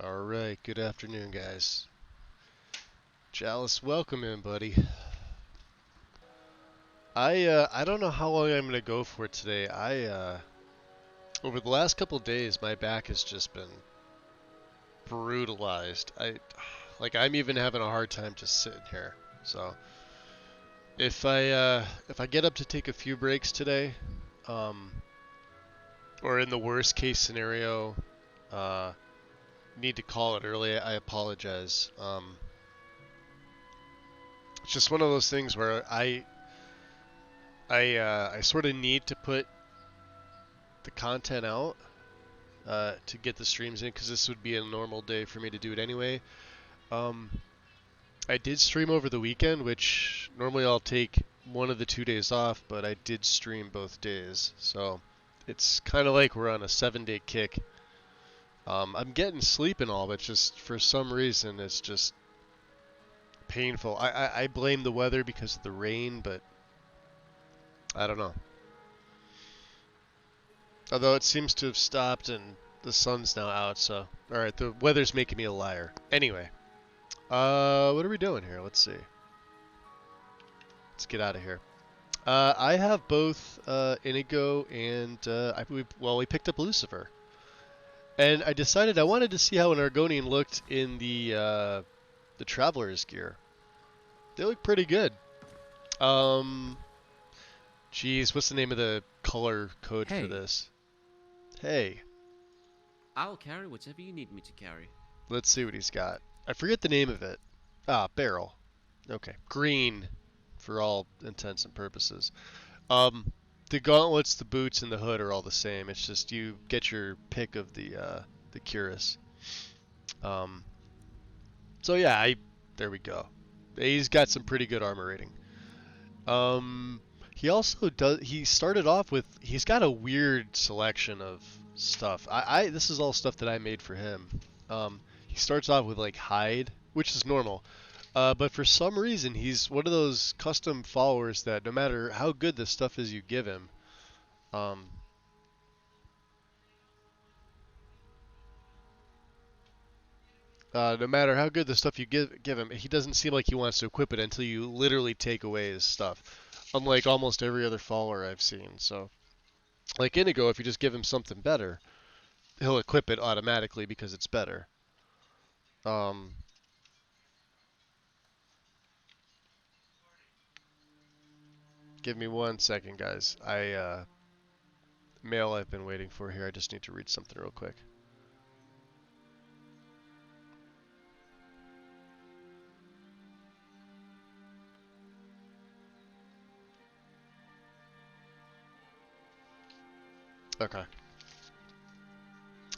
Alright, good afternoon, guys. Chalice, welcome in, buddy. I don't know how long I'm gonna go for today. Over the last couple of days, my back has just been brutalized. I'm even having a hard time just sitting here. So, if I get up to take a few breaks today, um, or in the worst case scenario, uh, need to call it early, I apologize. It's just one of those things where I sort of need to put the content out to get the streams in because this would be a normal day for me to do it anyway. Um, I did stream over the weekend, which normally I'll take one of the 2 days off, but I did stream both days, so it's kind of like we're on a 7-day kick. I'm getting sleep and all, but just for some reason it's just painful. I blame the weather because of the rain, but I don't know. Although it seems to have stopped and the sun's now out, so... Alright, the weather's making me a liar. Anyway. What are we doing here? Let's see. Let's get out of here. I have both Inigo and... we picked up Lucifer. And I decided I wanted to see how an Argonian looked in the Traveler's gear. They look pretty good. Geez, what's the name of the color code for this? Hey. I'll carry whichever you need me to carry. Let's see what he's got. I forget the name of it. Ah, barrel. Okay. Green, for all intents and purposes. The gauntlets, the boots, and the hood are all the same. It's just you get your pick of the cuirass. So yeah, there we go. He's got some pretty good armor rating. He also does. He started off with. He's got a weird selection of stuff. This is all stuff that I made for him. He starts off with like hide, which is normal. But for some reason, he's one of those custom followers that no matter how good the stuff is you give him, no matter how good the stuff you give him, he doesn't seem like he wants to equip it until you literally take away his stuff. Unlike almost every other follower I've seen. So, like Inigo, if you just give him something better, he'll equip it automatically because it's better. Give me 1 second, guys. Mail I've been waiting for here. I just need to read something real quick. Okay.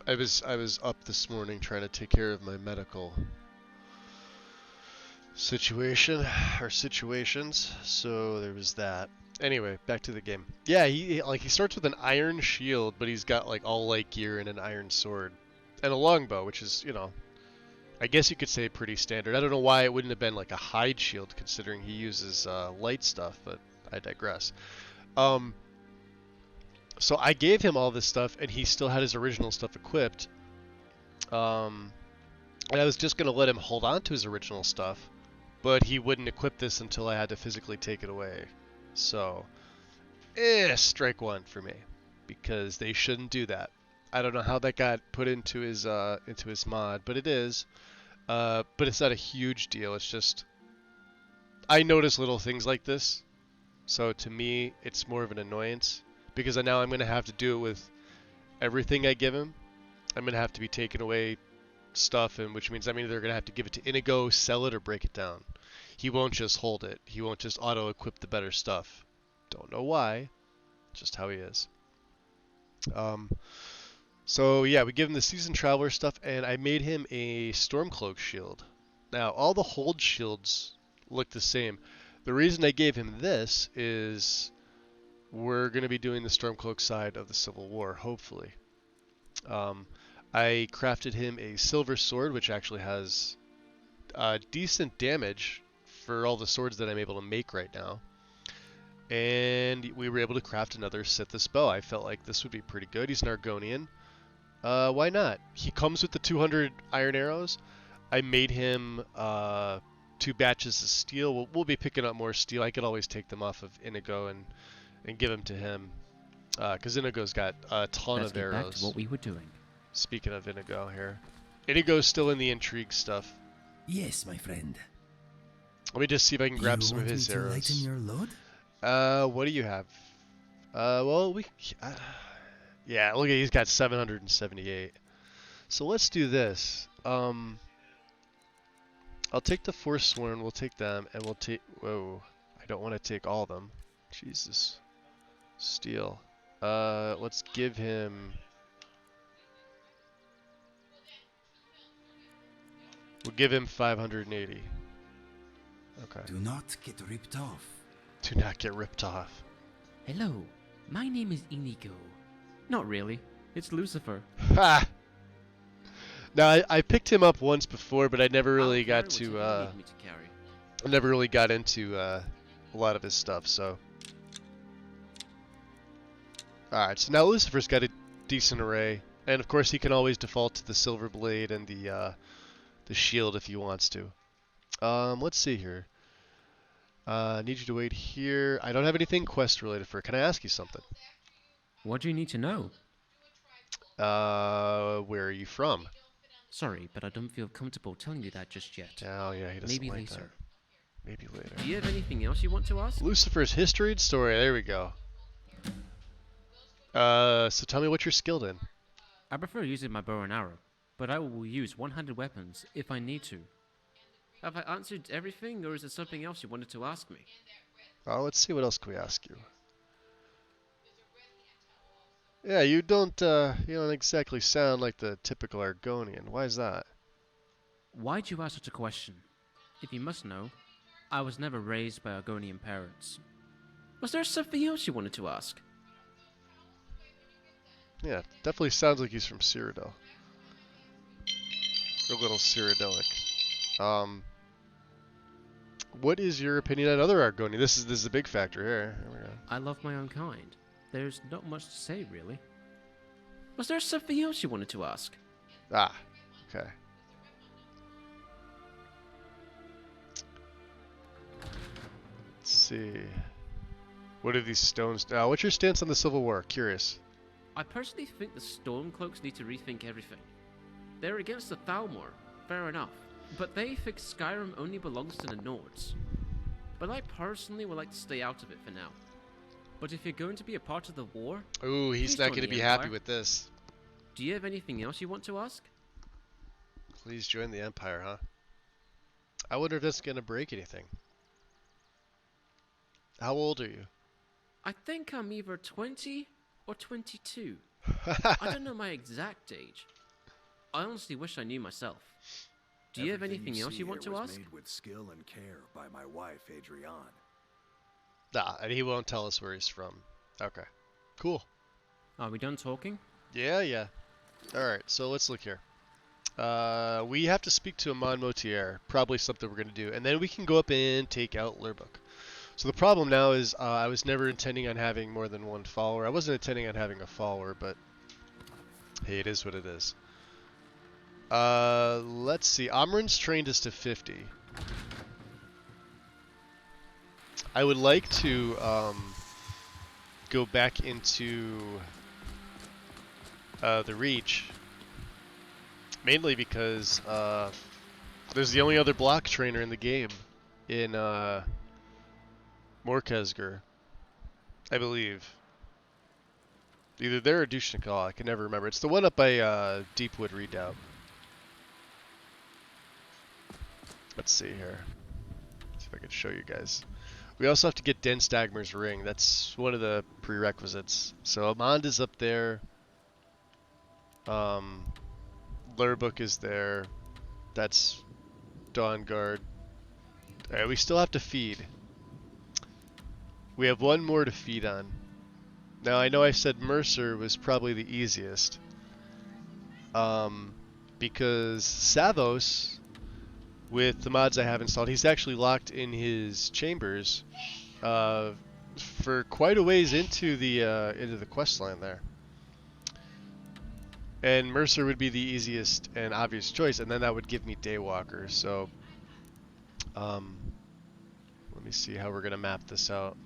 I was up this morning trying to take care of my medical situation or situations, so there was that. Anyway, back to the game. Yeah, he starts with an iron shield, but he's got like all light gear and an iron sword and a longbow, which is, I guess you could say pretty standard. I don't know why it wouldn't have been like a hide shield considering he uses light stuff, but I digress. So I gave him all this stuff, and he still had his original stuff equipped. And I was just going to let him hold on to his original stuff, but he wouldn't equip this until I had to physically take it away. So, strike one for me, because they shouldn't do that. I don't know how that got put into his mod, but it is. But it's not a huge deal. It's just I notice little things like this, so to me it's more of an annoyance. Because now I'm going to have to do it with everything I give him. I'm going to have to be taking away stuff, and which means I'm either going to have to give it to Inigo, sell it, or break it down. He won't just hold it. He won't just auto-equip the better stuff. Don't know why. Just how he is. So yeah, we give him the Seasoned Traveler stuff, and I made him a Stormcloak shield. Now, all the hold shields look the same. The reason I gave him this is... we're going to be doing the Stormcloak side of the Civil War, hopefully. I crafted him a silver sword, which actually has decent damage for all the swords that I'm able to make right now. And we were able to craft another Sithis bow. I felt like this would be pretty good. He's an Argonian. Why not? He comes with the 200 iron arrows. I made him 2 batches of steel. We'll be picking up more steel. I could always take them off of Inigo and give them to him. Because Inigo's got a ton Let's of get back arrows. to what we were doing. Speaking of Inigo here. Inigo's still in the intrigue stuff. Yes, my friend. Let me just see if I can grab You some of want his me to lighten arrows. your load? What do you have? Well, yeah, look at he's got 778. So let's do this. I'll take the Forsworn, we'll take them, and we'll take... Whoa, I don't want to take all of them. Jesus. Steel. Let's give him... We'll give him 580. Okay. Do not get ripped off. Do not get ripped off. Hello, my name is Inigo. Not really. It's Lucifer. Ha! Now I picked him up once before, but I never really I'll got carry to whatever you need me to carry. I never really got into a lot of his stuff. So, all right. So now Lucifer's got a decent array, and of course he can always default to the silver blade and the shield if he wants to. Let's see here. Need you to wait here. I don't have anything quest related for. Can I ask you something? What do you need to know? Where are you from? Sorry, but I don't feel comfortable telling you that just yet. Oh yeah, he doesn't Maybe like later. that. Maybe later. Do you have anything else you want to ask? Lucifer's history and story. There we go. So tell me what you're skilled in. I prefer using my bow and arrow, but I will use 100 weapons if I need to. Have I answered everything, or is there something else you wanted to ask me? Let's see, what else can we ask you? Yeah, you don't exactly sound like the typical Argonian. Why is that? Why'd you ask such a question? If you must know, I was never raised by Argonian parents. Was there something else you wanted to ask? Yeah, definitely sounds like he's from Cyrodiil. A little Cyrodiilic. What is your opinion on other Argonian? This is a big factor here. Here we go. I love my own kind. There's not much to say, really. Was there something else you wanted to ask? Ah, okay. Let's see. What are these stones? What's your stance on the Civil War? Curious. I personally think the Stormcloaks need to rethink everything. They're against the Thalmor, fair enough, but they think Skyrim only belongs to the Nords. But I personally would like to stay out of it for now. But if you're going to be a part of the war... Ooh, he's please not join going to the be happy Empire. with this. Do you have anything else you want to ask? Please join the Empire, huh? I wonder if that's going to break anything. How old are you? I think I'm either 20 or 22. I don't know my exact age. I honestly wish I knew myself. Do you have anything else you want to ask? Made with skill and care by my wife, Adrienne. Nah, and he won't tell us where he's from. Okay. Cool. Are we done talking? Yeah. Alright, so let's look here. We have to speak to Amon Motier. Probably something we're going to do. And then we can go up and take out Lurbuk. So the problem now is I was never intending on having more than one follower. I wasn't intending on having a follower, but hey, it is what it is. Let's see. Amrun's trained us to 50. I would like to go back into the Reach, mainly because there's the only other block trainer in the game in Morkezgur, I believe. Either there or Dushnikal, I can never remember. It's the one up by Deepwood Redoubt. Let's see here. See if I can show you guys. We also have to get Den Stagmer's ring. That's one of the prerequisites. So Amand is up there. Lurbuk is there. That's Dawnguard. Alright, we still have to feed. We have one more to feed on. Now I know I said Mercer was probably the easiest. Because Savos, with the mods I have installed, he's actually locked in his chambers for quite a ways into the quest line there. And Mercer would be the easiest and obvious choice, and then that would give me Daywalker. So, let me see how we're gonna map this out.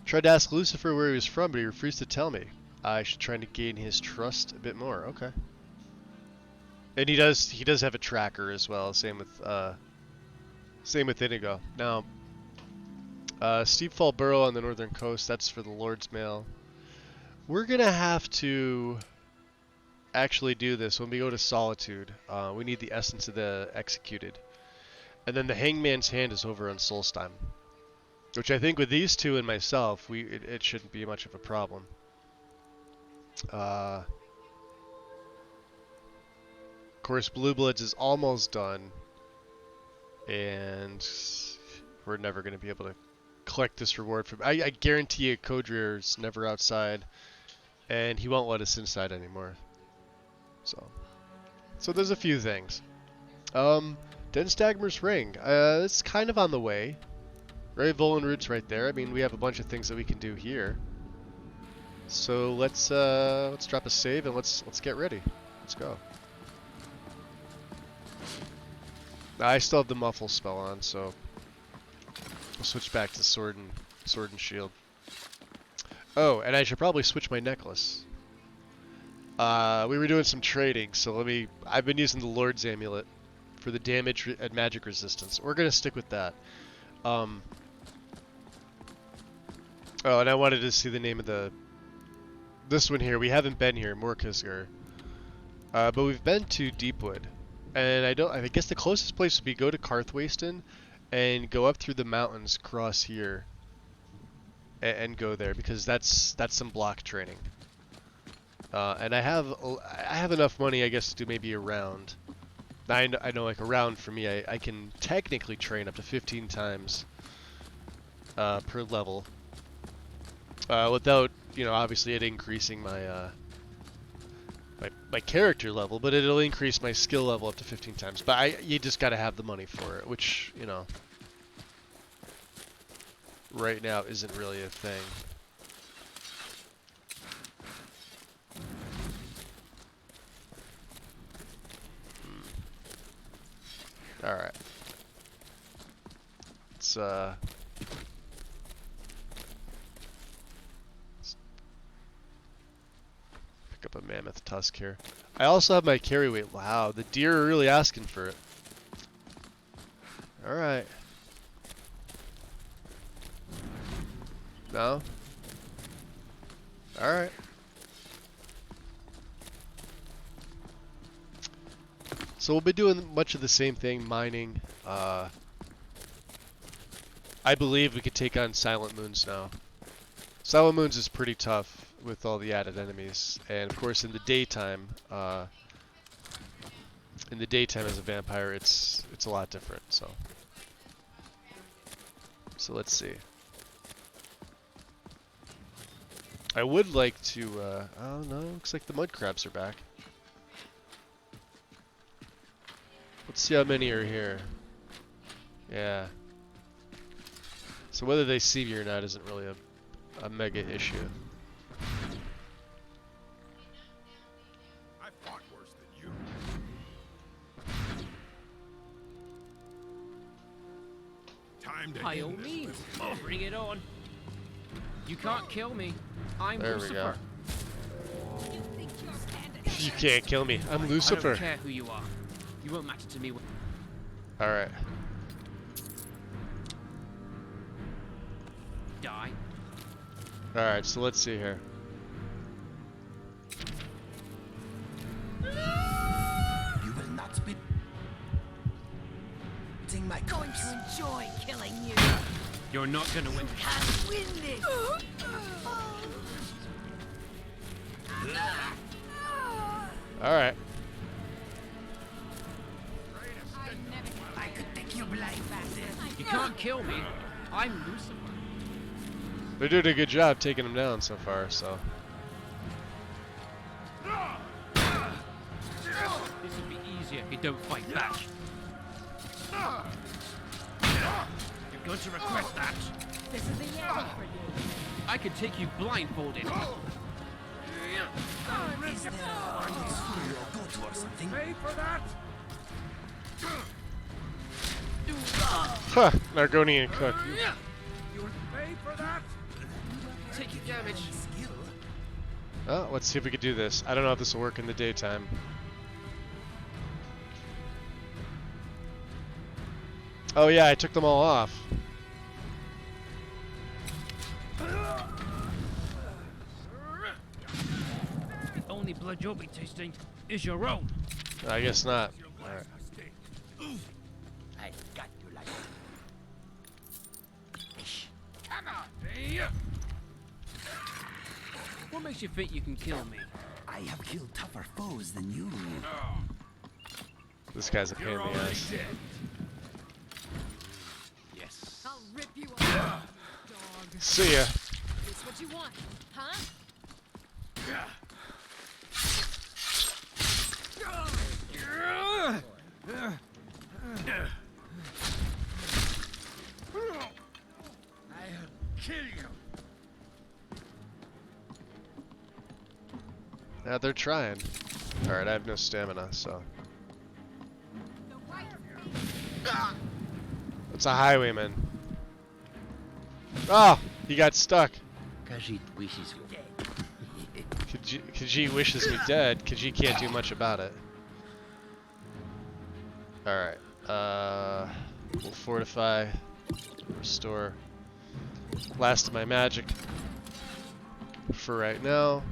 Tried to ask Lucifer where he was from, but he refused to tell me. I should try to gain his trust a bit more. Okay. And he does have a tracker as well. Same with Inigo. Now, Steep Fall Burrow on the northern coast. That's for the Lord's Mail. We're gonna have to actually do this when we go to Solitude. We need the essence of the executed, and then the Hangman's Hand is over on Solstheim. Which I think with these two and myself, it shouldn't be much of a problem. Of course, Blue Bloods is almost done, and we're never going to be able to collect this reward from. I guarantee you, Codrier's never outside, and he won't let us inside anymore. So there's a few things. Denstagmer's Ring. It's kind of on the way. Right, Volenroot's right there. I mean, we have a bunch of things that we can do here. So let's drop a save and let's get ready. Let's go. I still have the muffle spell on, so I'll switch back to sword and shield. Oh, and I should probably switch my necklace. We were doing some trading, so I've been using the Lord's Amulet for the damage and magic resistance. We're gonna stick with that. Oh, and I wanted to see the name of this one here. We haven't been here, Morkisgar. But we've been to Deepwood. And I guess the closest place would be go to Karthwasten and go up through the mountains, cross here, and go there, because that's some block training. And I have enough money, I guess, to do maybe a round. I know like a round for me, I can technically train up to 15 times per level. Without, obviously it increasing my my character level, but it'll increase my skill level up to 15 times. But you just gotta have the money for it, which, right now isn't really a thing. Alright. Let's pick up a mammoth tusk here. I also have my carry weight. Wow, the deer are really asking for it. Alright. No? Alright. So we'll be doing much of the same thing, mining. I believe we could take on Silent Moons now. Silent Moons is pretty tough with all the added enemies, and of course in the daytime as a vampire, it's a lot different. So let's see. I would like to. Oh no, looks like the mud crabs are back. Let's see how many are here. Yeah. So whether they see me or not isn't really a mega issue. I fought worse than you. Time to By all end this means, little game. bring it on. You can't kill me. I'm There we Lucifer. go. You can't kill me. I'm I Lucifer. don't care who you are. You won't matter to me. Alright. Die. Alright, so let's see here. You will not be eating my Going corpse. to enjoy killing you. You're not gonna win. Can't win this. Alright. I could take your blind bastard. You can't kill me. I'm Lucifer. They're doing a good job taking him down so far, so. This would be easier if you don't fight back. You're going to request that. This is the Yeti for you. I could take you blindfolded. Is there a goat or something? Pay for that? Huh, Nargonian cook. You would pay for that? Take your damage. Skill? Oh, let's see if we could do this. I don't know if this will work in the daytime. Oh yeah, I took them all off. The only blood you'll be tasting is your own. I guess not. Your All right. last mistake. I got you like that. Come on, hey! What makes you think you can kill me? I have killed tougher foes than you. This guy's a pain in You're the already ass. dead. Yes. I'll rip you apart, you dog. See ya. This what you want, huh? I'll kill you. Yeah, they're trying. All right, I have no stamina, so. The white It's a highwayman. Oh, he got stuck. Khajiit wishes you dead. Khajiit wishes me dead. Khajiit can't do much about it. Alright. We'll fortify. Restore. Last of my magic. For right now.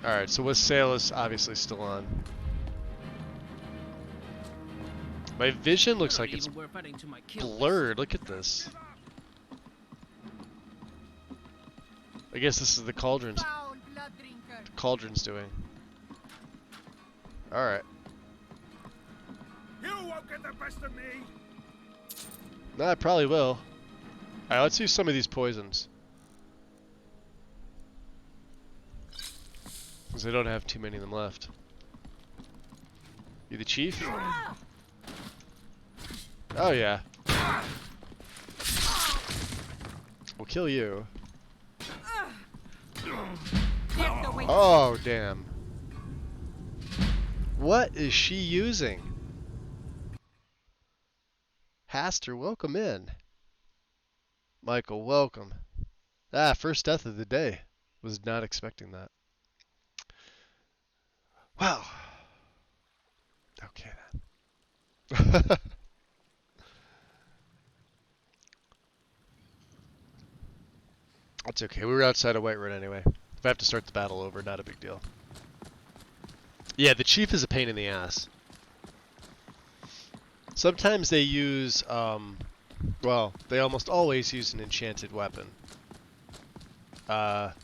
Alright, so with Salus obviously still on. My vision looks like it's blurred. Look at this. I guess this is the cauldron's foul blood drinker. cauldron's doing. Alright. You won't get the best of me. No, I probably will. Alright, let's use some of these poisons. Because I don't have too many of them left. You the chief? Oh yeah. We'll kill you. Oh damn. What is she using? Haster, welcome in. Michael, welcome. Ah, first death of the day. Was not expecting that. Wow. Okay then. That's okay. We were outside of Whiterun anyway. If I have to start the battle over, not a big deal. Yeah, the chief is a pain in the ass. Sometimes they use, well, they almost always use an enchanted weapon. But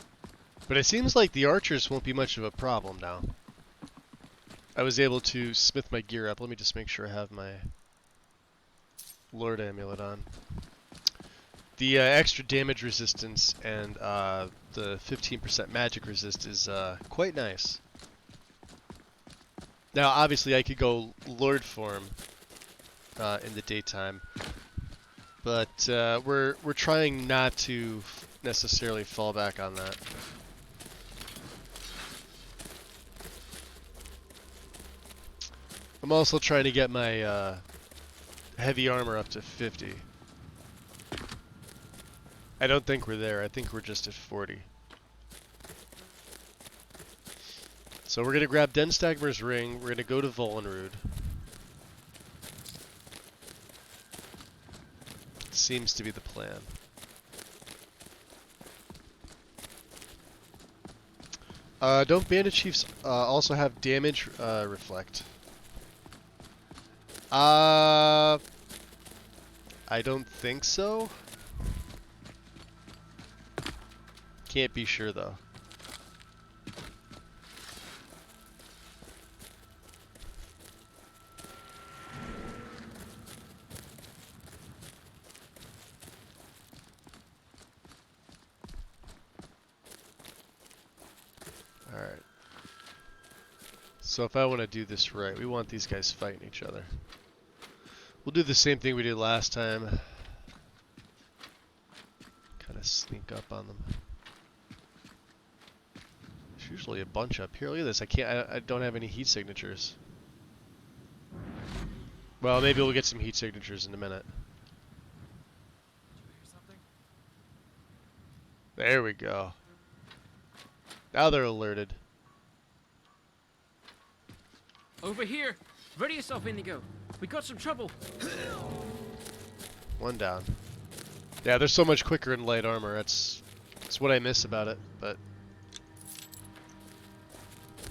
it seems like the archers won't be much of a problem now. I was able to smith my gear up. Let me just make sure I have my Lord Amulet on. The extra damage resistance and the 15% magic resist is quite nice. Now, obviously, I could go Lord form in the daytime, but we're trying not to necessarily fall back on that. I'm also trying to get my heavy armor up to 50. I don't think we're there. I think we're just at 40. So we're going to grab Denstagmer's ring. We're going to go to Volenrud. Seems to be the plan. Don't Bandit Chiefs also have damage reflect? I don't think so. Can't be sure though. So if I want to do this right, we want these guys fighting each other. We'll do the same thing we did last time. Kind of sneak up on them. There's usually a bunch up here. Look at this. I don't have any heat signatures. Well, maybe we'll get some heat signatures in a minute. There we go. Now they're alerted. Over here! Ready yourself, Indigo. We got some trouble. One down. Yeah, they're so much quicker in light armor. That's what I miss about it, but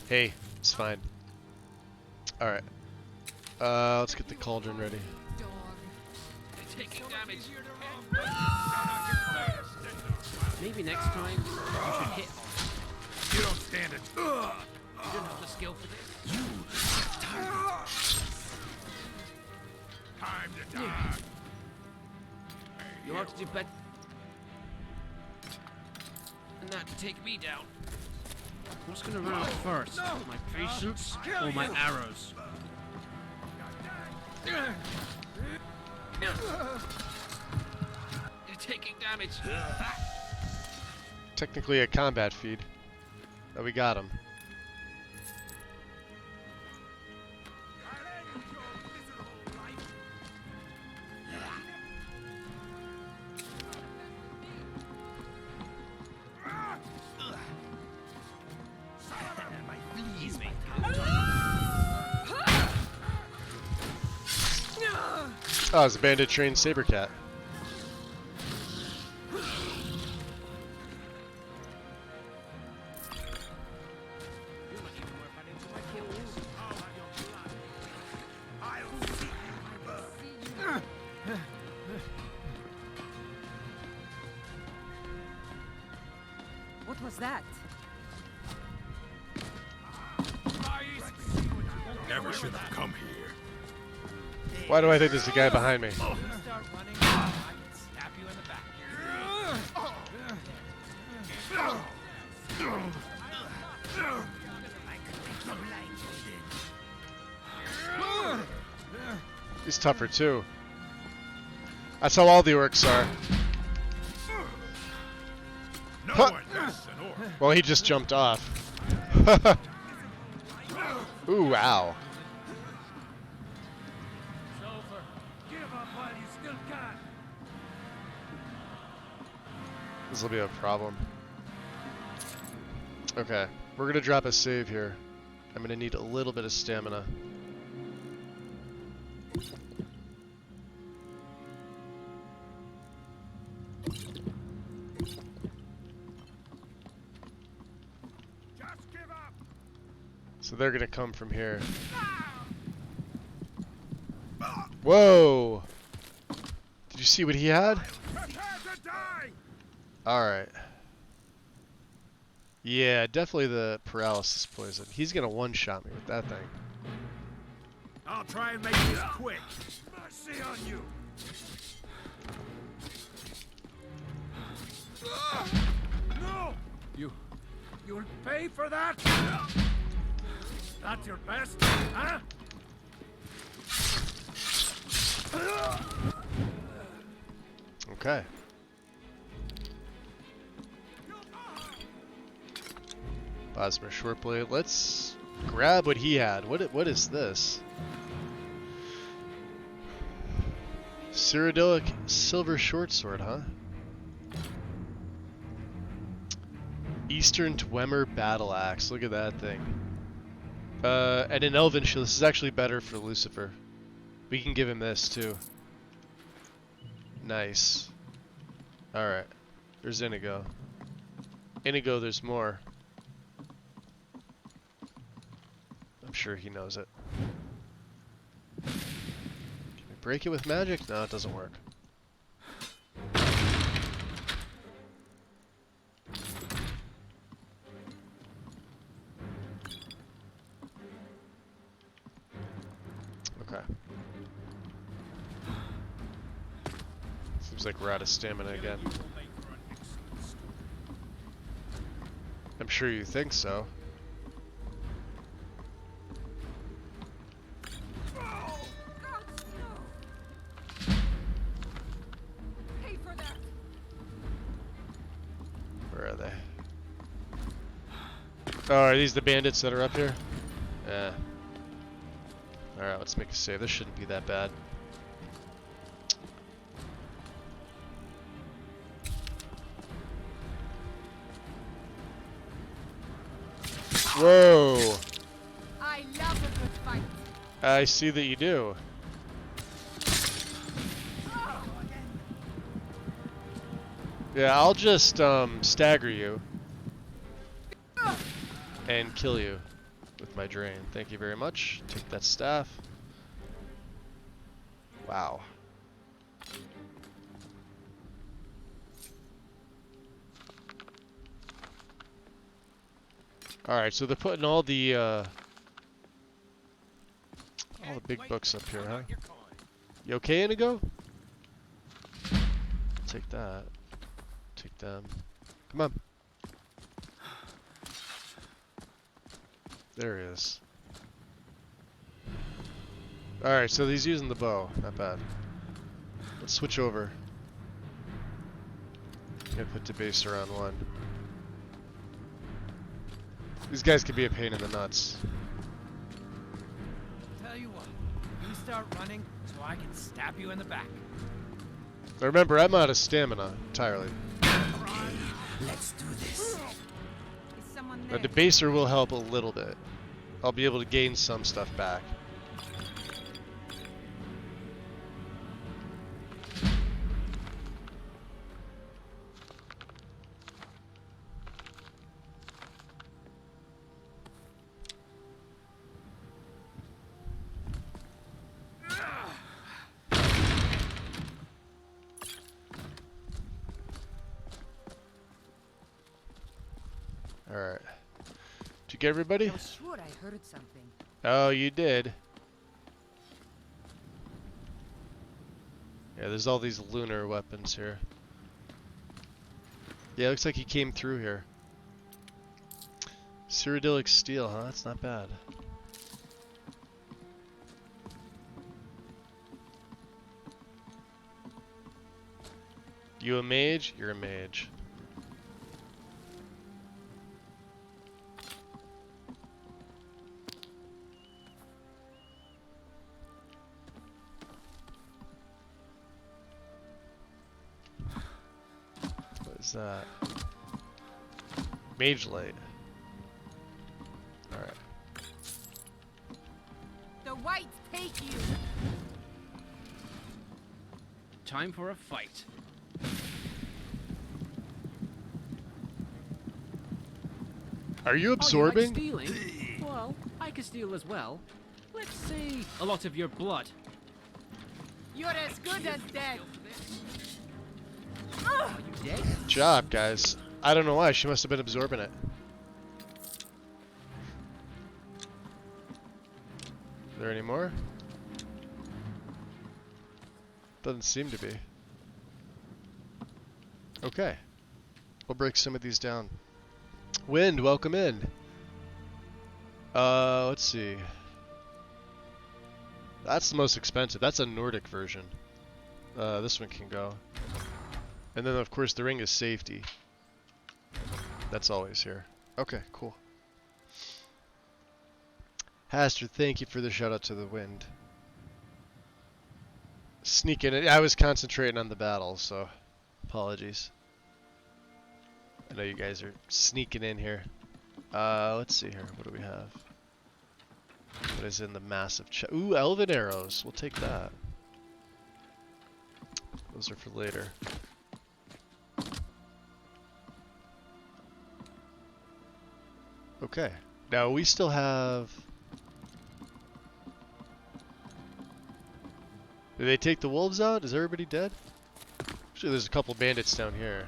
hey, it's fine. Alright. Let's get the cauldron ready. Dog. They're taking damage. Maybe next time you should hit hard. You don't stand it. You don't have the skill for this. Time to die. You ought to do better than that to take me down. What's gonna run out first? My patience or my arrows? You're taking damage. Technically a combat feed. But we got him. Oh, it's a bandit trained saber cat. What was that? Never should have come here. Why do I think there's a guy behind me? Start running. I can stab you in the back. He's tougher too. That's how all the orcs are. No Huh. one bests an orc. Well, he just jumped off. Ooh, wow. Give up while you still can. This will be a problem. Okay, we're gonna drop a save here. I'm gonna need a little bit of stamina. Just give up. So they're gonna come from here. Whoa! Did you see what he had? Prepare to die. Alright. Yeah, definitely the paralysis poison. He's gonna one-shot me with that thing. I'll try and make this quick. Mercy on you. No! You'll pay for that? That's your best, huh? Okay. Bosmer Shortblade. Let's grab what he had. What is this? Cyrodiilic Silver Short Sword, huh? Eastern Dwemer Battle Axe. Look at that thing. And an Elven Shield. This is actually better for Lucifer. We can give him this too. Nice. Alright. There's Inigo. Inigo, there's more. I'm sure he knows it. Can we break it with magic? No, it doesn't work. Okay. Seems like we're out of stamina again. I'm sure you think so. Oh, are these the bandits that are up here? Yeah. Alright, let's make a save. This shouldn't be that bad. Whoa! I love a good fight. I see that you do. Yeah, I'll just stagger you and kill you with my drain. Thank you very much. Take that staff. Wow. Alright, so they're putting all the big books up here, huh? You okay, Inigo? Take that. Take them. Come on. There he is. Alright, so he's using the bow. Not bad. Let's switch over. Gotta put Debaser on one. These guys could be a pain in the nuts. Tell you what, you start running so I can stab you in the back. Now remember, I'm out of stamina entirely. Let's do this. Is someone Now, there? Debaser will help a little bit. I'll be able to gain some stuff back. Alright. Did you get everybody? I was sure I heard something. Oh, you did. Yeah, there's all these lunar weapons here. Yeah, looks like he came through here. Cyrodiilic steel, huh? That's not bad. You a mage? You're a mage. What is that? Mage light. Alright. The whites take you. Time for a fight. Are you Oh, absorbing? you like stealing? Well, I can steal as well. Let's see a lot of your blood. You're as good as dead. Are you dead? Good job, guys. I don't know why. She must have been absorbing it. Are there any more? Doesn't seem to be. Okay. We'll break some of these down. Wind, welcome in. Let's see. That's the most expensive. That's a Nordic version. This one can go. And then, of course, the ring is safety. That's always here. Okay, cool. Haster, thank you for the shout out to the wind. Sneaking it. I was concentrating on the battle, so apologies. I know you guys are sneaking in here. Let's see here. What do we have? What is in the massive chest? Ooh, elven arrows. We'll take that. Those are for later. Okay. Now we still have... Did they take the wolves out? Is everybody dead? Actually, there's a couple bandits down here.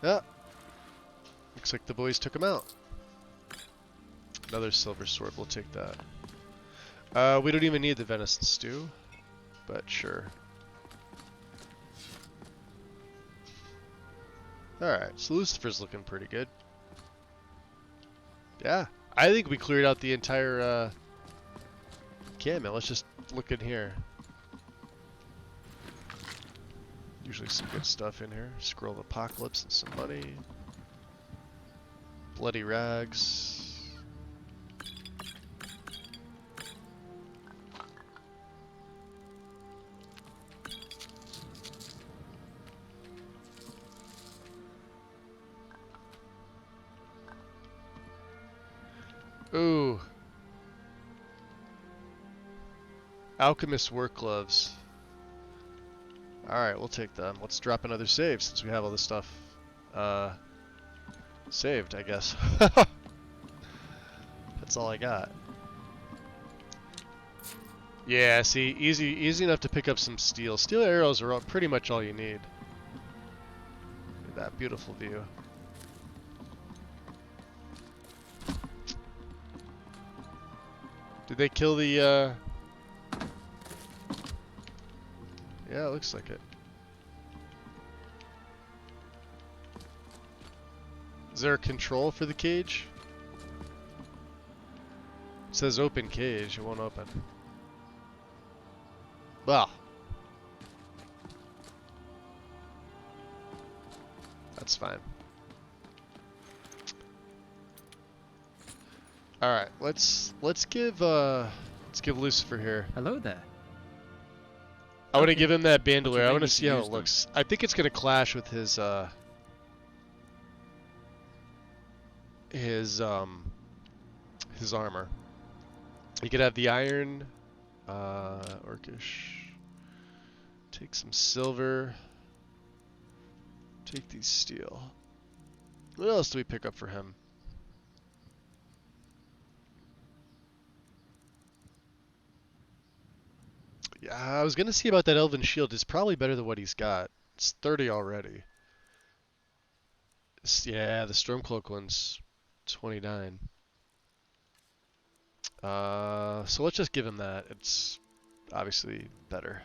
Yeah. Looks like the boys took him out. Another silver sword. We'll take that. We don't even need the venison stew, but sure. Alright, so Lucifer's looking pretty good. Yeah, I think we cleared out the entire encampment. Let's just look in here. Usually some good stuff in here. Scroll of Apocalypse and some money. Bloody rags. Ooh. Alchemist work gloves. Alright, we'll take them. Let's drop another save since we have all this stuff saved, I guess. That's all I got. Yeah, see, easy enough to pick up some steel. Steel arrows are pretty much all you need. Look at that beautiful view. Did they kill the, Yeah, it looks like it. Is there a control for the cage? It says open cage, it won't open. Well. That's fine. Alright, let's give Lucifer here. Hello there. I want to give him that bandolier. I may want to need see to how use it them. looks. I think it's gonna clash with his armor. You could have the iron, orcish. Take some silver. Take these steel. What else do we pick up for him? Yeah, I was gonna see about that elven shield. It's probably better than what he's got. It's 30 already. Yeah, the Stormcloak one's 29. So let's just give him that. It's obviously better.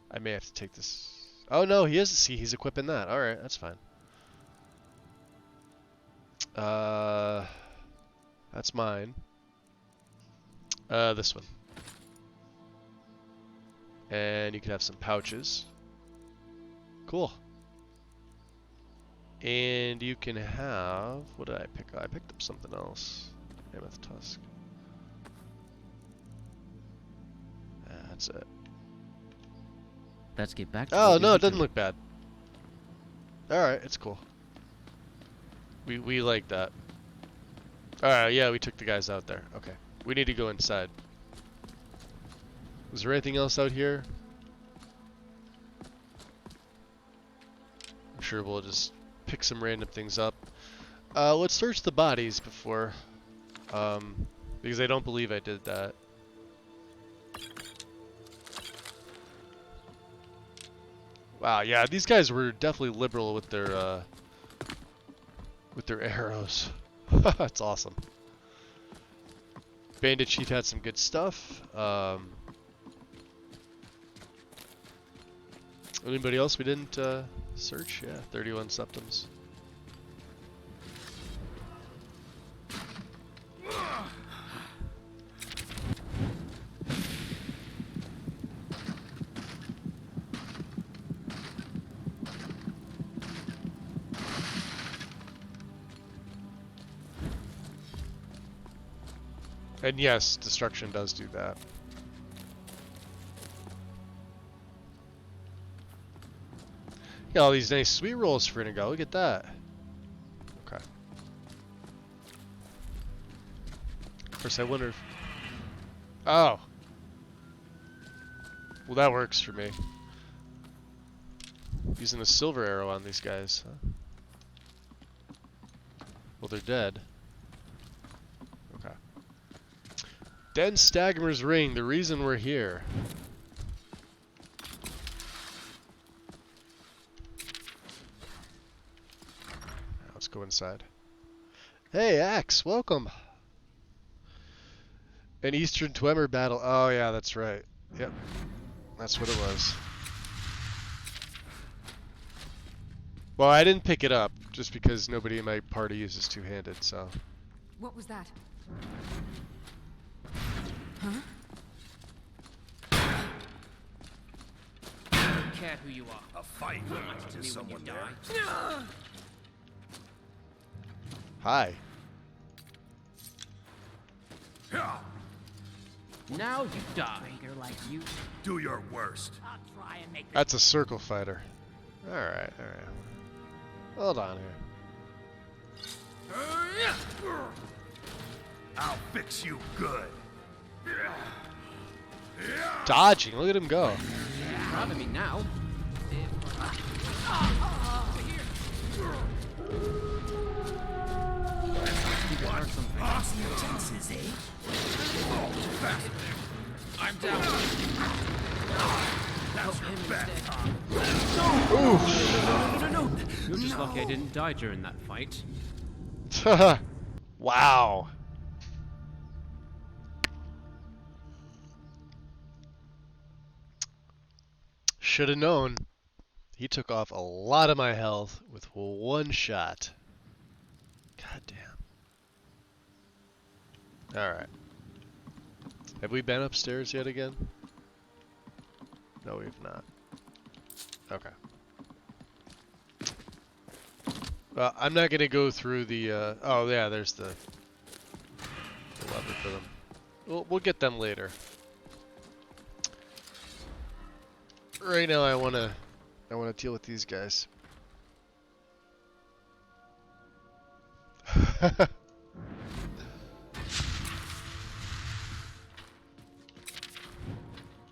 I may have to take this. Oh no, he is. See, he's equipping that. All right, that's fine. That's mine. This one. And you can have some pouches. Cool. And you can have... What did I pick? I picked up something else. Mammoth Tusk. That's it. Let's get back to Oh, what we no, were it doesn't doing. look bad. Alright, it's cool. We like that. Alright, yeah, we took the guys out there. Okay. We need to go inside. Was there anything else out here? I'm sure we'll just pick some random things up. Let's search the bodies before, because I don't believe I did that. Wow, yeah, these guys were definitely liberal with their arrows. That's awesome. Bandit Chief had some good stuff. Anybody else we didn't search? Yeah, 31 septums. And yes, destruction does do that. Yeah, all these nice sweet rolls for Inigo. Look at that. Okay. Of course, I wonder if... Oh. Well, that works for me. Using a silver arrow on these guys, huh? Well, they're dead. Okay. Den Stagmer's Ring, the reason we're here. Let's go inside. Hey, Axe, welcome. An Eastern Dwemer battle. Oh, yeah, that's right. Yep. That's what it was. Well, I didn't pick it up, just because nobody in my party uses two-handed, so... What was that? Huh? care who you are. A fight Not much to to me when you someone there. die. Hi. Now you die. Traitor like you. Do your worst. I'll try and make That's a circle fighter. Alright, alright. Hold on here. I'll fix you good. Dodging, look at him go. Grabbing me now. Fancy your chances, eh? I'm down. Help him instead. No. You're just lucky I didn't die during that fight. Wow. Should have known. He took off a lot of my health with one shot. God damn. Alright. Have we been upstairs yet again? No, we've not. Okay. Well, I'm not going to go through the... oh, yeah, there's the lever for them. We'll get them later. Right now, I want to deal with these guys.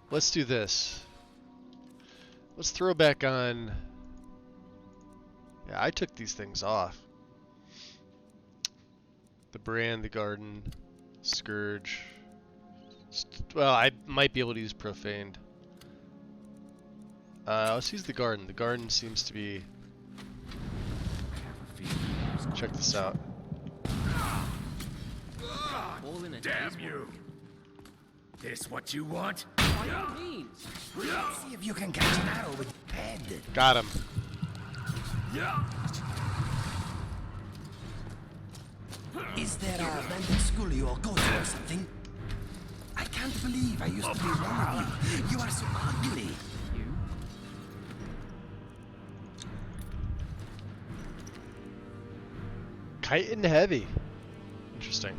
Let's do this. Let's throw back on... Yeah, I took these things off. The brand, the garden, scourge. Well, I might be able to use profaned. Let's use the garden. The garden seems to be... Check this out. All in a Damn day's you! work. This what you want? By all means. See if you can catch an arrow with your head. Got him. Is there a abandoned school you all go to or something? I can't believe I used to be one of you. You are so ugly. You? Kite and heavy. Interesting.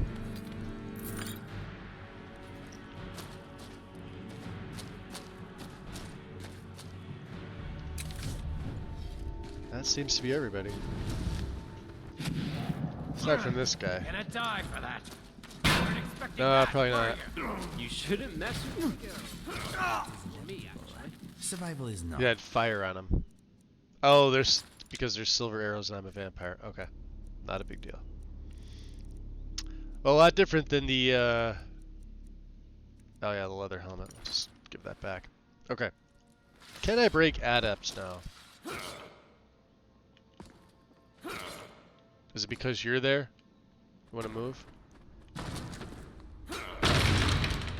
That seems to be everybody. Aside from this guy. Gonna die for that. Weren't expecting No, that, probably were not. you? You shouldn't mess with me. Me, actually. Survival is not. He had fire on him. Oh, because there's silver arrows and I'm a vampire. Okay. Not a big deal. Well, a lot different than the, oh yeah, the leather helmet. I'll just give that back. Okay. Can I break adepts now? Is it because you're there? You want to move?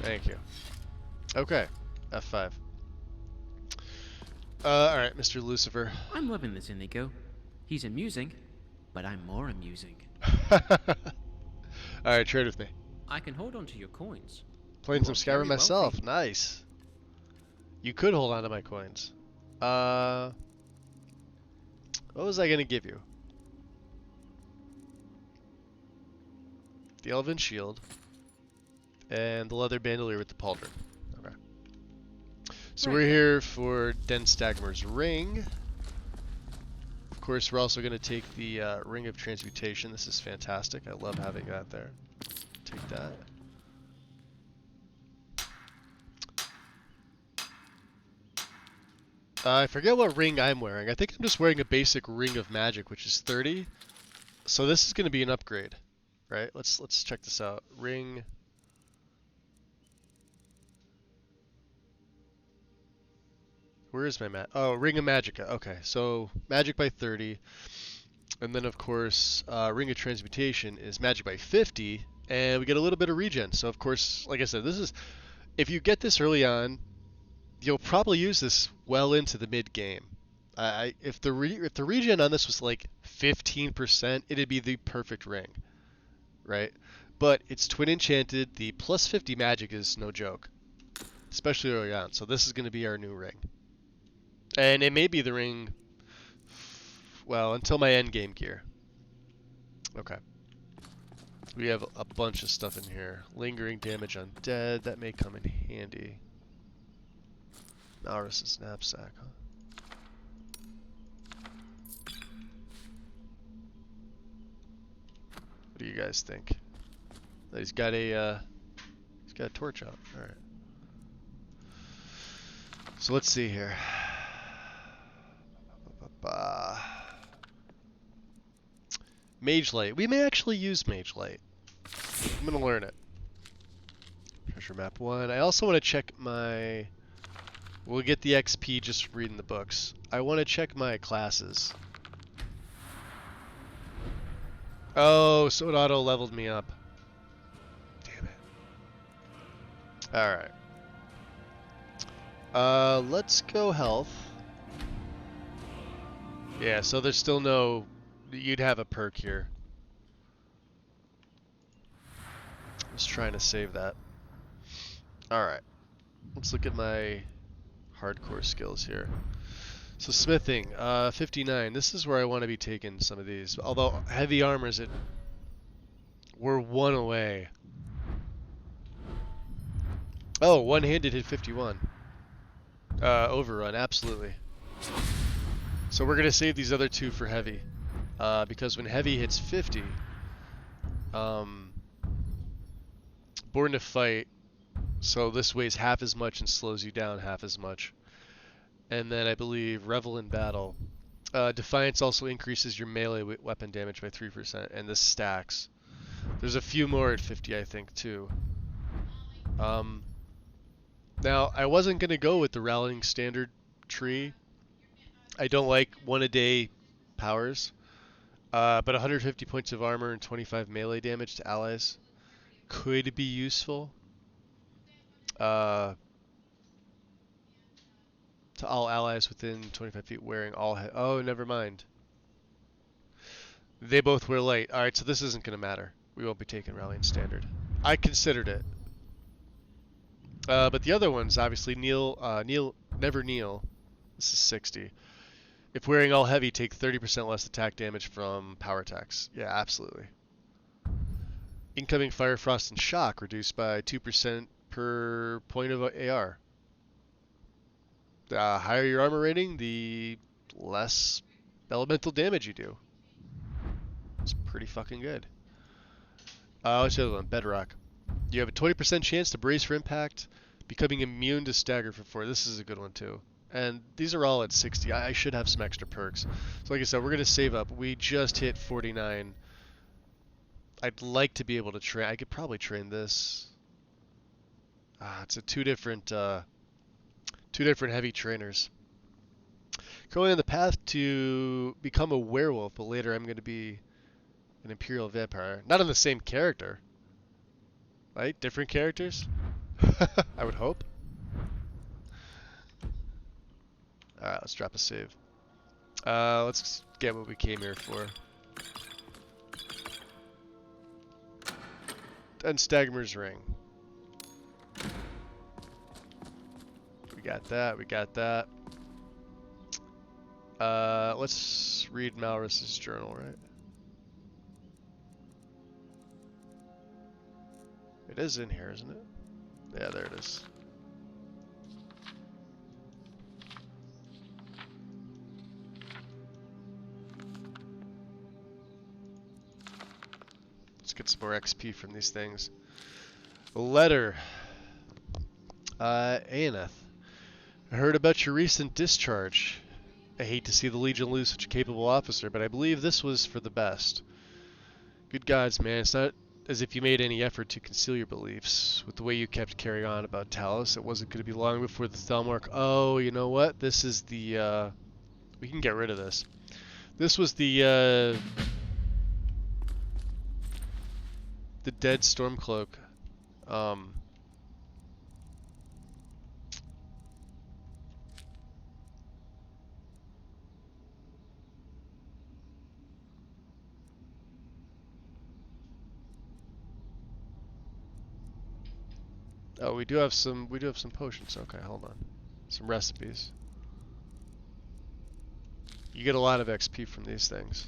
Thank you. Okay. F5. Alright, Mr. Lucifer. I'm loving this Inigo. He's amusing, but I'm more amusing. Alright, trade with me. I can hold on to your coins. Playing some You are Skyrim very myself. wealthy. Nice. You could hold on to my coins. What was I going to give you? The Elven Shield. And the leather bandolier with the pauldron. Okay. So Right. we're here for Den Stagmer's ring. Of course, we're also going to take the Ring of Transmutation. This is fantastic. I love having that there. Take that. I forget what ring I'm wearing. I think I'm just wearing a basic Ring of Magic, which is 30. So this is going to be an upgrade, right? Let's check this out. Ring. Where is my Oh, Ring of Magica. Okay, so magic by 30. And then, of course, Ring of Transmutation is magic by 50. And we get a little bit of regen. So, of course, like I said, this is... If you get this early on, you'll probably use this well into the mid-game. If the regen on this was like 15%, it'd be the perfect ring, right? But it's twin enchanted. The plus 50 magic is no joke, especially early on. So this is going to be our new ring. And it may be the ring, well, until my end game gear. Okay. We have a bunch of stuff in here. Lingering damage on dead, that may come in handy. Naurus's knapsack, huh? What do you guys think? He's got a torch out. All right. So let's see here. Mage Light. We may actually use Mage Light. I'm gonna learn it. Treasure map 1. I also want to check my... We'll get the XP just from reading the books. I want to check my classes. Oh, so it auto leveled me up. Damn it. Alright. Let's go health. Yeah, so there's still no... You'd have a perk here. Just trying to save that. Alright. Let's look at my hardcore skills here. So smithing, 59. This is where I want to be taking some of these. Although heavy armors, we're 1 away. Oh, one-handed hit 51. Overrun, absolutely. So we're gonna save these other 2 for heavy, because when heavy hits 50, Born to Fight. So this weighs half as much and slows you down half as much. And then I believe Revel in Battle. Defiance also increases your melee weapon damage by 3%, and this stacks. There's a few more at 50, I think, too. Now, I wasn't going to go with the Rallying Standard tree. I don't like one-a-day powers. But 150 points of armor and 25 melee damage to allies could be useful. To all allies within 25 feet wearing all... Oh, never mind. They both wear light. Alright, so this isn't going to matter. We won't be taking Rallying Standard. I considered it. But the other ones, obviously, Never Kneel. This is 60. If wearing all heavy, take 30% less attack damage from power attacks. Yeah, absolutely. Incoming Fire, Frost, and Shock reduced by 2% per point of AR. The higher your armor rating, the less elemental damage you do. It's pretty fucking good. What's the other one? Bedrock. You have a 20% chance to brace for impact, becoming immune to stagger for 4. This is a good one too. And these are all at 60. I should have some extra perks. So like I said, we're going to save up. We just hit 49. I'd like to be able to train. I could probably train this. It's a two different heavy trainers. Going on the path to become a werewolf, but later I'm going to be an imperial vampire. Not on the same character. Right? Different characters? I would hope. Alright, let's drop a save. Let's get what we came here for. And Stagmer's Ring. We got that, we got that. Let's read Malrus's journal, right? It is in here, isn't it? Yeah, there it is. Let's get some more XP from these things. A letter. Aeneth. I heard about your recent discharge. I hate to see the Legion lose such a capable officer, but I believe this was for the best. Good gods, man. It's not as if you made any effort to conceal your beliefs. With the way you kept carrying on about Talos, it wasn't going to be long before the Thalmark... Oh, you know what? This is the... We can get rid of this. This was the dead Stormcloak. Oh, we do have some potions. Okay, hold on. Some recipes. You get a lot of XP from these things.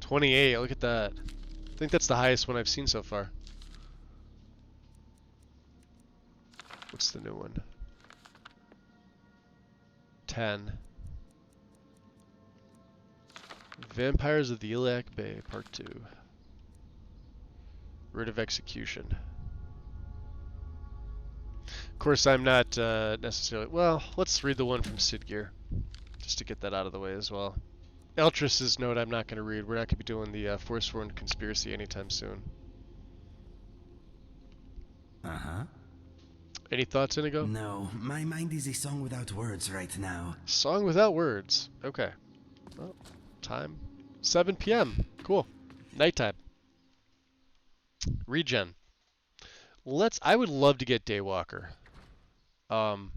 28, look at that. I think that's the highest one I've seen so far. What's the new one? 10. Vampires of the Iliac Bay, Part 2. Writ of Execution. Of course, I'm not necessarily... Well, let's read the one from Sid Gear, just to get that out of the way as well. Eltrus's note I'm not going to read. We're not going to be doing the Forsworn Conspiracy anytime soon. Uh-huh. Any thoughts, Inigo? No, my mind is a song without words right now. Song without words. Okay. Well, time. 7 p.m. Cool. Nighttime. Regen. I would love to get Daywalker. We're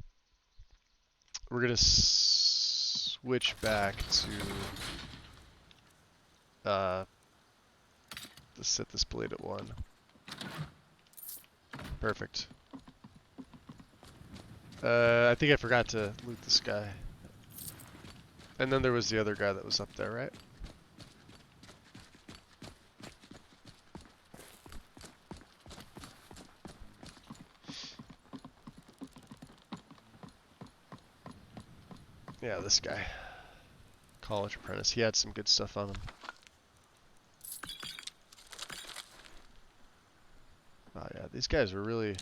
gonna switch back to let's set this blade at 1. Perfect. I think I forgot to loot this guy. And then there was the other guy that was up there, right? Yeah, this guy. College apprentice. He had some good stuff on him. Oh yeah, these guys are really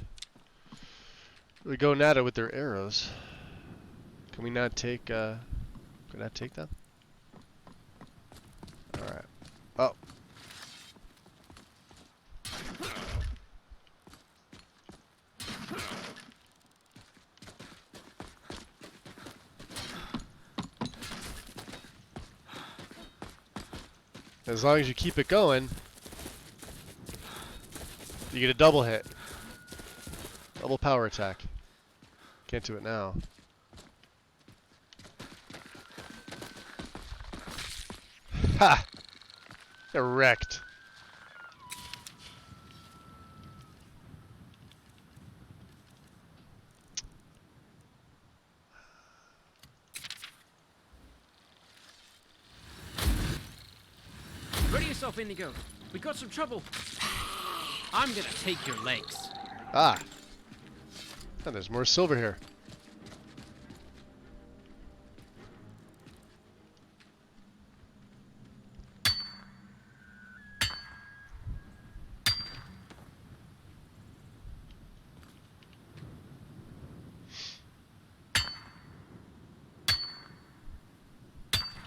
going at it with their arrows. Can we not take can we not take them? Alright. Oh. As long as you keep it going, you get a double hit. Double power attack. Can't do it now. Ha! Get wrecked. Ready yourself, Indigo. We got some trouble. I'm gonna take your legs. Ah. And there's more silver here.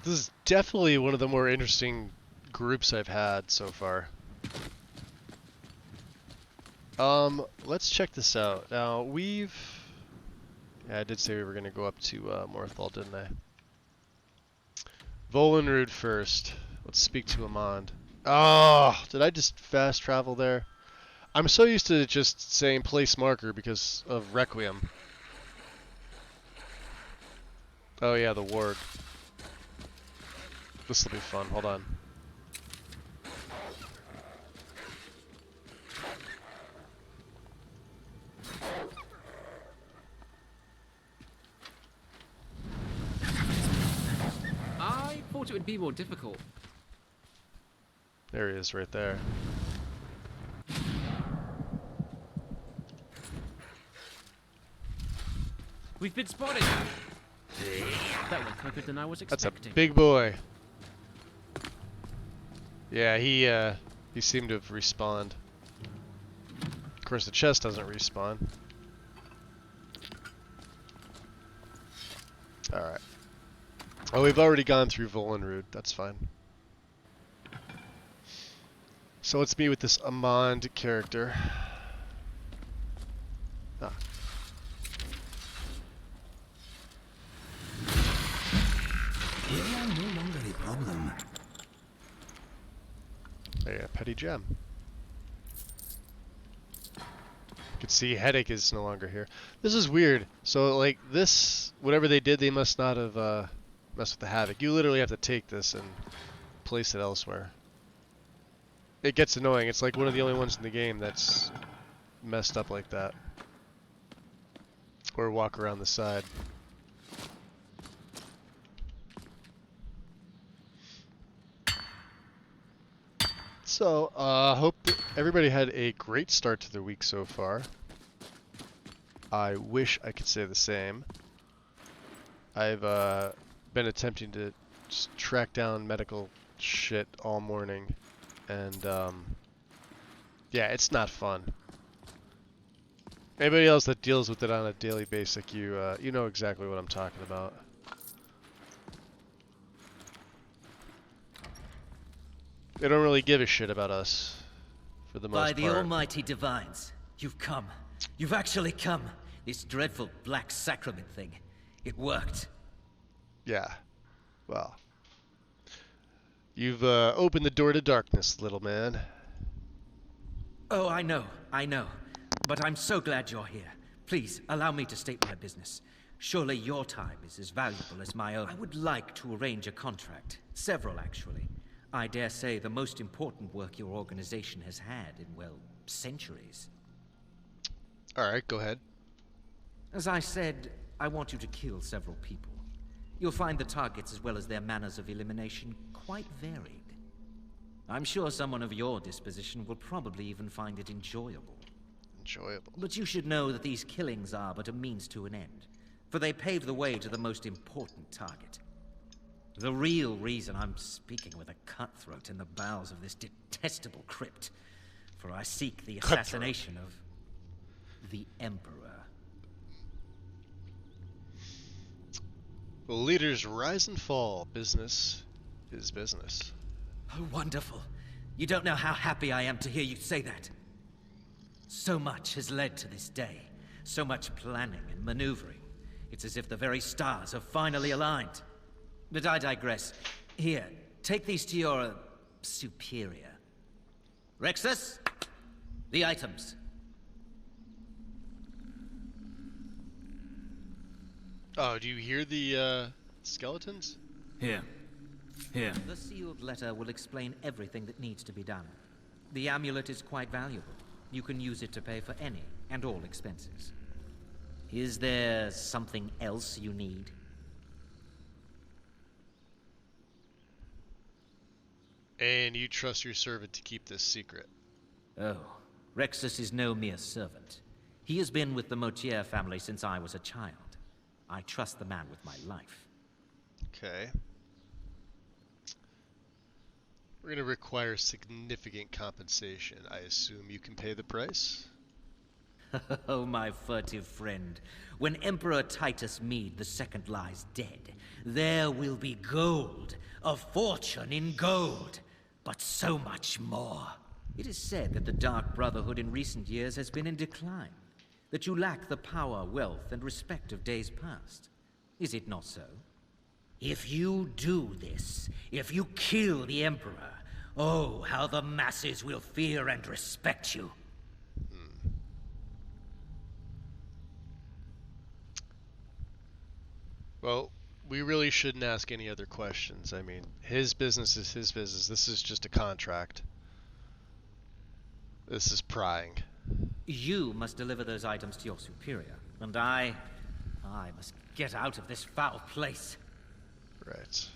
This is definitely one of the more interesting groups I've had so far. Let's check this out. Now, yeah, I did say we were going to go up to Morthal, didn't I? Volenrud first. Let's speak to Amand. Oh, did I just fast travel there? I'm so used to just saying place marker because of Requiem. Oh yeah, the ward. This will be fun. Hold on. I thought it would be more difficult. There he is, right there. We've been spotted. That went quicker than I was That's expecting. a big boy. Yeah, he seemed to have respawned. Of course, the chest doesn't respawn. Alright. Oh, we've already gone through Volenrud. That's fine. So let's meet with this Amand character. Ah. They are no longer a problem. Yeah, petty gem. You can see Headache is no longer here. This is weird. So, like, this, whatever they did, they must not have messed with the Havoc. You literally have to take this and place it elsewhere. It gets annoying. It's like one of the only ones in the game that's messed up like that. Or walk around the side. So, hope that everybody had a great start to their week so far. I wish I could say the same. I've been attempting to just track down medical shit all morning, and yeah, it's not fun. Anybody else that deals with it on a daily basis, you know exactly what I'm talking about. They don't really give a shit about us, for the most part. By the almighty divines, you've come. You've actually come. This dreadful black sacrament thing. It worked. Yeah. Well. You've opened the door to darkness, little man. Oh, I know. But I'm so glad you're here. Please, allow me to state my business. Surely your time is as valuable as my own. I would like to arrange a contract. Several, actually. I dare say the most important work your organization has had in, well, centuries. Alright, go ahead. As I said, I want you to kill several people. You'll find the targets as well as their manners of elimination quite varied. I'm sure someone of your disposition will probably even find it enjoyable. Enjoyable. But you should know that these killings are but a means to an end, for they pave the way to the most important target. The real reason I'm speaking with a cutthroat in the bowels of this detestable crypt, for I seek the assassination of the Emperor. Well, leaders rise and fall. Business is business. Oh, wonderful. You don't know how happy I am to hear you say that. So much has led to this day. So much planning and maneuvering. It's as if the very stars have finally aligned. But I digress. Here, take these to your superior. Rexus, the items. Oh, do you hear the skeletons? Here. The sealed letter will explain everything that needs to be done. The amulet is quite valuable. You can use it to pay for any and all expenses. Is there something else you need? And you trust your servant to keep this secret? Oh, Rexus is no mere servant. He has been with the Motier family since I was a child. I trust the man with my life. Okay. We're going to require significant compensation. I assume you can pay the price? Oh, my furtive friend. When Emperor Titus Mede II lies dead, there will be gold, a fortune in gold, but so much more. It is said that the Dark Brotherhood in recent years has been in decline, that you lack the power, wealth, and respect of days past. Is it not so? If you do this, if you kill the Emperor, oh, how the masses will fear and respect you. Well, we really shouldn't ask any other questions. I mean, his business is his business. This is just a contract. This is prying. You must deliver those items to your superior, and I must get out of this foul place. Right.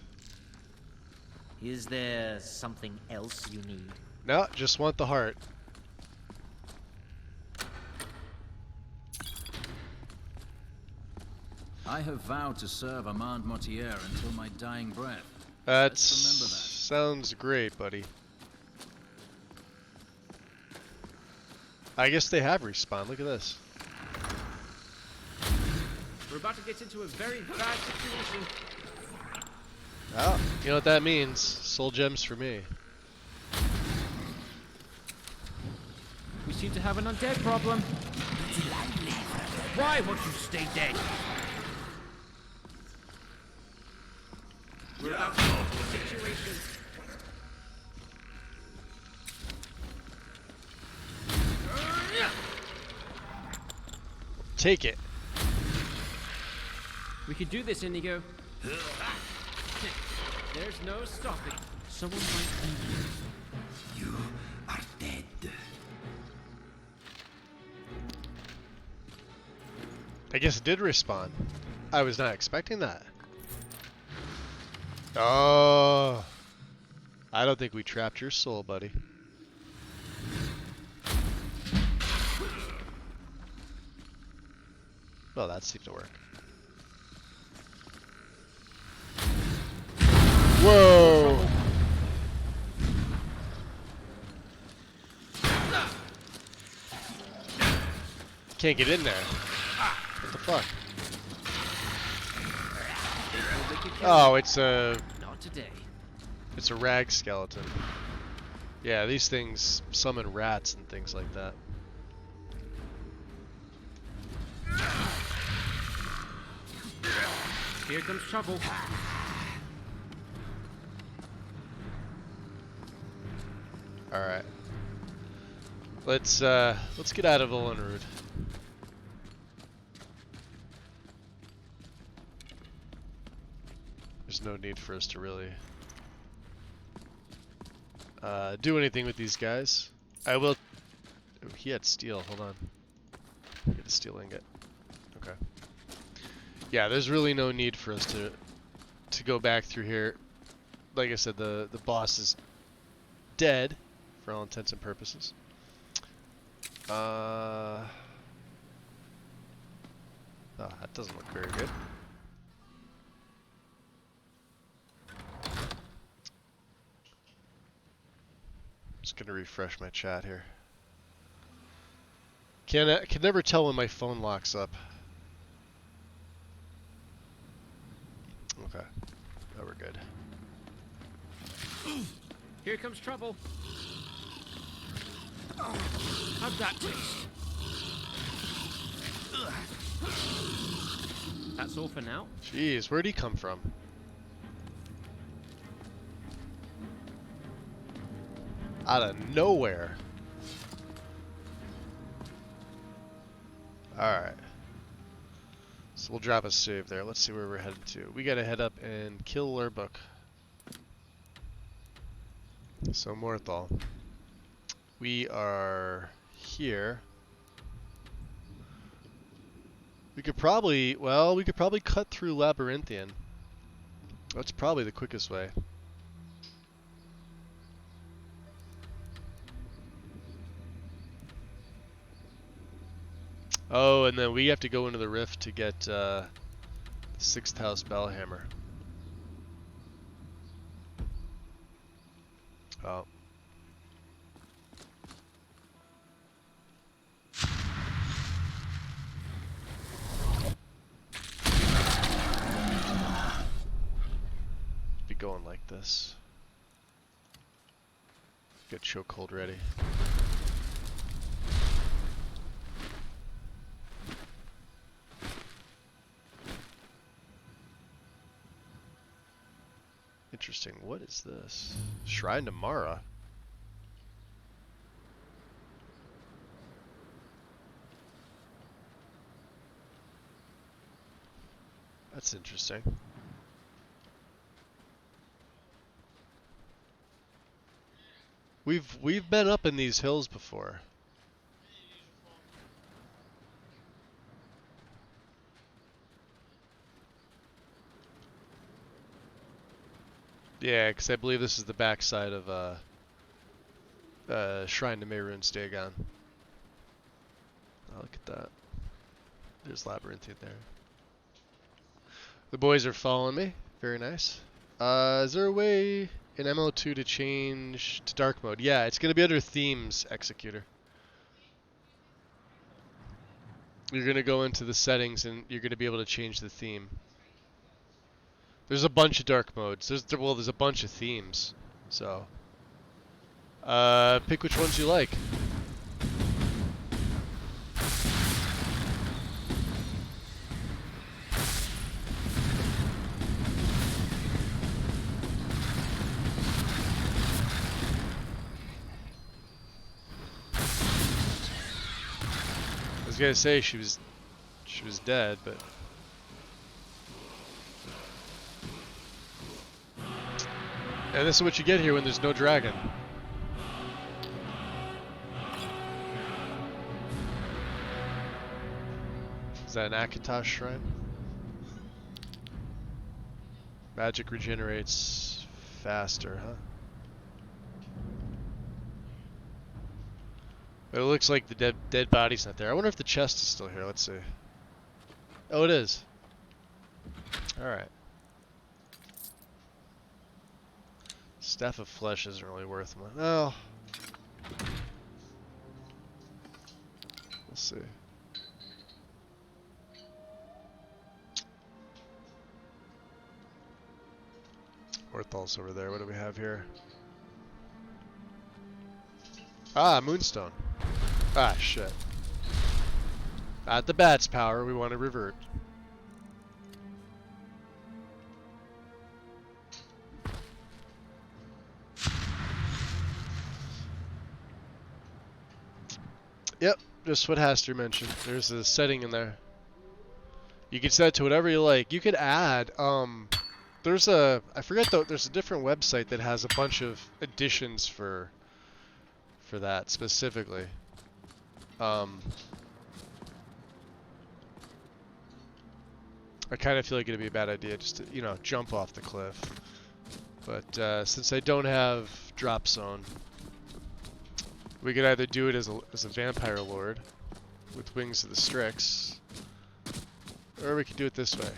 Is there something else you need? No, just want the heart. I have vowed to serve Armand Motier until my dying breath. That Let's remember that. sounds great, buddy. I guess they have respawned. Look at this. We're about to get into a very bad situation. Oh, you know what that means? Soul gems for me. We seem to have an undead problem. Why won't you stay dead? We're about to get into a situation. Take it. We could do this, Inigo. There's no stopping. Someone might be. You are dead. I guess it did respawn. I was not expecting that. Oh. I don't think we trapped your soul, buddy. Well, that seemed to work. Whoa! Can't get in there. What the fuck? Oh, it's a Not today. rag skeleton. Yeah, these things summon rats and things like that. Here comes trouble. All right. Let's get out of Olenrud. There's no need for us to really do anything with these guys. I will. Oh, he had steel. Hold on. Get a steel ingot. Okay. Yeah, there's really no need for us to go back through here. Like I said, the boss is dead for all intents and purposes. Oh, that doesn't look very good. Just gonna refresh my chat here. Can never tell when my phone locks up. Okay, now we're good. Here comes trouble. How'd that taste? That's all for now. Jeez, where'd he come from? Out of nowhere. Alright. So we'll drop a save there. Let's see where we're headed to. We gotta head up and kill Lurbook. So Morthal. We are here. We could probably, well, we could probably cut through Labyrinthian. That's probably the quickest way. Oh, and then we have to go into the rift to get the 6th house Bellhammer. Oh. Be going like this. Get chokehold ready. Interesting. What is this? Shrine to Mara. That's interesting. We've been up in these hills before. Yeah, because I believe this is the backside of Shrine to Mehrunes Dagon. Oh, look at that. There's Labyrinthian there. The boys are following me. Very nice. Is there a way in MO2 to change to dark mode? Yeah, it's going to be under themes, Executor. You're going to go into the settings and you're going to be able to change the theme. There's a bunch of dark modes. There's a bunch of themes. So, pick which ones you like. I was gonna say she was dead, but. And this is what you get here when there's no dragon. Is that an Akatosh shrine? Magic regenerates faster, huh? But it looks like the dead body's not there. I wonder if the chest is still here. Let's see. Oh, it is. Alright. Staff of Flesh isn't really worth much. Oh. We'll see. Orthal's over there. What do we have here? Ah, Moonstone. Ah, shit. Not the bat's power. We want to revert. Yep, just what Haster mentioned. There's a setting in there. You can set it to whatever you like. You could add, there's a, I forget though, there's a different website that has a bunch of additions for that specifically. I kind of feel like it'd be a bad idea just to, you know, jump off the cliff. But since I don't have drop zone, we could either do it as a vampire lord with wings of the Strix, or we could do it this way.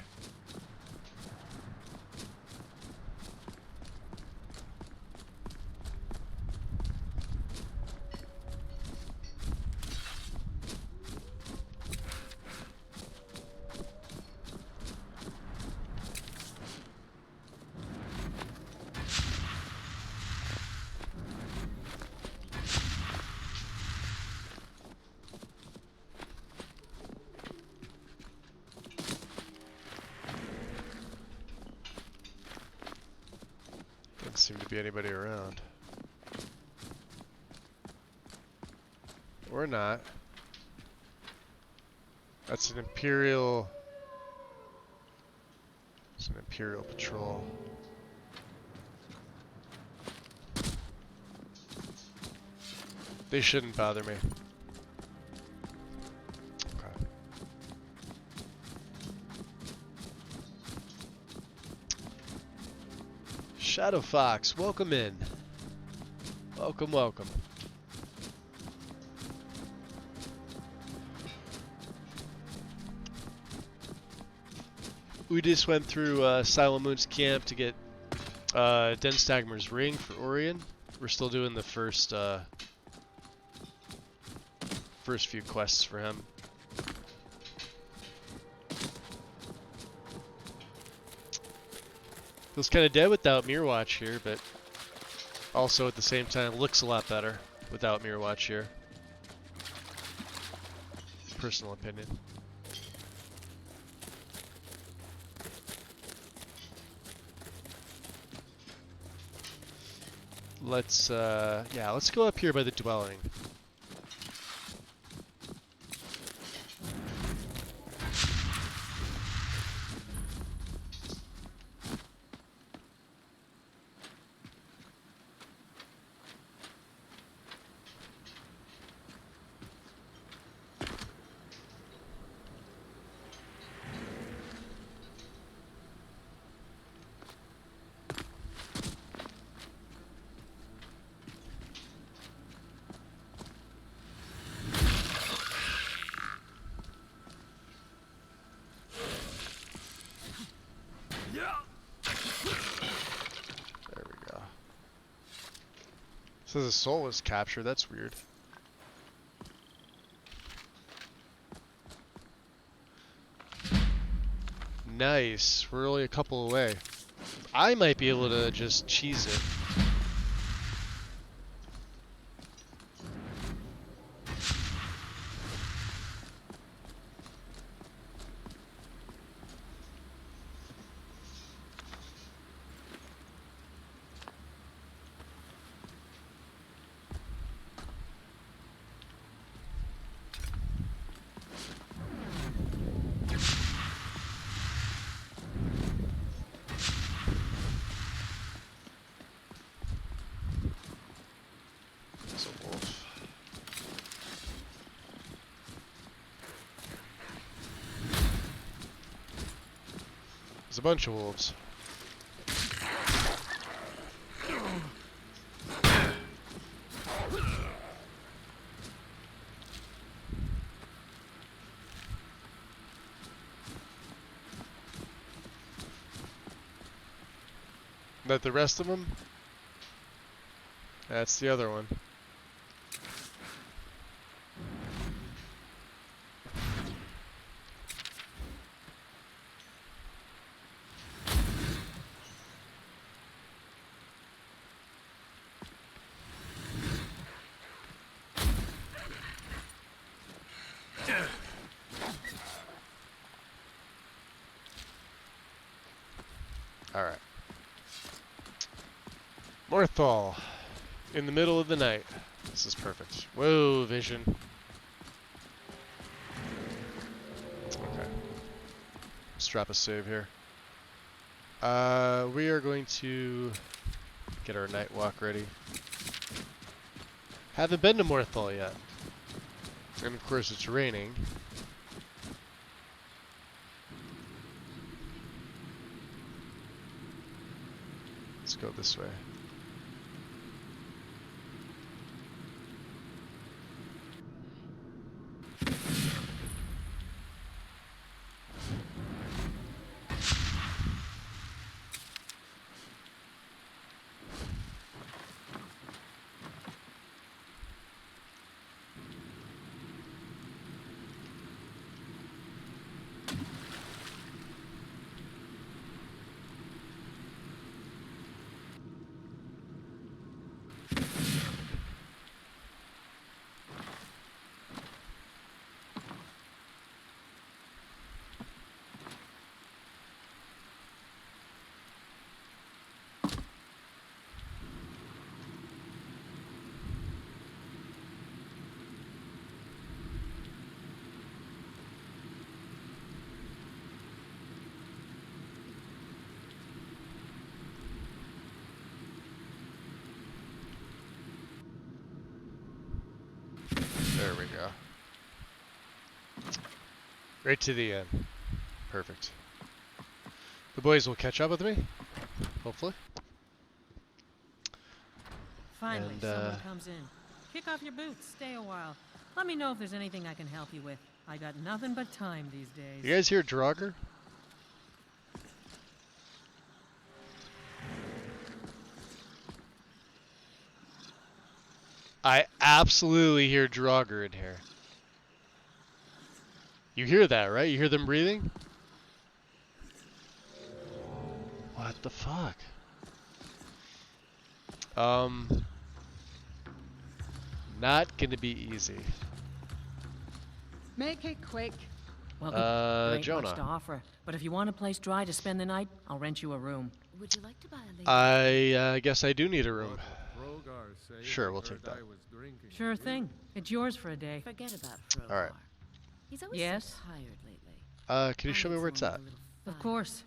Doesn't seem to be anybody around. Or not. That's an Imperial... It's an Imperial patrol. They shouldn't bother me. Okay. Shadow Fox, welcome in. Welcome, welcome. We just went through Silent Moon's camp to get Denstagmer's ring for Orion. We're still doing the first few quests for him. Feels kind of dead without Mirror Watch here, but also at the same time looks a lot better without Mirror Watch here. Personal opinion. Let's yeah, let's go up here by the dwelling. Says a soul was captured, that's weird. Nice, we're only a couple away. I might be able to just cheese it. A bunch of wolves. That the rest of them? That's the other one. Alright. Morthal. In the middle of the night. This is perfect. Whoa, vision. Okay. Let's drop a save here. We are going to get our night walk ready. Haven't been to Morthal yet. And of course it's raining. Let's go this way. There we go. Right to the end. Perfect. The boys will catch up with me, hopefully. Finally, And, someone comes in. Kick off your boots, stay a while. Let me know if there's anything I can help you with. I got nothing but time these days. You guys hear Draugr? I absolutely hear Draugr in here. You hear that, right? You hear them breathing? What the fuck? Not gonna be easy. Make it quick. Well, there ain't Jonah. much to offer. But if you want a place dry to spend the night, I'll rent you a room. Would you like to buy a lady? I guess I do need a room. Frogar say Sure, he we'll heard take that. I was drinking. Sure thing. It's yours for a day. Forget about Frogar. Alright. He's always Yes? so tired lately. Can you show me where it's at? Of course.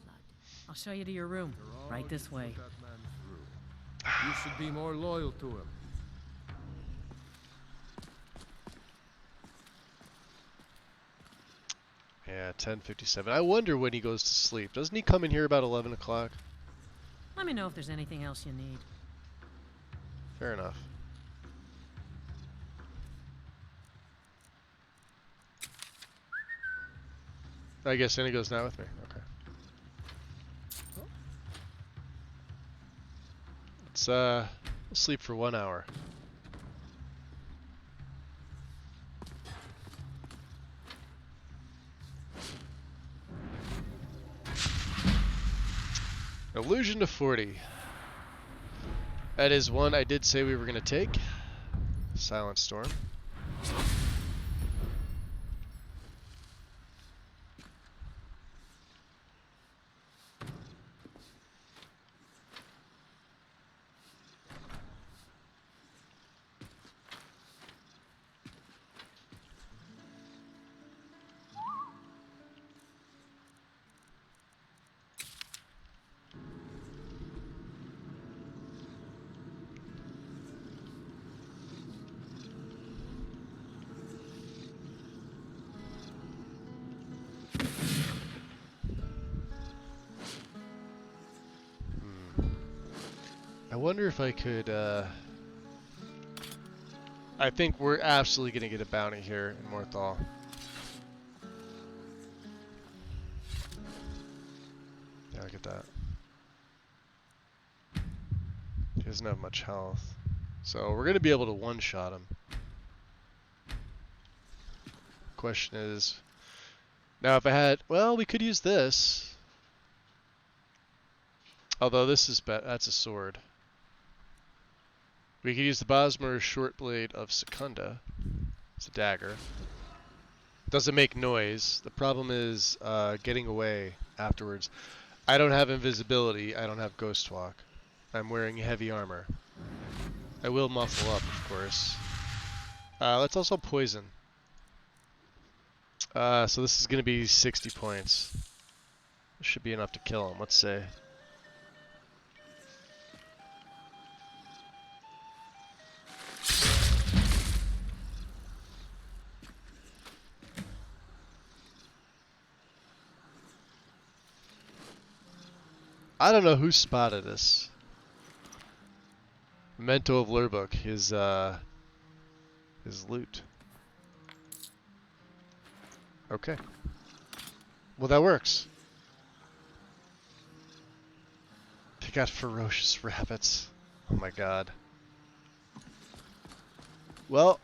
I'll show you to your room. They're all Right this just way. put that man through. You should be more loyal to him. Yeah, 10:57. I wonder when he goes to sleep. Doesn't he come in here about 11 o'clock? Let me know if there's anything else you need. Fair enough. I guess Inigo's not with me. Okay. Let's sleep for 1 hour. Illusion to 40. That is one I did say we were going to take. Silent Storm. I wonder if I could, I think we're absolutely going to get a bounty here in Morthal. Yeah, I'll get that. doesn't have much health. So we're going to be able to one-shot him. Question is, now if I had, well, we could use this. Although this is that's a sword. We could use the Bosmer short blade of Secunda. It's a dagger. Doesn't make noise. The problem is getting away afterwards. I don't have invisibility. I don't have ghost walk. I'm wearing heavy armor. I will muffle up, of course. Let's also poison. So this is going to be 60 points. Should be enough to kill him, let's say. I don't know who spotted this. Memento of Lurbuk, his loot. Okay. Well, that works. They got ferocious rabbits. Oh my god. Well,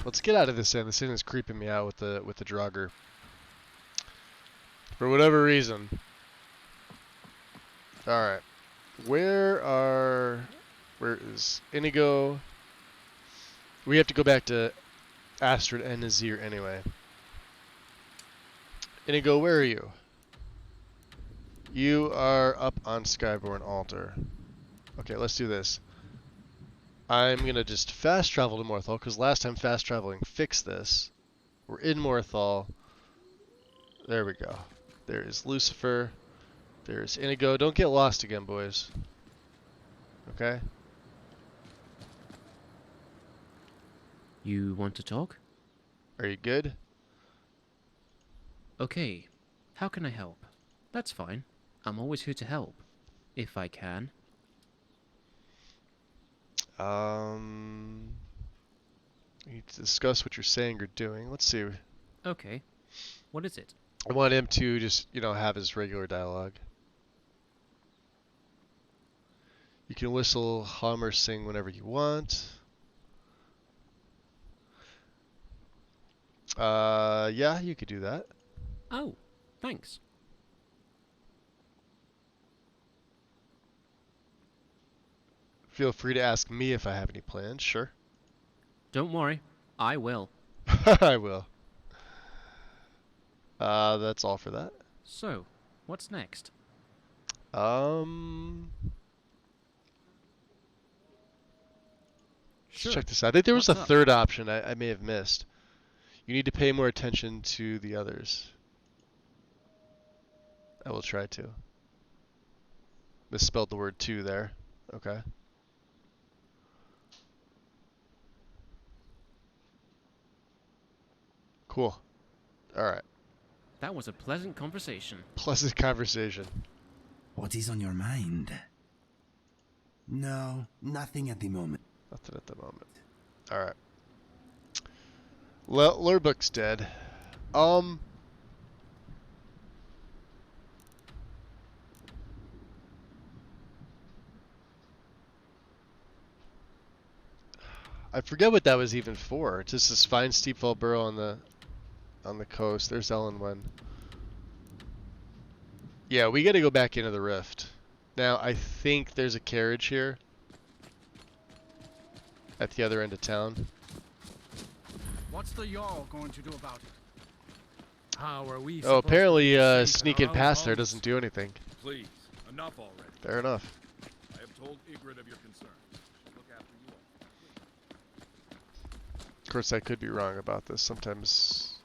let's get out of this inn. This inn is creeping me out with the Draugr. For whatever reason. Alright. Where is Inigo? We have to go back to Astrid and Nazir anyway. Inigo, where are you? You are up on Skyborn Altar. Okay, let's do this. I'm gonna just fast travel to Morthal, because last time fast traveling fixed this. We're in Morthal. There we go. There is Lucifer. There's Inigo. Don't get lost again, boys. Okay? You want to talk? Are you good? Okay. How can I help? That's fine. I'm always here to help. If I can. We need to discuss what you're saying or doing. Let's see. Okay. What is it? I want him to just, have his regular dialogue. You can whistle, hum, or sing whenever you want. Yeah, you could do that. Oh, thanks. Feel free to ask me if I have any plans, sure. Don't worry. I will. I will. That's all for that. So, what's next? Let's check this out. I think there was What's a up? third option I may have missed. You need to pay more attention to the others. I will try to. Misspelled the word "to" there. Okay. Cool. Alright. That was a pleasant conversation. Pleasant conversation. What is on your mind? No, nothing at the moment. Nothing at the moment. Alright. Lurbuk's dead. I forget what that was even for. It's just this fine steep fall burrow on the coast. There's Ellenwen. Yeah, we gotta go back into the rift. Now, I think there's a carriage here. At the other end of town. What's the Jarl going to do about it? How are we? Oh, supposed apparently to be safe sneaking in our past there homes? doesn't do anything. Please, enough already. Fair enough. I have told Ygritte of your concerns. She'll look after you all. Of course, I could be wrong about this. Sometimes,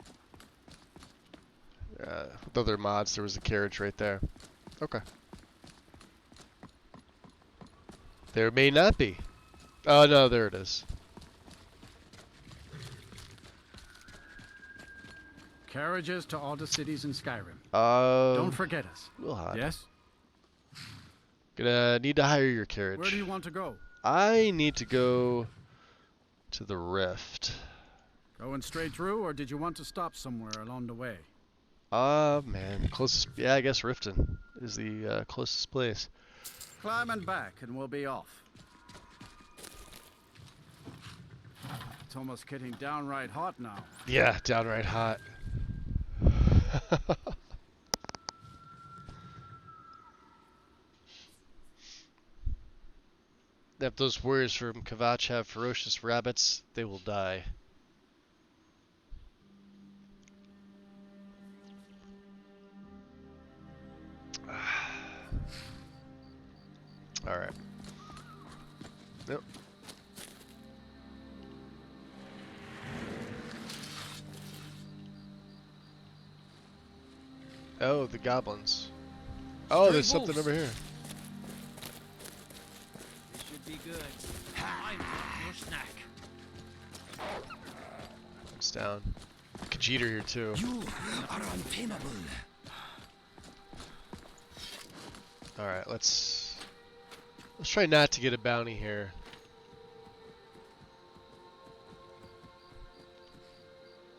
with other mods, there was a carriage right there. Okay. There may not be. Oh, no, there it is. Carriages to all the cities in Skyrim. Don't Don't forget us. We'll hide. Yes? Gonna need to hire your carriage. Where do you want to go? I need to go to the rift. Going straight through, or did you want to stop somewhere along the way? Man, closest. Yeah, I guess Riften is the closest place. Climbing back and we'll be off. It's almost getting downright hot now. Yeah, downright hot. If those warriors from Kavach have ferocious rabbits, they will die. Alright. Nope. Oh, the goblins. Oh, there's something over here. This should be good. I'm your snack. It's down. Khajiit here too. You are untamable. Alright, let's try not to get a bounty here.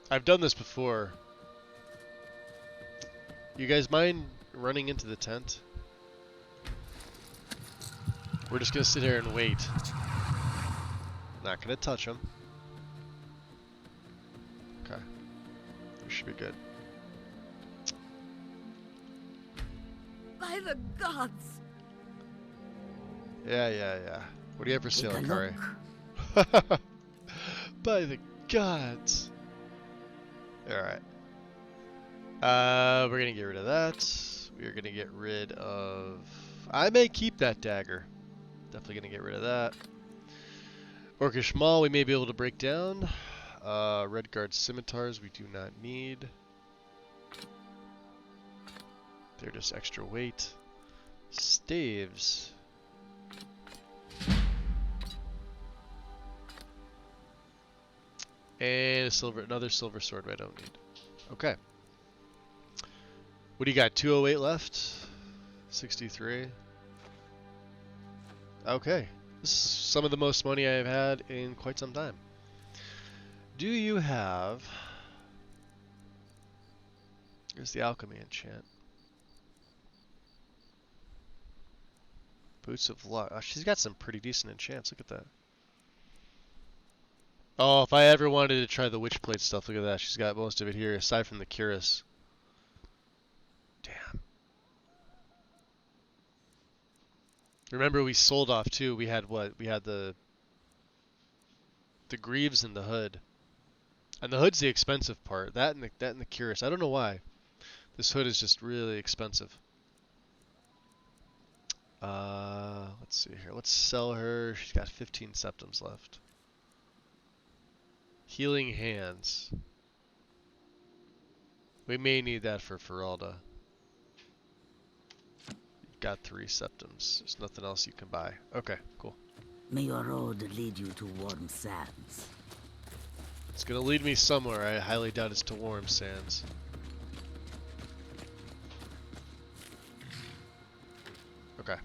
I've done this before. You guys mind running into the tent? We're just gonna sit here and wait. Not gonna touch them. Okay. We should be good. By the gods! Yeah. What do you have for sale, Take a Kari? By the gods. Alright. We're gonna get rid of that. We're gonna get rid of... I may keep that dagger. Definitely gonna get rid of that. Orcish Maul we may be able to break down. Redguard scimitars we do not need. They're just extra weight. Staves. And another silver sword I don't need. Okay. What do you got? 208 left? 63. Okay. This is some of the most money I've had in quite some time. Do you have... Here's the alchemy enchant. Boots of Luck. Oh, she's got some pretty decent enchants. Look at that. Oh, if I ever wanted to try the Witchblade stuff, look at that. She's got most of it here, aside from the Cuirass. Damn. Remember, we sold off too. We had what? We had the greaves and the hood. And the hood's the expensive part. That and the Cuirass. I don't know why. This hood is just really expensive. Let's see here. Let's sell her. She's got 15 septums left. Healing Hands. We may need that for Feralda. You've got 3 septums. There's nothing else you can buy. Okay, cool. May your road lead you to warm sands. It's gonna lead me somewhere. I highly doubt it's to Warm Sands. Okay.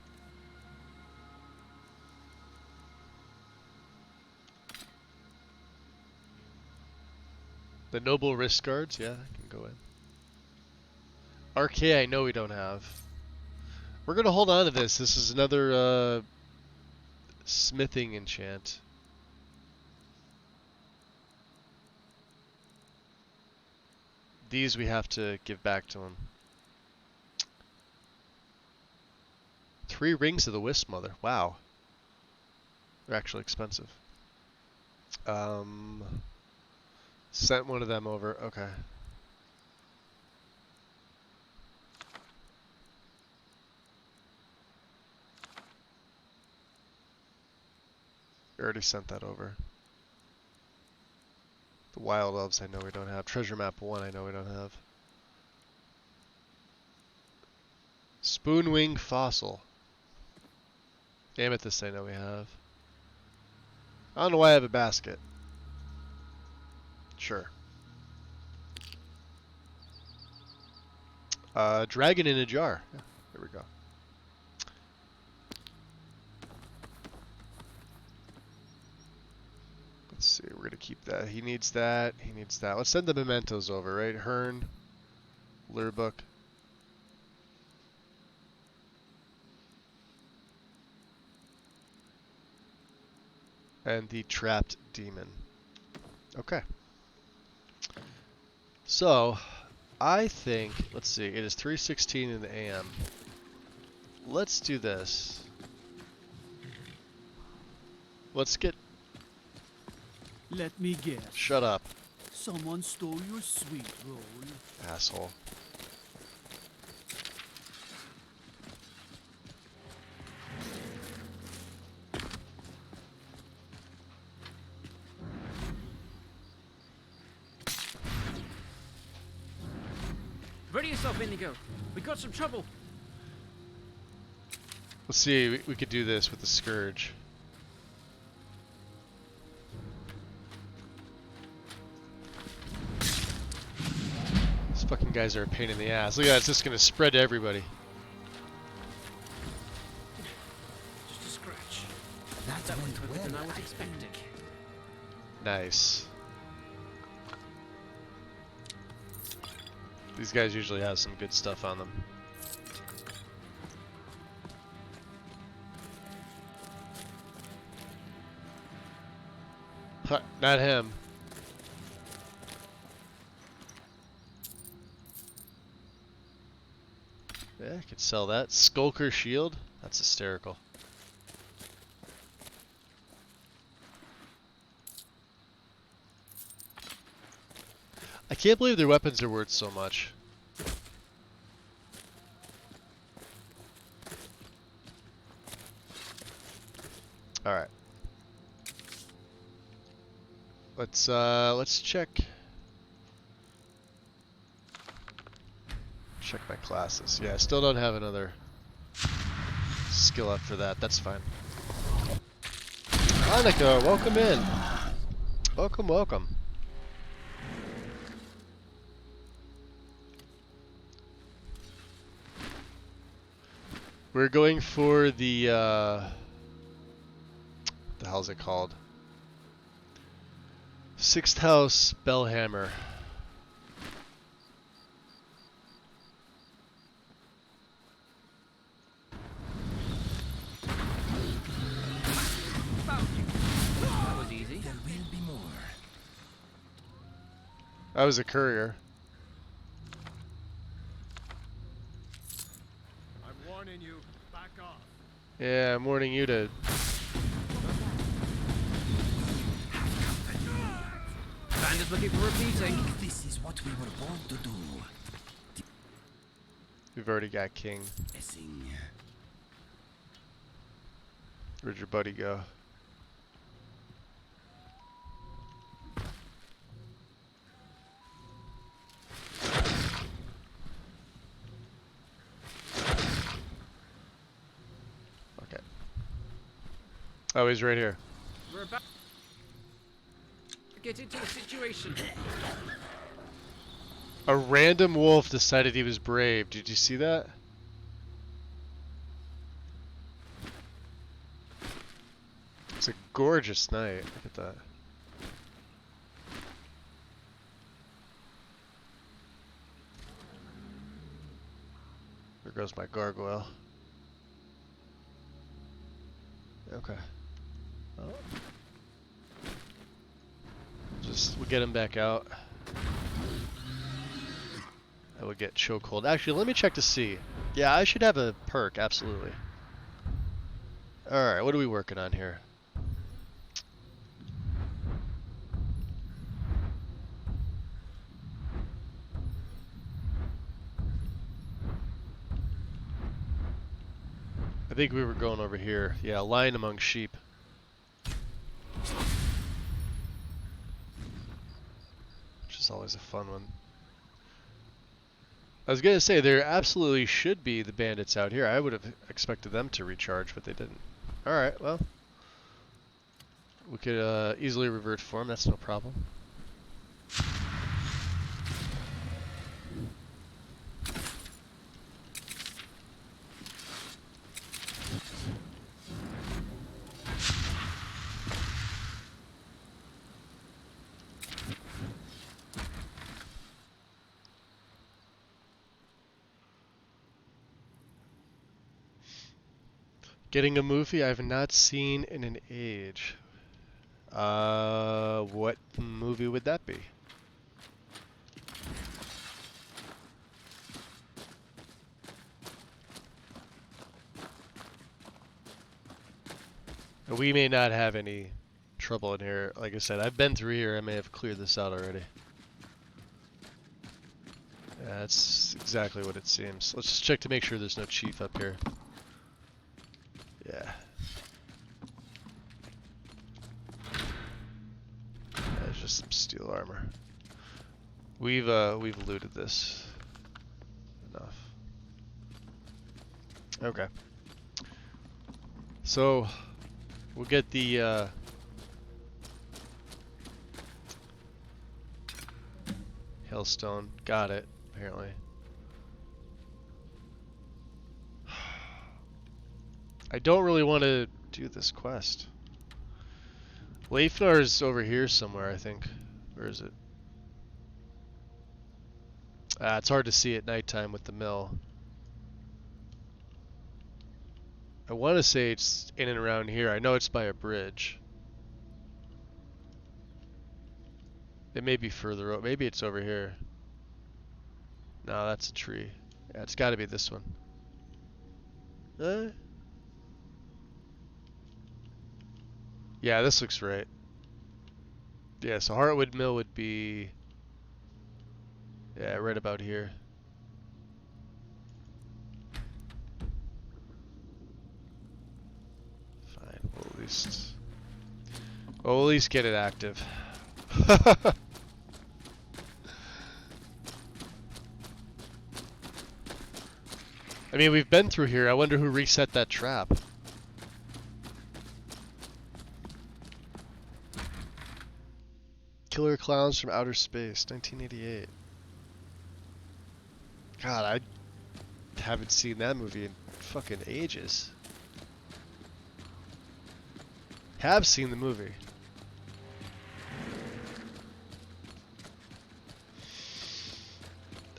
The Noble Wrist Guards, yeah, I can go in. RK, I know we don't have. We're gonna hold on to this. This is another smithing enchant. These we have to give back to him. 3 rings of the Wisp Mother. Wow. They're actually expensive. Sent one of them over. Okay. We already sent that over. The Wild Elves I know we don't have. Treasure Map 1 I know we don't have. Spoonwing Fossil. Amethyst I know we have. I don't know why I have a basket. Sure. Dragon in a jar. Yeah, there we go. Let's see, we're gonna keep that. He needs that. He needs that. Let's send the mementos over, right? Hearn, Lure Book. And the trapped demon. Okay. So, I think, let's see, it is 3:16 in the AM. Let's do this. Let's get... Let me guess. Shut up, Someone stole your sweet roll. asshole. Ready yourself, Indigo. We got some trouble. Let's see, we could do this with the Scourge. These fucking guys are a pain in the ass. Look at that, it's just gonna spread to everybody. Just a scratch. That That went went quicker than well, I was I expecting. Nice. These guys usually have some good stuff on them. Huh, not him. Yeah, I could sell that. Skulker shield? That's hysterical. I can't believe their weapons are worth so much. Alright. Let's check my classes. Yeah, I still don't have another skill up for that. That's fine. Annika, welcome in. Welcome, welcome. We're going for the hell's it called? Sixth House Bellhammer. That was easy. There will be more. I was a courier. I'm warning you. Back off. Yeah, I'm warning you to. Bandit's looking for repeating. This is what we were born to do. We've already got King. Guessing. Where'd your buddy go? Okay. Oh, he's right here. We're about to get into the situation. A random wolf decided he was brave. Did you see that? It's a gorgeous night. Look at that. There goes my gargoyle. Okay. Oh. We'll get him back out. I would get chokehold. Actually, let me check to see. Yeah, I should have a perk, absolutely. Alright, what are we working on here? I think we were going over here. Yeah, lion among sheep. Which is always a fun one. I was gonna say, there absolutely should be the bandits out here. I would have expected them to recharge, but they didn't. Alright, well. We could easily revert form, that's no problem. Getting a movie I've not seen in an age. What movie would that be? We may not have any trouble in here. Like I said, I've been through here. I may have cleared this out already. Yeah, that's exactly what it seems. Let's just check to make sure there's no chief up here. Yeah. That's just some steel armor. We've looted this enough. Okay. So we'll get the Hailstone. Got it, apparently. I don't really want to do this quest. Leifnar's over here somewhere, I think. Where is it? It's hard to see at nighttime with the mill. I want to say it's in and around here. I know it's by a bridge. It may be further out. Maybe it's over here. No, that's a tree. Yeah, it's got to be this one. Yeah, this looks right. Yeah, so Heartwood Mill would be... Yeah, right about here. Fine, we'll at least get it active. I mean, we've been through here. I wonder who reset that trap. Killer Clowns from Outer Space, 1988. God, I haven't seen that movie in fucking ages. Have seen the movie.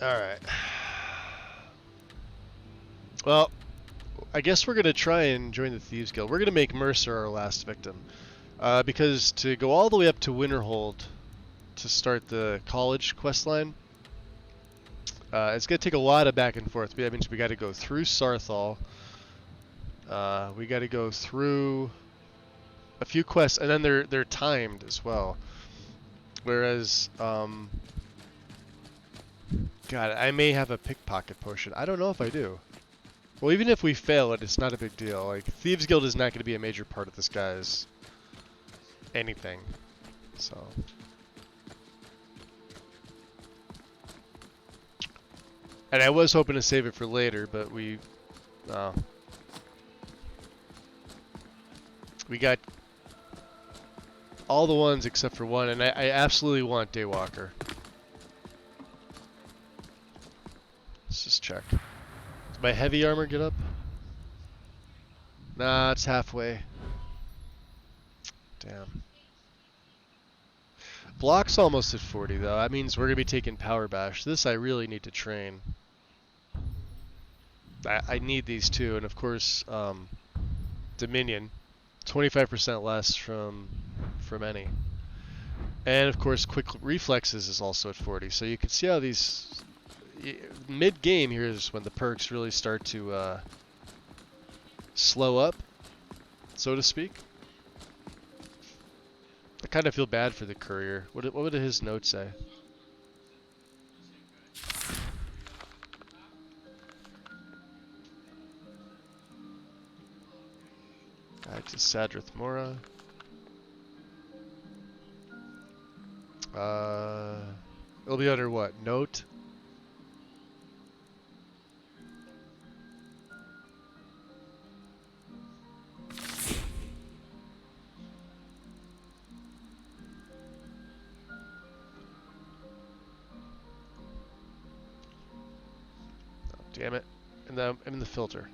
Alright. Well, I guess we're going to try and join the Thieves Guild. We're going to make Mercer our last victim. Because to go all the way up to Winterhold to start the college quest line, it's going to take a lot of back and forth. That means we got to go through Sarthal. We got to go through a few quests, and then they're timed as well. Whereas, God, I may have a pickpocket potion. I don't know if I do. Well, even if we fail it, it's not a big deal. Like, Thieves Guild is not going to be a major part of this guy's anything. So. And I was hoping to save it for later, but we got all the ones except for one, and I absolutely want Daywalker. Let's just check. Does my heavy armor get up? Nah, it's halfway. Damn. Block's almost at 40 though. That means we're going to be taking Power Bash. This I really need to train. I need these two, and of course Dominion, 25% less from any. And of course Quick Reflexes is also at 40. So you can see how these mid-game here is when the perks really start to slow up, so to speak. I kind of feel bad for the courier. What would his note say? Guide to Sadrith Mora. It'll be under what? Note? Damn it. I'm in the filter.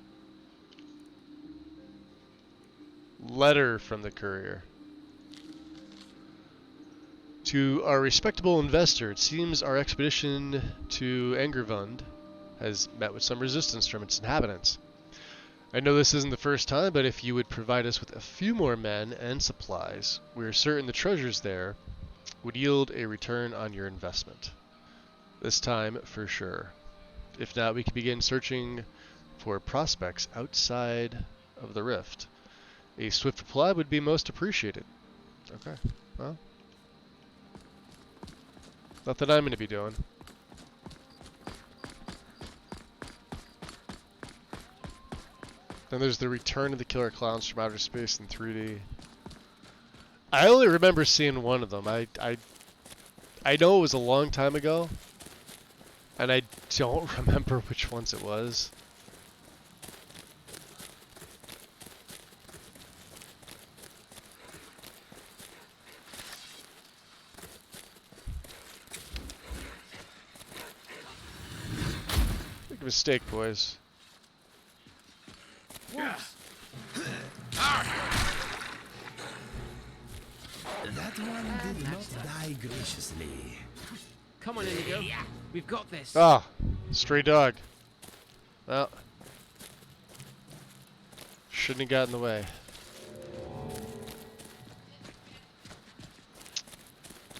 Letter from the courier. To our respectable investor, it seems our expedition to Angervund has met with some resistance from its inhabitants. I know this isn't the first time, but if you would provide us with a few more men and supplies, we are certain the treasures there would yield a return on your investment. This time, for sure. If not, we can begin searching for prospects outside of the rift. A swift reply would be most appreciated. Okay, well, nothing I'm going to be doing. Then there's the Return of the Killer Clowns from Outer Space in 3D. I only remember seeing one of them. I know it was a long time ago, and I don't remember which ones it was. Big mistake, boys. That one did not die graciously. Come on, Indigo. We've got this. Ah, stray dog. Well, shouldn't have got in the way.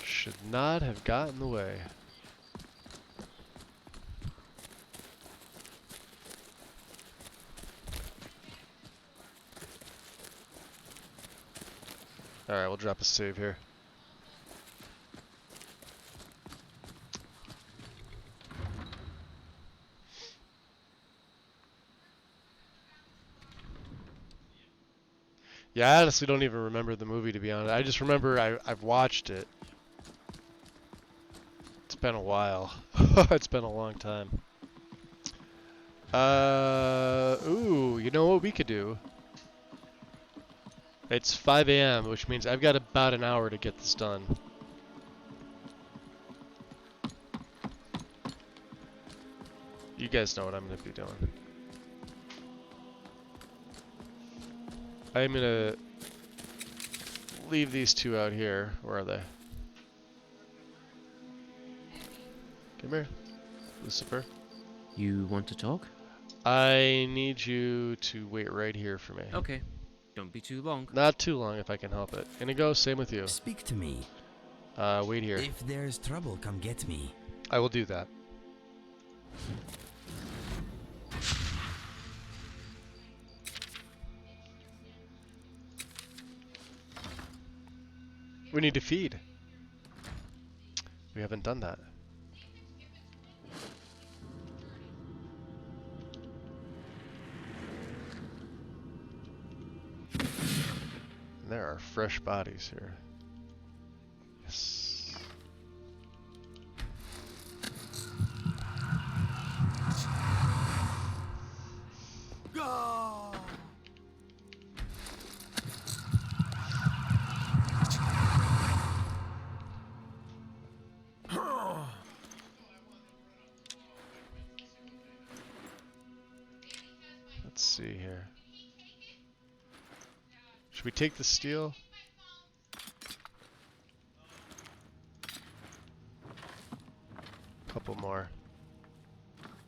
Should not have got in the way. Alright, we'll drop a save here. Yeah, I honestly don't even remember the movie, to be honest. I just remember I've watched it. It's been a while. It's been a long time. Ooh, you know what we could do? It's 5 a.m., which means I've got about an hour to get this done. You guys know what I'm going to be doing. I'm going to leave these two out here. Where are they? Come here, Lucifer. You want to talk? I need you to wait right here for me. Okay. Don't be too long. Not too long if I can help it. Inigo, same with you. Speak to me. Wait here. If there's trouble, come get me. I will do that. We need to feed. We haven't done that. There are fresh bodies here. Yes. Go! Let's see here. Should we take the steel? Couple more.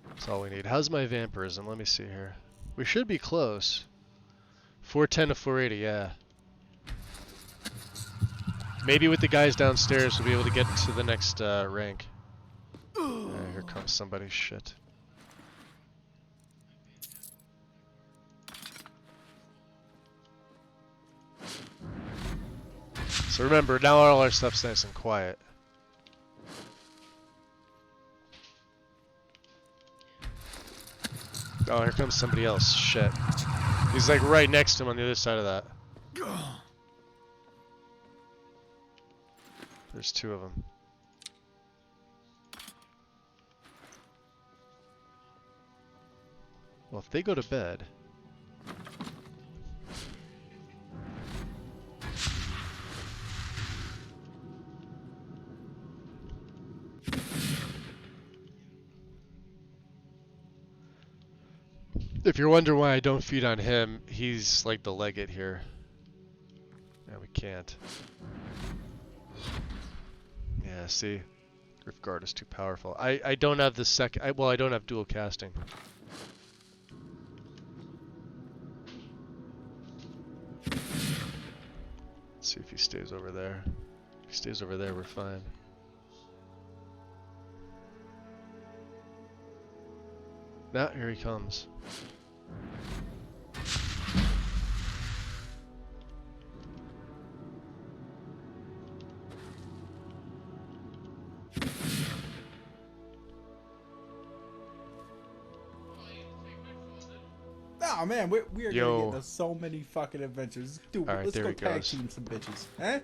That's all we need. How's my vampirism? Let me see here. We should be close. 410 to 480, yeah. Maybe with the guys downstairs we'll be able to get to the next rank. Here comes somebody. Shit. So remember, now all our stuff's nice and quiet. Oh, here comes somebody else. Shit. He's like right next to him on the other side of that. There's two of them. Well, if they go to bed... If you're wondering why I don't feed on him, he's like the legate here. Yeah, we can't. Yeah, see? Riftguard is too powerful. I don't have the second... well, I don't have dual casting. see if he stays over there. If he stays over there, we're fine. Now, here he comes. Oh man, we are Yo. gonna get to so many fucking adventures. Dude, Alright, let's there go he tag goes. team some bitches. Eh?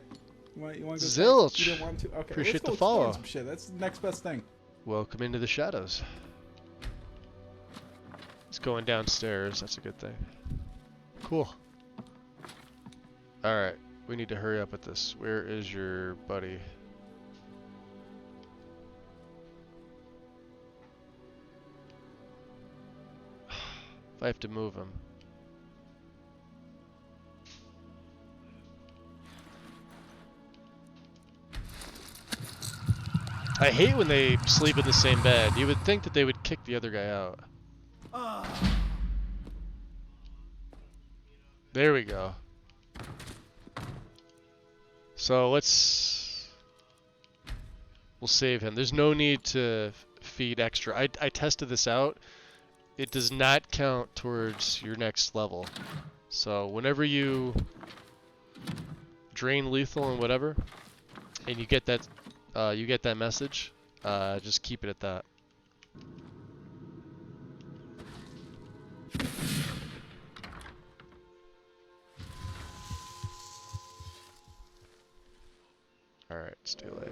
You want to go Zilch. You don't want to? Okay, Appreciate let's go the follow. explore some shit. That's the next best thing. Welcome into the shadows. He's going downstairs. That's a good thing. Cool. Alright, we need to hurry up with this. Where is your buddy? If I have to move him. I hate when they sleep in the same bed. You would think that they would kick the other guy out. There we go. So we'll save him. There's no need to feed extra. I tested this out. It does not count towards your next level. So whenever you drain lethal and whatever, and you get that message, just keep it at that. Alright, it's too late.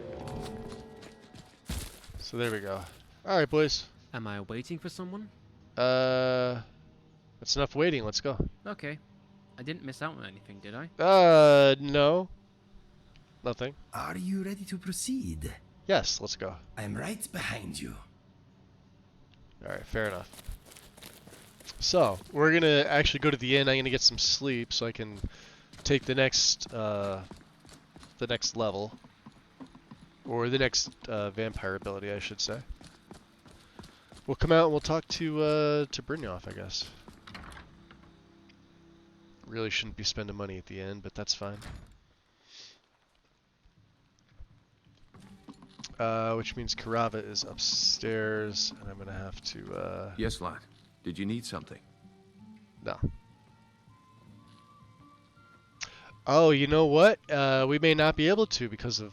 So there we go. Alright, boys. Am I waiting for someone? That's enough waiting. Let's go. Okay. I didn't miss out on anything, did I? No. Nothing. Are you ready to proceed? Yes, let's go. I'm right behind you. Alright, fair enough. So, we're gonna actually go to the inn. I'm gonna get some sleep so I can take the next level. Or the next vampire ability, I should say. We'll come out and we'll talk to Brynjolf, I guess. Really shouldn't be spending money at the end, but that's fine. Which means Karava is upstairs, and I'm gonna have to, Yes, lad. Did you need something? No. Oh, you know what? We may not be able to because of,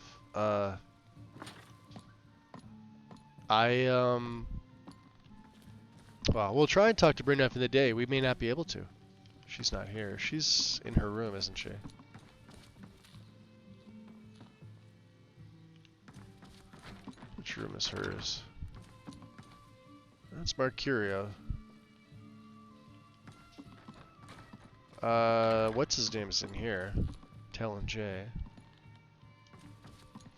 well, we'll try and talk to Brynjolf in the day. We may not be able to. She's not here. She's in her room, isn't she? Which room is hers? That's Mercurio. What's his name is in here? Talon J.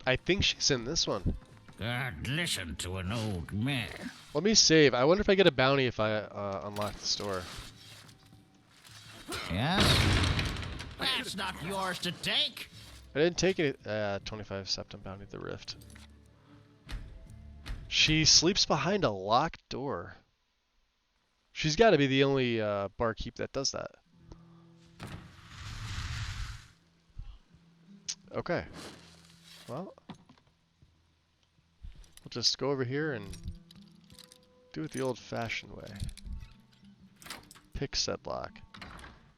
I think she's in this one. God, listen to an old man. Let me save. I wonder if I get a bounty if I unlock the store. Yeah? That's not yours to take. I didn't take it. 25 septum bounty the rift. She sleeps behind a locked door. She's got to be the only barkeep that does that. Okay. Well, we'll just go over here and do it the old-fashioned way. Pick set lock.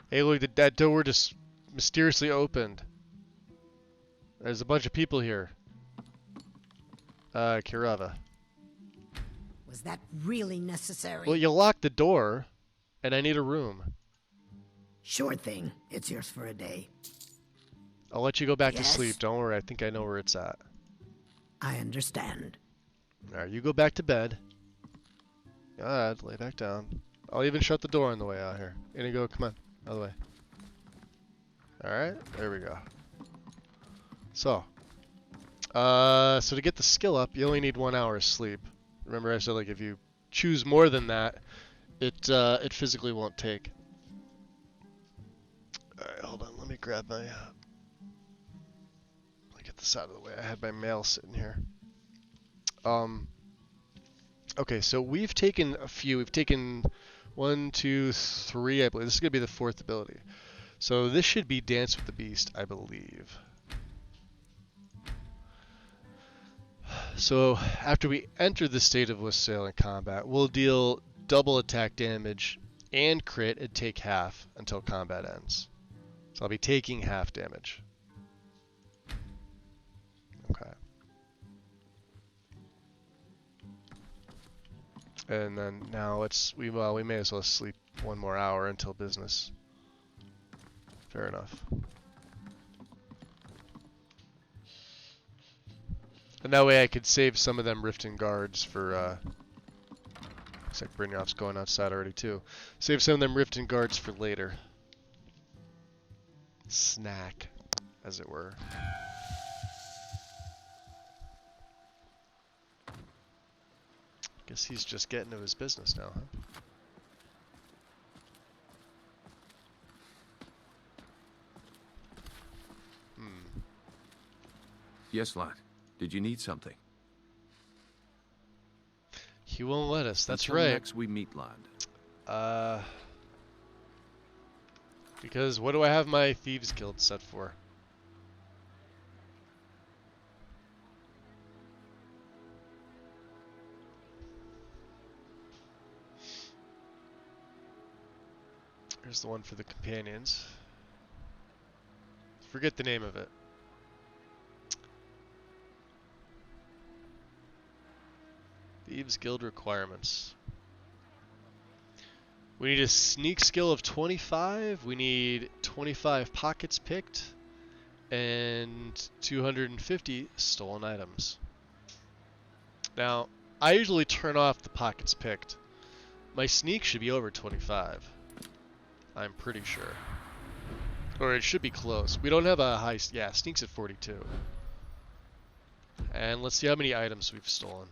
Hey, look, that door just mysteriously opened. There's a bunch of people here. Kirava. Was that really necessary? Well, you locked the door, and I need a room. Sure thing. It's yours for a day. I'll let you go back to Yes? sleep. Don't worry. I think I know where it's at. I understand. Alright, you go back to bed. God, lay back down. I'll even shut the door on the way out here. Inigo, come on. Out of the way. Alright, there we go. So. So to get the skill up, you only need 1 hour's sleep. Remember I said, like, if you choose more than that, it physically won't take. Alright, hold on. Let me grab my... let me get this out of the way. I had my mail sitting here. Okay, so we've taken a few. We've taken 1, 2, 3, I believe. This is going to be the 4th ability. So this should be Dance with the Beast, I believe. So after we enter the state of Wassailing combat, we'll deal double attack damage and crit and take half until combat ends. So I'll be taking half damage. Okay. And then now we may as well sleep 1 more hour until business. Fair enough. And that way I could save some of them Riften guards for, looks like Brynjolf's going outside already too. Save some of them Riften guards for later. Snack, as it were. Guess he's just getting to his business now, huh? Yes, lad. Did you need something? He won't let us, that's Until right. next we meet, lad. Because what do I have my Thieves Guild set for? Here's the one for the companions. Forget the name of it. Thieves Guild requirements. We need a sneak skill of 25. We need 25 pockets picked and 250 stolen items. Now, I usually turn off the pockets picked. My sneak should be over 25. I'm pretty sure. Or it should be close. We don't have a high... Yeah, sneak's at 42. And let's see how many items we've stolen.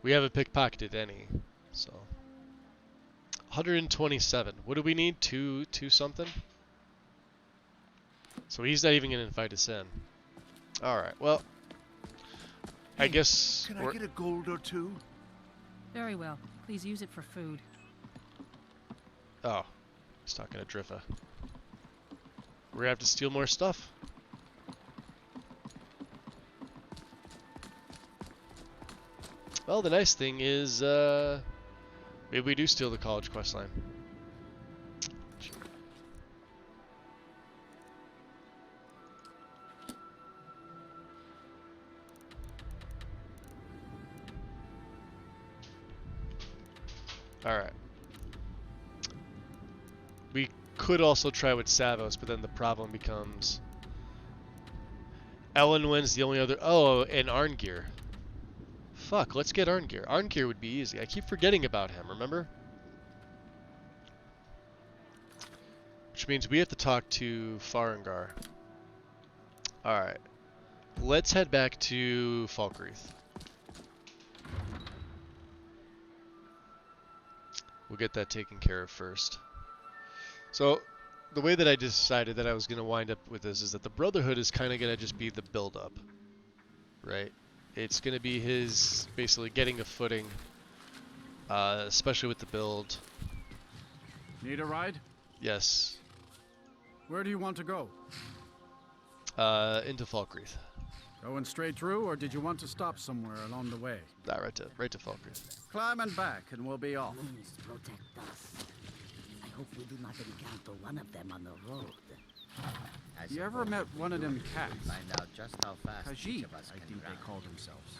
We haven't pickpocketed any, so 127. What do we need? Two something? So he's not even gonna invite us in. All right. Well, I guess. Can I get a gold or two? Very well. Please use it for food. Oh, he's talking to Driffa. We're gonna have to steal more stuff. Well, the nice thing is, maybe we do steal the college quest line. Alright. We could also try with Savos, but then the problem becomes... Elenwen's the only other... Oh, and Arngeir. Fuck, let's get Arngeir. Arngeir would be easy. I keep forgetting about him, remember? Which means we have to talk to Farengar. Alright. Let's head back to Falkreath. We'll get that taken care of first. So, the way that I decided that I was going to wind up with this is that the Brotherhood is kind of going to just be the build-up. Right? It's going to be his basically getting a footing, especially with the build. Need a ride? Yes. Where do you want to go? Into Falkreath. Going straight through, or did you want to stop somewhere along the way? Nah, right to Falkreath. Climb and back, and we'll be off. Moons protect us. I hope we do not encounter one of them on the road. You ever met one of them cats? Find out just how fast Khajiit, each of us I can think run. they call themselves.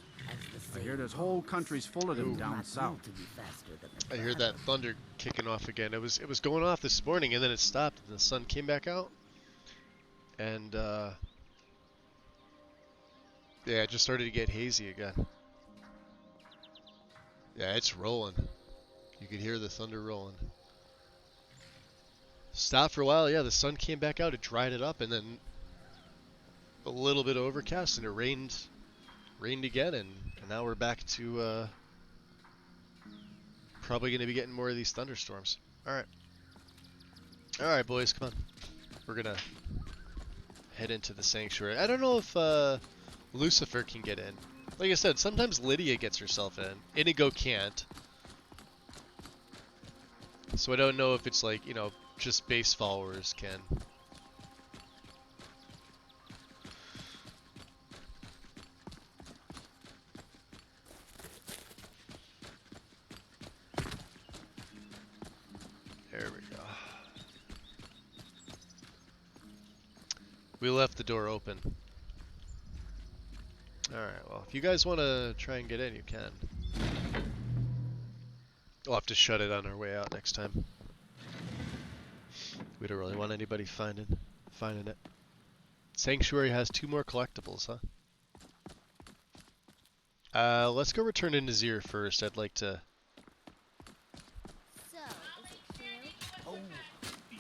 As the I hear there's whole countries full of them down not south. known to be faster than the I hear that thunder kicking off again. It was going off this morning, and then it stopped, and the sun came back out. And yeah, it just started to get hazy again. Yeah, it's rolling. You could hear the thunder rolling. Stopped for a while. Yeah, the sun came back out. It dried it up, and then a little bit overcast, and it rained again, and now we're back to probably going to be getting more of these thunderstorms. All right, boys, come on. We're gonna head into the sanctuary. I don't know if Lucifer can get in. Like I said, sometimes Lydia gets herself in. Inigo can't. So I don't know if it's like, you know, just base followers can. There we go. We left the door open. Alright, well, if you guys want to try and get in, you can. We'll have to shut it on our way out next time. We don't really want anybody finding it. Sanctuary has 2 more collectibles, huh? Let's go return to Nazir first. I'd like to... So, is it true? Oh,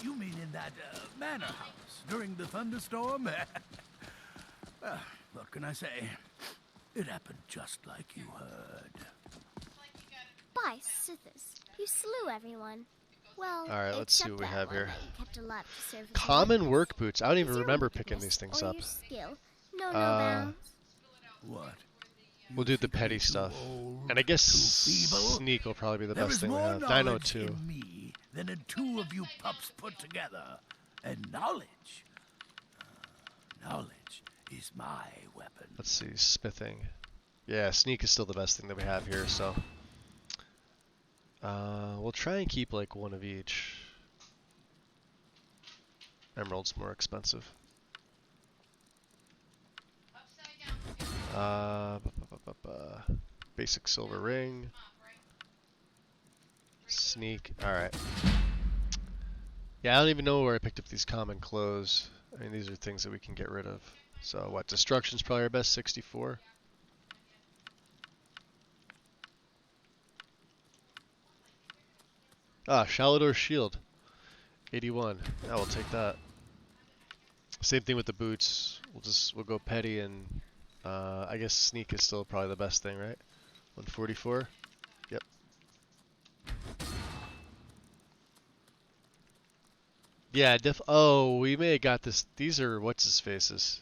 you mean in that manor house during the thunderstorm? What can I say? It happened just like you heard. By Sithis, you slew everyone. Well, alright, let's see what we have here. Kept alive to serve as Common a work boots. I don't even Is your remember picking weakness these things or up. Your skill? No bounds. What? We'll do the petty stuff. And I guess sneak will probably be the best thing we have. 902. In me than in 2 of you pups put together. And knowledge. Knowledge is my weapon. Let's see, smithing. Yeah, sneak is still the best thing that we have here, so... we'll try and keep like 1 of each. Emerald's more expensive. Basic silver ring. Sneak. Alright. Yeah, I don't even know where I picked up these common clothes. I mean, these are things that we can get rid of. So what, destruction's probably our best, 64. Ah, shallow door shield, 81. Yeah, we'll take that. Same thing with the boots. We'll go petty and I guess sneak is still probably the best thing, right? 144. Yep. Yeah, oh, we may have got this. These are what's his faces.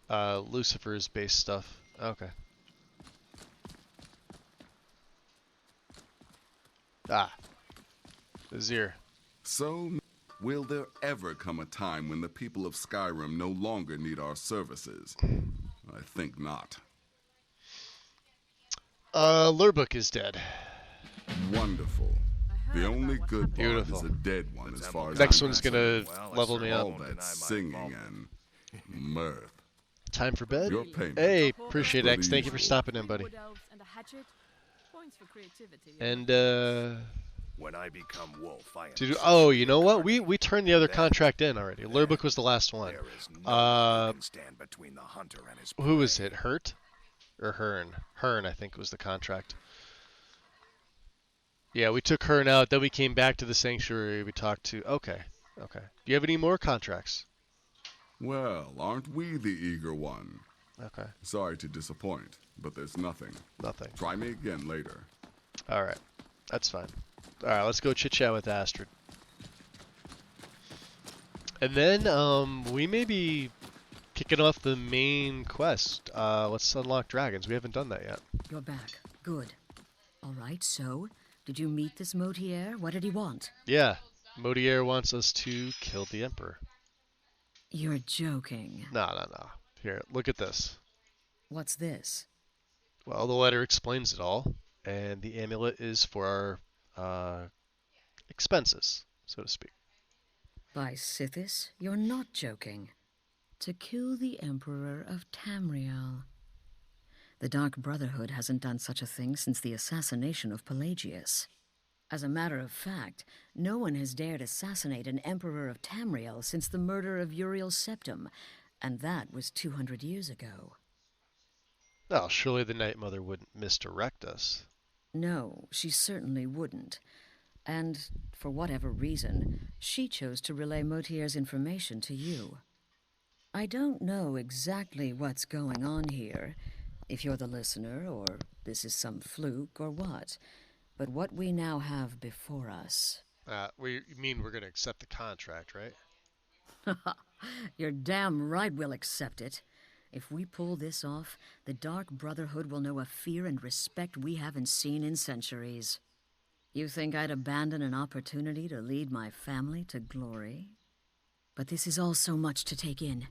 Lucifer's base stuff. Okay. Ah. Azir. So, will there ever come a time when the people of Skyrim no longer need our services? I think not. Lurbook is dead. Wonderful. The only good part is a dead one as far as next I'm one's gonna level me up. all that singing and mirth. Time for bed? Your payment. Hey, appreciate it, X. Thank you for stopping in, buddy. And, when I become wolf, I oh, you know what? We turned the other contract in already. Lurbook was the last one. Stand between the hunter and his who was it? Hurt? Or Hearn? Hearn, I think, was the contract. Yeah, we took Hearn out, then we came back to the Sanctuary, we talked to... Okay, okay. Do you have any more contracts? Well, aren't we the eager one? Okay. Sorry to disappoint, but there's nothing. Nothing. Try me again later. Alright, that's fine. Alright, let's go chit-chat with Astrid. And then, we may be kicking off the main quest. Let's unlock dragons. We haven't done that yet. You're back. Good. Alright, so, did you meet this Motier? What did he want? Yeah, Motier wants us to kill the Emperor. You're joking. No. Here, look at this. What's this? Well, the letter explains it all, and the amulet is for our expenses, so to speak. By Sithis, you're not joking. To kill the Emperor of Tamriel. The Dark Brotherhood hasn't done such a thing since the assassination of Pelagius. As a matter of fact, no one has dared assassinate an Emperor of Tamriel since the murder of Uriel Septim, and that was 200 years ago. Well, surely the Night Mother wouldn't misdirect us. No, she certainly wouldn't. And, for whatever reason, she chose to relay Motier's information to you. I don't know exactly what's going on here, if you're the listener, or this is some fluke, or what. But what we now have before us... We mean we're going to accept the contract, right? You're damn right we'll accept it. If we pull this off, the Dark Brotherhood will know a fear and respect we haven't seen in centuries. You think I'd abandon an opportunity to lead my family to glory? But this is all so much to take in.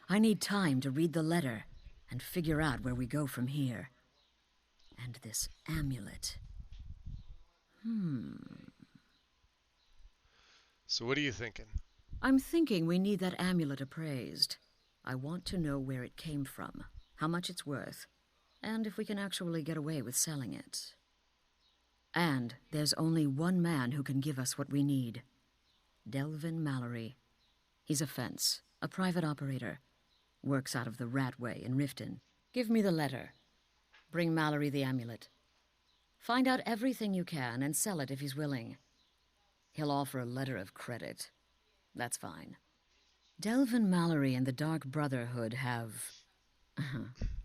I need time to read the letter and figure out where we go from here. And this amulet. So what are you thinking? I'm thinking we need that amulet appraised. I want to know where it came from, how much it's worth, and if we can actually get away with selling it. And there's only one man who can give us what we need. Delvin Mallory. He's a fence, a private operator. Works out of the Ratway in Riften. Give me the letter. Bring Mallory the amulet. Find out everything you can and sell it if he's willing. He'll offer a letter of credit. That's fine. Delvin Mallory and the Dark Brotherhood have...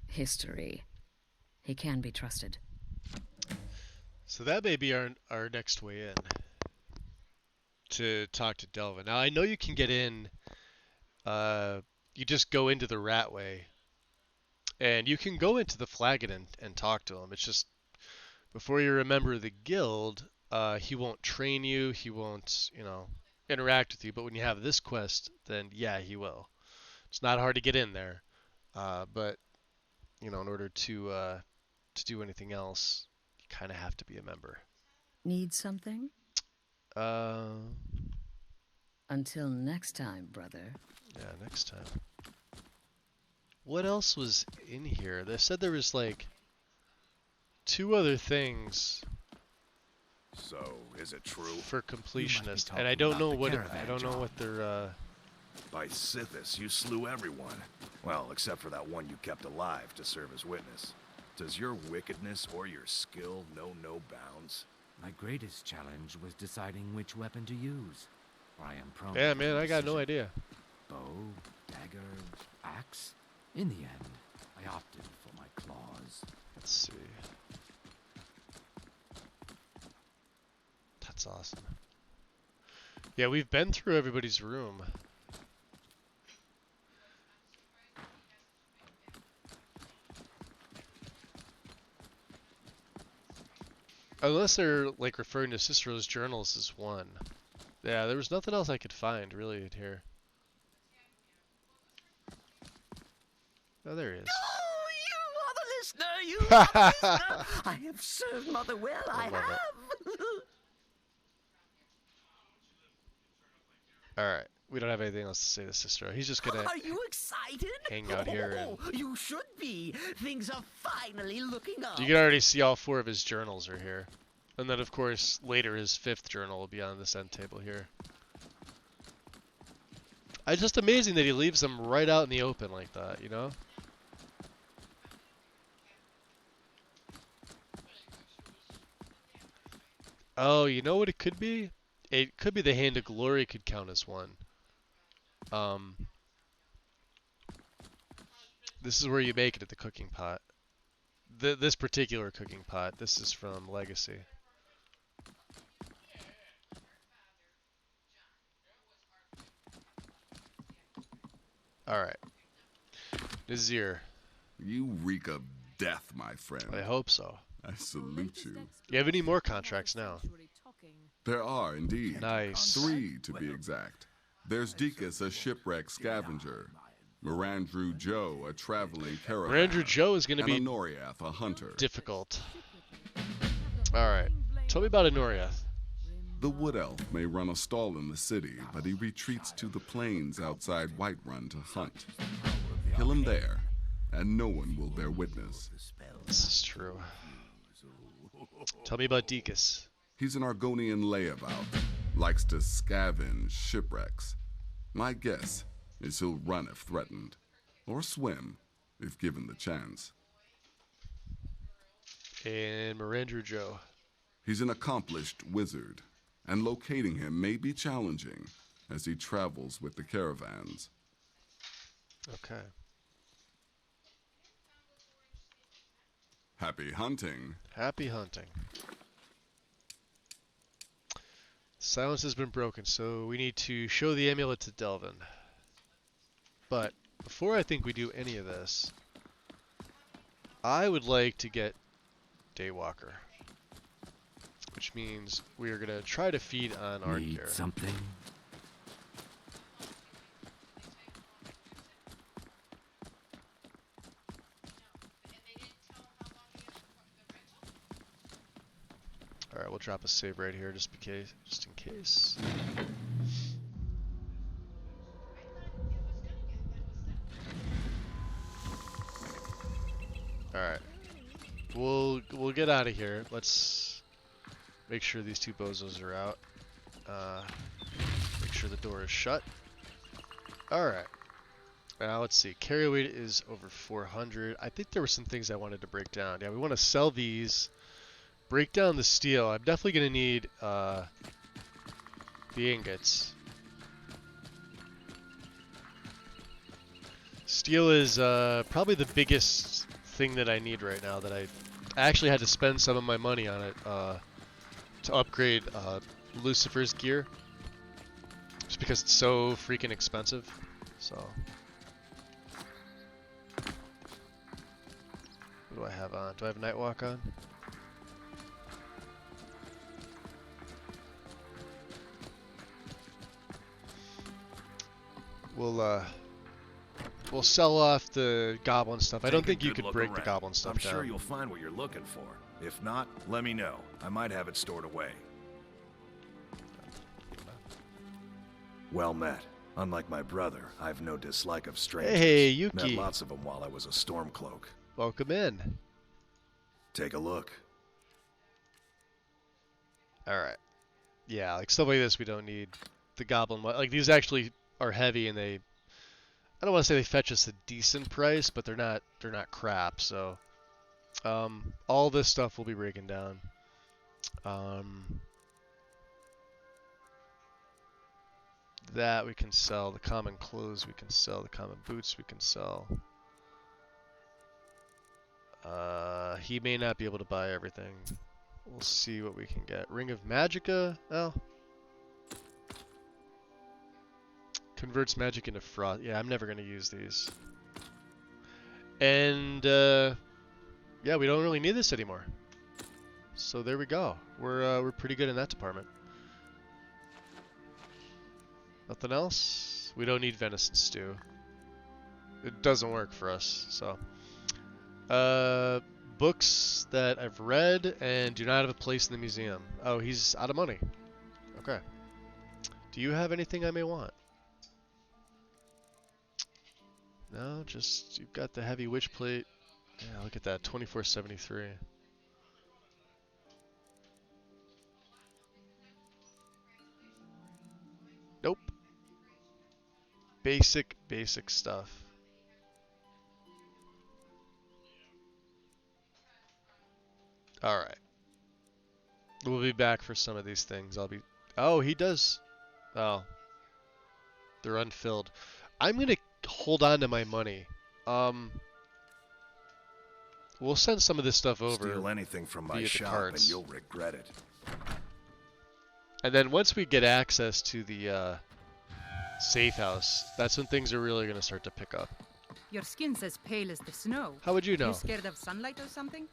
history. He can be trusted. So that may be our next way in. To talk to Delvin. Now, I know you can get in... you just go into the Ratway. And you can go into the Flagon and talk to him. It's just... Before you remember the guild, he won't train you. He won't, interact with you. But when you have this quest, then yeah, he will. It's not hard to get in there. But, in order to do anything else, you kind of have to be a member. Need something? Until next time, brother. Yeah, next time. What else was in here? They said there was like 2 other things. So, is it true? For completionist, and I don't know what they're. By Sithis, you slew everyone. Well, except for that one you kept alive to serve as witness. Does your wickedness or your skill know no bounds? My greatest challenge was deciding which weapon to use. I am prone. Yeah, man, I got no idea. Bow, dagger, axe. In the end, I opted for my claws. Let's see. That's awesome. Yeah, we've been through everybody's room. Unless they're like referring to Cicero's journals as one. Yeah, there was nothing else I could find really in here. Oh, there he is. Oh, you are the listener! You are the listener! I have served Mother well, I love have! Alright, we don't have anything else to say to Cicero. He's just gonna Are you excited? hang out here. Oh, you should be. Things are finally looking up. You can already see all 4 of his journals are here. And then, of course, later his 5th journal will be on this end table here. It's just amazing that he leaves them right out in the open like that, you know? Oh, you know what it could be? It could be the Hand of Glory could count as one. This is where you make it at the cooking pot. This particular cooking pot. This is from Legacy. Alright. Nazir. You reek of death, my friend. I hope so. I salute you. You have any more contracts now? There are, indeed. Nice. 3, to be exact. There's Deacus, a shipwreck scavenger. Mirandru Joe, a traveling caravan. Mirandru Joe is going to be Noriath, a hunter. difficult. Alright. Tell me about Noriath. The Wood Elf may run a stall in the city, but he retreats to the plains outside Whiterun to hunt. Kill him there, and no one will bear witness. This is true. Tell me about Deacus. He's an Argonian layabout. Likes to scavenge shipwrecks. My guess is he'll run if threatened, or swim if given the chance. And Mirandru Joe. He's an accomplished wizard, and locating him may be challenging as he travels with the caravans. Okay. Happy hunting. Happy hunting. Silence has been broken, so we need to show the amulet to Delvin. But before I think we do any of this, I would like to get Daywalker. Which means we are going to try to feed on our Need gear. something? Alright, we'll drop a save right here just in case. Alright. We'll get out of here. Let's make sure these two bozos are out. Make sure the door is shut. Alright. Now let's see. Carry weight is over 400. I think there were some things I wanted to break down. Yeah, we want to sell these. Break down the steel. I'm definitely going to need the ingots. Steel is probably the biggest thing that I need right now. That I actually had to spend some of my money on it to upgrade Lucifer's gear. Just because it's so freaking expensive. So. What do I have on? Do I have Nightwalk on? We'll sell off the goblin stuff. I don't think you could break the goblin stuff down. I'm sure you'll find what you're looking for. If not, let me know. I might have it stored away. Well met. Unlike my brother, I've no dislike of strangers. Hey, Yuki. Met lots of them while I was a Stormcloak. Welcome in. Take a look. Alright. Yeah, like stuff like this we don't need. The goblin, like these actually are heavy and they, I don't want to say they fetch us a decent price, but they're not crap. So all this stuff will be breaking down. That we can sell. The common clothes we can sell. The common boots we can sell. He may not be able to buy everything. We'll see what we can get. Ring of Magicka. Oh. Converts magic into frost. Yeah, I'm never going to use these. And, yeah, we don't really need this anymore. So there we go. We're pretty good in that department. Nothing else? We don't need venison stew. It doesn't work for us, so. Books that I've read and do not have a place in the museum. Oh, he's out of money. Okay. Do you have anything I may want? No, just you've got the heavy witch plate. Yeah, look at that, 2473. Nope. Basic stuff. Alright. We'll be back for some of these things. Oh, he does. Oh. They're unfilled. I'm gonna hold on to my money. We'll send some of this stuff over. Steal anything from my shop and you'll regret it. And then once we get access to the safe house, that's when things are really going to start to pick up. Your skin's as pale as the snow. How would you know? You scared of sunlight or something?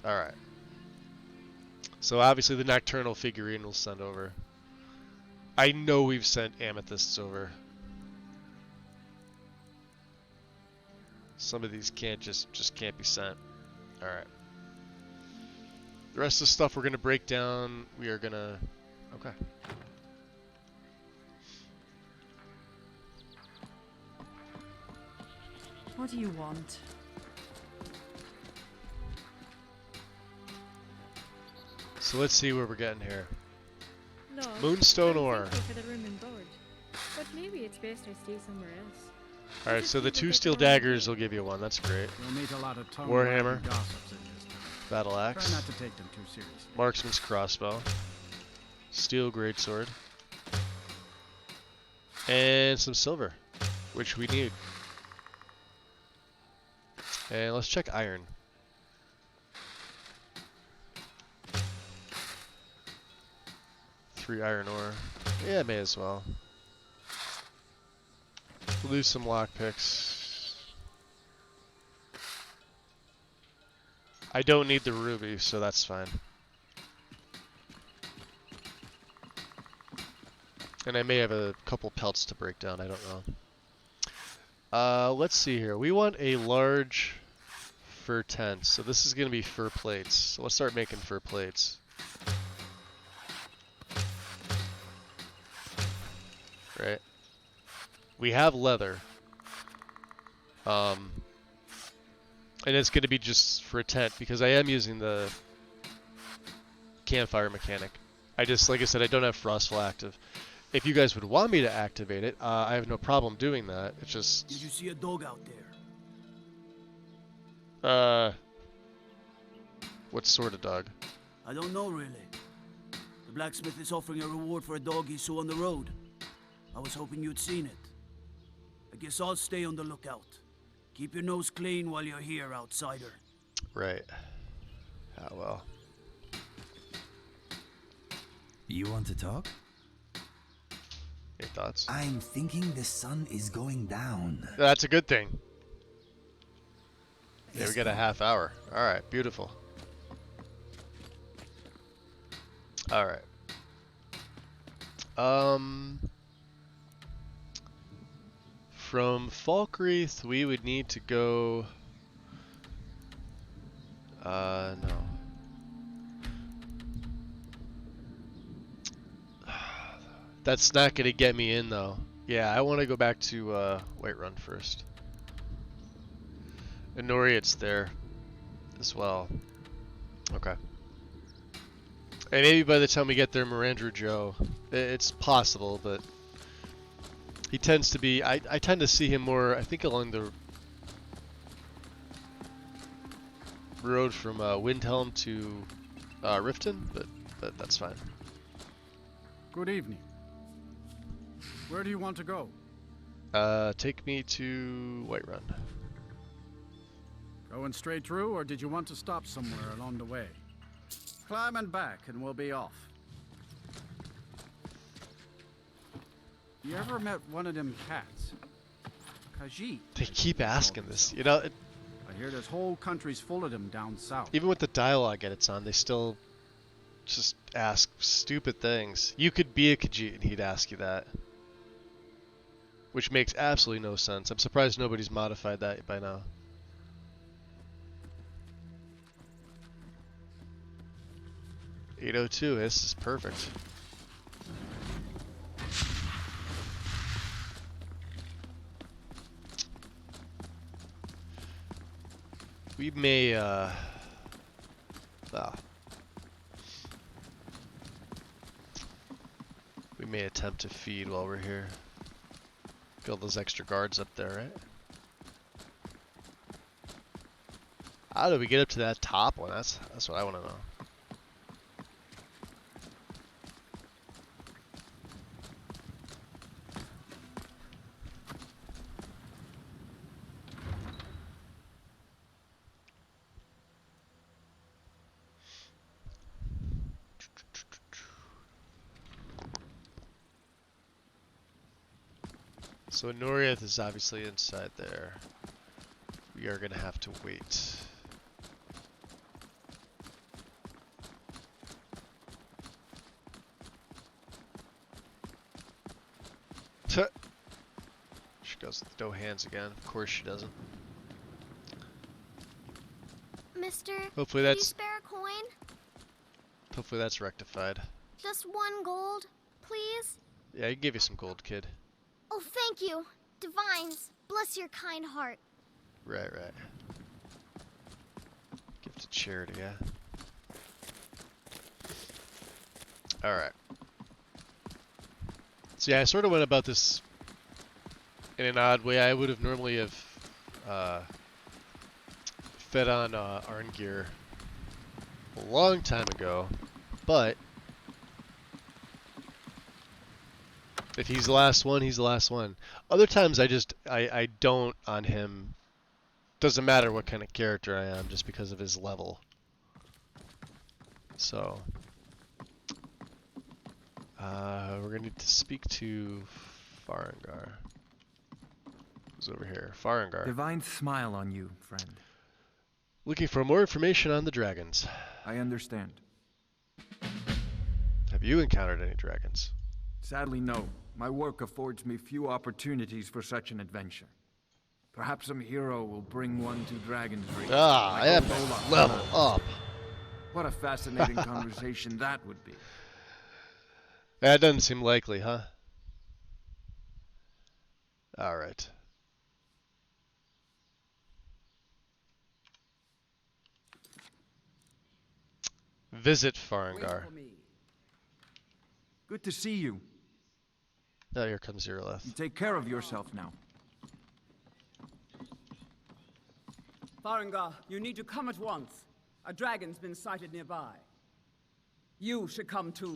Alright. So obviously the nocturnal figurine we'll send over. I know we've sent amethysts over. Some of these can't just can't be sent. Alright. The rest of the stuff we're gonna break down, we are gonna okay. What do you want? So let's see where we're getting here. No, Moonstone ore. For the room and board. But maybe it's best I stay somewhere else. Alright, so the 2 steel daggers will give you 1. That's great. You'll meet a lot of Warhammer. gossips in this town. Battle axe. Try not to take them too seriously. Marksman's crossbow. Steel greatsword. And some silver, which we need. And let's check iron. 3 iron ore. Yeah, may as well. We'll do some lockpicks. I don't need the ruby, so that's fine. And I may have a couple pelts to break down, I don't know. Let's see here. We want a large fur tent, so this is going to be fur plates. So let's start making fur plates. Right? We have leather. And it's going to be just for a tent, because I am using the campfire mechanic. I just, like I said, I don't have Frostfall active. If you guys would want me to activate it, I have no problem doing that. It's just... Did you see a dog out there? What sort of dog? I don't know, really. The blacksmith is offering a reward for a dog he saw on the road. I was hoping you'd seen it. I guess I'll stay on the lookout. Keep your nose clean while you're here, outsider. Right. Ah, well. You want to talk? Your thoughts? I'm thinking the sun is going down. That's a good thing. Yeah, we got a half hour. Alright, beautiful. Alright. From Falkreath, we would need to go... no. That's not going to get me in, though. Yeah, I want to go back to Whiterun first. And Noriet's there as well. Okay. And maybe by the time we get there, Mirandru Joe, it's possible, but he tends to be, I tend to see him more, I think, along the road from Windhelm to Riften, but that's fine. Good evening. Where do you want to go? Take me to Whiterun. Going straight through, or did you want to stop somewhere along the way? Climb and back, and we'll be off. You ever met one of them cats? Khajiit. They keep asking this, you know. I hear there's whole countries full of them down south. Even with the dialogue edits on, they still just ask stupid things. You could be a Khajiit and he'd ask you that. Which makes absolutely no sense. I'm surprised nobody's modified that by now. .802, this is perfect. We may, we may attempt to feed while we're here. Get all those extra guards up there, right? How do we get up to that top one? That's what I want to know. So Norieth is obviously inside there. We are going to have to wait. She goes with no hands again. Of course she doesn't. Mister, hopefully can you spare a coin? Hopefully that's rectified. Just 1 gold, please? Yeah, I can give you some gold, kid. Oh, thank you. Divines, bless your kind heart. Right. Give to charity, yeah. Alright. So yeah, I sort of went about this in an odd way. I would have normally have fed on Arngeir a long time ago, but if he's the last one, he's the last one. Other times I don't on him. Doesn't matter what kind of character I am, just because of his level. So We're gonna need to speak to Farengar. Who's over here? Farengar. Divine smile on you, friend. Looking for more information on the dragons. I understand. Have you encountered any dragons? Sadly, no. My work affords me few opportunities for such an adventure. Perhaps some hero will bring one to Dragon's Reach. Ah, like epic. Olaf. Level up. What a fascinating conversation that would be. That doesn't seem likely, huh? Alright. Visit Farengar. Good to see you. Oh, here comes Irileth. You take care of yourself now. Farengar, you need to come at once. A dragon's been sighted nearby. You should come too.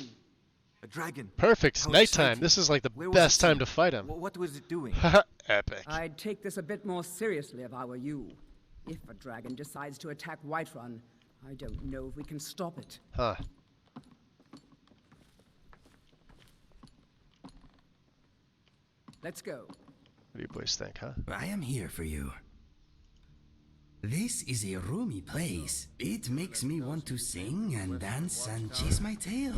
A dragon? Perfect. How Nighttime. exciting. This is like the Where was best it time seen? to fight him. What was it doing? Epic. I'd take this a bit more seriously if I were you. If a dragon decides to attack Whiterun, I don't know if we can stop it. Huh. Let's go. What do you boys think, huh? I am here for you. This is a roomy place. It makes me want to sing and dance and chase my tail.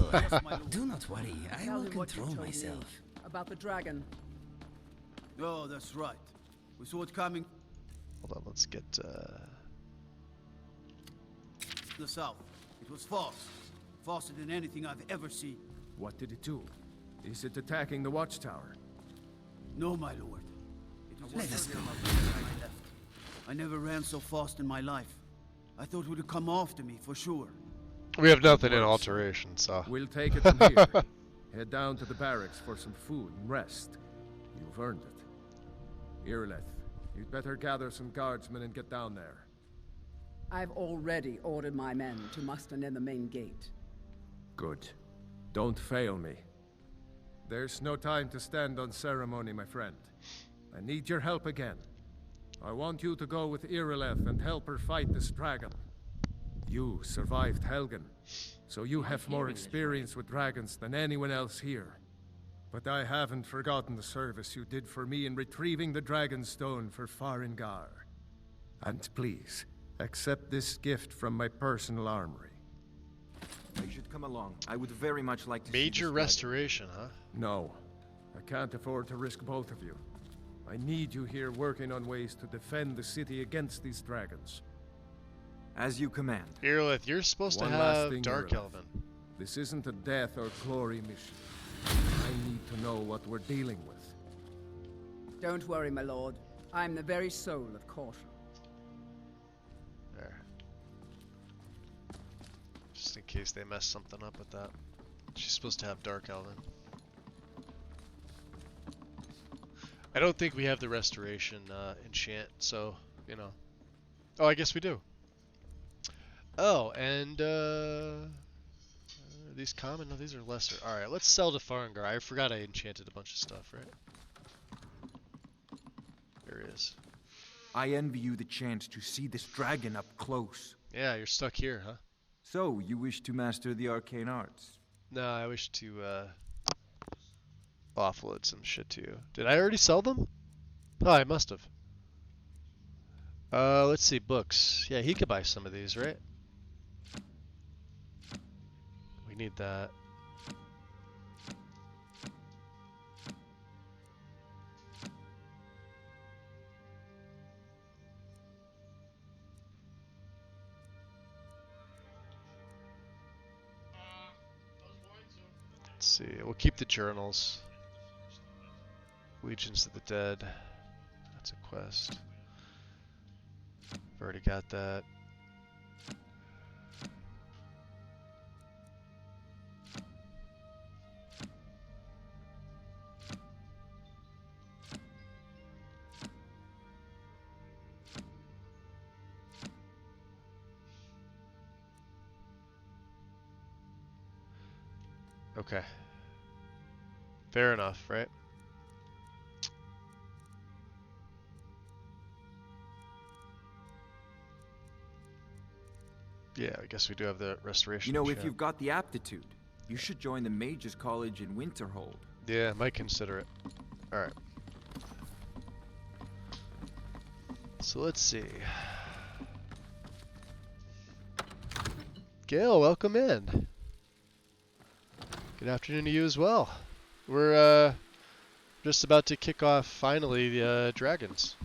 Do not worry, I Tell will him what you control told me myself. About the dragon. Oh, that's right. We saw it coming Hold on, let's get, from the south. It was fast. Faster than anything I've ever seen. What did it do? Is it attacking the watchtower? No, my lord. It was Let us go. I left. I never ran so fast in my life. I thought it would come after me, for sure. We have nothing in alteration, so... We'll take it from here. Head down to the barracks for some food and rest. You've earned it. Irileth, you'd better gather some guardsmen and get down there. I've already ordered my men to muster near the main gate. Good. Don't fail me. There's no time to stand on ceremony, my friend. I need your help again. I want you to go with Irileth and help her fight this dragon. You survived Helgen, so you have more experience with dragons than anyone else here. But I haven't forgotten the service you did for me in retrieving the dragon stone for Farengar. And please, accept this gift from my personal armory. You should come along. I would very much like to Major see this restoration, huh? No, I can't afford to risk both of you. I need you here working on ways to defend the city against these dragons. As you command. Irileth, you're supposed to One last have thing, Dark Irileth. Elven. This isn't a death or glory mission. I need to know what we're dealing with. Don't worry, my lord. I'm the very soul of caution. There. Just in case they mess something up with that. She's supposed to have Dark Elven. I don't think we have the restoration enchant, so, you know. Oh, I guess we do. Oh, and are these common? No, these are lesser. Alright, let's sell to Farengar. I forgot I enchanted a bunch of stuff, right? There he is. I envy you the chance to see this dragon up close. Yeah, you're stuck here, huh? So, you wish to master the arcane arts? No, I wish to offload some shit to you. Did I already sell them? Oh, I must have. Let's see, books. Yeah, he could buy some of these, right? We need that. Let's see, we'll keep the journals. Legions of the Dead. That's a quest. I've already got that. Okay. Fair enough, right? Yeah, I guess we do have the restoration. You know, if chat. you've got the aptitude, You should join the Mages College in Winterhold. Yeah, might consider it. Alright. So let's see. Gail, welcome in. Good afternoon to you as well. We're just about to kick off finally the dragons.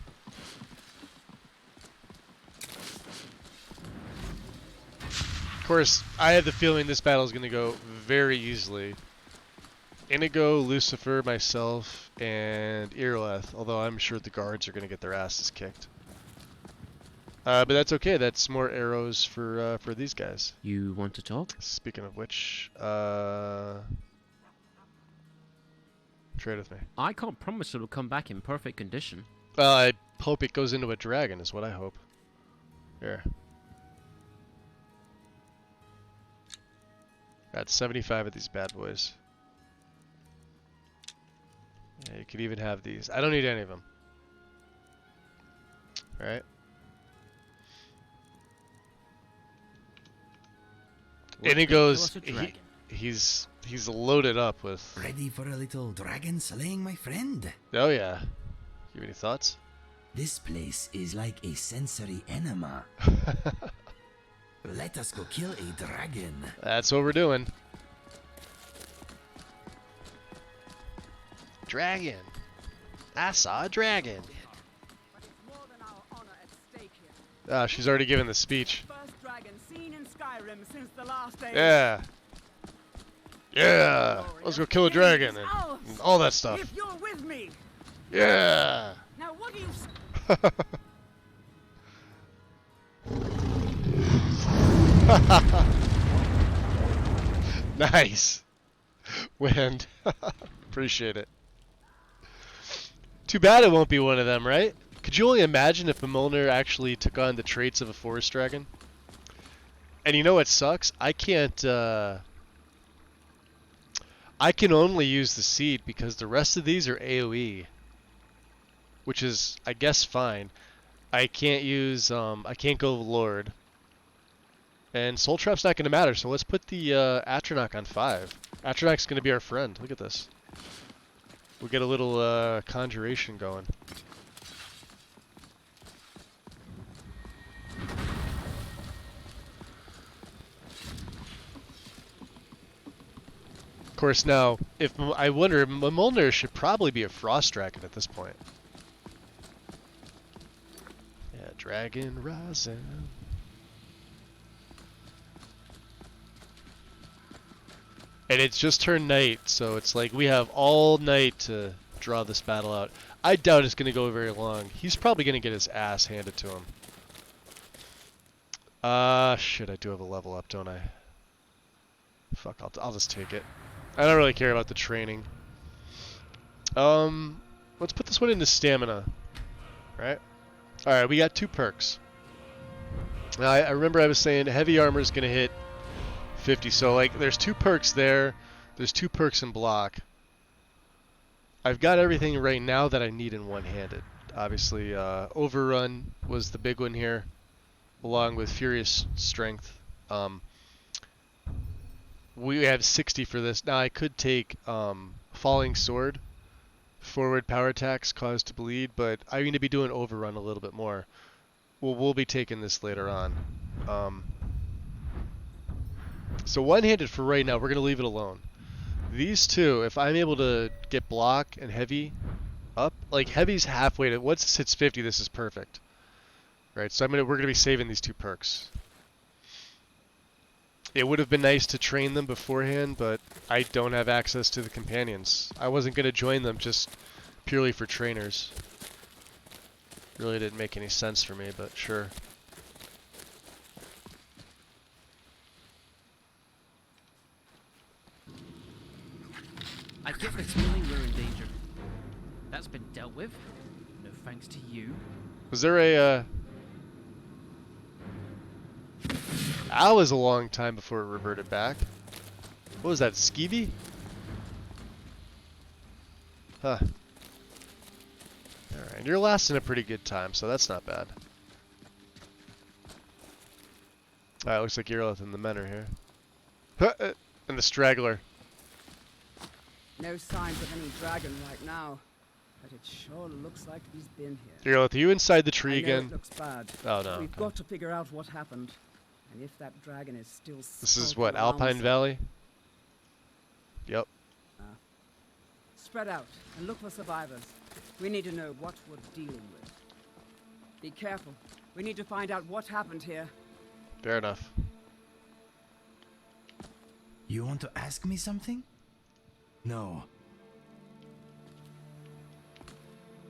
Of course, I have the feeling this battle is going to go very easily. Inigo, Lucifer, myself, and Irileth, although I'm sure the guards are going to get their asses kicked. But that's okay. That's more arrows for these guys. You want to talk? Speaking of which, trade with me. I can't promise it'll come back in perfect condition. Well, I hope it goes into a dragon, is what I hope. Here. Got 75 of these bad boys. Yeah, you could even have these. I don't need any of them. Alright. Inigo's he's loaded up with. Ready for a little dragon slaying, my friend? Oh yeah. You have any thoughts? This place is like a sensory enema. Let us go kill a dragon. That's what we're doing. Dragon. I saw a dragon. Ah, she's already given the speech. First dragon seen in Skyrim since the last age. Yeah. Yeah. Let's go kill a dragon and all that stuff. If you're with me. Yeah. Now what do you Nice. Wind. Appreciate it. Too bad it won't be one of them, right? Could you only imagine if Mjolnir actually took on the traits of a forest dragon? And you know what sucks? I can't, I can only use the seed because the rest of these are AoE. Which is, I guess, fine. I can't use, I can't go Lord. And Soul Trap's not going to matter, so let's put the Atronach on 5. Atronach's going to be our friend. Look at this. We'll get a little conjuration going. Of course, now, if I wonder, Mjolnir should probably be a frost dragon at this point. Yeah, dragon rising. And it's just turned night, so it's like we have all night to draw this battle out. I doubt it's going to go very long. He's probably going to get his ass handed to him. Shit, I do have a level up, don't I? Fuck, I'll just take it. I don't really care about the training. Let's put this one into stamina. Right? Alright, we got 2 perks. Now, I remember I was saying heavy armor is going to hit 50, so like there's 2 perks there. There's 2 perks in block. I've got everything right now that I need in one-handed. Obviously, Overrun was the big one here, along with Furious Strength. We have 60 for this. Now I could take Falling Sword, forward power attacks cause to bleed, but I'm going to be doing Overrun a little bit more. We'll be taking this later on. So one-handed for right now, we're going to leave it alone. These 2, if I'm able to get block and heavy up, like heavy's halfway to, once this hits 50, this is perfect. Right, so we're going to be saving these 2 perks. It would have been nice to train them beforehand, but I don't have access to the companions. I wasn't going to join them just purely for trainers. Really didn't make any sense for me, but sure. I get the feeling we're in danger. That's been dealt with. No thanks to you. Was there a, That was a long time before it reverted back. What was that, Skeevy? Huh. Alright, you're lasting a pretty good time, so that's not bad. Alright, looks like Irileth and the men are here. And the straggler. No signs of any dragon right now, but it sure looks like he's been here. Here, are you inside the tree I know again? It looks bad. Oh no. We've got to figure out what happened, and if that dragon is still. This is what, Alpine Valley? Yep. Spread out and look for survivors. We need to know what we're dealing with. Be careful. We need to find out what happened here. Fair enough. You want to ask me something? No.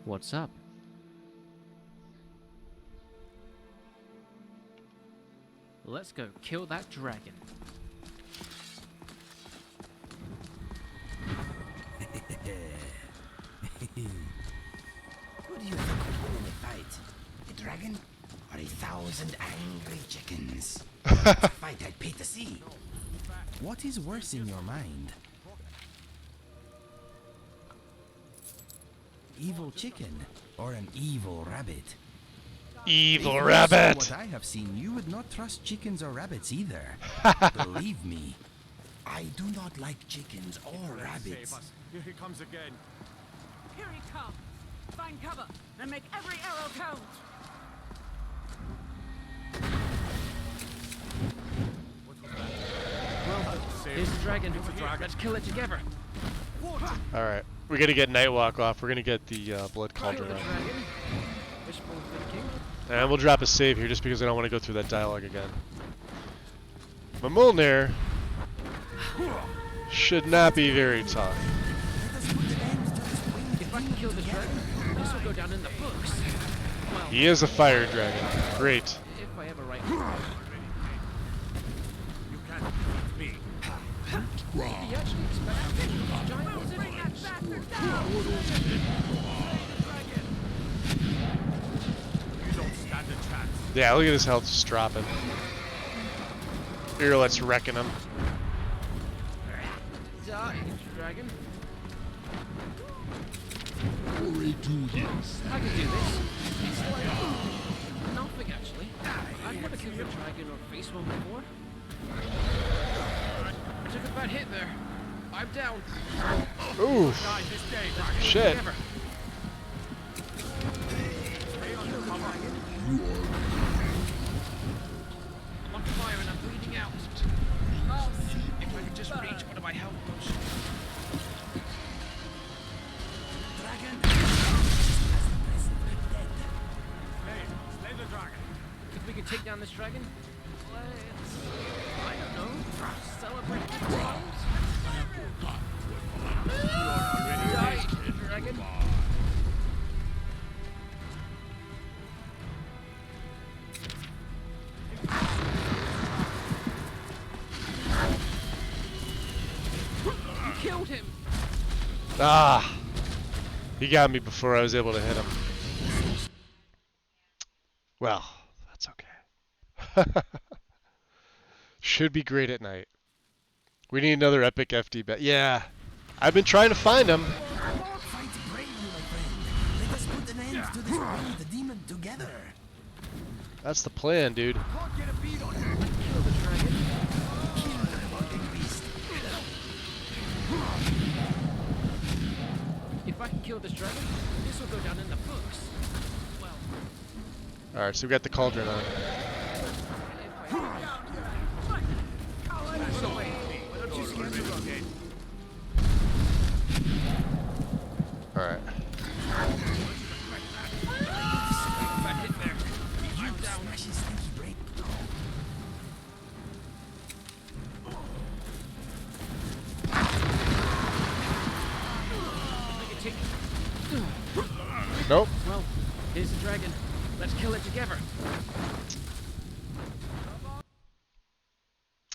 What's up? Let's go kill that dragon. Who do you think would win in a fight? A dragon or 1,000 angry chickens? That's a fight I'd pay to see. What is worse in your mind? Evil chicken or an evil rabbit? Evil Based rabbit! on what I have seen, you would not trust chickens or rabbits either. Believe me, I do not like chickens or rabbits. Here he comes again. Here he comes. Find cover and make every arrow count. Well, here's the dragon. Let's kill it together. Alright, we gotta get Nightwalk off. We're gonna get the blood cauldron on. And we'll drop a save here just because I don't want to go through that dialogue again. But Mjolnir should not be very tough. If I can kill this dragon, this will go down in the books. Well, He is a fire dragon. Great. if I ever write. You can't beat me. He actually expects this giant lizard. You don't stand a chance. Yeah, look at his health just dropping. Here, let's reckon him. Die, dragon. I can do this. I can do this. It's like nothing actually. I've never killed a dragon or faced one before. I took a bad hit there. I'm down. Ooh. Shit. I'm on fire and I'm bleeding out. Oh, if I could just reach one of my health potions. Slay the dragon. If we could take down this dragon, let's, I don't know, celebrate good times. Die, dragon. You killed him. Ah! He got me before I was able to hit him. Well, that's okay. Should be great at night. We need another epic FD bet. Yeah. I've been trying to find him. Fight bravely, my friend. Let us put an end to this war, the demon together. That's the plan, dude. Can't get a beat on him. Kill the dragon. Kill the revolting beast. If I can kill this dragon, this will go down in the books. Well, Alright, so we got the cauldron on. Alright. Nope. Well, here's the dragon. Let's kill it together.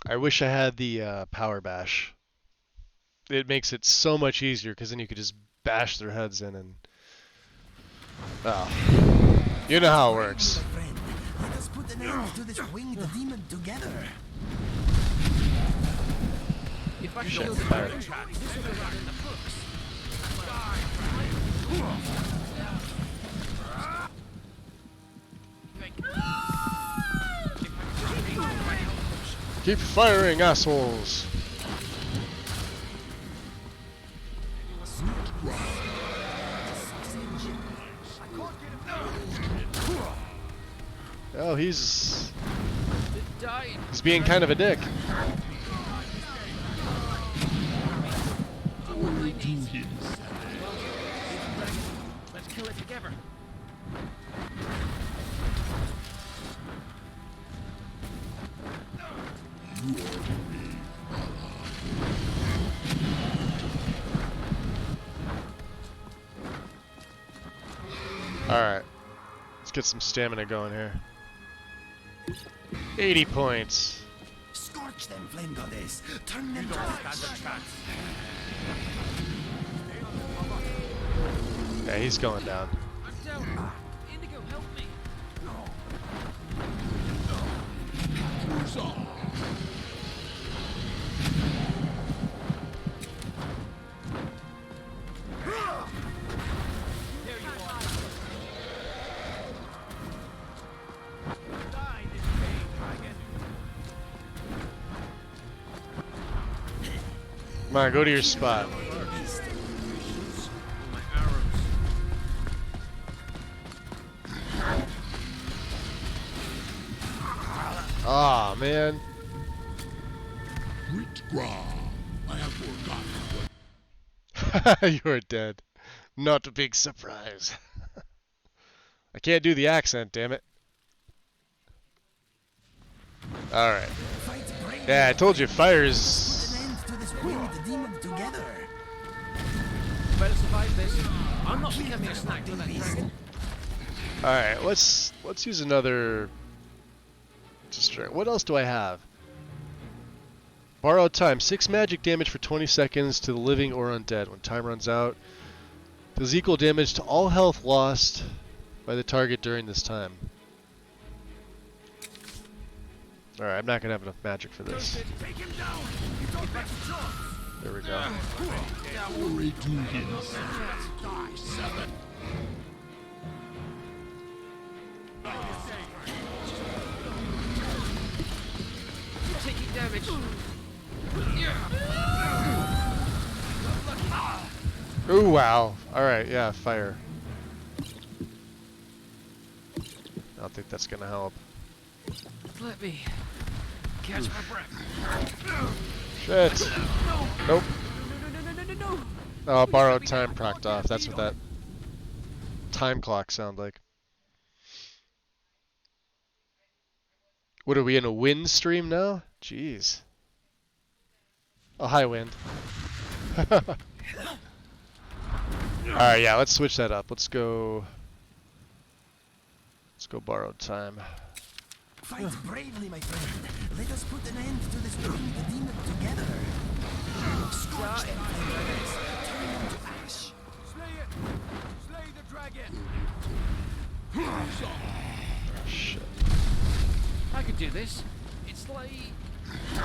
I wish I had the power bash. It makes it so much easier because then you could just bash their heads in and... Oh. You know how it works. Let us put an end to this winged demon together. If I Shit, kill the fire. dragon, this will go down in the books. Keep firing, assholes. Oh, he's being kind of a dick. Let's kill it together. Alright. Let's get some stamina going here. 80 points. Scorch them, flame goddess. Turn them to Yeah, he's going down. I'm down. Indigo, help me. Come on, go to your spot. Ah, man. I have forgotten. You're dead. Not a big surprise. I can't do the accent, damn it. Alright. Yeah, I told you, fire's... Better survive this. I'm not becoming a snack for that dragon. Alright, let's use another... What else do I have? Borrowed time. 6 magic damage for 20 seconds to the living or undead. When time runs out, does equal damage to all health lost by the target during this time. Alright, I'm not going to have enough magic for this. There we go. Taking damage. Ooh, wow. Alright, yeah, fire. I don't think that's gonna help. Let me catch my breath. Shit. Nope. No. Oh, borrowed time procced off. That's what that time clock sounded like. What are we in a wind stream now? Jeez. Oh, high wind. Alright, yeah, let's switch that up. Let's go borrowed time. Fight bravely, my friend. Let us put an end to this bring the demon together. Scorch them, flame goddess. Turn them to ash. Slay it! Slay the dragon! Shit. I could do this. It's like... I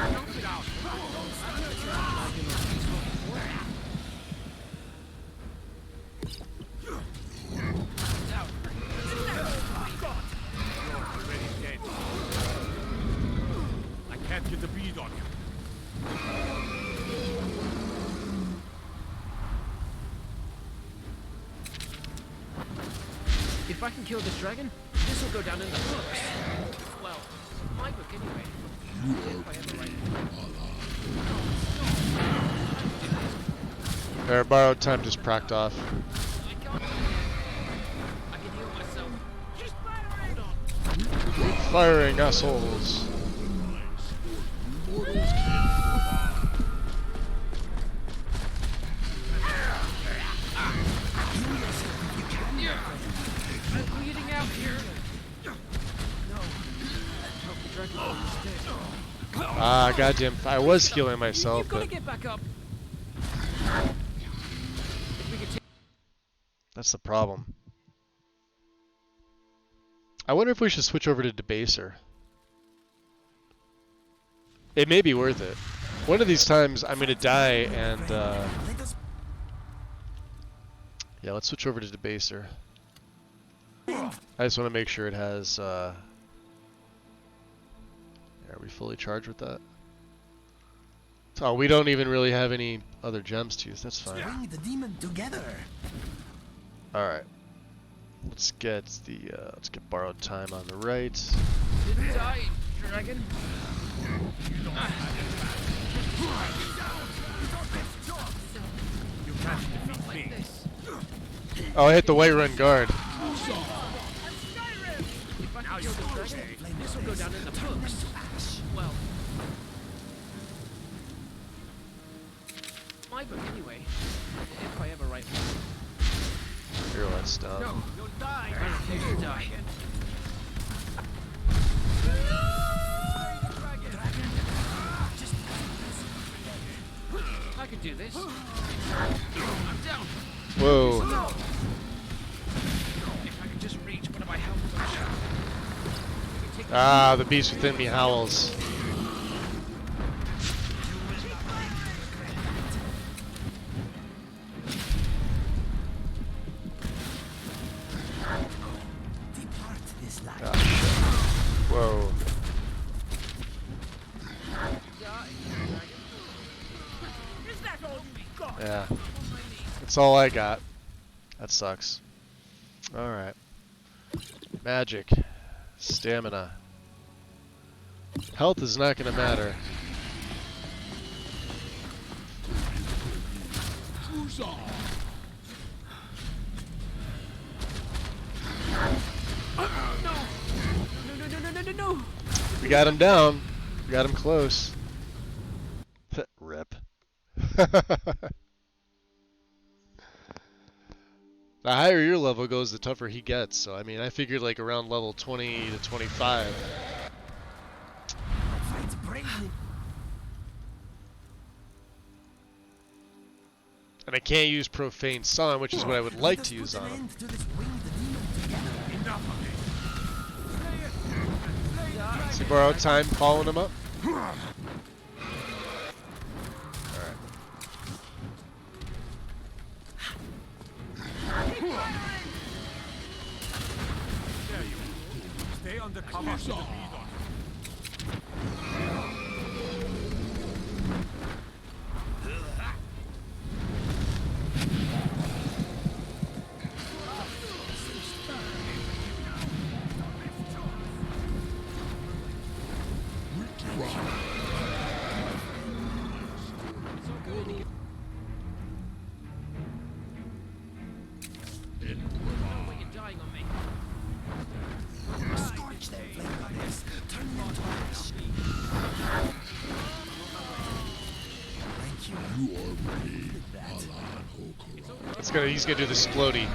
can't get the bead on him. If I can kill this dragon, this will go down in the books. Well, my book anyway. If I ever write it. There, borrowed time just procced off. I can heal myself. Just Keep firing, assholes. I'm bleeding out here. Ah, goddamn! I was healing myself, but Get back up. that's the problem. I wonder if we should switch over to Debaser. It may be worth it. One of these times I'm gonna die, and yeah, let's switch over to Debaser. I just want to make sure it has. Are we fully charged with that? Oh, we don't even really have any other gems to use. That's fine. Bring the demon together. All right. Let's get borrowed time on the right. Didn't die, dragon. You can't defeat me. Oh, I hit the Whiterun guard. If I can kill the dragon, this will go down in the books. Well, my book anyway. If I ever write one. Here, let's stop. No, you'll die. I refuse to die. I could do this. I'm down. Whoa. No. If I could just reach one of my health potions. Ah, the beast within me howls. Ah, whoa. Yeah. That's all I got. That sucks. Alright. Magic. Stamina. Health is not going to matter. No. We got him down. We got him close. Rip. The higher your level goes, the tougher he gets. So, I mean, I figured like around level 20 to 25. And I can't use Profane Song, which is what I would like to use on him. So borrowed time calling him up. Alright. Stay under cover. He's gonna do the splody.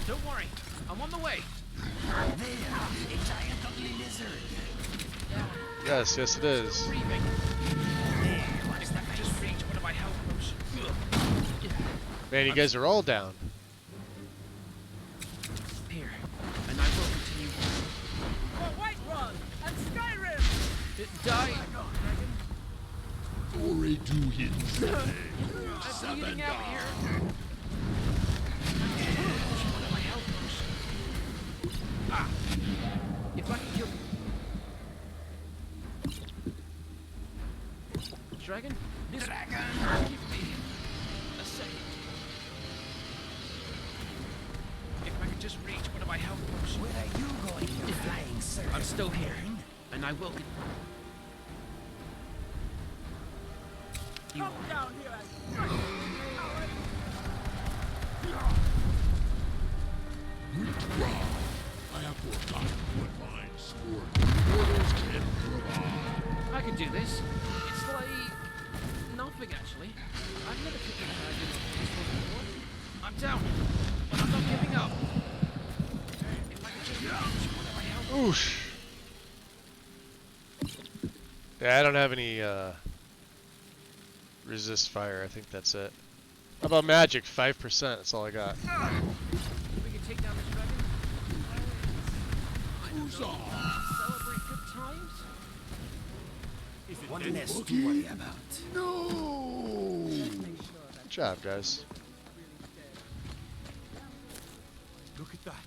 Don't worry, I'm on the way. Yes, yes it is. Man, you guys are all down. Here, and I will continue. For Whiterun and Skyrim! It died. Glory to his name. I'm bleeding out here. Ah! If I can kill dragon, this dragon. Give me a second. If I could just reach one of my health potions. Where are you going, you flying serpent? I'm still here, and I will. Come down here and I have forgotten what fine sport mortals can provide. I can do this. It's like nothing, actually. I've never kicked a dragon this one before. I'm down, but I'm not giving up. If I could just reach one of my health. Oosh. Yeah, I don't have any resist fire. I think that's it. How about magic? 5%. That's all I got. We can take down this dragon. I don't know. Celebrate good times. One less to worry about. No! Good job, guys. Look at that.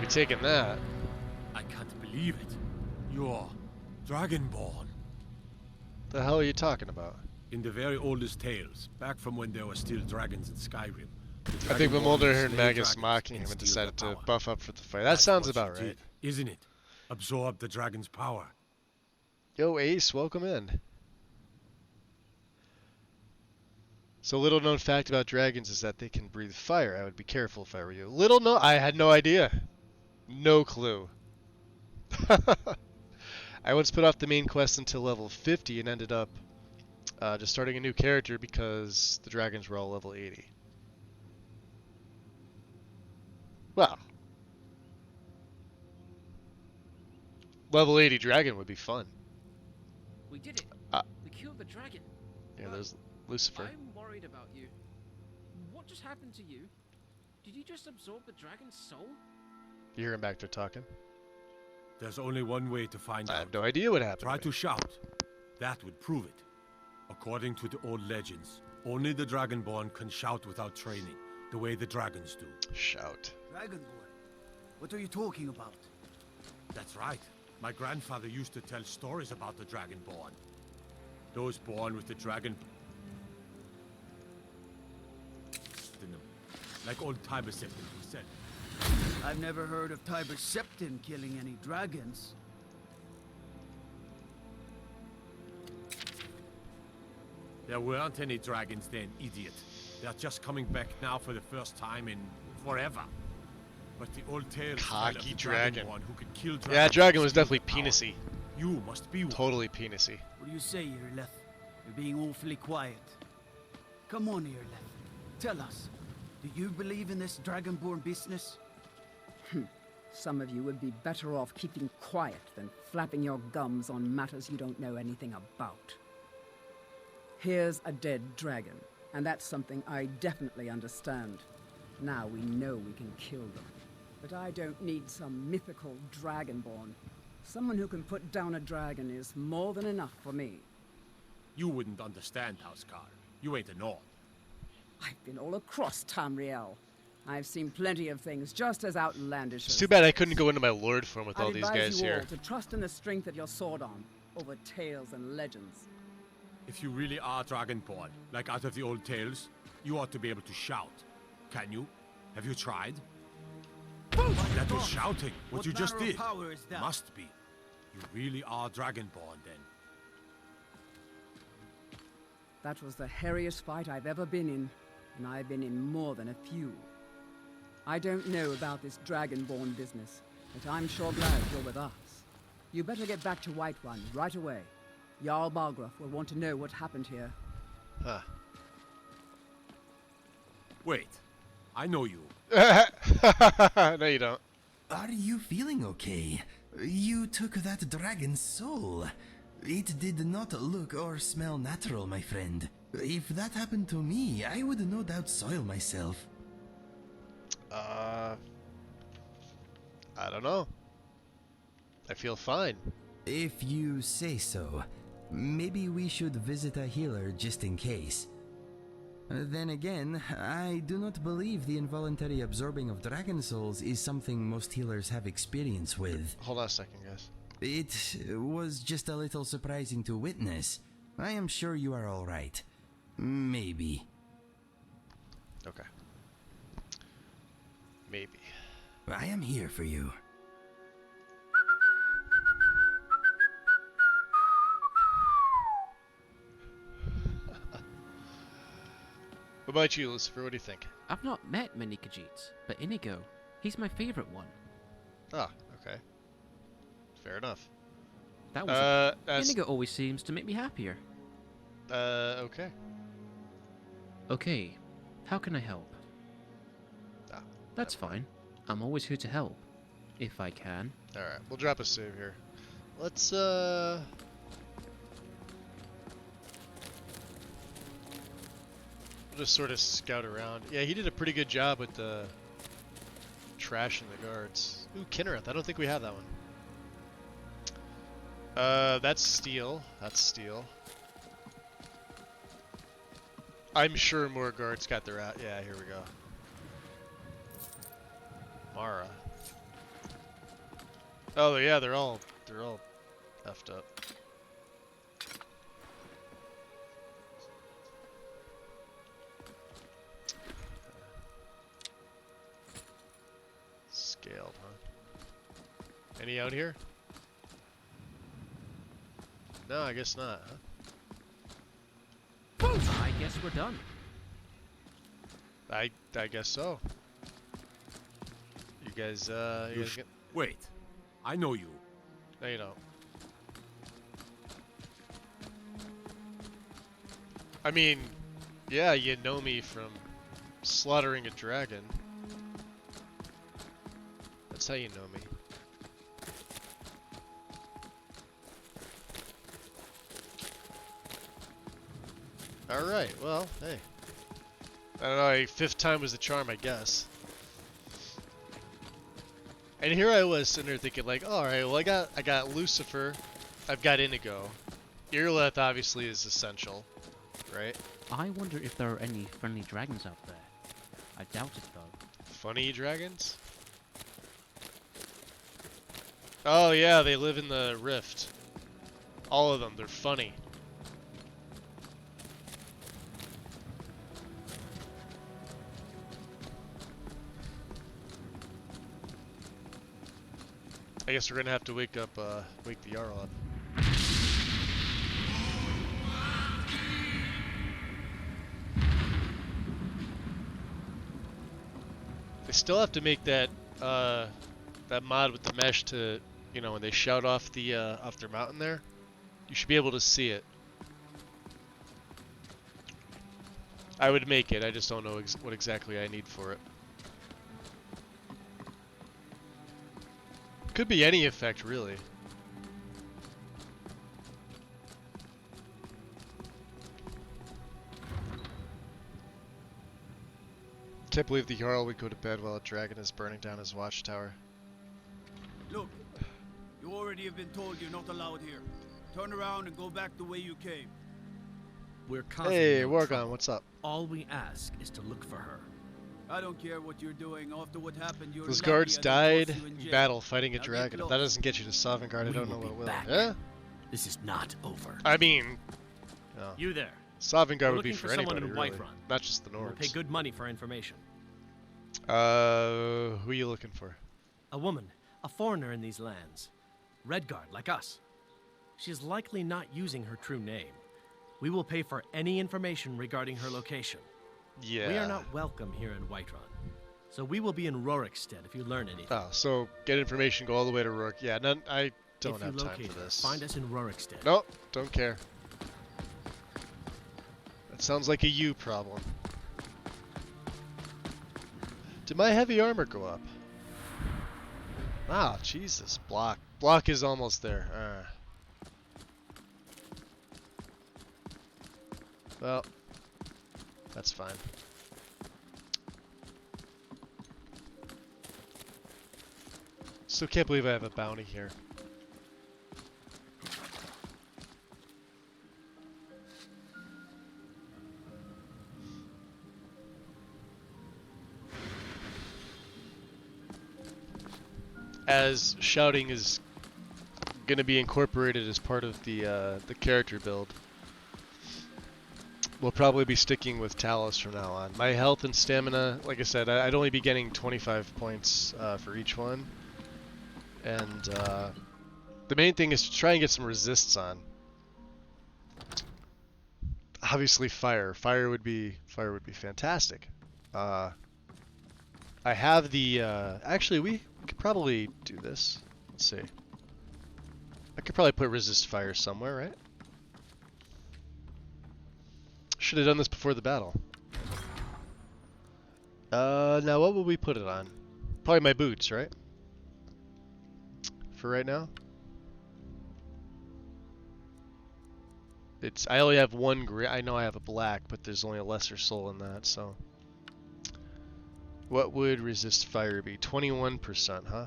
taking that. I can't believe it. You're Dragonborn. The hell are you talking about? In the very oldest tales, back from when there were still dragons in Skyrim. I think Beholder heard slay Magus dragons mocking him and steal decided their to power. buff up for the fight. That That's sounds what you about right. did, isn't it? Absorb the dragon's power. Yo, Ace, welcome in. So, little known fact about dragons is that they can breathe fire. I would be careful if I were you. Little known, I had no idea. No clue. I once put off the main quest until level 50 and ended up just starting a new character because the dragons were all level 80. Well, level 80 dragon would be fun. We did it. We killed the dragon. Yeah, there's Lucifer. I'm worried about you. What just happened to you? Did you just absorb the dragon's soul? You hear him back there talking? There's only one way to find out. I have no idea what happened. Try to shout. That would prove it. According to the old legends, only the Dragonborn can shout without training, the way the dragons do. Shout. Dragonborn? What are you talking about? That's right. My grandfather used to tell stories about the Dragonborn. Those born with the dragon... like old Tiber Septim, he said. I've never heard of Tiber Septim killing any dragons. There weren't any dragons then, idiot. They're just coming back now for the first time in forever. But the old tales tell of Cocky the dragon. Dragonborn who could kill dragons. Yeah, dragon was with definitely power. penisy. You must be one. Totally penisy. What do you say, Irileth? You're being awfully quiet. Come on, Irileth. Tell us, do you believe in this Dragonborn business? Some of you would be better off keeping quiet than flapping your gums on matters you don't know anything about. Here's a dead dragon, and that's something I definitely understand. Now we know we can kill them. But I don't need some mythical dragonborn. Someone who can put down a dragon is more than enough for me. You wouldn't understand, Housecar. You ain't a Nord. I've been all across Tamriel. I've seen plenty of things just as outlandish It's as too bad I couldn't go into my lord form with all I'd these advise guys you here. all to trust in the strength of your sword arm over tales and legends. If you really are Dragonborn, like out of the old tales, you ought to be able to shout. Can you? Have you tried? That was shouting, what you just manner of did. power is that? Must be. You really are Dragonborn then. That was the hairiest fight I've ever been in, and I've been in more than a few. I don't know about this Dragonborn business, but I'm sure glad you're with us. You better get back to Whiterun right away. Jarl Balgruuf will want to know what happened here. Huh. Wait, I know you. No, you don't. Are you feeling okay? You took that dragon's soul. It did not look or smell natural, my friend. If that happened to me, I would no doubt soil myself. I don't know. I feel fine. If you say so, maybe we should visit a healer just in case. Then again, I do not believe the involuntary absorbing of dragon souls is something most healers have experience with. Hold on a second, guys. It was just a little surprising to witness. I am sure you are all right. Maybe. Okay. Maybe. I am here for you. What about you, Lucifer? What do you think? I've not met many Khajiits, but Inigo, he's my favorite one. Ah, okay. Fair enough. That was that's... Inigo always seems to make me happier. Okay. Okay, how can I help? Ah, that's fine. I'm always here to help, if I can. Alright, we'll drop a save here. Let's, just sort of scout around. Yeah, he did a pretty good job with the trash and the guards. Ooh, Kinnereth. I don't think we have that one. That's steel. That's steel. I'm sure more guards got their out. Yeah, here we go. Mara. Oh yeah, they're all effed up. Scaled, huh? Any out here? No, I guess not, huh? I guess we're done. I guess so. You guys, you guys get... Wait, I know you. No, you don't. I mean, yeah, you know me from slaughtering a dragon. That's how you know me. Alright, well, hey. I don't know, fifth time was the charm, I guess. And here I was sitting there thinking like, alright, well I got Lucifer, I've got Inigo. Irileth obviously is essential, right? I wonder if there are any friendly dragons out there. I doubt it though. Funny dragons? Oh yeah, they live in the rift. All of them, they're funny. I guess we're gonna have to wake the Jarl up. They still have to make that that mod with the mesh to, you know, when they shout off the off their mountain there, you should be able to see it. I would make it. I just don't know what exactly I need for it. Could be any effect, really. Can't believe the Jarl would go to bed while a dragon is burning down his watchtower. Look, you already have been told you're not allowed here. Turn around and go back the way you came. We're constantly Hey, in Wargon, trouble. what's up? All we ask is to look for her. I don't care what you're doing. After what happened, you're Those lucky guards I didn't died toss you in in jail. battle fighting a Now get dragon. If close. that doesn't get you to Sovngarde, I don't know what will. Back. Yeah? This is not over. I mean... No. You there. Sovngarde We're would be looking for someone anybody, in really. Whiterun. Not just the We'll Nords. pay good money for information. Who are you looking for? A woman, a foreigner in these lands. Redguard, like us. She is likely not using her true name. We will pay for any information regarding her location. Yeah. We are not welcome here in Whiterun. So we will be in Rorikstead if you learn anything. Oh, so get information, go all the way to Rourke. Yeah, none, I don't If you have time locate for her, this. find us in Rorikstead. Nope, don't care. That sounds like a you problem. Did my heavy armor go up? Ah, Jesus. Block. Block is almost there. Well, that's fine. Still can't believe I have a bounty here. As shouting is going to be incorporated as part of the character build, we'll probably be sticking with Talos from now on. My health and stamina, like I said, I'd only be getting 25 points for each one. And the main thing is to try and get some resists on. Obviously fire. Fire would be fantastic. I have the actually we could probably do this. Let's see. I could probably put resist fire somewhere, right? Should have done this before the battle. Now what will we put it on? Probably my boots, right? For right now. I only have one gray. I know I have a black, but there's only a lesser soul in that, so. What would resist fire be? 21%, huh?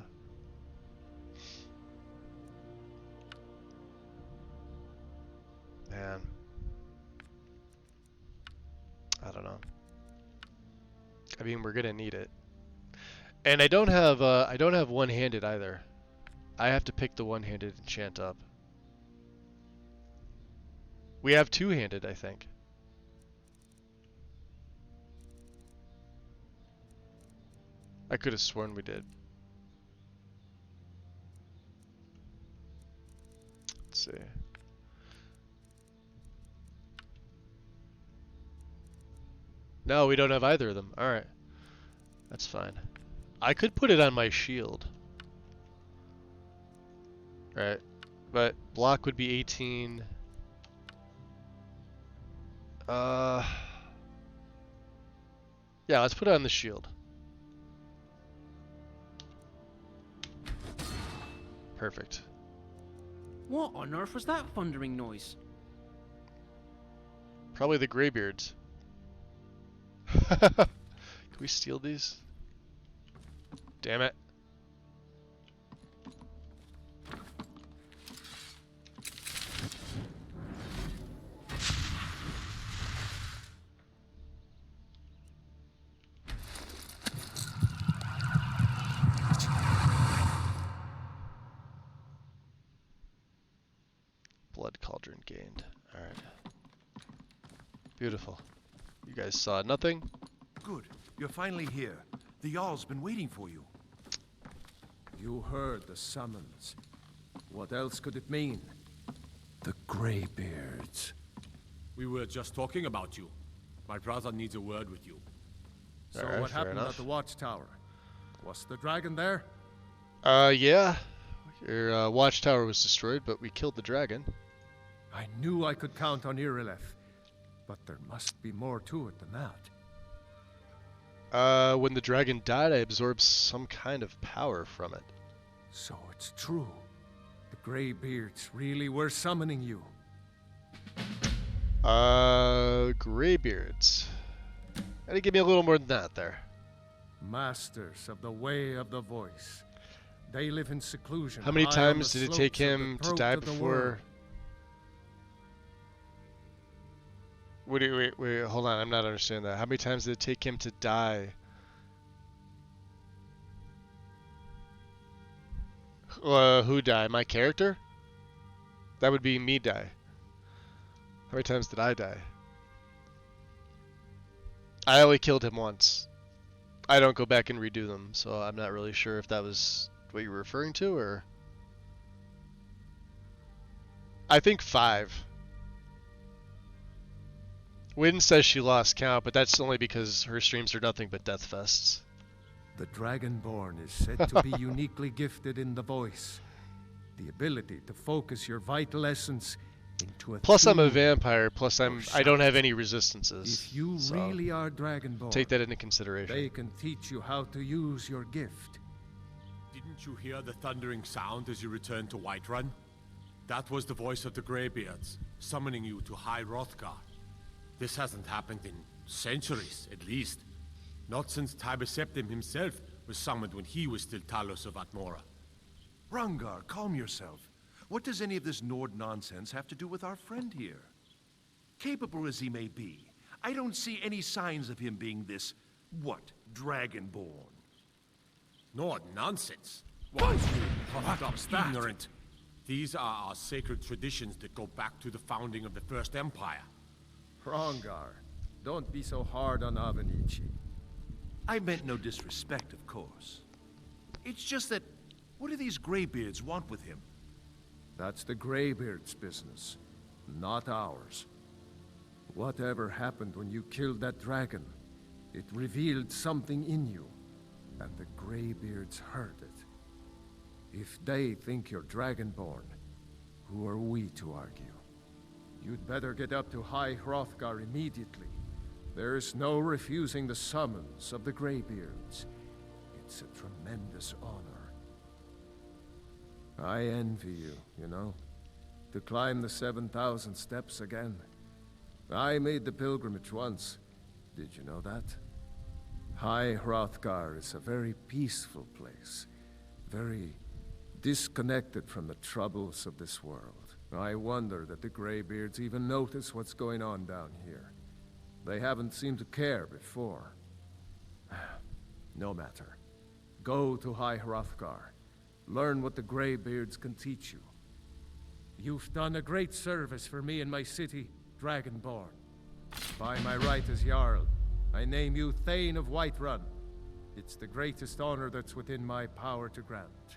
Man. I don't know. I mean, we're gonna need it. And I don't have one-handed either. I have to pick the one-handed enchant up. We have two-handed, I think. I could have sworn we did. Let's see. No, we don't have either of them. Alright. That's fine. I could put it on my shield. Right. But block would be 18. Yeah, let's put it on the shield. Perfect. What on earth was that thundering noise? Probably the Greybeards. Can we steal these? Damn it. Blood cauldron gained. Alright. Beautiful. You guys saw nothing? Good. You're finally here. The Jarl's been waiting for you. You heard the summons. What else could it mean? The Greybeards. We were just talking about you. My brother needs a word with you. So what happened at the watchtower? Was the dragon there? Yeah. Your watchtower was destroyed, but we killed the dragon. I knew I could count on Irileth, but there must be more to it than that. When the dragon died, I absorbed some kind of power from it. So it's true. The Greybeards really were summoning you. Greybeards. Gotta give me a little more than that there. Masters of the Way of the Voice. They live in seclusion. How many times did it take him to die before? Wait, hold on, I'm not understanding that. How many times did it take him to die? Who die? My character? That would be me die. How many times did I die? I only killed him once. I don't go back and redo them, so I'm not really sure if that was what you were referring to, or... I think 5. Wynn says she lost count, but that's only because her streams are nothing but death fests. The Dragonborn is said to be uniquely gifted in the voice. The ability to focus your vital essence into a Plus I'm a vampire, plus I don't have any resistances. If you really are Dragonborn, take that into consideration. They can teach you how to use your gift. Didn't you hear the thundering sound as you returned to Whiterun? That was the voice of the Greybeards, summoning you to High Hrothgar. This hasn't happened in centuries, at least. Not since Tiber Septim himself was summoned when he was still Talos of Atmora. Hrongar, calm yourself. What does any of this Nord nonsense have to do with our friend here? Capable as he may be, I don't see any signs of him being this, Dragonborn. Nord nonsense? What? Puffed up, ignorant. These are our sacred traditions that go back to the founding of the First Empire. Hrongar, don't be so hard on Avenici. I meant no disrespect, of course. It's just that, what do these Greybeards want with him? That's the Greybeards' business, not ours. Whatever happened when you killed that dragon, it revealed something in you, and the Greybeards heard it. If they think you're Dragonborn, who are we to argue? You'd better get up to High Hrothgar immediately. There's no refusing the summons of the Greybeards. It's a tremendous honor. I envy you, you know, to climb the 7,000 steps again. I made the pilgrimage once. Did you know that? High Hrothgar is a very peaceful place, very disconnected from the troubles of this world. I wonder that the Greybeards even notice what's going on down here. They haven't seemed to care before. No matter. Go to High Hrothgar. Learn what the Greybeards can teach you. You've done a great service for me and my city, Dragonborn. By my right as Jarl, I name you Thane of Whiterun. It's the greatest honor that's within my power to grant.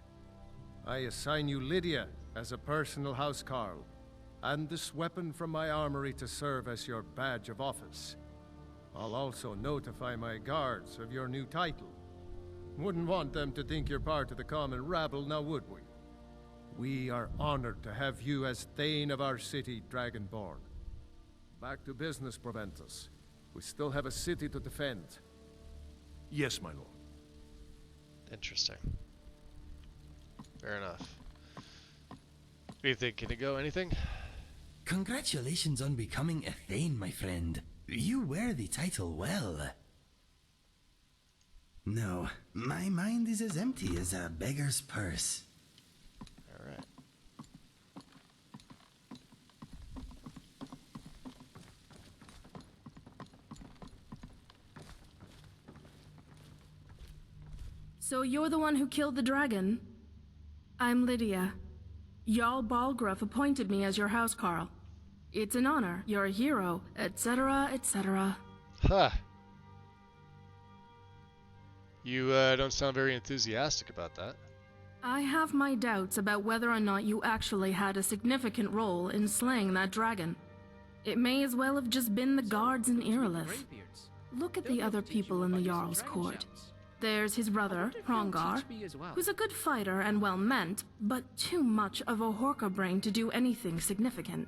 I assign you Lydia as a personal housecarl, and this weapon from my armory to serve as your badge of office. I'll also notify my guards of your new title. Wouldn't want them to think you're part of the common rabble, now would we? We are honored to have you as Thane of our city, Dragonborn. Back to business, Proventus. We still have a city to defend. Yes, my lord. Interesting. Fair enough. What do you think? Can it go? Anything? Congratulations on becoming a Thane, my friend. You wear the title well. No, my mind is as empty as a beggar's purse. Alright. So you're the one who killed the dragon? I'm Lydia. Jarl Balgruuf appointed me as your housecarl. It's an honor, you're a hero, etc., etc. Huh. You don't sound very enthusiastic about that. I have my doubts about whether or not you actually had a significant role in slaying that dragon. It may as well have just been the guards in Irilith. Look at the other people in the Jarl's court. There's his brother, Hrongar, who's a good fighter and well-meant, but too much of a Horka brain to do anything significant.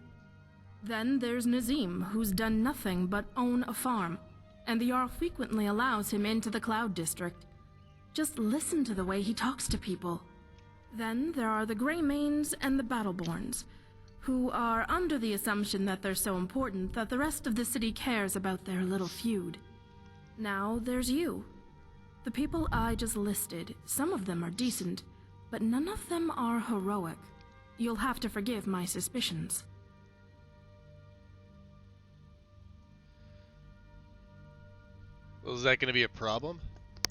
Then there's Nazim, who's done nothing but own a farm, and the Jarl frequently allows him into the Cloud District. Just listen to the way he talks to people. Then there are the Greymanes and the Battleborns, who are under the assumption that they're so important that the rest of the city cares about their little feud. Now there's you. The people I just listed, some of them are decent, but none of them are heroic. You'll have to forgive my suspicions. Well, is that going to be a problem?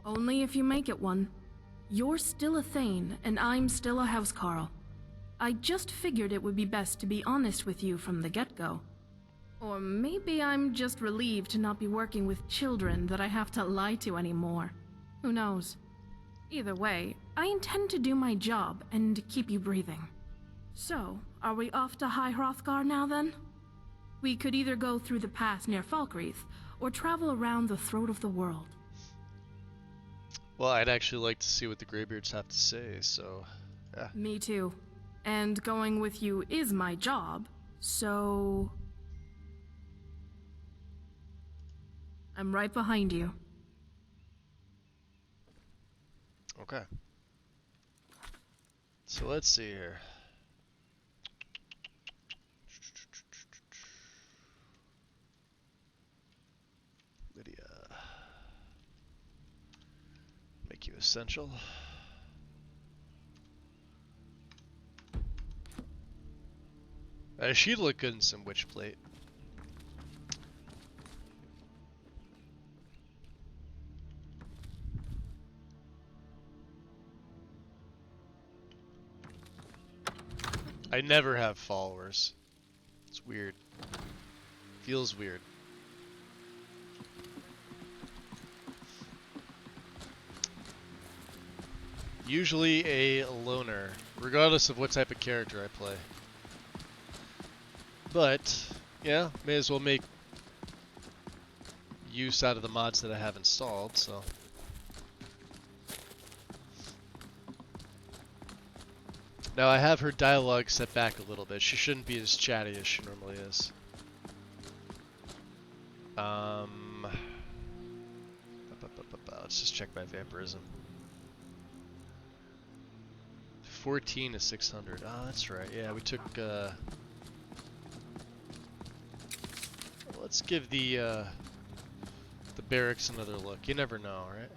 Only if you make it one. You're still a Thane, and I'm still a housecarl. I just figured it would be best to be honest with you from the get-go. Or maybe I'm just relieved to not be working with children that I have to lie to anymore. Who knows? Either way, I intend to do my job and keep you breathing. So, are we off to High Hrothgar now then? We could either go through the pass near Falkreath, or travel around the throat of the world. Well, I'd actually like to see what the Greybeards have to say, so yeah. Me too. And going with you is my job, so... I'm right behind you. Okay. So let's see here. Lydia. Make you essential. She'd look good in some witch plate. I never have followers. It's weird. Feels weird. Usually a loner, regardless of what type of character I play. But, yeah, may as well make use out of the mods that I have installed, so... Now I have her dialogue set back a little bit. She shouldn't be as chatty as she normally is. Let's just check my vampirism. 14 to 600. Oh, that's right. Yeah, we took. Let's give the barracks another look. You never know, right?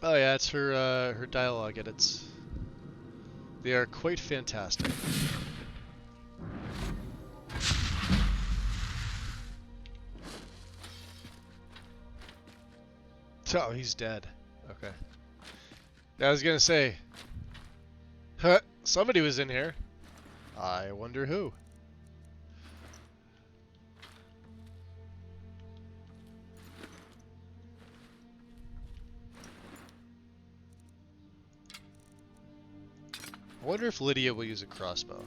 Oh yeah, it's her dialogue edits. They are quite fantastic. Oh, he's dead. Okay. I was gonna say, huh, somebody was in here. I wonder who. I wonder if Lydia will use a crossbow.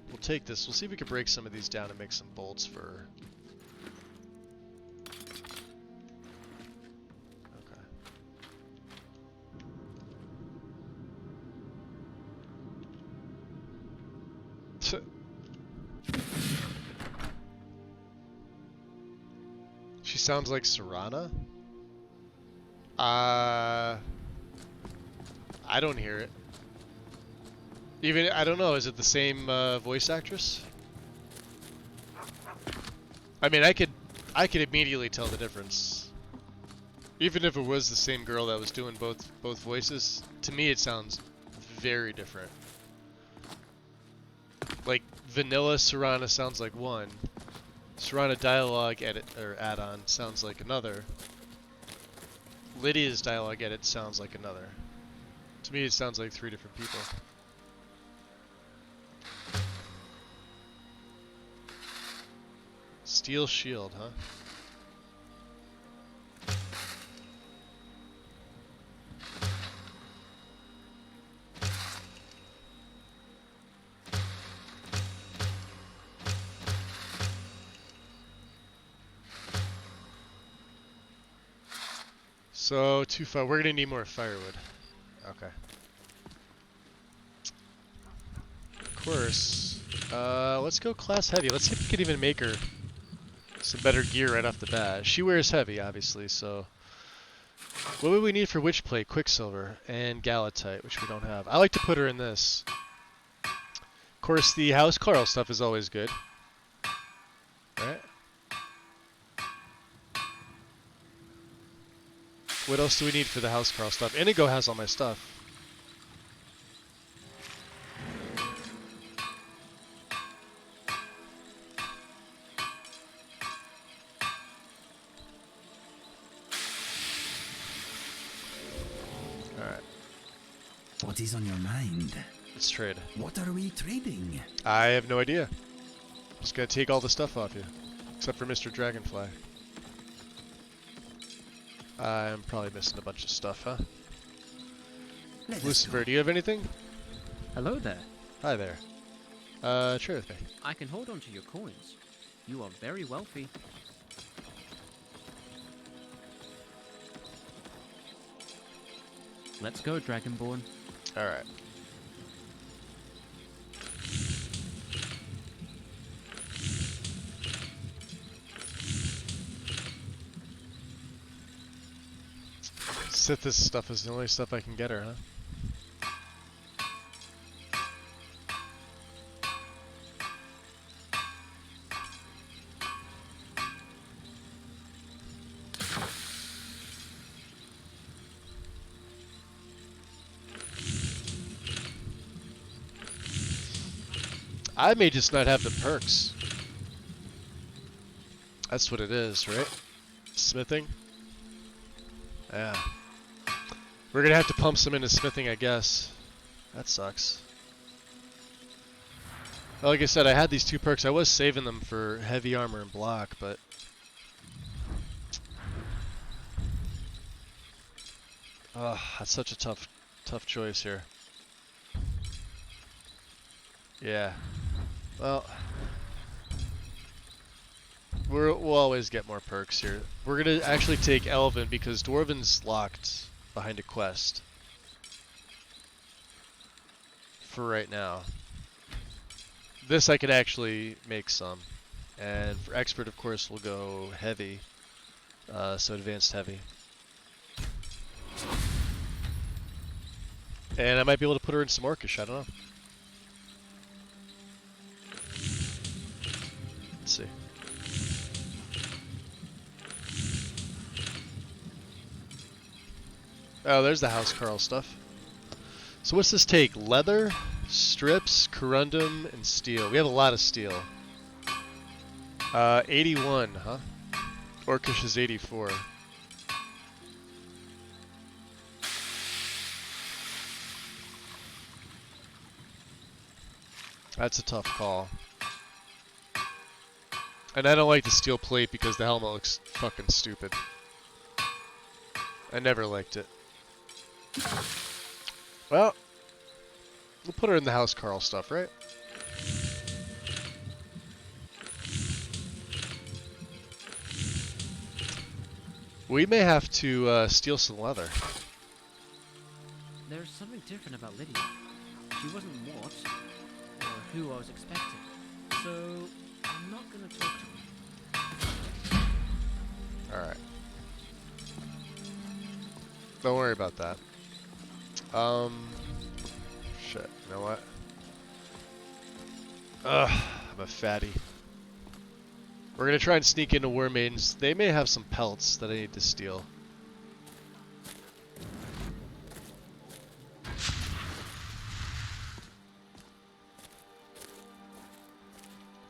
We'll take this. We'll see if we can break some of these down and make some bolts for... Okay. She sounds like Serana? I don't hear it. Even, I don't know, is it the same voice actress? I mean, I could immediately tell the difference. Even if it was the same girl that was doing both voices, to me it sounds very different. Like, vanilla Serana sounds like one. Serana dialogue edit or add-on sounds like another. Lydia's dialogue edit sounds like another. To me, it sounds like three different people. Steel shield, huh? So, we're gonna need more firewood. Okay. Of course. Let's go class heavy. Let's see if we can even make her some better gear right off the bat. She wears heavy, obviously, so... What would we need for witch plate? Quicksilver and Galatite, which we don't have. I like to put her in this. Of course, the House Carl stuff is always good. Right? What else do we need for the House Carl stuff? Inigo has all my stuff. Alright. What is on your mind? Let's trade. What are we trading? I have no idea. Just gotta take all the stuff off you. Except for Mr. Dragonfly. I'm probably missing a bunch of stuff, huh? Lucifer, do you have anything? Hello there. Hi there. Trade with me. I can hold on to your coins. You are very wealthy. Let's go, Dragonborn. Alright. Sithis stuff is the only stuff I can get her, huh? I may just not have the perks. That's what it is, right? Smithing? Yeah. We're gonna have to pump some into smithing, I guess. That sucks. Well, like I said, I had these two perks. I was saving them for heavy armor and block, but... Oh, that's such a tough choice here. Yeah. Well... We'll always get more perks here. We're gonna actually take Elven because Dwarven's locked behind a quest. For right now. This I could actually make some. And for Expert, of course, we'll go heavy. So advanced heavy. And I might be able to put her in some Orcish, I don't know. Oh, there's the Housecarl stuff. So what's this take? Leather, strips, corundum, and steel. We have a lot of steel. 81, huh? Orcish is 84. That's a tough call. And I don't like the steel plate because the helmet looks fucking stupid. I never liked it. Well, we'll put her in the Housecarl stuff, right? We may have to steal some leather. There's something different about Lydia. She wasn't what or who I was expecting, so I'm not gonna talk to her. Alright. Don't worry about that. Shit, you know what? Ugh, I'm a fatty. We're gonna try and sneak into War Maidens. They may have some pelts that I need to steal.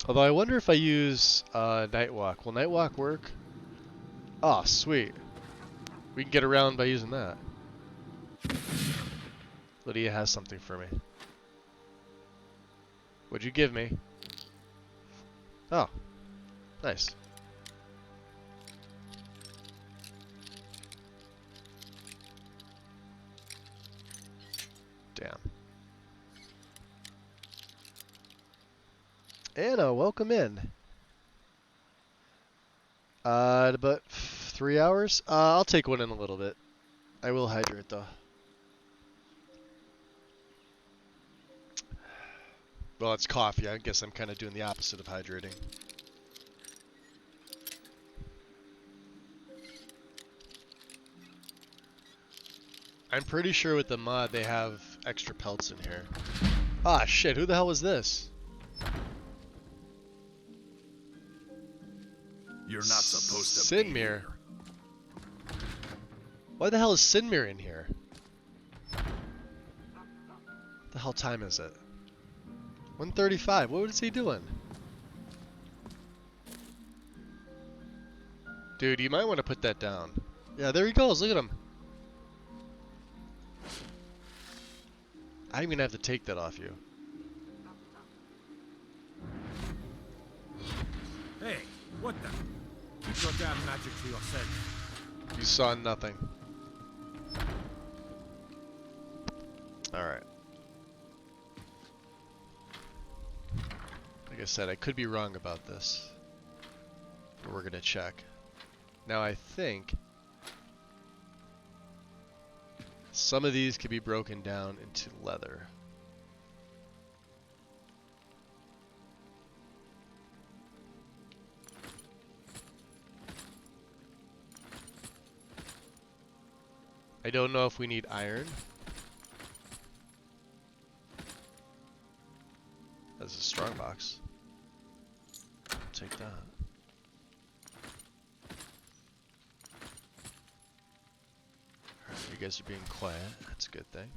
Although I wonder if I use Nightwalk. Will Nightwalk work? Oh, sweet. We can get around by using that. Lydia has something for me. What'd you give me? Oh, nice. Damn. Anna, welcome in. About 3 hours? I'll take one in a little bit. I will hydrate though. Well, it's coffee. I guess I'm kind of doing the opposite of hydrating. I'm pretty sure with the mod they have extra pelts in here. Ah, shit. Who the hell was this? You're not supposed to be Sinmir. Why the hell is Sinmir in here? The hell time is it? 1:35. What is he doing? Dude, you might want to put that down. Yeah, there he goes. Look at him. I'm gonna have to take that off you. Hey, what the? Keep your damn magic to yourself. You saw nothing. Alright. Like I said, I could be wrong about this. But we're gonna check. Now I think some of these could be broken down into leather. I don't know if we need iron. That's a strong box. Take that. Alright, you guys are being quiet. That's a good thing.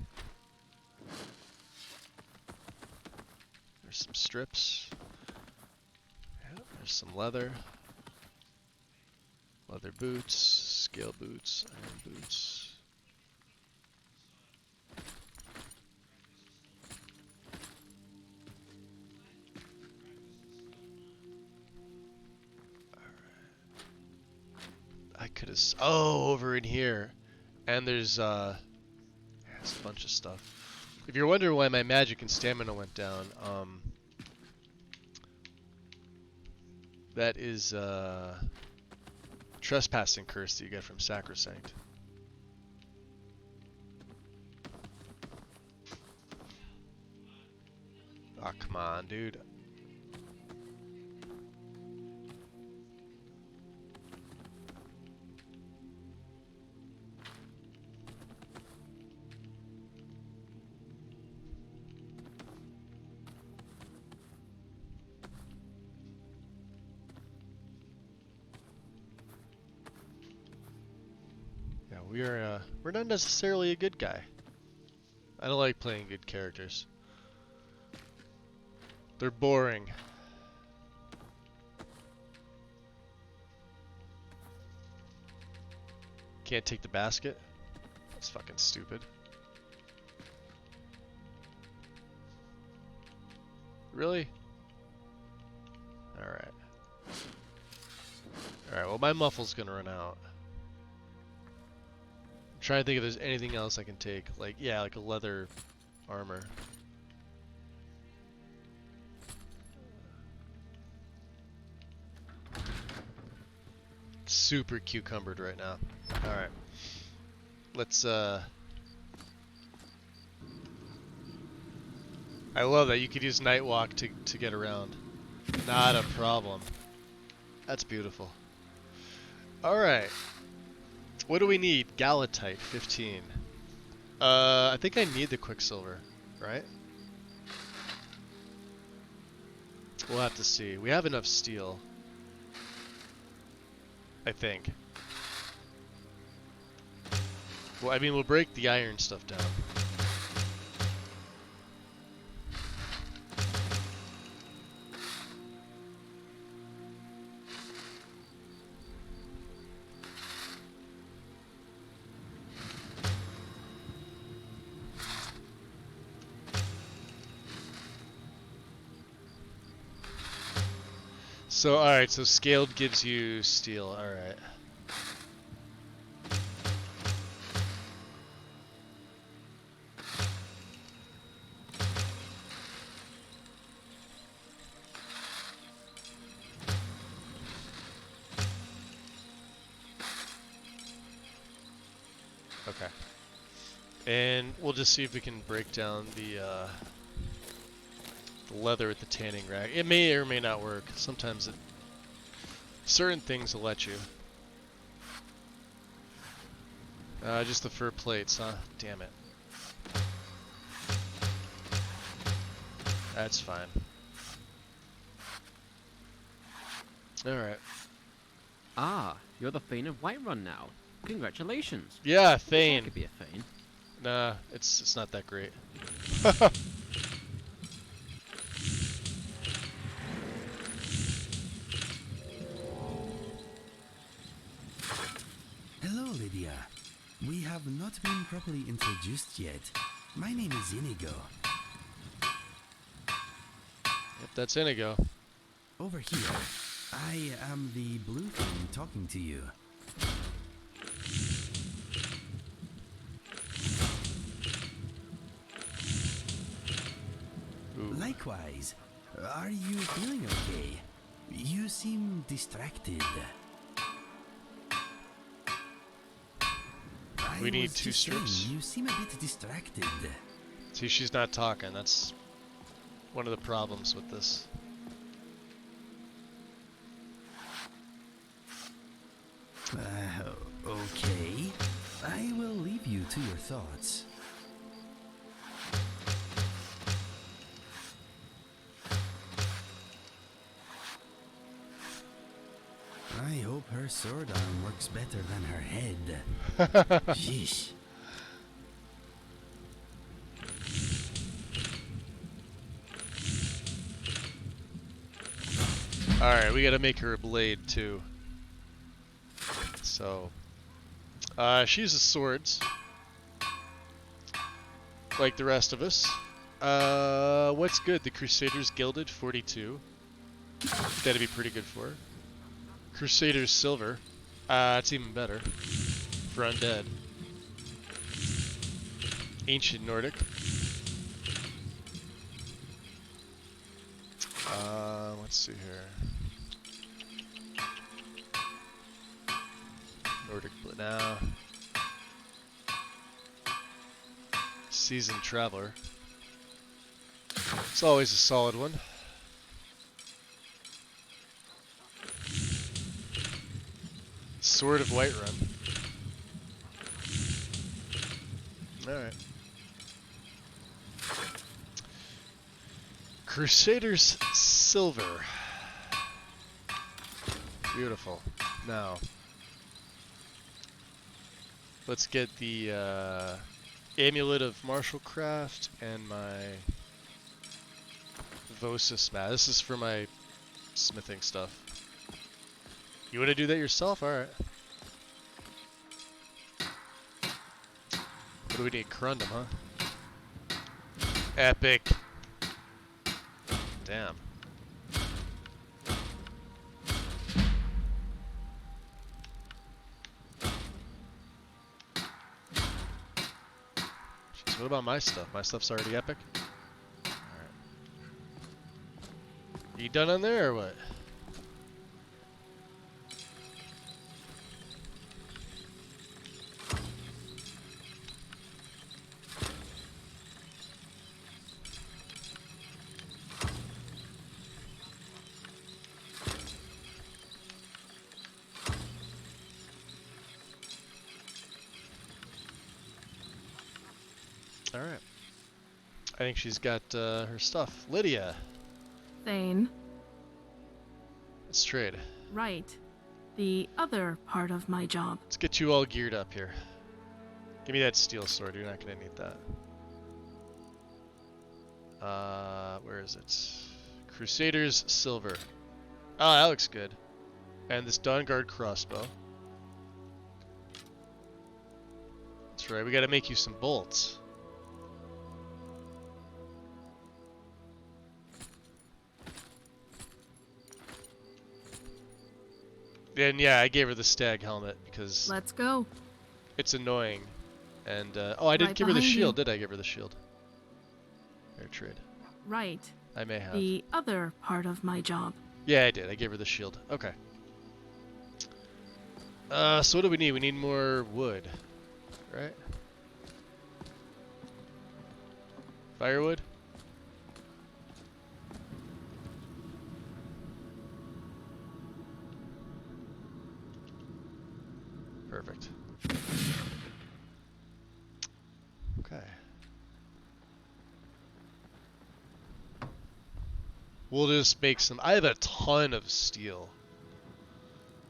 There's some strips. Yep, there's some leather. Leather boots, scale boots, iron boots. I could have. Oh, over in here, and there's a bunch of stuff. If you're wondering why my magic and stamina went down, that is trespassing curse that you get from Sacrosanct. Oh, come on, dude. we're not necessarily a good guy. I don't like playing good characters. They're boring. Can't take the basket? That's fucking stupid. Really? Alright. Alright, well my muffle's gonna run out. I'm trying to think if there's anything else I can take. Like, yeah, like a leather armor. Super cucumbered right now. Alright. Let's, I love that you could use Nightwalk to get around. Not a problem. That's beautiful. Alright. What do we need? Galatite, 15. I think I need the Quicksilver, right? We'll have to see. We have enough steel. I think. Well, I mean, we'll break the iron stuff down. So, alright, so scaled gives you steel, alright. Okay. And we'll just see if we can break down the leather with the tanning rack. It may or may not work. Sometimes certain things will let you. Just the fur plates, huh? Damn it. That's fine. Alright. Ah, you're the Thane of Whiterun now. Congratulations. Yeah, Thane. I could be a Thane. Nah, it's not that great. Hello, Lydia. We have not been properly introduced yet. My name is Inigo. Yep, that's Inigo. Over here, I am the blue thing talking to you. Ooh. Likewise, are you feeling okay? You seem distracted. We need two strips. You seem a bit distracted. See, she's not talking. That's one of the problems with this. Okay. I will leave you to your thoughts. I hope her sword arm works better than her head. Sheesh. Alright, we gotta make her a blade too. So, she uses swords, like the rest of us. What's good? The Crusaders Gilded, 42. That'd be pretty good for her. Crusaders Silver, it's even better for undead. Ancient Nordic. Let's see here. Nordic now. Seasoned Traveler. It's always a solid one. Sword of Whiterun. Alright. Crusaders Silver. Beautiful. Now. Let's get the Amulet of Martial Craft and my Vosis mat. This is for my smithing stuff. You want to do that yourself? Alright. What do we need? Corundum, huh? Epic. Damn. Jeez, what about my stuff? My stuff's already epic? Alright. You done on there or what? Alright. I think she's got her stuff. Lydia. Thane. Let's trade. Right. The other part of my job. Let's get you all geared up here. Give me that steel sword. You're not going to need that. Where is it? Crusaders silver. Oh, that looks good. And this Dawnguard crossbow. That's right. We got to make you some bolts. And yeah, I gave her the stag helmet because Let's go. it's annoying. And oh, I didn't Right give her the behind shield, you. did I? Give her the shield. Air trade. Right. I may have. The other part of my job. Yeah, I did. I gave her the shield. Okay. So what do we need? We need more wood, right? Firewood? Perfect. Okay. We'll just make some... I have a ton of steel.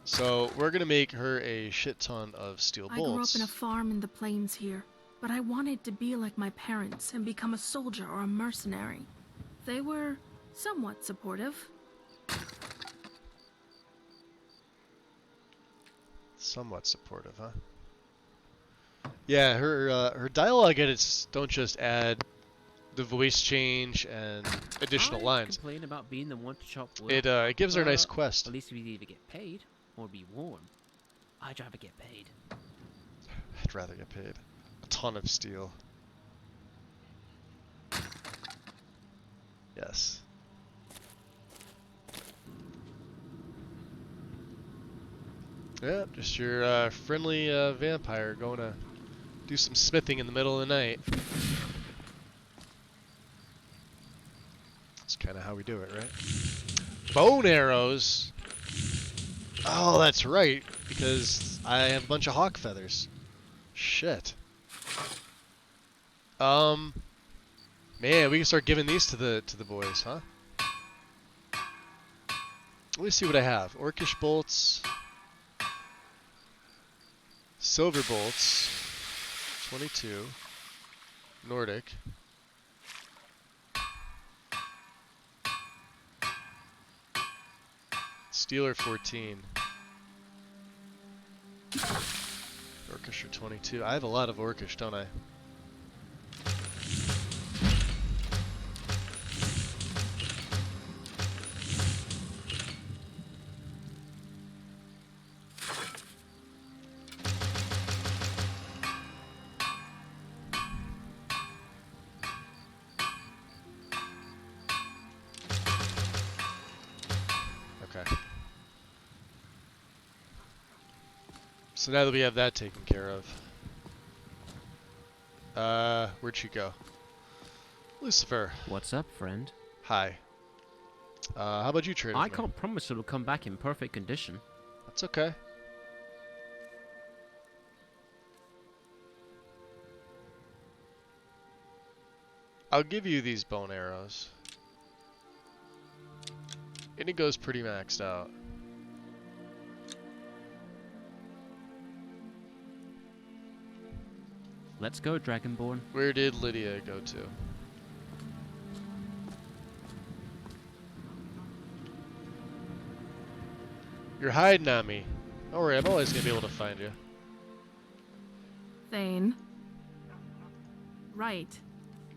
So we're going to make her a shit ton of steel I grew up bolts. in a farm in the plains here, but I wanted to be like my parents and become a soldier or a mercenary. They were somewhat supportive. Somewhat supportive, huh? Yeah, her dialogue edits don't just add the voice change and additional lines. Complain about being the one to chop wood. It gives her a nice quest. At least we'd either get paid or be warm. I'd rather get paid. I'd rather get paid. A ton of steel. Yes. Yeah, just your friendly vampire going to do some smithing in the middle of the night. That's kind of how we do it, right? Bone arrows! Oh, that's right, because I have a bunch of hawk feathers. Shit. Man, we can start giving these to the boys, huh? Let me see what I have. Orcish bolts. Silver bolts. 22. Nordic. Steeler 14. Orcish are 22. I have a lot of Orcish, don't I? So now that we have that taken care of, where'd she go? Lucifer. What's up, friend? Hi. How about you trade? I can't promise it'll come back in perfect condition. That's okay. I'll give you these bone arrows. And it goes pretty maxed out. Let's go, Dragonborn. Where did Lydia go to? You're hiding on me. Don't worry, I'm always gonna be able to find you. Thane. Right.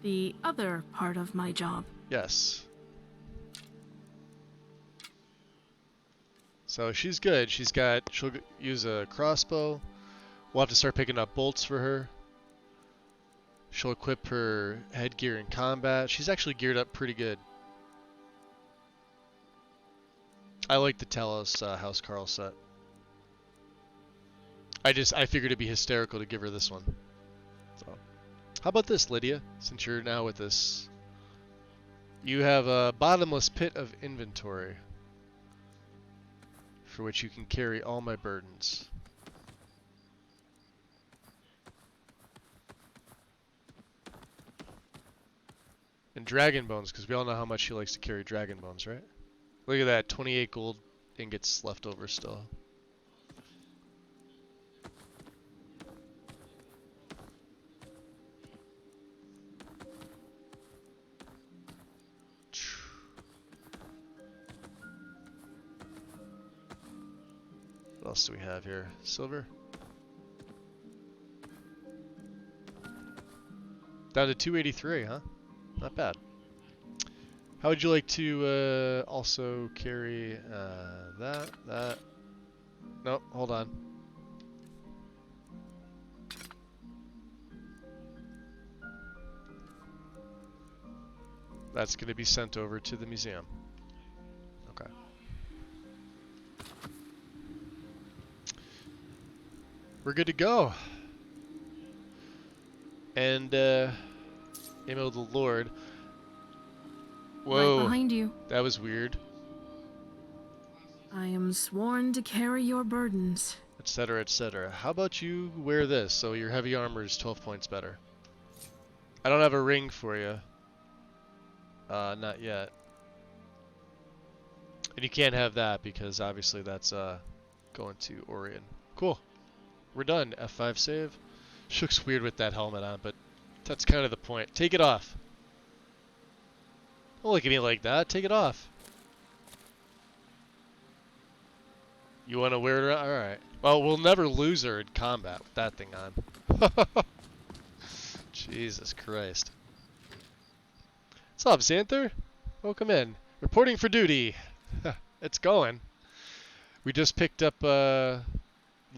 The other part of my job. Yes. So she's good. She'll use a crossbow. We'll have to start picking up bolts for her. She'll equip her headgear in combat. She's actually geared up pretty good. I like the Talos House Carl set. I figured it'd be hysterical to give her this one. So, how about this, Lydia? Since you're now with us, you have a bottomless pit of inventory, for which you can carry all my burdens. And dragon bones, because we all know how much she likes to carry dragon bones, right? Look at that, 28 gold ingots left over still. What else do we have here? Silver? Down to 283, huh? Not bad. How would you like to also carry that? Nope, hold on. That's going to be sent over to the museum. Okay. We're good to go. And, name of the Lord. Whoa. Right behind you. That was weird. I am sworn to carry your burdens. Etc., etc. How about you wear this so your heavy armor is 12 points better? I don't have a ring for you. Not yet. And you can't have that because obviously that's going to Orion. Cool. We're done. F5 save. She looks weird with that helmet on, but that's kind of the point. Take it off. Don't look at me like that. Take it off. You want to wear it around? Alright. Well, we'll never lose her in combat with that thing on. Jesus Christ. What's up, Xanther? Welcome in. Reporting for duty. It's going. We just picked up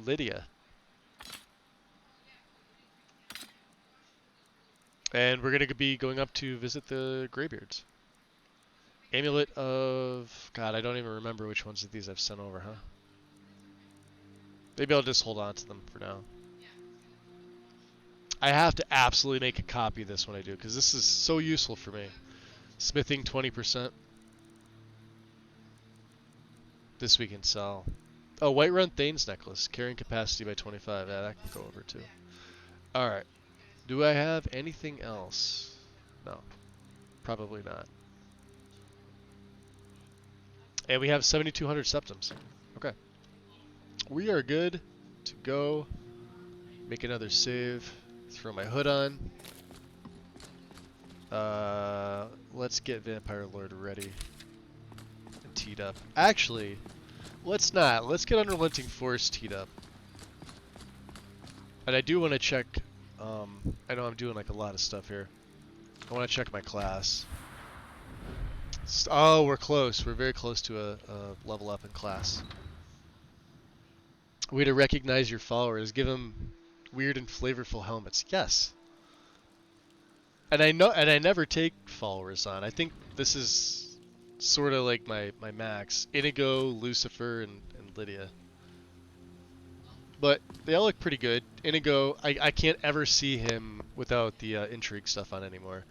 Lydia. And we're going to be going up to visit the Greybeards. Amulet of... God, I don't even remember which ones of these I've sent over, huh? Maybe I'll just hold on to them for now. I have to absolutely make a copy of this when I do, because this is so useful for me. Smithing 20%. This we can sell. Oh, Whiterun Thane's necklace. Carrying capacity by 25. Yeah, that can go over too. Alright. Do I have anything else? No. Probably not. And we have 7,200 septums. Okay. We are good to go. Make another save. Throw my hood on. Let's get Vampire Lord ready. And teed up. Actually, let's not. Let's get Unrelenting Force teed up. And I do want to check... I know I'm doing like a lot of stuff here. I want to check my class. Oh, we're close. We're very close to a level up in class. Way to recognize your followers. Give them weird and flavorful helmets. Yes. And I never take followers on. I think this is sort of like my max. Inigo, Lucifer, and Lydia. But they all look pretty good. Inigo, I can't ever see him without the intrigue stuff on anymore.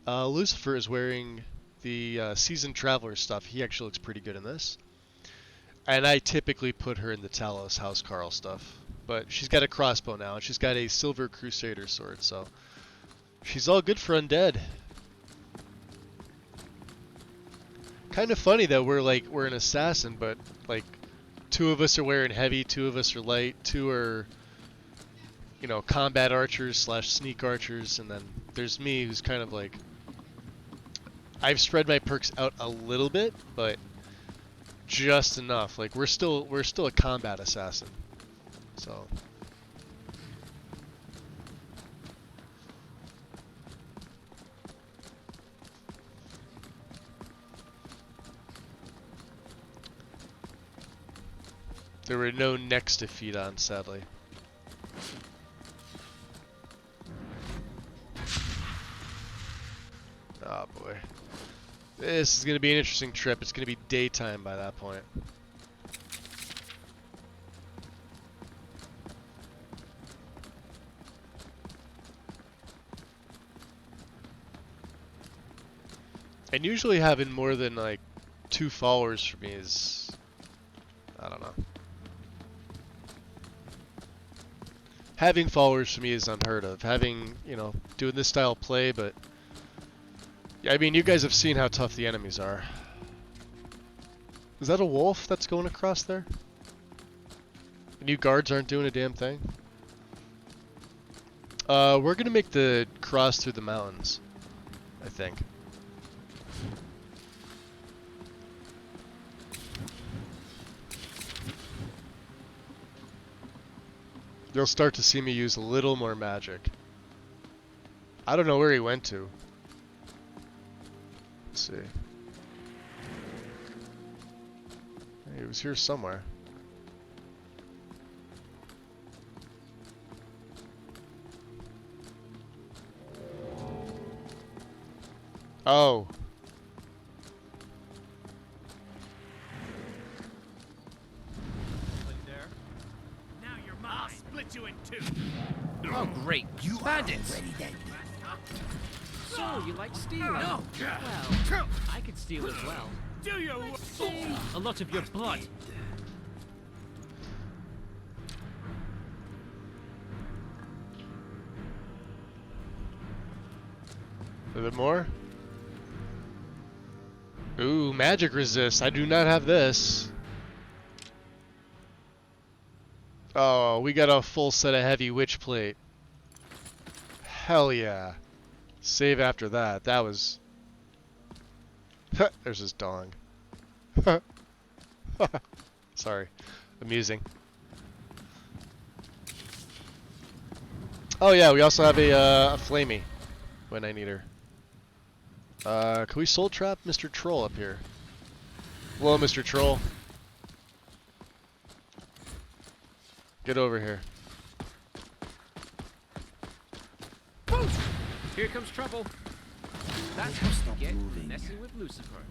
Lucifer is wearing the Seasoned Traveler stuff. He actually looks pretty good in this. And I typically put her in the Talos House Carl stuff. But she's got a crossbow now, and she's got a Silver Crusader sword, so she's all good for undead. Kind of funny that we're an assassin, but like 2 of us are wearing heavy, 2 of us are light, 2 are, you know, combat archers slash sneak archers, and then there's me who's kind of like, I've spread my perks out a little bit, but just enough. Like we're still a combat assassin. So there were no necks to feed on, sadly. Oh boy. This is going to be an interesting trip. It's going to be daytime by that point. And usually having more than like 2 followers for me is, I don't know. Having followers for me is unheard of. Having, you know, doing this style of play, but yeah, I mean, you guys have seen how tough the enemies are. Is that a wolf that's going across there? The new guards aren't doing a damn thing. We're gonna make the cross through the mountains, I think. You'll start to see me use a little more magic. I don't know where he went to. Let's see. He was here somewhere. Oh. I'll split you in 2. Oh, great. You bandits! are already dead. So, you like stealing? No. Well, I could steal as well. Do you? A lot of your blood. A bit more? Ooh, magic resist. I do not have this. Oh, we got a full set of heavy witch plate. Hell yeah. Save after that. That was... There's his dong. Sorry. Amusing. Oh yeah, we also have a flamey when I need her. Can we soul trap Mr. Troll up here? Hello, Mr. Troll. Get over here. Here comes trouble. That's what you get for messing with Lucifer.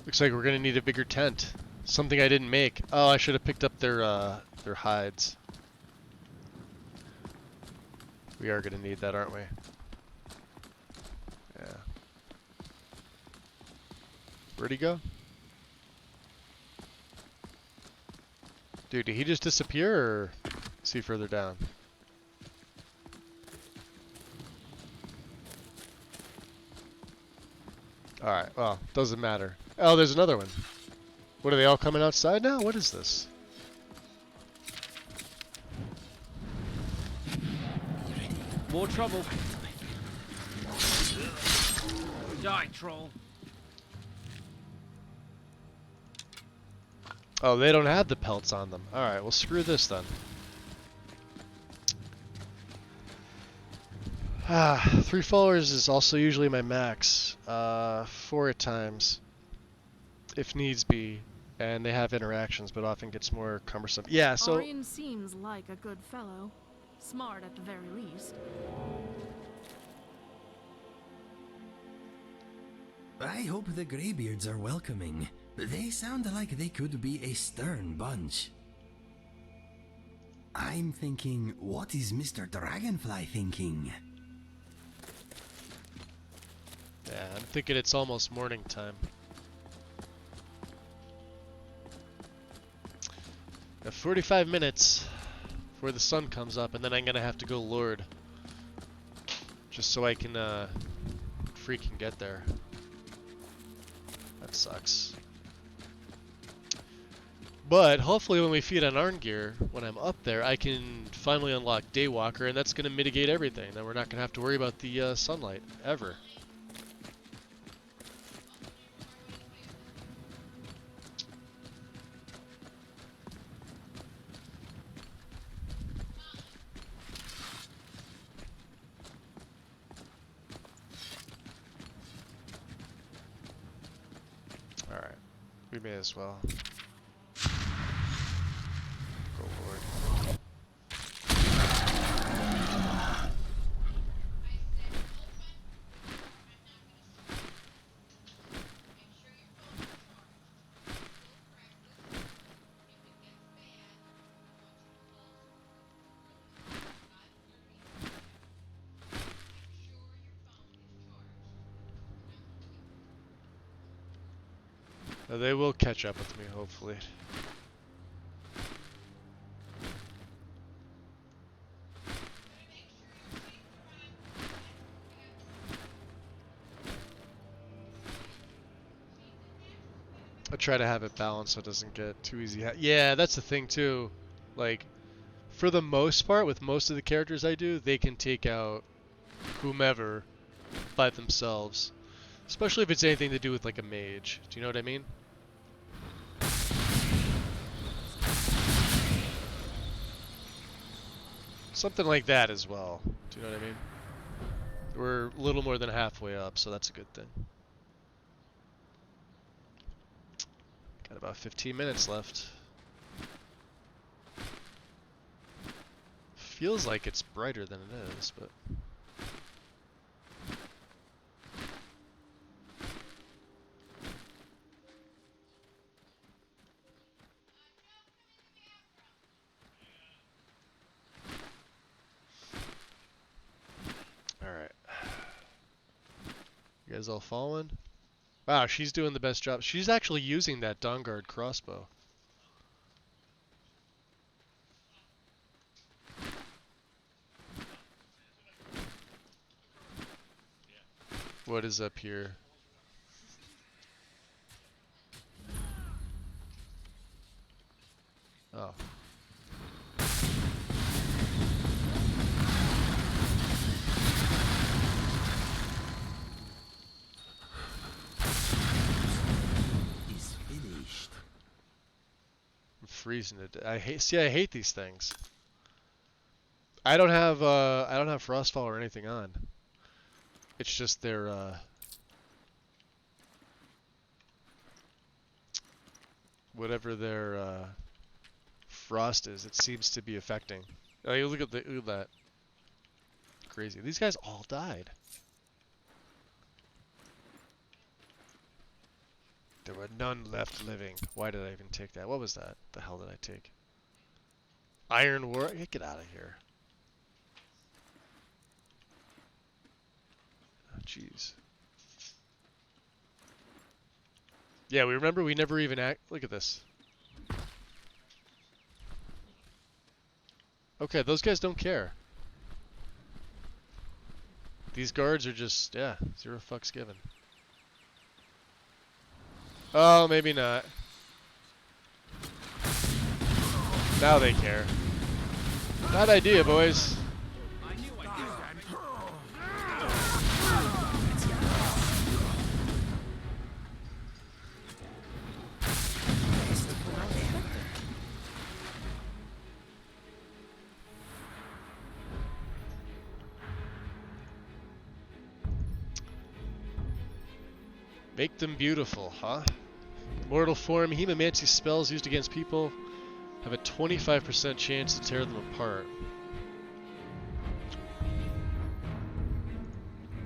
Looks like we're gonna need a bigger tent. Something I didn't make. Oh, I should have picked up their hides. We are gonna need that, aren't we? Yeah. Where'd he go? Dude, did he just disappear, or is he further down? Alright, well, doesn't matter. Oh, there's another one. What, are they all coming outside now? What is this? More trouble. Die, troll. Oh, they don't have the pelts on them. Alright, well screw this then. 3 followers is also usually my max. 4 at times. If needs be. And they have interactions, but often gets more cumbersome. Yeah, so... Arian seems like a good fellow. Smart at the very least. I hope the Greybeards are welcoming. They sound like they could be a stern bunch. I'm thinking, what is Mr. Dragonfly thinking? Yeah, I'm thinking it's almost morning time. 45 minutes before the sun comes up, and then I'm gonna have to go Lord. Just so I can freaking get there. That sucks. But hopefully when we feed on Arngeir, when I'm up there, I can finally unlock Daywalker, and that's going to mitigate everything. Then we're not going to have to worry about the sunlight, ever. Alright, we may as well. Go Lord. They will catch up with me, hopefully. I try to have it balanced so it doesn't get too easy. Yeah, that's the thing too. Like, for the most part, with most of the characters I do, they can take out whomever by themselves. Especially if it's anything to do with like a mage. Do you know what I mean? Something like that as well. Do you know what I mean? We're a little more than halfway up, so that's a good thing. Got about 15 minutes left. Feels like it's brighter than it is, but... Alright. You guys all following? Wow, she's doing the best job. She's actually using that Dawnguard crossbow. What is up here? Oh. I'm freezing to death. I hate these things. I don't have Frostfall or anything on. It's just their whatever their frost is, it seems to be affecting. Oh, you look at that. Crazy. These guys all died. There were none left living. Why did I even take that? What was that? The hell did I take? Iron War? Get out of here. Oh, jeez. Yeah, we remember we never even look at this. Okay, those guys don't care. These guards are just, yeah, zero fucks given. Oh, maybe not. Now they care. Bad idea, boys. Make them beautiful, huh? Mortal form, hemomancy spells used against people have a 25% chance to tear them apart.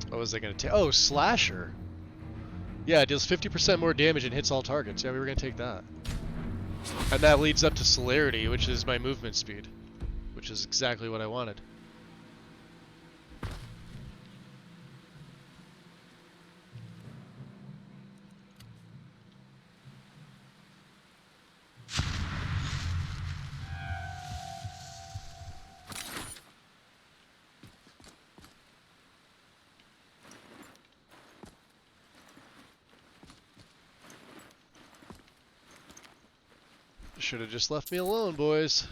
What was I going to take? Oh, Slasher. Yeah, it deals 50% more damage and hits all targets. Yeah, we were going to take that. And that leads up to Celerity, which is my movement speed, which is exactly what I wanted. Should have just left me alone, boys.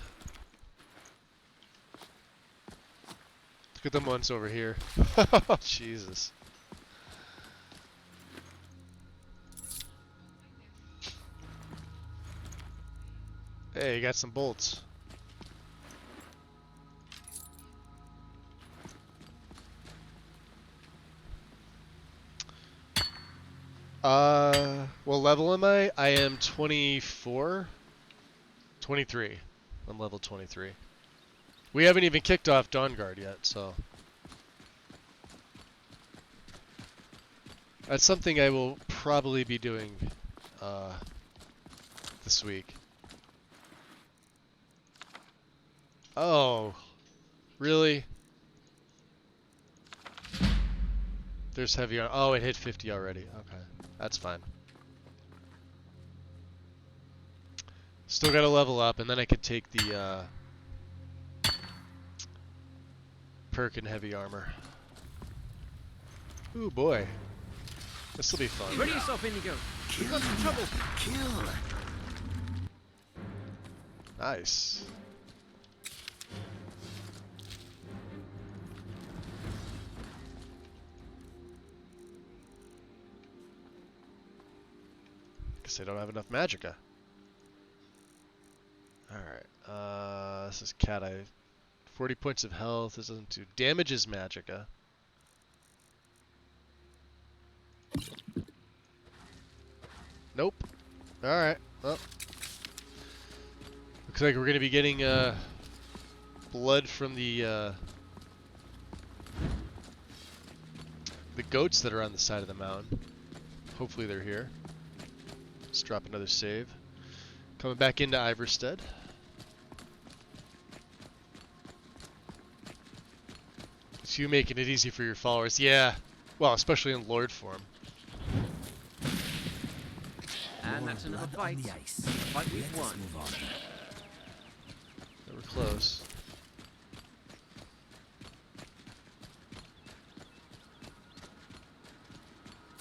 Look at them ones over here. Jesus. Hey, you got some bolts. What level am I? I am 24? 23. I'm level 23. We haven't even kicked off Dawnguard yet, so... That's something I will probably be doing, this week. Oh, really? There's heavy on. Oh, it hit 50 already. Okay, that's fine. Still gotta level up, and then I could take the perk in heavy armor. Ooh boy, this will be fun. Ready yourself, Indigo. We've got some trouble. Kill. Nice. Guess I don't have enough magicka. Alright, this is cat eye. 40 points of health. This doesn't do damage is magicka. Nope. Alright, well. Looks like we're gonna be getting, blood from the goats that are on the side of the mountain. Hopefully they're here. Let's drop another save. Coming back into Iverstead. It's you making it easy for your followers. Yeah. Well, especially in Lord form. And that's another fight. Fight we've won. They were close.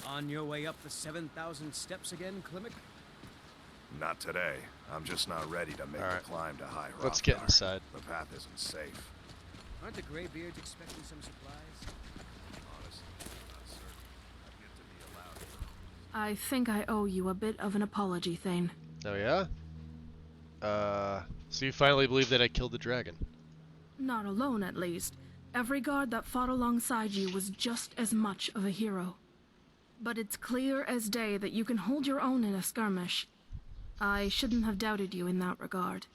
On your way up the 7,000 steps again, Klimek? Not today. I'm just not ready to make the climb to High Hrothgar. Let's get inside. The path isn't safe. Aren't the Greybeards expecting some supplies? Honestly, I'm not certain. I've yet to be allowed. I think I owe you a bit of an apology, Thane. Oh yeah? So you finally believe that I killed the dragon? Not alone, at least. Every guard that fought alongside you was just as much of a hero. But it's clear as day that you can hold your own in a skirmish. I shouldn't have doubted you in that regard.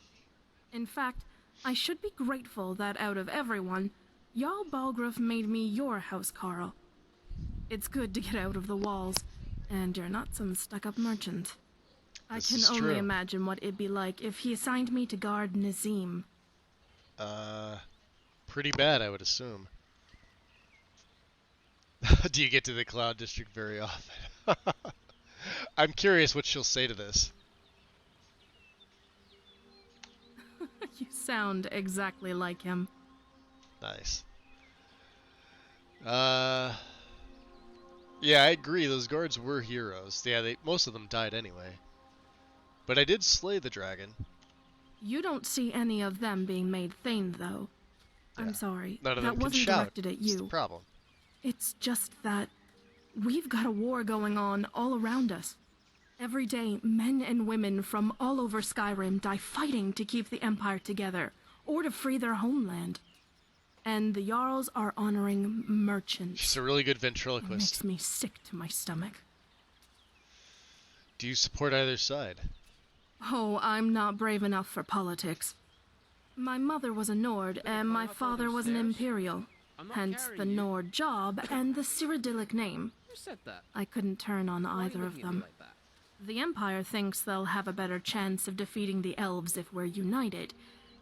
In fact, I should be grateful that out of everyone, Jarl Balgruuf made me your housecarl. It's good to get out of the walls, and you're not some stuck-up merchant. I can only imagine what it'd be like if he assigned me to guard Nazim. Pretty bad, I would assume. Do you get to the Cloud District very often? I'm curious what she'll say to this. You sound exactly like him. Nice. Yeah, I agree. Those guards were heroes. Yeah, most of them died anyway. But I did slay the dragon. You don't see any of them being made Thane, though. Yeah. I'm sorry. None of that them wasn't can shout. directed at you. That's the problem. It's just that we've got a war going on all around us. Every day, men and women from all over Skyrim die fighting to keep the Empire together, or to free their homeland. And the Jarls are honoring merchants. She's a really good ventriloquist. It makes me sick to my stomach. Do you support either side? Oh, I'm not brave enough for politics. My mother was a Nord, and my father was an Imperial. Hence the Nord job and the Cyrodiilic name. Who said that? I couldn't turn on either of them. The Empire thinks they'll have a better chance of defeating the Elves if we're united,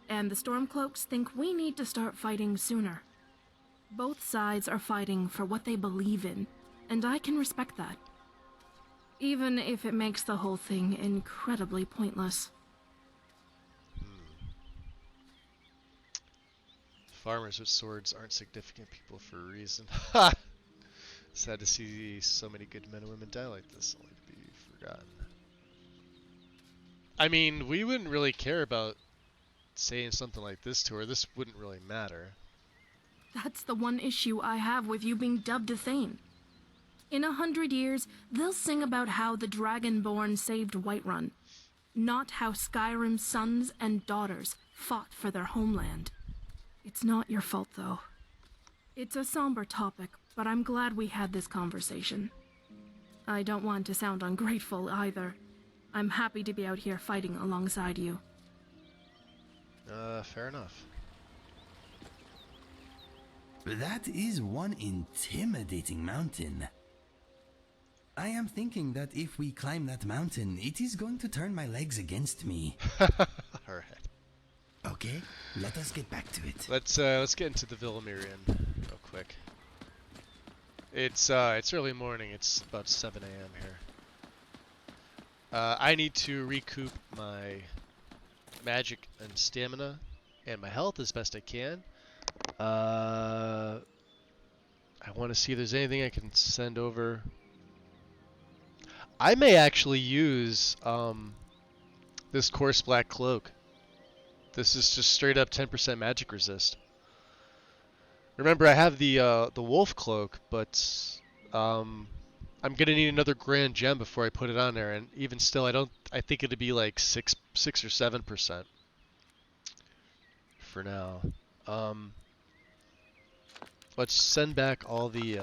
and the Stormcloaks think we need to start fighting sooner. Both sides are fighting for what they believe in, and I can respect that. Even if it makes the whole thing incredibly pointless. Farmers with swords aren't significant people for a reason. Ha! Sad to see so many good men and women die like this, only to be forgotten. I mean, we wouldn't really care about saying something like this to her. This wouldn't really matter. That's the one issue I have with you being dubbed a Thane. In 100 years, they'll sing about how the Dragonborn saved Whiterun, not how Skyrim's sons and daughters fought for their homeland. It's not your fault, though. It's a somber topic, but I'm glad we had this conversation. I don't want to sound ungrateful either. I'm happy to be out here fighting alongside you. Fair enough. That is one intimidating mountain. I am thinking that if we climb that mountain, it is going to turn my legs against me. Alright. Okay, let us get back to it. Let's get into the Villamirian real quick. It's early morning. It's about 7 a.m. here. I need to recoup my magic and stamina and my health as best I can. I want to see if there's anything I can send over. I may actually use this coarse black cloak. This is just straight up 10% magic resist. Remember, I have the wolf cloak, but I'm gonna need another grand gem before I put it on there, and even still, I think it'd be like 6 or 7% for now. Let's send back all the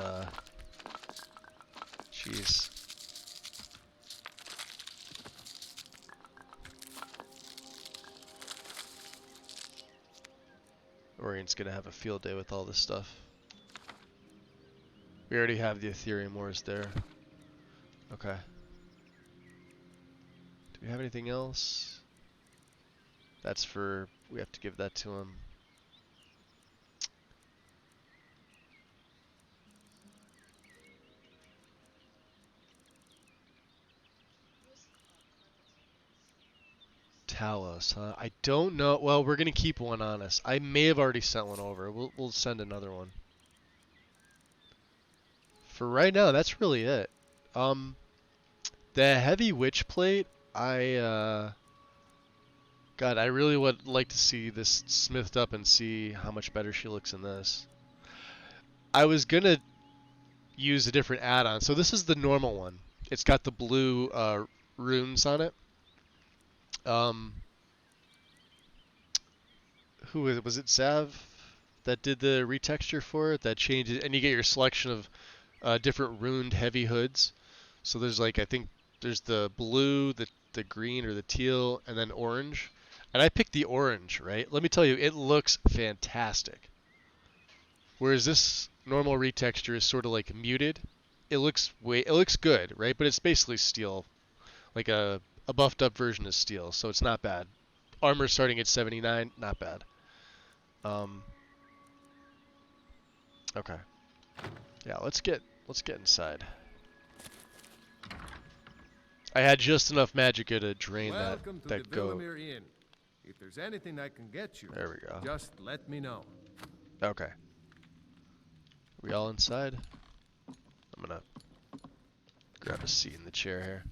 jeez. Orient's gonna have a field day with all this stuff. We already have the Ethereum ores there. Okay. Do we have anything else? That's for... we have to give that to him. Talos, huh? I don't know. Well, we're gonna keep one on us. I may have already sent one over. We'll send another one. For right now, that's really it. The heavy witch plate, God, I really would like to see this smithed up and see how much better she looks in this. I was gonna use a different add-on. So this is the normal one. It's got the blue runes on it. Who was it? Zav that did the retexture for it, that changed it, and you get your selection of different runed heavy hoods. So there's like, I think there's the blue, the green or the teal, and then orange. And I picked the orange, right? Let me tell you, it looks fantastic. Whereas this normal retexture is sort of like muted. It looks good, right? But it's basically steel, like a buffed up version of steel, so it's not bad. Armor starting at 79, not bad. Okay. Yeah, let's get inside. I had just enough magicka to drain Welcome to that the goat. Villamir Inn. If there's anything I can get you, there we go. Just let me know. Okay. We all inside? I'm gonna grab a seat in the chair here.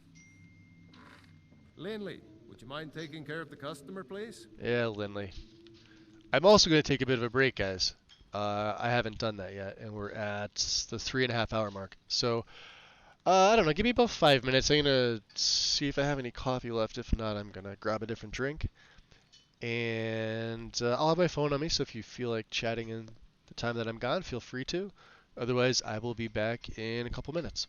Linley, would you mind taking care of the customer, please? Yeah, Lindley. I'm also gonna take a bit of a break, guys. I haven't done that yet, and we're at the 3.5 hour mark. So, I don't know, give me about 5 minutes. I'm gonna see if I have any coffee left. If not, I'm gonna grab a different drink. And I'll have my phone on me, so if you feel like chatting in the time that I'm gone, feel free to. Otherwise, I will be back in a couple minutes.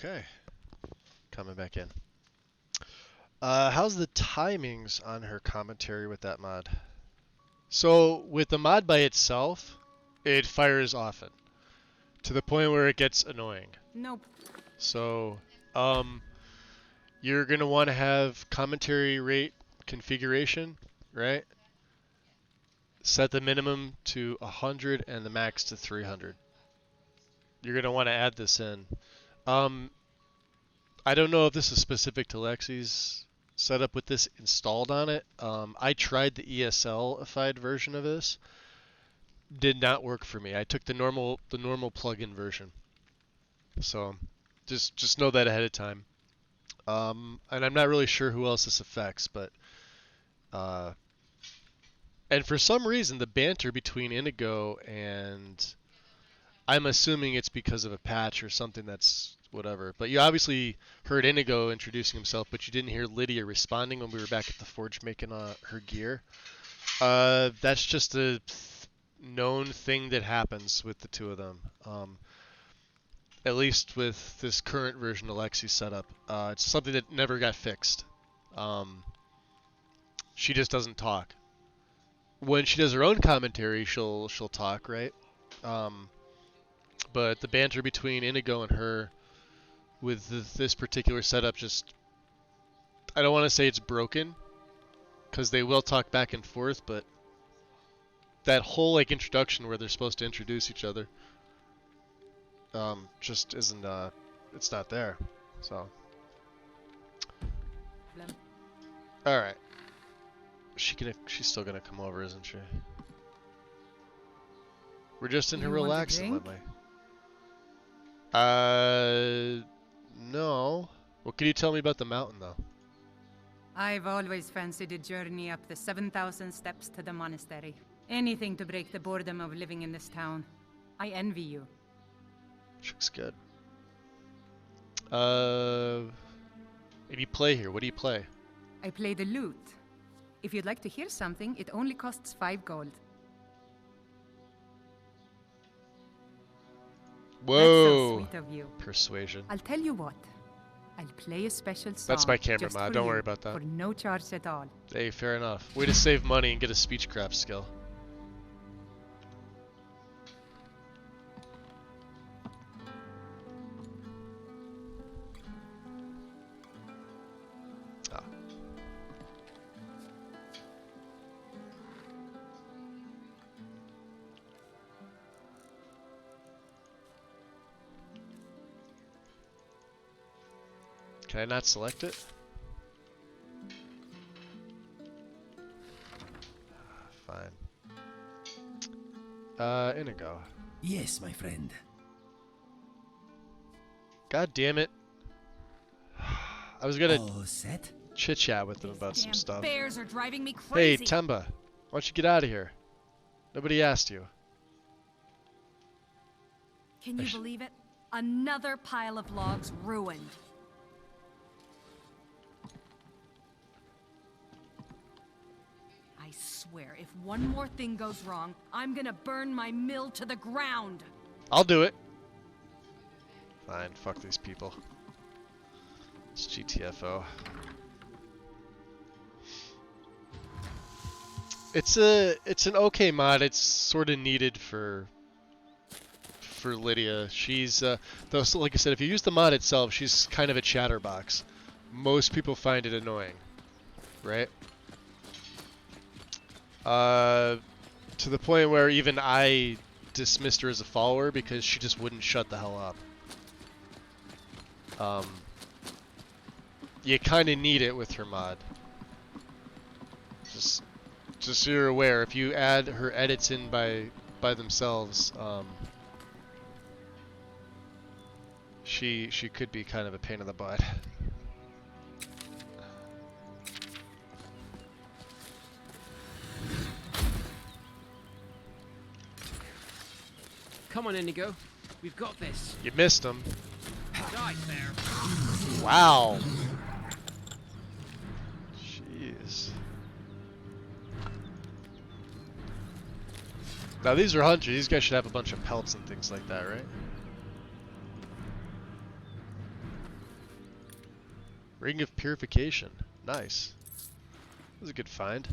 Okay. Coming back in. How's the timings on her commentary with that mod? So, with the mod by itself, it fires often. To the point where it gets annoying. Nope. So, you're going to want to have commentary rate configuration, right? Set the minimum to 100 and the max to 300. You're going to want to add this in. I don't know if this is specific to Lexi's setup with this installed on it. I tried the ESL-ified version of this. Did not work for me. I took the normal plugin version. So just know that ahead of time. And I'm not really sure who else this affects, but and for some reason the banter between Inigo and I'm assuming it's because of a patch or something that's whatever. But you obviously heard Inigo introducing himself, but you didn't hear Lydia responding when we were back at the forge making her gear. That's just a known thing that happens with the two of them. At least with this current version of Lexi's setup. It's something that never got fixed. She just doesn't talk. When she does her own commentary, she'll talk, right? But the banter between Inigo and her with this particular setup just... I don't want to say it's broken, because they will talk back and forth, but that whole like introduction where they're supposed to introduce each other just isn't, it's not there, so. Alright. She's still gonna come over, isn't she? We're just in here relaxing, Lemley. No. What can you tell me about the mountain, though? I've always fancied a journey up the 7,000 steps to the monastery. Anything to break the boredom of living in this town. I envy you. Looks good. If you play here, what do you play? I play the lute. If you'd like to hear something, it only costs 5 gold. Whoa! That's so sweet of you. Persuasion. I'll tell you what. I'll play a special song. That's my camera just mod. for Don't you, worry about that. For no charge at all. Hey, fair enough. Way to save money and get a speechcraft skill. Can I not select it? Fine. Inigo. Yes, my friend. God damn it. I was gonna All set? chit-chat with them about some stuff. Bears are driving me Hey, crazy. Temba. Why don't you get out of here? Nobody asked you. Can you believe it? Another pile of logs ruined. I swear, if one more thing goes wrong, I'm gonna burn my mill to the ground. I'll do it. Fine, fuck these people. It's GTFO. It's an okay mod. It's sort of needed for Lydia. She's though, so like I said, if you use the mod itself, she's kind of a chatterbox. Most people find it annoying, right? To the point where even I dismissed her as a follower because she just wouldn't shut the hell up. You kind of need it with her mod. Just so you're aware, if you add her edits in by themselves, she could be kind of a pain in the butt. Come on, Inigo. We've got this. You missed him. Die there. Wow. Jeez. Now these are hunters. These guys should have a bunch of pelts and things like that, right? Ring of Purification. Nice. That was a good find.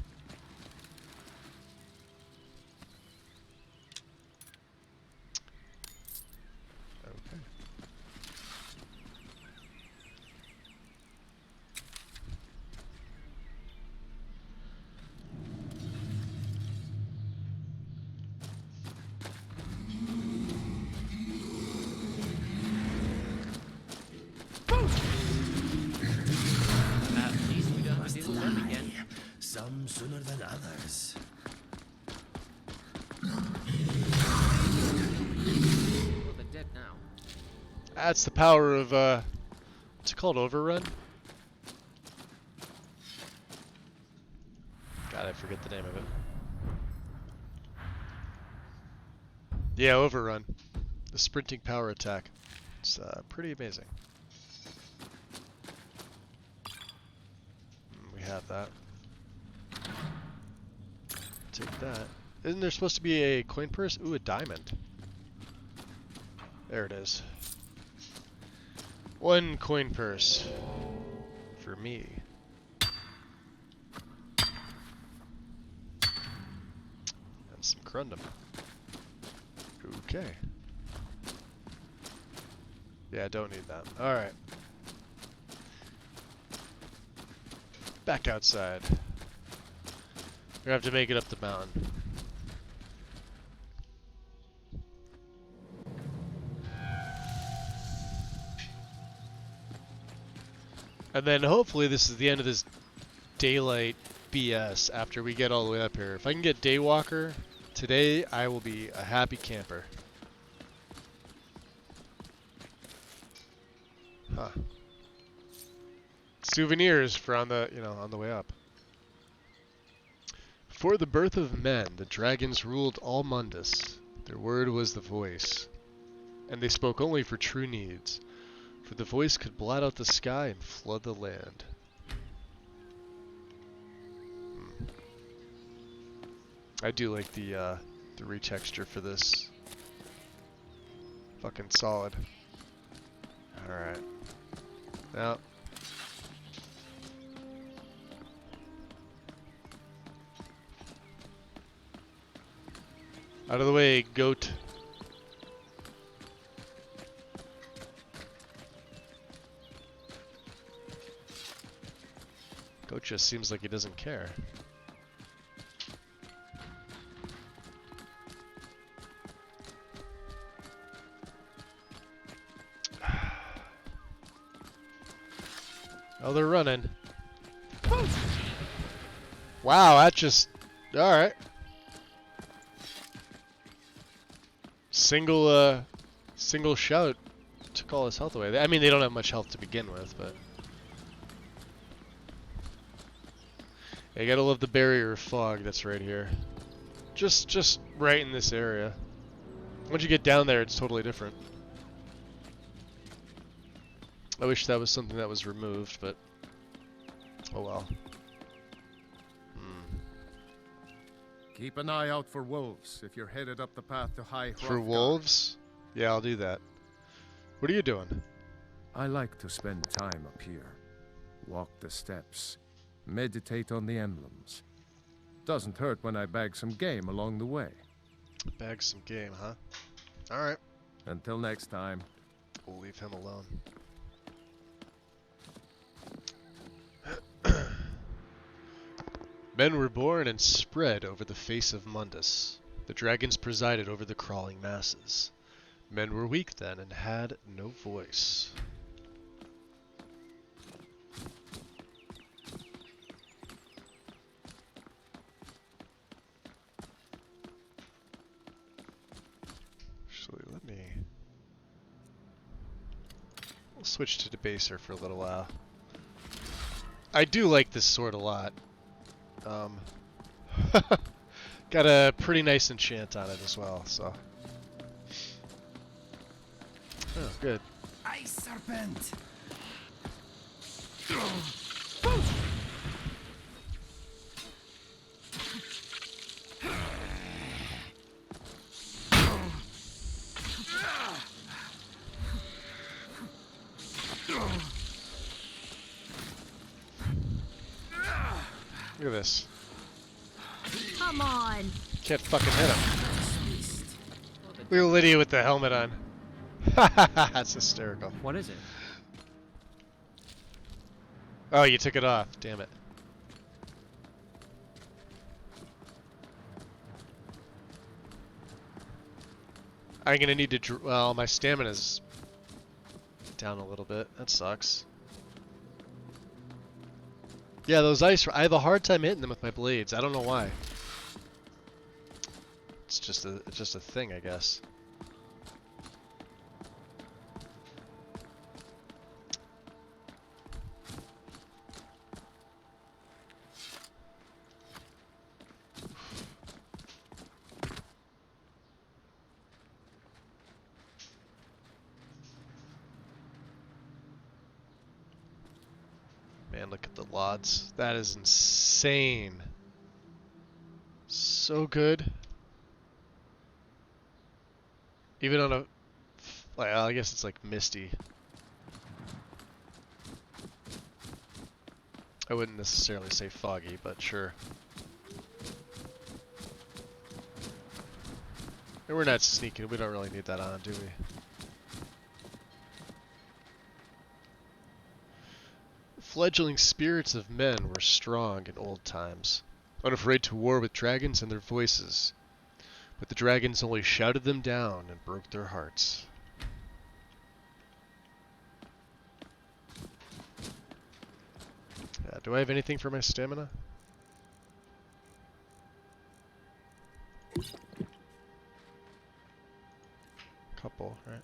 Okay. At least we don't have to deal with them again. Some sooner than others. Well, they're dead now. That's the power of, what's it called? Overrun? God, I forget the name of it. Yeah, Overrun. The sprinting power attack. It's pretty amazing. We have that. Take that. Isn't there supposed to be a coin purse? Ooh, a diamond. There it is. One coin purse. For me. And some crundum. Okay. Yeah, don't need that. Alright. Back outside. We're gonna have to make it up the mountain. And then hopefully this is the end of this daylight BS after we get all the way up here. If I can get Daywalker today, I will be a happy camper. Huh. Souvenirs for on the, on the way up. Before the birth of men, the dragons ruled all Mundus. Their word was the voice, and they spoke only for true needs, for the voice could blot out the sky and flood the land. I do like the retexture for this. Fucking solid. Alright. Now. Out of the way, goat. Goat just seems like he doesn't care. Oh, they're running. Wow, that just... Alright. Single shout took all his health away. I mean, they don't have much health to begin with, but... You gotta love the barrier of fog that's right here. Just right in this area. Once you get down there, it's totally different. I wish that was something that was removed, but... Oh well. Keep an eye out for wolves if you're headed up the path to High For Hrothgar. wolves? Yeah, I'll do that. What are you doing? I like to spend time up here. Walk the steps. Meditate on the emblems. Doesn't hurt when I bag some game along the way. Bag some game, huh? Alright. Until next time. We'll leave him alone. Men were born and spread over the face of Mundus. The dragons presided over the crawling masses. Men were weak then and had no voice. Actually, we'll switch to Debaser for a little while. I do like this sword a lot. Got a pretty nice enchant on it as well, so. Oh, good. Ice serpent. Look at this. Come on. Can't fucking hit him. Little idiot with the helmet on. That's hysterical. What is it? Oh, you took it off. Damn it. I'm gonna need to. Well, my stamina's down a little bit. That sucks. Yeah, those ice. I have a hard time hitting them with my blades. I don't know why. It's just a thing, I guess. Man, look at the lots. That is insane. So good. Even on a... Well, I guess it's like misty. I wouldn't necessarily say foggy, but sure. And we're not sneaking. We don't really need that on, do we? Fledgling spirits of men were strong in old times, unafraid to war with dragons and their voices. But the dragons only shouted them down and broke their hearts. Do I have anything for my stamina? Couple, right?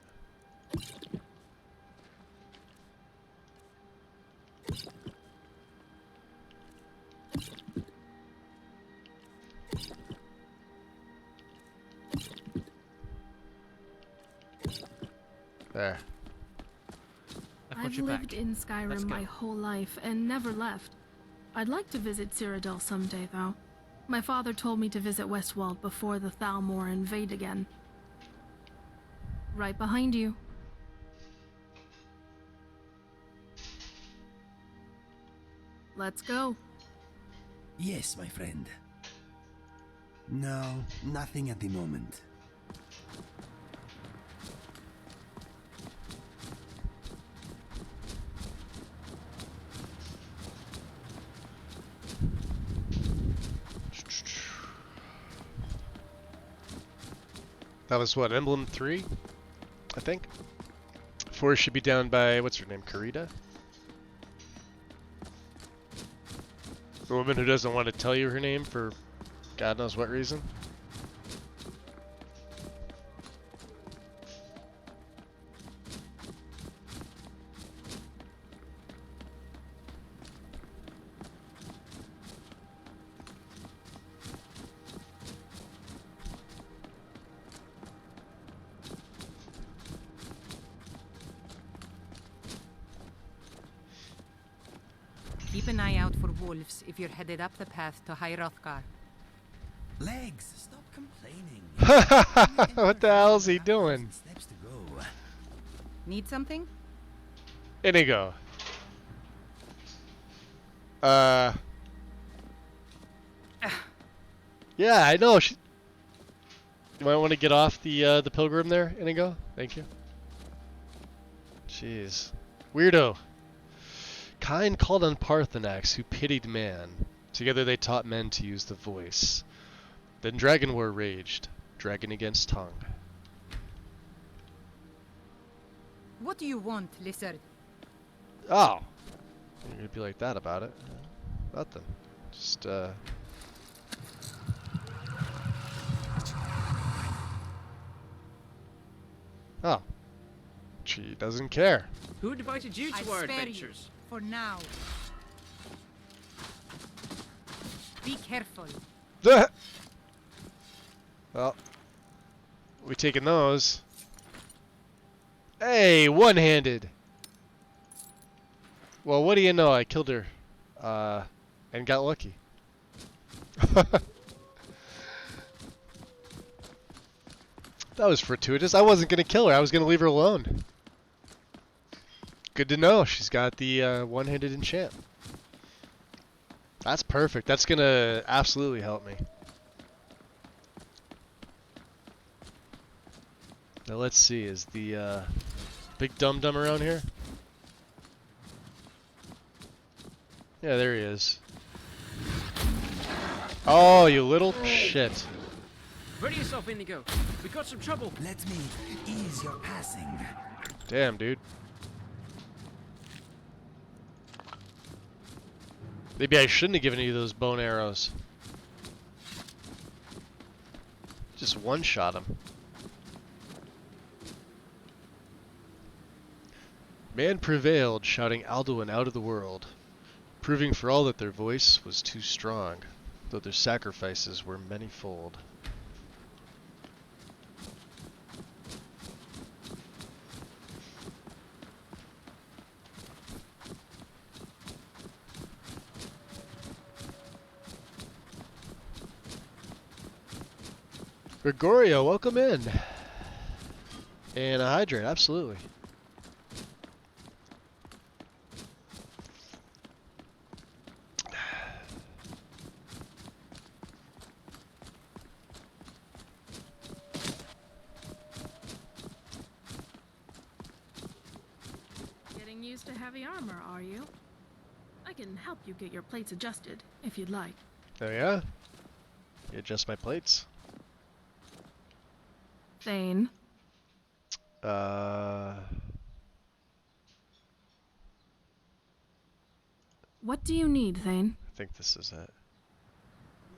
There. I've lived in Skyrim my whole life and never left. I'd like to visit Cyrodiil someday, though. My father told me to visit Westwall before the Thalmor invade again. Right behind you. Let's go. Yes, my friend. No, nothing at the moment. That was what, Emblem 3? I think? 4 should be down by, what's her name, Karita? The woman who doesn't want to tell you her name for God knows what reason. Keep an eye out for wolves if you're headed up the path to High Hrothgar. Legs, stop complaining. What the hell is he doing? Steps to go. Need something? Inigo. Yeah, I know. You might want to get off the pilgrim there, Inigo. Thank you. Jeez. Weirdo. Kind called on Parthenax, who pitied man. Together they taught men to use the voice. Then Dragon War raged. Dragon against tongue. What do you want, lizard? Oh. You're gonna be like that about it. Nothing. Just, Oh. She doesn't care. Who invited you to our adventures? For now. Be careful. Well, we taking those. Hey, one-handed. Well, what do you know? I killed her, and got lucky. That was fortuitous. I wasn't gonna kill her. I was gonna leave her alone. Good to know. She's got the one-handed enchant. That's perfect. That's gonna absolutely help me. Now let's see, is the big dum-dum around here? Yeah, there he is. Oh, you little shit. Ready yourself, Indigo. We got some trouble. Let me ease your passing. Damn, dude. Maybe I shouldn't have given you those bone arrows. Just one-shot him. Man prevailed, shouting Alduin out of the world, proving for all that their voice was too strong, though their sacrifices were manyfold. Gregorio, welcome in. And a hydrate, absolutely. Getting used to heavy armor, are you? I can help you get your plates adjusted, if you'd like. Oh yeah? You adjust my plates. Thane. What do you need, Thane? I think this is it.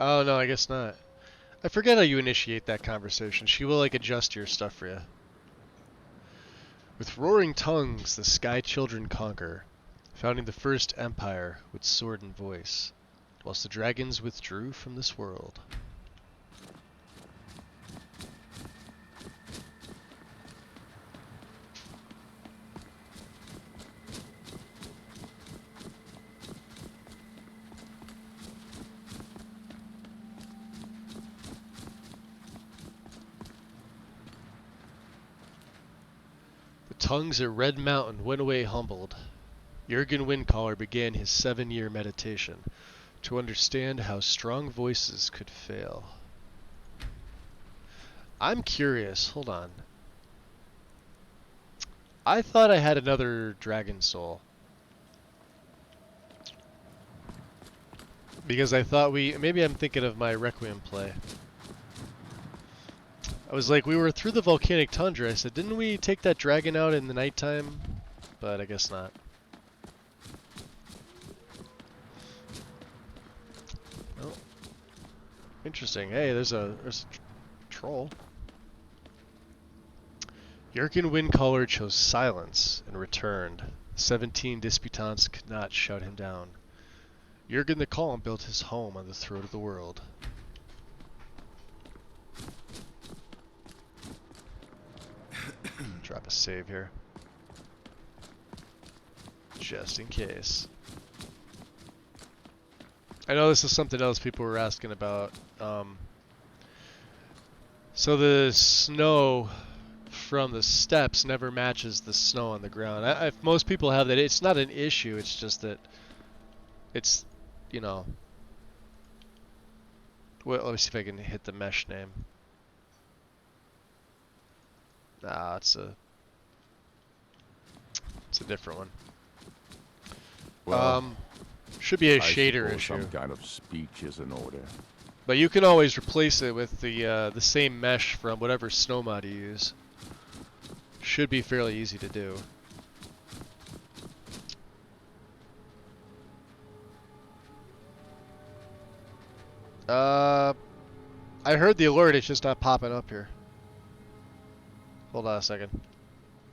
Oh no, I guess not. I forget how you initiate that conversation. She will like adjust your stuff for you. With roaring tongues, the Sky Children conquer, founding the first empire with sword and voice, whilst the dragons withdrew from this world. Tongues at Red Mountain went away humbled. Jurgen Windcaller began his 7-year meditation to understand how strong voices could fail. I'm curious, hold on. I thought I had another dragon soul. Because I thought maybe I'm thinking of my Requiem play. I was like, we were through the volcanic tundra. I said, didn't we take that dragon out in the nighttime? But I guess not. Oh. Interesting. Hey, there's a troll. Jurgen Windcaller chose silence and returned. 17 disputants could not shut him down. Jurgen the Calm built his home on the throat of the world. Drop a save here. Just in case. I know this is something else people were asking about. So the snow from the steps never matches the snow on the ground. If most people have that, it's not an issue. It's just that it's, you know. Well, let me see if I can hit the mesh name. Nah, it's a different one. Well, should be a I shader suppose issue. Some kind of speech is in order. But you can always replace it with the same mesh from whatever snow mod you use. Should be fairly easy to do. I heard the alert. It's just not popping up here. Hold on a second.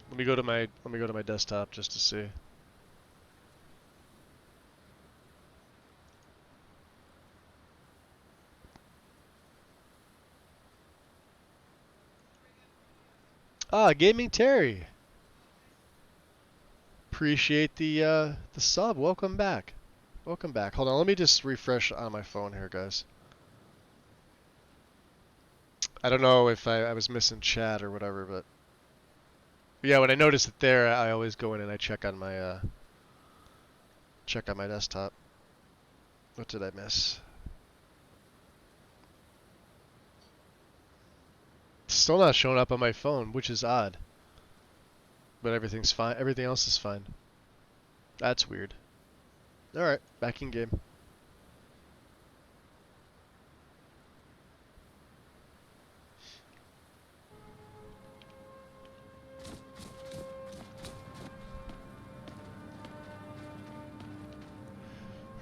Let me go to my desktop just to see. Ah, Gaming Terry. Appreciate the sub. Welcome back. Welcome back. Hold on, let me just refresh on my phone here, guys. I don't know if I was missing chat or whatever, but yeah, when I notice it there, I always go in and I check on my desktop. What did I miss? Still not showing up on my phone, which is odd. But everything's fine. Everything else is fine. That's weird. Alright, back in game.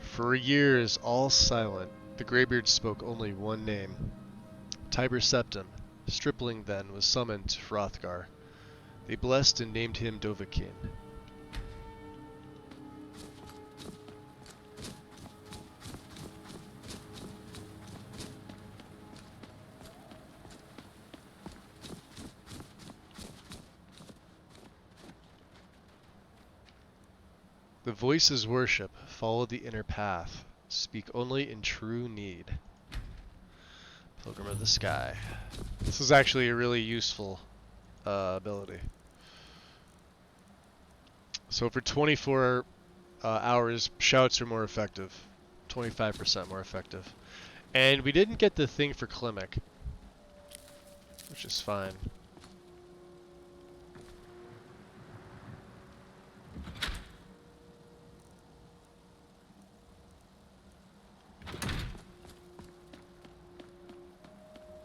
For years, all silent, the Greybeards spoke only one name. Tiber Septim, stripling then, was summoned to Hrothgar. They blessed and named him Dovahkiin. The voices worship, follow the inner path, speak only in true need. Pilgrim of the Sky. This is actually a really useful ability. So for 24 hours, shouts are more effective. 25% more effective. And we didn't get the thing for Klimek, which is fine.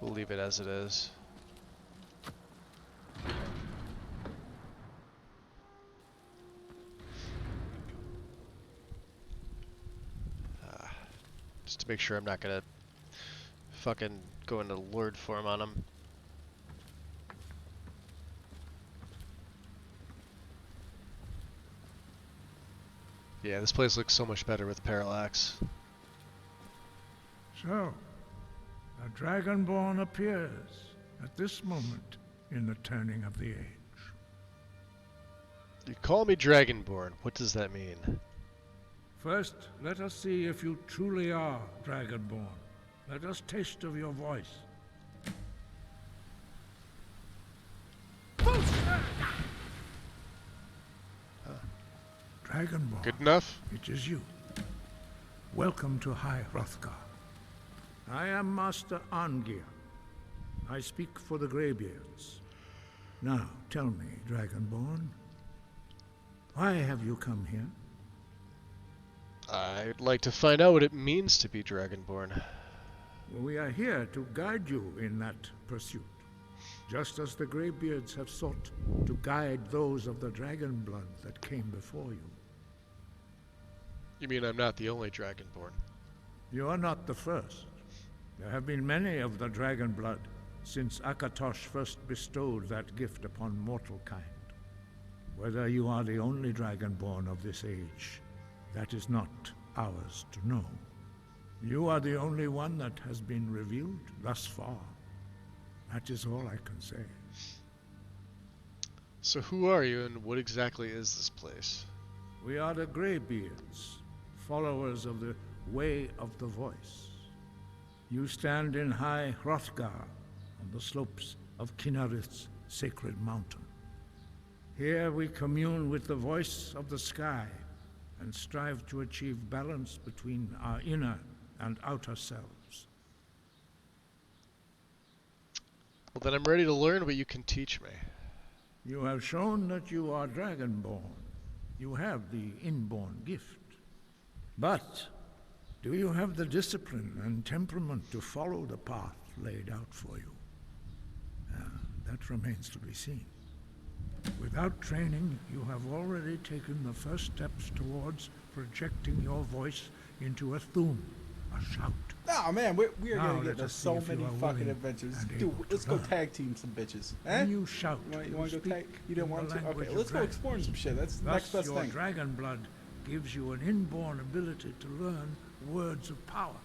We'll leave it as it is. Just to make sure I'm not gonna fucking go into Lord form on him. Yeah, this place looks so much better with parallax. So, a Dragonborn appears at this moment in the turning of the age. You call me Dragonborn. What does that mean? First, let us see if you truly are Dragonborn. Let us taste of your voice. Dragonborn. Good enough? It is you. Welcome to High Hrothgar. I am Master Arngir. I speak for the Greybeards. Now, tell me, Dragonborn, why have you come here? I'd like to find out what it means to be Dragonborn. We are here to guide you in that pursuit, just as the Greybeards have sought to guide those of the dragon blood that came before you. You mean I'm not the only Dragonborn? You are not the first. There have been many of the dragon blood since Akatosh first bestowed that gift upon mortal kind. Whether you are the only Dragonborn of this age, that is not ours to know. You are the only one that has been revealed thus far. That is all I can say. So who are you and what exactly is this place? We are the Greybeards, followers of the Way of the Voice. You stand in High Hrothgar, on the slopes of Kinnarith's sacred mountain. Here we commune with the voice of the sky and strive to achieve balance between our inner and outer selves. Well, then I'm ready to learn what you can teach me. You have shown that you are Dragonborn. You have the inborn gift. But do you have the discipline and temperament to follow the path laid out for you? That remains to be seen. Without training, you have already taken the first steps towards projecting your voice into a thum, a shout. Nah, man, we are Now gonna get let to us see so if you many are fucking willing adventures. and Dude, able let's to go learn. tag team some bitches. When you shout, You want to go tag? You didn't want to? language Okay, of let's go dragons. exploring some shit. That's the Thus, next best your thing. dragon blood gives you an inborn ability to learn words of power.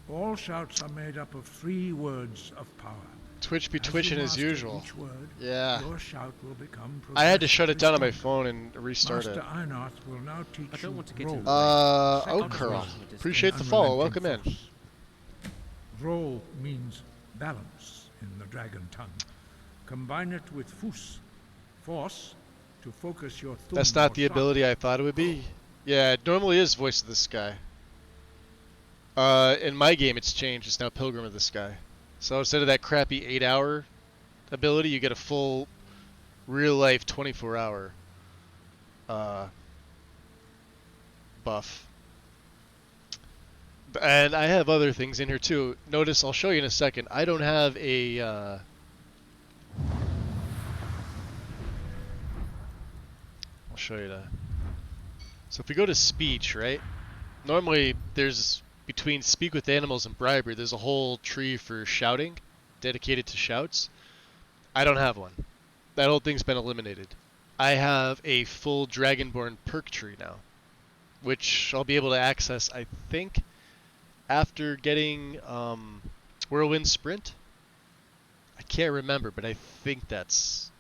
All shouts are made up of 3 words of power. Twitch be As you twitching as master usual. each word, Yeah. your shout will become I had to shut it down on my progressively phone and restart Master it. Einarth will now teach I don't want to get roll. in Okurl. Appreciate the follow. Welcome in. Roll means balance in the dragon tongue. Combine it with fus, force, to focus your thumb That's not or the shout. ability I thought it would be. Yeah, it normally is Voice of the Sky. In my game, it's changed. It's now Pilgrim of the Sky. So instead of that crappy 8-hour ability, you get a full, real-life 24-hour buff. And I have other things in here too. Notice, I'll show you in a second, I don't have a... I'll show you that. So if we go to speech, right? Normally, there's, between speak with animals and bribery, there's a whole tree for shouting, dedicated to shouts. I don't have one. That whole thing's been eliminated. I have a full Dragonborn perk tree now, which I'll be able to access, I think, after getting Whirlwind Sprint. I can't remember, but I think that's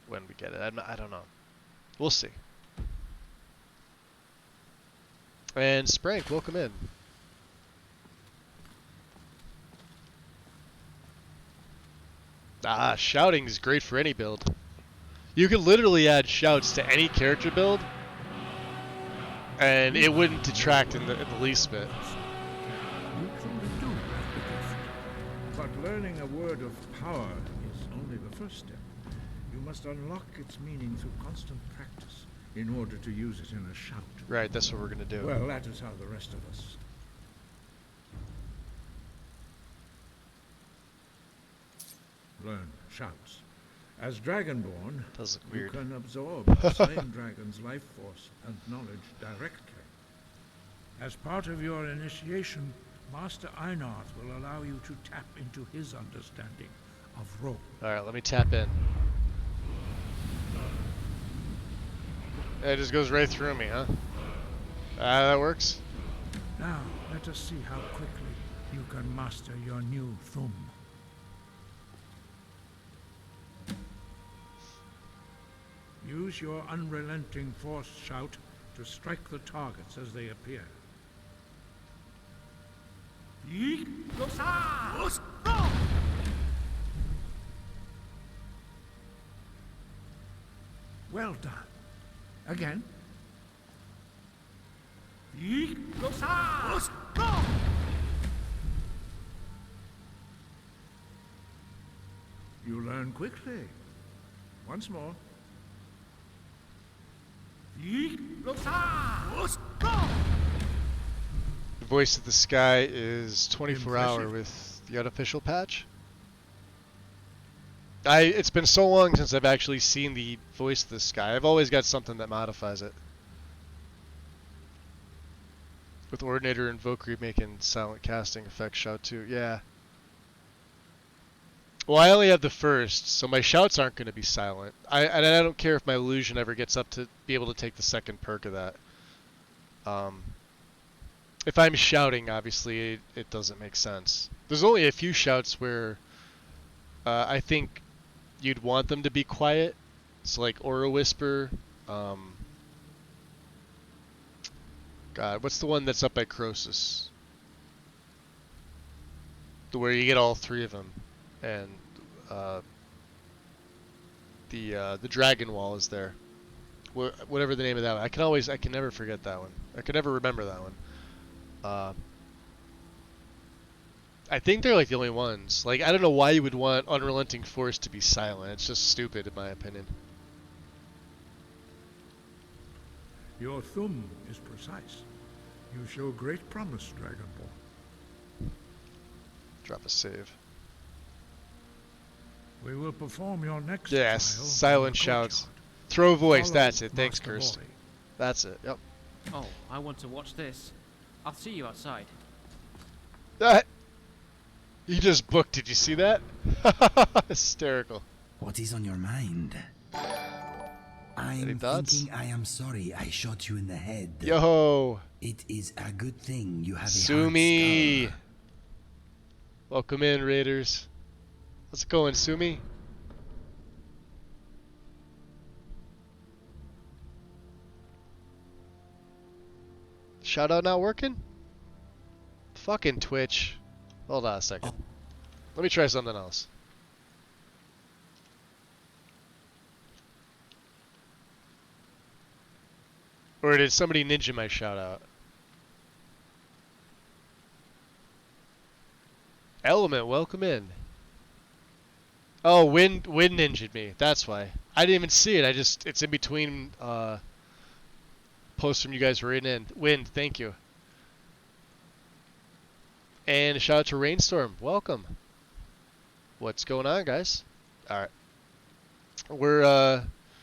when we get it. I don't know. We'll see. And Sprank, welcome in. Ah, shouting is great for any build. You can literally add shouts to any character build, and it wouldn't detract in the least bit. You truly do have the gift. But learning a word of power is only the first step. You must unlock its meaning through constant practice in order to use it in a shout. Right, that's what we're going to do. Well, that is how the rest of us. Learn shouts. As Dragonborn, you can absorb the slain dragon's life force and knowledge directly. As part of your initiation, Master Einarth will allow you to tap into his understanding of role. Alright, let me tap in. It just goes right through me, huh? That works. Now, let us see how quickly you can master your new thum. Use your unrelenting force shout to strike the targets as they appear. Well done. Again. You learn quickly. Once more. The Voice of the Sky is 24-hour with the unofficial patch. It's been so long since I've actually seen the Voice of the Sky. I've always got something that modifies it. With Ordinator and Valkyrie making silent casting effect shout too. Yeah. Well, I only have the first, so my shouts aren't going to be silent. And I don't care if my illusion ever gets up to be able to take the second perk of that. If I'm shouting, obviously, it doesn't make sense. There's only a few shouts where I think you'd want them to be quiet. So like Aura Whisper. God, what's the one that's up by Croesus? Where you get all three of them. And the Dragon Wall is there. Whatever the name of that one. I can never forget that one. I can never remember that one. I think they're like the only ones. Like, I don't know why you would want Unrelenting Force to be silent. It's just stupid in my opinion. Your thum is precise. You show great promise, Dragonborn. Drop a save. We will perform your next yes, trial silent shouts. Throw voice, that's it. Thanks, Master Kirst. Boy. That's it, yep. Oh, I want to watch this. I'll see you outside. You just booked, did you see that? Hysterical. What is on your mind? I'm thinking I am sorry I shot you in the head. Yo! It is a good thing you have a Sumi! hard skull. Welcome in, Raiders. How's it going, Sumi? Shout out not working? Fucking Twitch. Hold on a second. Let me try something else. Or did somebody ninja my shout out? Element, welcome in. Oh, wind ninja'd me. That's why. I didn't even see it. It's in between posts from you guys right in. Wind, thank you. And a shout out to Rainstorm. Welcome. What's going on, guys? All right.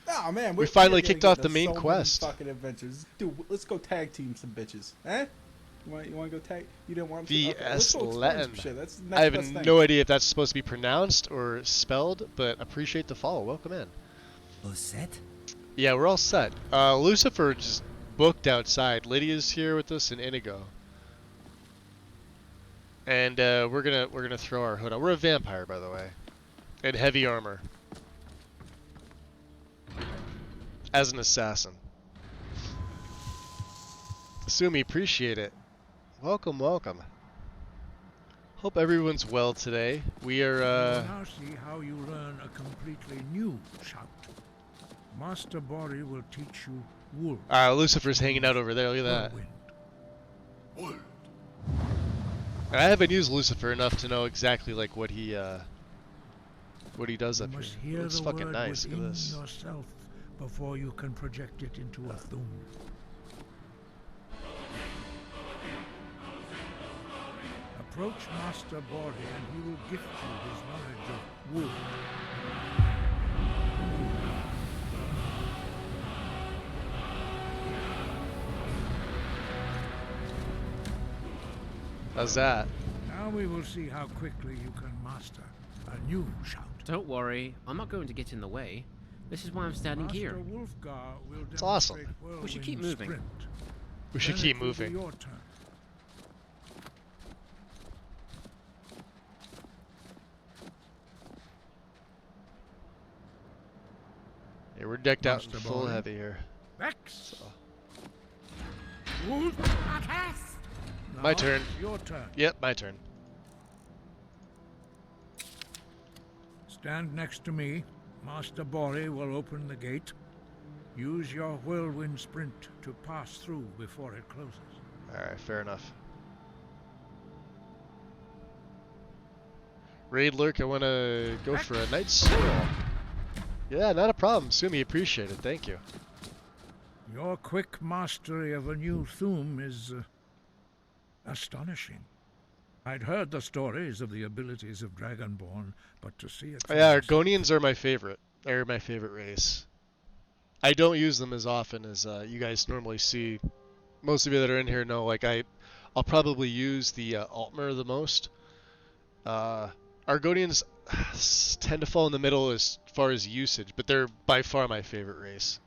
Oh man, we finally we're gonna kicked off get the to main so many quest. Fucking adventures, dude. Let's go tag team some bitches, eh? You want to go tag? You didn't want to? The Okay, let's go explore some shit. That's the next I have best thing. no idea if that's supposed to be pronounced or spelled, but appreciate the follow. Welcome in. All set? Yeah, we're all set. Lucifer just booked outside. Lydia's here with us and Inigo. And we're gonna throw our hood on. We're a vampire, by the way, in heavy armor, as an assassin. Sumi, appreciate it. Welcome, welcome. Hope everyone's well today. We are. You will now see how you learn a completely new shout. Master Bori will teach you wolf. Lucifer's hanging out over there. Look at that. I haven't used Lucifer enough to know exactly like what he does up here. It looks fucking nice. Look at this. Yourself before you can project it into a thum. Approach Master Bori and he will gift you his knowledge of wood. How's that? Now we will see how quickly you can master a new shout. Don't worry, I'm not going to get in the way. This is why I'm standing here. It's awesome. We should keep moving. We should keep moving. Your turn. Yeah, we're decked out in full heavy here. Vex. So. Wolf. My turn. Your turn. Yep, my turn. Stand next to me. Master Bori will open the gate. Use your whirlwind sprint to pass through before it closes. Alright, fair enough. Raid Lurk, I want to go for a night stroll. Yeah, not a problem. Sumi, appreciate it. Thank you. Your quick mastery of a new thum is astonishing. I'd heard the stories of the abilities of Dragonborn, but to see it... Yeah, Argonians are my favorite. They're my favorite race. I don't use them as often as you guys normally see. Most of you that are in here know, like, I'll probably use the Altmer the most. Argonians tend to fall in the middle as far as usage, but they're by far my favorite race.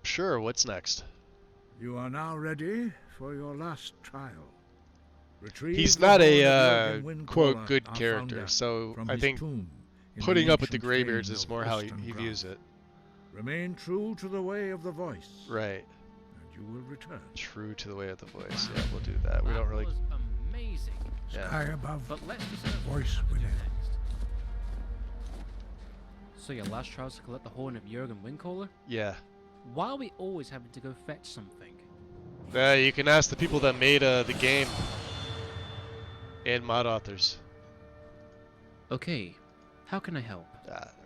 Sure, what's next? You are now ready for your last trial. Retrieve He's the not horn of a, Jurgen Windcaller, quote, good our character, founder, so from I his think tomb in putting the up with the ancient graybeards fanes is of more how he Ostengrad. views it. Remain true to the way of the voice. Right. And you will return. True to the way of the voice. Yeah, we'll do that. We don't really... Was amazing. Yeah. Sky above, But let's just voice within. So your last trial is to collect the horn of Jurgen Windcaller? Yeah. Why are we always having to go fetch something? You can ask the people that made the game. And mod authors. Okay, how can I help?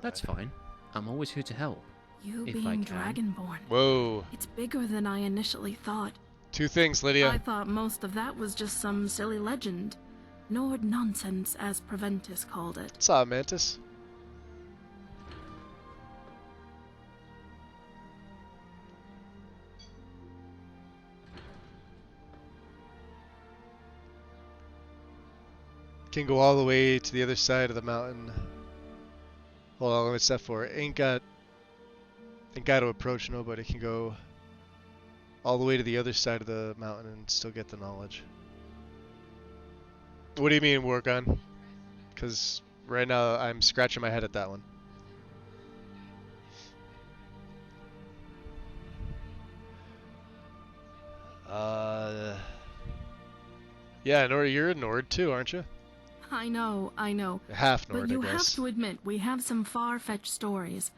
That's fine. I'm always here to help. You if I being can. Dragonborn. Whoa. It's bigger than I initially thought. Two things, Lydia. I thought most of that was just some silly legend. Nord nonsense, as Preventus called it. What's up, Mantis? Can go all the way to the other side of the mountain. Hold on, let me step forward. Ain't got to approach nobody. Can go all the way to the other side of the mountain and still get the knowledge. What do you mean, work on? Because right now I'm scratching my head at that one. Yeah, Nord, you're a Nord too, aren't you? I know. Half Nord, But you I have guess. to admit, we have some far-fetched stories.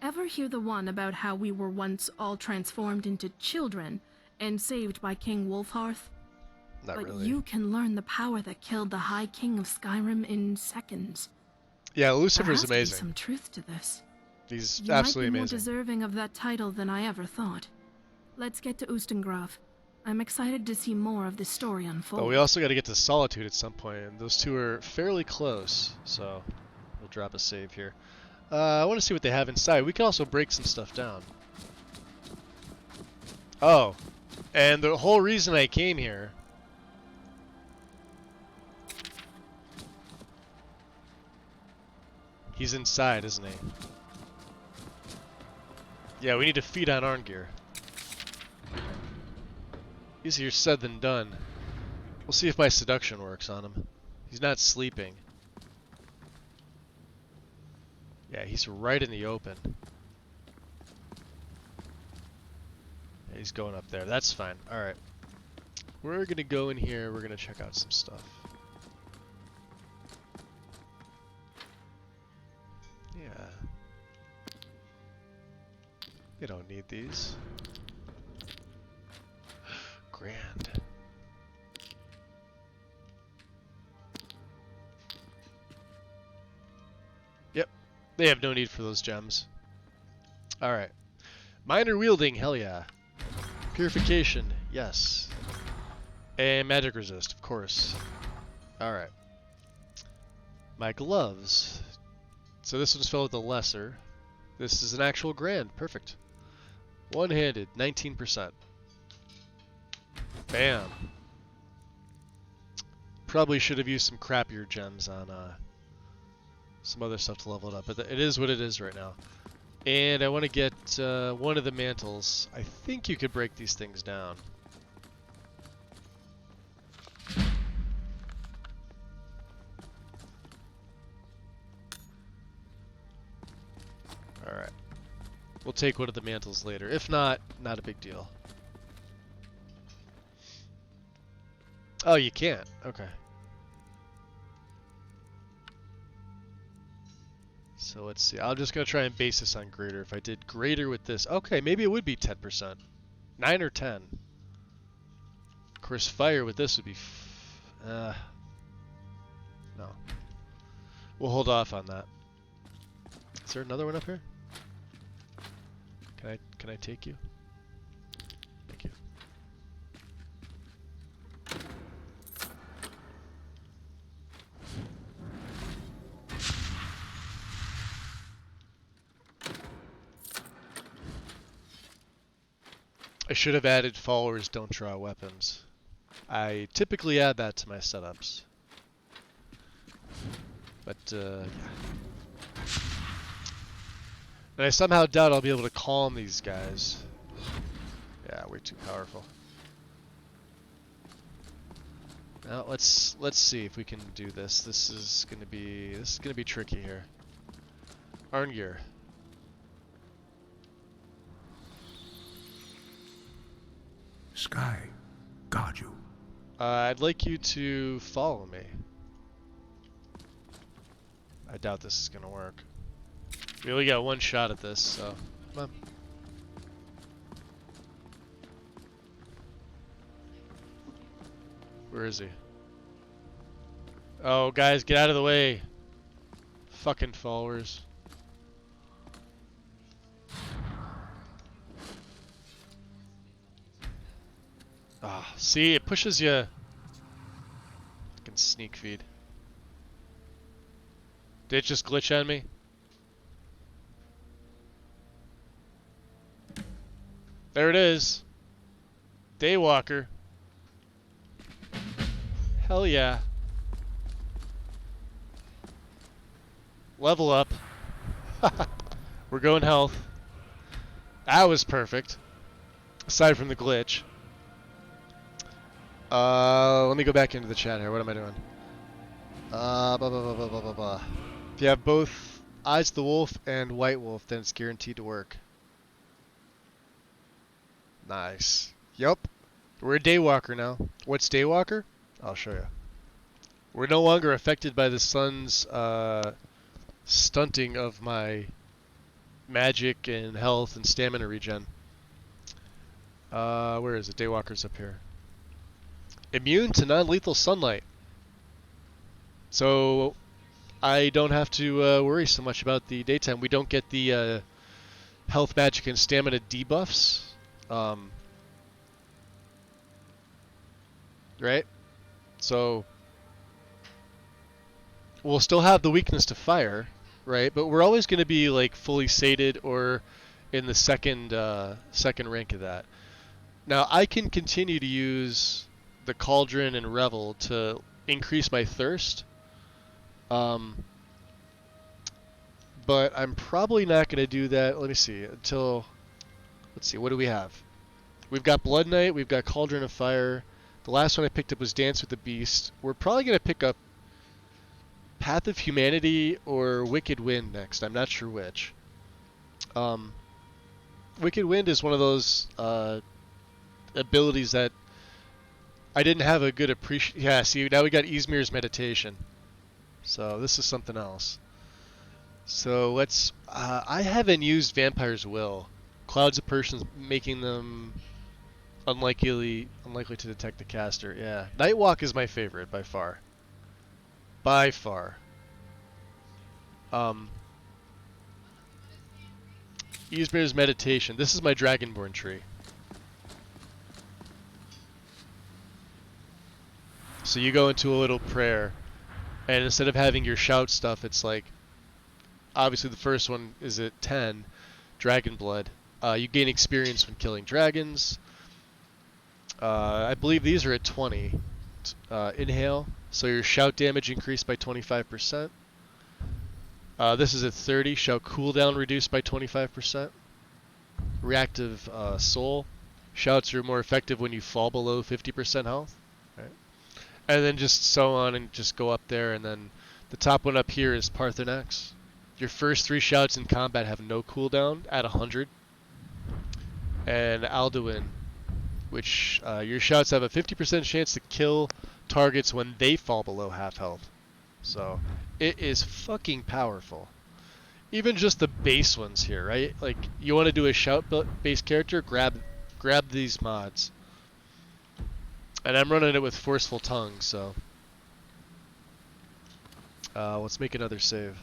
Ever hear the one about how we were once all transformed into children and saved by King Wolfhearth? Not but really. you can learn the power that killed the High King of Skyrim in seconds. Yeah, There Lucifer's has to be amazing. some truth to this. He's You absolutely might be more amazing. deserving of that title than I ever thought. Let's get to Ustengrav. I'm excited to see more of this story unfold. But we also got to get to Solitude at some point, and those two are fairly close, so we'll drop a save here. I want to see what they have inside. We can also break some stuff down. Oh, and the whole reason I came here... He's inside, isn't he? Yeah, we need to feed on Arngeir. Easier said than done. We'll see if my seduction works on him. He's not sleeping. Yeah, he's right in the open. Yeah, he's going up there. That's fine. Alright. We're gonna go in here. We're gonna check out some stuff. Yeah. You don't need these. Grand. Yep. They have no need for those gems. Alright. Minor wielding, hell yeah. Purification, yes. And magic resist, of course. Alright. My gloves. So this one's filled with the lesser. This is an actual grand. Perfect. One-handed, 19%. Bam. Probably should have used some crappier gems on some other stuff to level it up, but it is what it is right now. And I want to get one of the mantles. I think you could break these things down. Alright. We'll take one of the mantles later. If not, not a big deal. Oh, you can't. Okay. So let's see. I'm just going to try and base this on greater. If I did greater with this. Okay, maybe it would be 10%. 9 or 10. Of course, fire with this would be... no. We'll hold off on that. Is there another one up here? Can I take you? Thank you. I should have added followers don't draw weapons. I typically add that to my setups. But, yeah. And I somehow doubt I'll be able to calm these guys. Yeah, way too powerful. Now let's see if we can do this. This is gonna be tricky here. Arngeir. Sky, guard you. I'd like you to follow me. I doubt this is gonna work. We only got one shot at this, so come on. Where is he? Oh, guys, get out of the way. Fucking followers. Ah, see, it pushes you. Fucking sneak feed. Did it just glitch on me? There it is. Daywalker. Hell yeah. Level up. We're going health. That was perfect. Aside from the glitch. Let me go back into the chat here. What am I doing? Blah, blah, blah, blah, blah, blah, blah. If you have both Eyes of the Wolf and White Wolf, then it's guaranteed to work. Nice. Yup. We're a Daywalker now. What's Daywalker? I'll show you. We're no longer affected by the sun's stunting of my magic and health and stamina regen. Where is it? Daywalker's up here. Immune to non-lethal sunlight. So I don't have to worry so much about the daytime. We don't get the health, magic, and stamina debuffs. Right? So we'll still have the weakness to fire, right? But we're always going to be like fully sated or in the second rank of that. Now I can continue to use the Cauldron and Revel to increase my thirst. But I'm probably not going to do that. Let me see. Until, let's see, what do we have? We've got Blood Knight, we've got Cauldron of Fire. The last one I picked up was Dance with the Beast. We're probably going to pick up Path of Humanity or Wicked Wind next. I'm not sure which. Wicked Wind is one of those abilities that I didn't have a good appreciation. Yeah, see, now we got Ysmir's Meditation. So this is something else. So let's... I haven't used Vampire's Will. Clouds of Persians, making them unlikely to detect the caster. Yeah, Nightwalk is my favorite by far. By far. Ysmir's Meditation. This is my Dragonborn tree. So you go into a little prayer, and instead of having your shout stuff, it's like, obviously the first one is at 10, Dragon Blood. You gain experience when killing dragons. I believe these are at 20. Inhale, so your shout damage increased by 25%. This is at 30, shout cooldown reduced by 25%. Reactive soul, shouts are more effective when you fall below 50% health. Right. And then just so on and just go up there, and then the top one up here is Parthenax. Your first 3 shouts in combat have no cooldown at 100. And Alduin, which your shouts have a 50% chance to kill targets when they fall below half health. So it is fucking powerful. Even just the base ones here, right? Like, you want to do a shout base character, grab these mods. And I'm running it with Forceful Tongue, so let's make another save.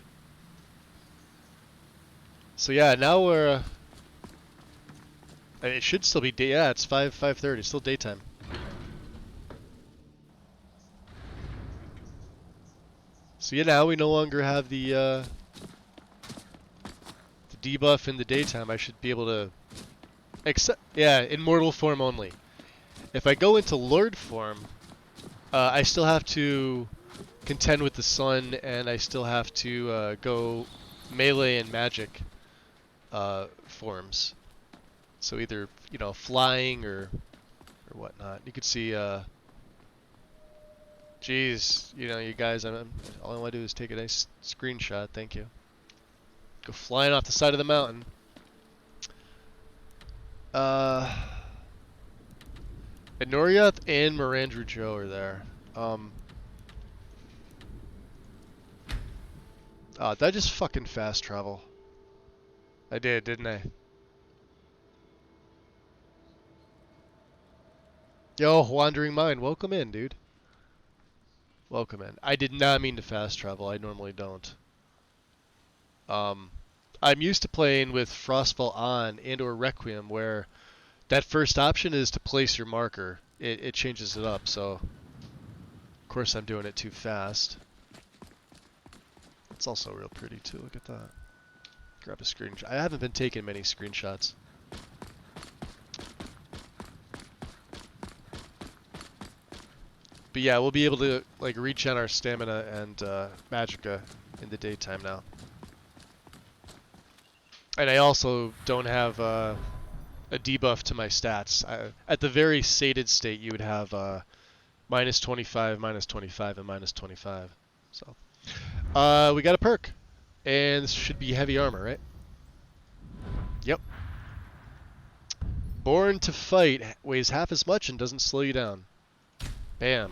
So yeah, now we're and it should still be day. Yeah, it's 5:30. Still daytime. So yeah, now we no longer have the debuff in the daytime. I should be able to in mortal form only. If I go into Lord form, I still have to contend with the sun, and I still have to go melee and magic forms. So either, you know, flying or whatnot. You could see, geez, you know, you guys, all I want to do is take a nice screenshot. Thank you. Go flying off the side of the mountain. And Norioth and Mirandru Joe are there. Did I just fucking fast travel? I did, didn't I? Yo, Wandering Mind, welcome in, dude. Welcome in. I did not mean to fast travel. I normally don't. I'm used to playing with Frostfall on and or Requiem, where that first option is to place your marker. It changes it up, so of course I'm doing it too fast. It's also real pretty too. Look at that. Grab a screenshot. I haven't been taking many screenshots. But yeah, we'll be able to like reach on our stamina and magicka in the daytime now. And I also don't have a debuff to my stats. At the very sated state, you would have minus 25, minus 25, and minus 25. So we got a perk, and this should be heavy armor, right? Yep. Born to Fight weighs half as much and doesn't slow you down. Bam.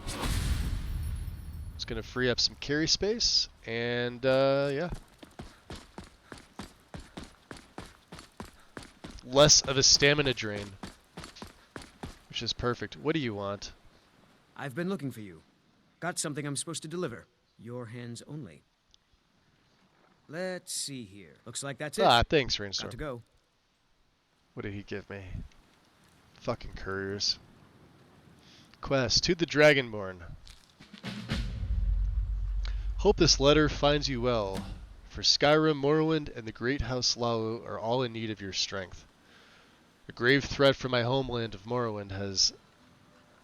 It's gonna free up some carry space, and yeah. less of a stamina drain, which is perfect. What do you want? I've been looking for you. Got something I'm supposed to deliver. Your hands only. Let's see here. Looks like that's it. Ah, thanks, Rainstorm. Got to go. What did he give me? Fucking couriers. Quest to the Dragonborn. Hope this letter finds you well, for Skyrim, Morrowind, and the Great House Lalu are all in need of your strength. A grave threat from my homeland of Morrowind has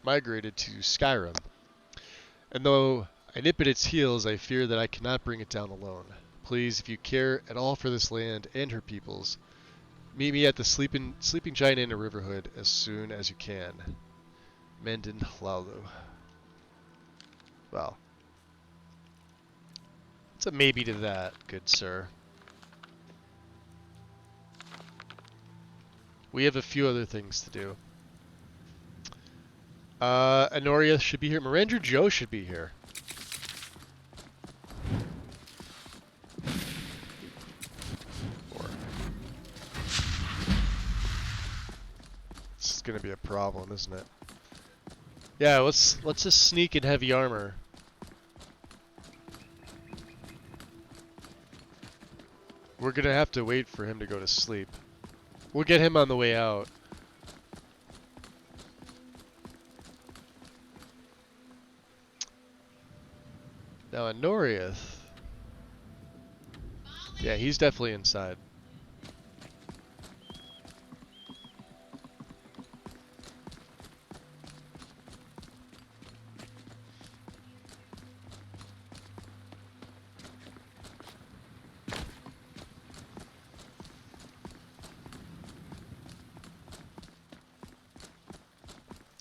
migrated to Skyrim, and though I nip at its heels, I fear that I cannot bring it down alone. Please, if you care at all for this land and her peoples, meet me at the Sleeping Giant Inn in Riverhood as soon as you can. Mendon Lalu. Well, it's a maybe to that, good sir. We have a few other things to do. Honoria should be here. Mirandra Joe should be here. This is gonna be a problem, isn't it? Yeah, let's just sneak in heavy armor. We're gonna have to wait for him to go to sleep. We'll get him on the way out. Now Honoriath. Yeah, he's definitely inside.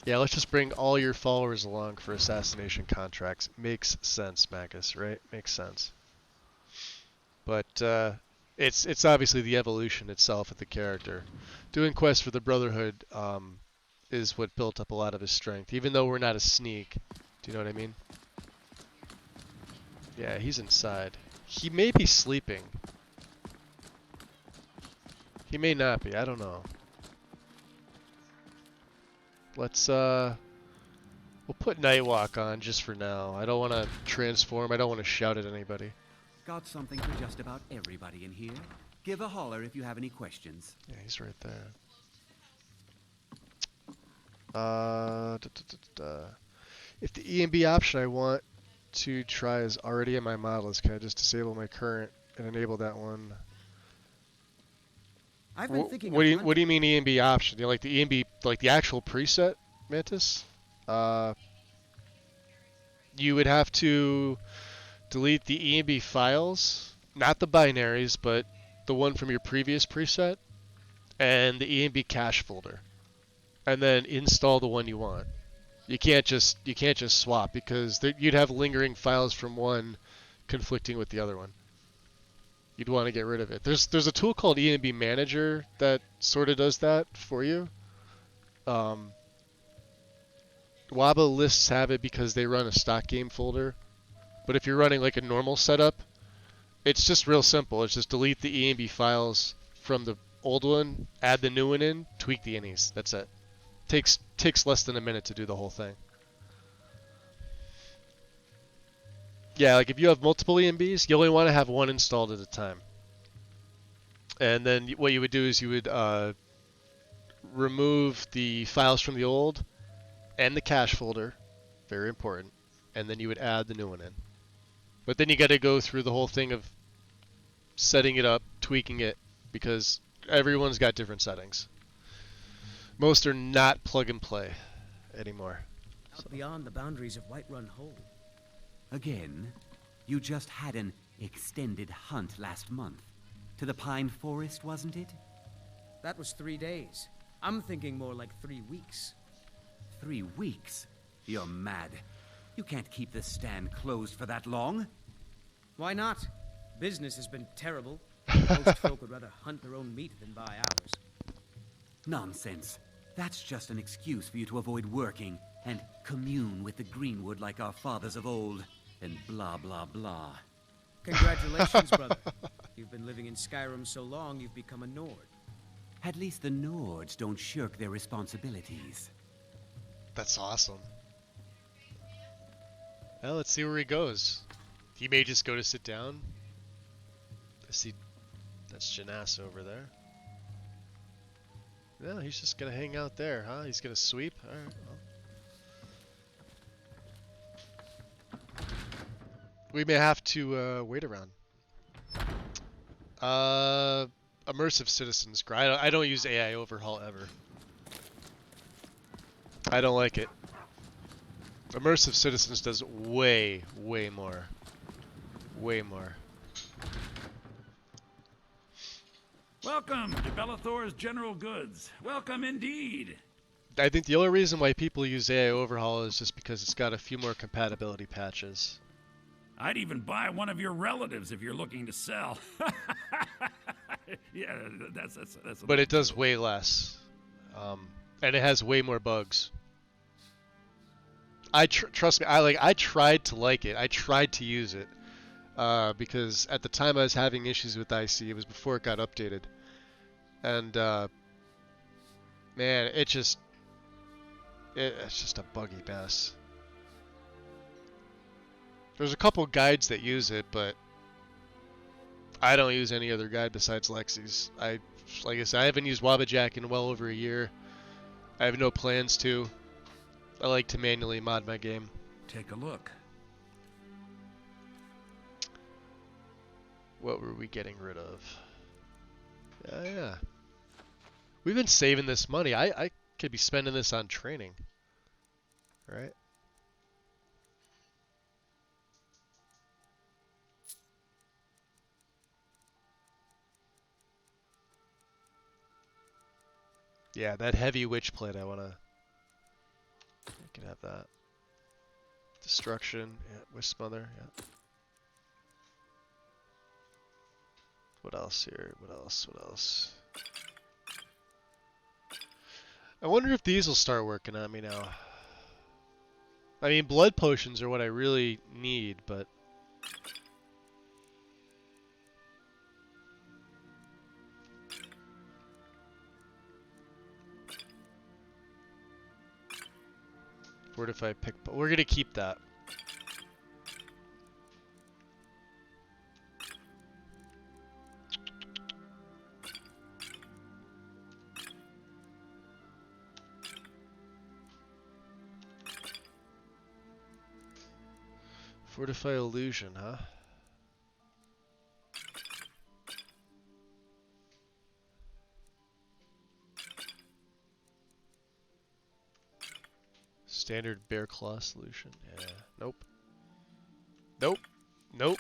Yeah, let's just bring all your followers along for assassination contracts. Makes sense, Magus, right? Makes sense. But it's obviously the evolution itself of the character. Doing quests for the Brotherhood is what built up a lot of his strength, even though we're not a sneak. Do you know what I mean? Yeah, he's inside. He may be sleeping. He may not be, I don't know. Let's, we'll put Nightwalk on just for now. I don't want to transform. I don't want to shout at anybody. Got something for just about everybody in here. Give a holler if you have any questions. Yeah, he's right there. If the EMB option I want to try is already in my models, can I just disable my current and enable that one? I've been thinking. What do you mean EMB option? Do you like the EMB, like the actual preset, Mantis? You would have to delete the EMB files, not the binaries, but the one from your previous preset, and the EMB cache folder, and then install the one you want. You can't just swap because you'd have lingering files from one conflicting with the other one. You'd want to get rid of it. There's a tool called EMB Manager that sort of does that for you. Waba lists have it because they run a stock game folder. But if you're running like a normal setup, it's just real simple. It's just delete the EMB files from the old one, add the new one in, tweak the innies. That's it. Takes less than a minute to do the whole thing. Yeah, like if you have multiple EMBs, you only want to have one installed at a time. And then what you would do is you would remove the files from the old and the cache folder, very important, and then you would add the new one in. But then you got to go through the whole thing of setting it up, tweaking it, because everyone's got different settings. Most are not plug and play anymore. Out beyond the boundaries of Whiterun Hole. Again, you just had an extended hunt last month. To the Pine Forest, wasn't it? That was 3 days. I'm thinking more like 3 weeks. 3 weeks? You're mad. You can't keep the stand closed for that long. Why not? Business has been terrible. Most folk would rather hunt their own meat than buy ours. Nonsense. That's just an excuse for you to avoid working and commune with the greenwood like our fathers of old, and blah blah blah. Congratulations, brother. You've been living in Skyrim so long, you've become a Nord. At least the Nords don't shirk their responsibilities. That's awesome. Well, let's see where he goes. He may just go to sit down. I see that's Janas over there. No, he's just gonna hang out there, huh? He's gonna sweep? Alright, well. We may have to wait around. Immersive citizens. I don't use AI overhaul ever. I don't like it. Immersive citizens does way, way more. Way more. Welcome to Bellathor's General Goods. Welcome indeed. I think the only reason why people use AI overhaul is just because it's got a few more compatibility patches. I'd even buy one of your relatives if you're looking to sell. Yeah, that's. But it does way less, and it has way more bugs. Trust me. I tried to like it. I tried to use it because at the time I was having issues with IC. It was before it got updated, and man, it's just a buggy mess. There's a couple guides that use it, but I don't use any other guide besides Lexi's. Like I said, I haven't used Wabbajack in well over a year. I have no plans to. I like to manually mod my game. Take a look. What were we getting rid of? Yeah. We've been saving this money. I could be spending this on training. Right? Yeah, that heavy witch plate I wanna... I can have that. Destruction, yeah, Wisp Mother, yeah. What else here? What else? I wonder if these will start working on me now. I mean, blood potions are what I really need, but... Fortified pick, but we're gonna keep that. Fortify illusion, huh? Standard bear claw solution. Yeah. Nope. Nope. Nope.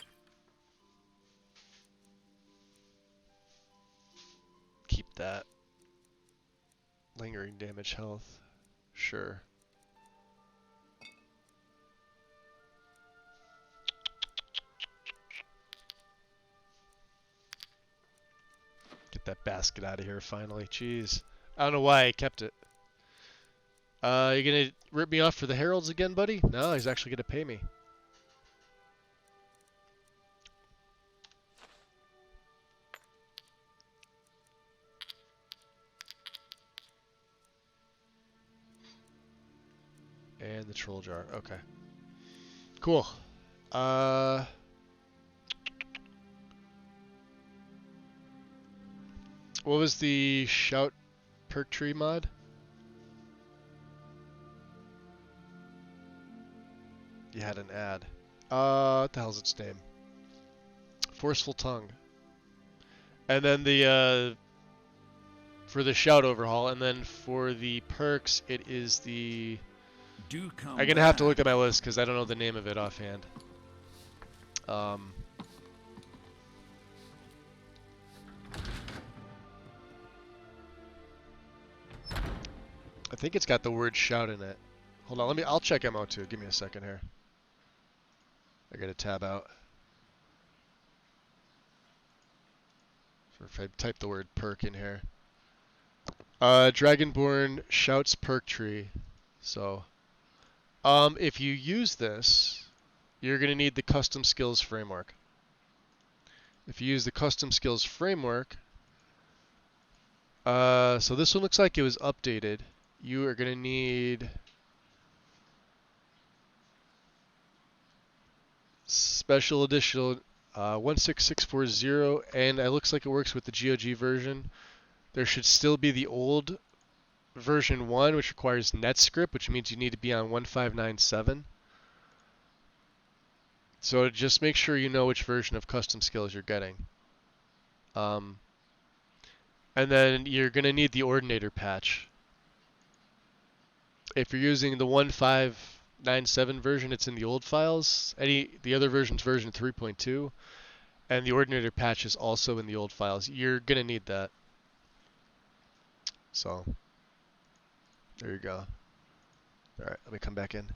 Keep that. Lingering damage health. Sure. Get that basket out of here finally. Jeez. I don't know why I kept it. You gonna rip me off for the heralds again, buddy? No, he's actually gonna pay me. And the troll jar. Okay. Cool. What was the shout perk tree mod? You had an ad. What the hell's its name? Forceful Tongue. And then the, for the shout overhaul, and then for the perks, it is the... I'm gonna have to look at my list, because I don't know the name of it offhand. I think it's got the word shout in it. Hold on, I'll check MO2. Give me a second here. I gotta tab out. So if I type the word perk in here. Dragonborn shouts perk tree. So, if you use this, you're gonna need the custom skills framework. If you use the custom skills framework, So this one looks like it was updated. You are gonna need special edition 16640, and it looks like it works with the GOG version. There should still be the old version 1, which requires NetScript, which means you need to be on 1597. So just make sure you know which version of custom skills you're getting. And then you're going to need the Ordinator patch. If you're using the 1597 version, it's in the old files. The other version's version 3.2, and the Ordinator patch is also in the old files. You're going to need that. So, there you go. Alright, let me come back in.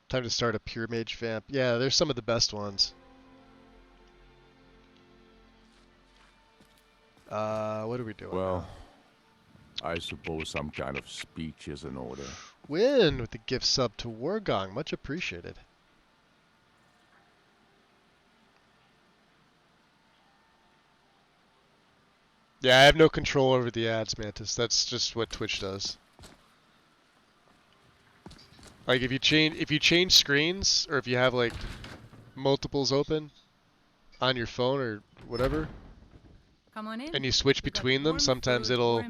Time to start a Pure Mage Vamp. Yeah, there's some of the best ones. What are we doing? Well, I suppose some kind of speech is in order. Win with the gift sub to Wargong. Much appreciated. Yeah, I have no control over the ads, Mantis. That's just what Twitch does. Like if you change screens, or if you have like multiples open on your phone or whatever, Come on in. and you switch between them, sometimes it'll,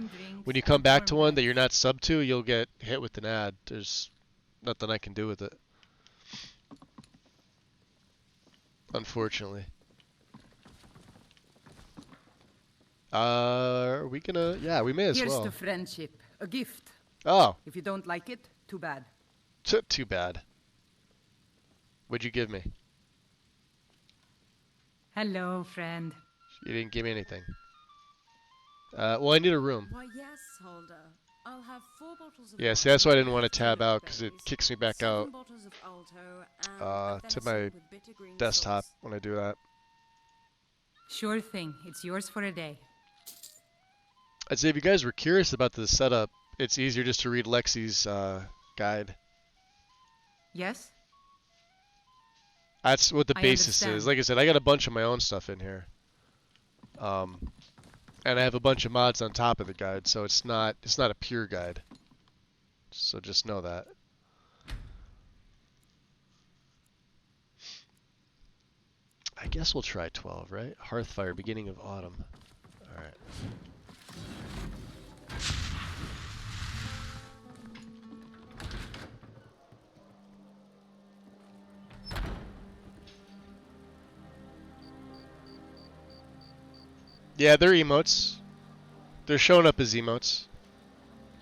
when you come back to one that you're not sub to, you'll get hit with an ad. There's nothing I can do with it. Unfortunately. Are we gonna? Yeah, we may as well. Here's to friendship. A gift. Oh. If you don't like it, too bad. Too bad. What'd you give me? Hello, friend. You didn't give me anything. Well, I need a room. Why, yes, Holder. I'll have 4 bottles of Yeah, see, that's why I didn't want to tab out, because it kicks me back out to my desktop when I do that. Sure thing. It's yours for a day. I'd say if you guys were curious about the setup, it's easier just to read Lexi's guide. Yes? That's what the I basis understand. is. Like I said, I got a bunch of my own stuff in here. And I have a bunch of mods on top of the guide, so it's not a pure guide. So just know that. I guess we'll try 12, right? Hearthfire, beginning of autumn. Alright. Yeah, they're emotes. They're showing up as emotes.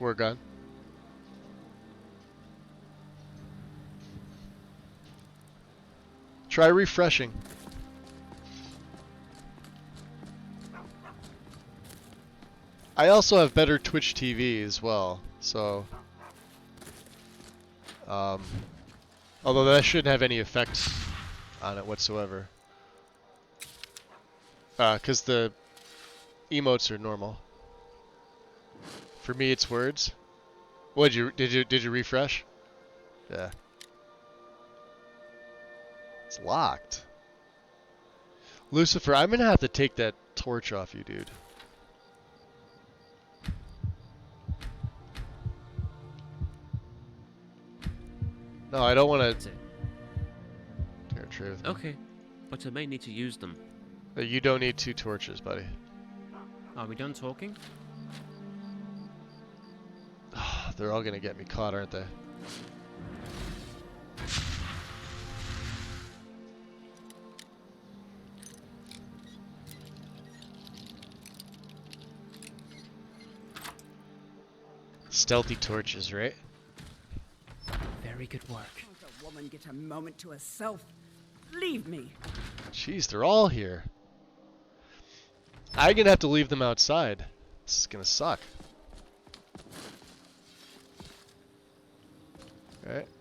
We're gone. Try refreshing. I also have better Twitch TV as well, so although that shouldn't have any effect on it whatsoever, because the emotes are normal. For me, it's words. What did you refresh? Yeah. It's locked. Lucifer, I'm gonna have to take that torch off you, dude. No, I don't want to. Okay, but I may need to use them. You don't need 2 torches, buddy. Are we done talking? They're all gonna get me caught, aren't they? Stealthy torches, right? Very good work. Can't a woman get a moment to herself? Leave me. Jeez, they're all here. I'm gonna have to leave them outside. This is gonna suck.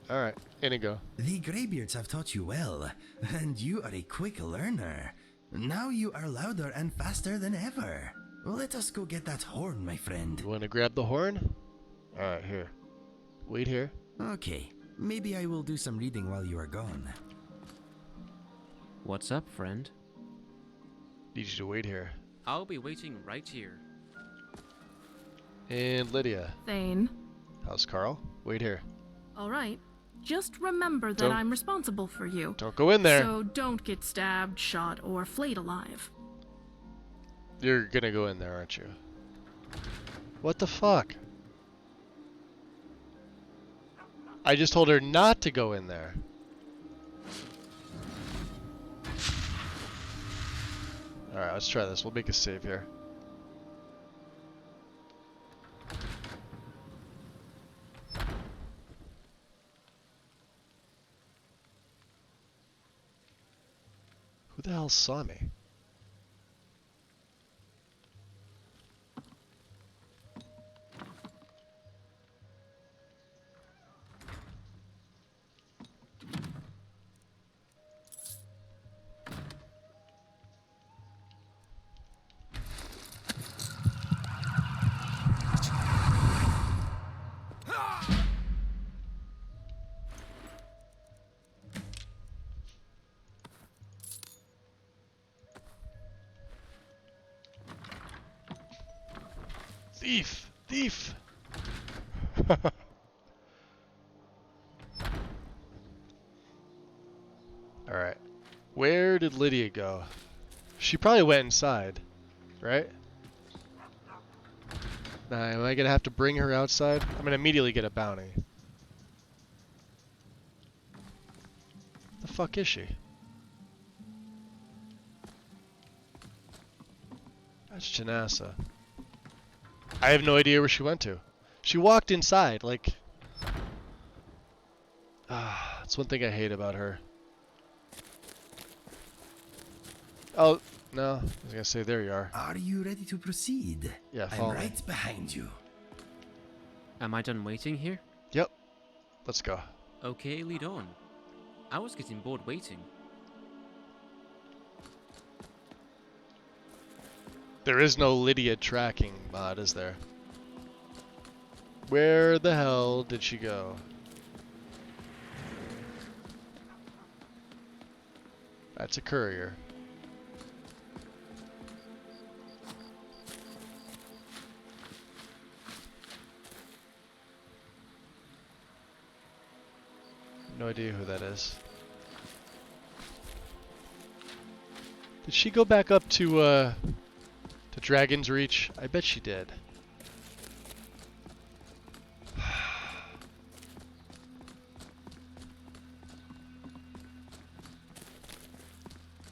Alright, Inigo. The Greybeards have taught you well, and you are a quick learner. Now you are louder and faster than ever. Let us go get that horn, my friend. You wanna grab the horn? Alright, here. Wait here. Okay, maybe I will do some reading while you are gone. What's up, friend? Need you to wait here. I'll be waiting right here. And Lydia. Thane. How's Carl? Wait here. All right. Just remember that Don't- I'm responsible for you. Don't go in there. So don't get stabbed, shot, or flayed alive. You're gonna go in there, aren't you? What the fuck? I just told her not to go in there. Alright, let's try this. We'll make a save here. Who the hell saw me? Thief! Thief! Alright. Where did Lydia go? She probably went inside, right? Now, am I gonna have to bring her outside? I'm gonna immediately get a bounty. The fuck is she? That's Janassa. I have no idea where she went to. She walked inside, like... that's one thing I hate about her. Oh, no. I was gonna say, there you are. Are you ready to proceed? Yeah, I'm follow me. right behind you. Am I done waiting here? Yep. Let's go. Okay, lead on. I was getting bored waiting. There is no Lydia tracking mod, is there? Where the hell did she go? That's a courier. No idea who that is. Did she go back up to Dragon's Reach? I bet she did.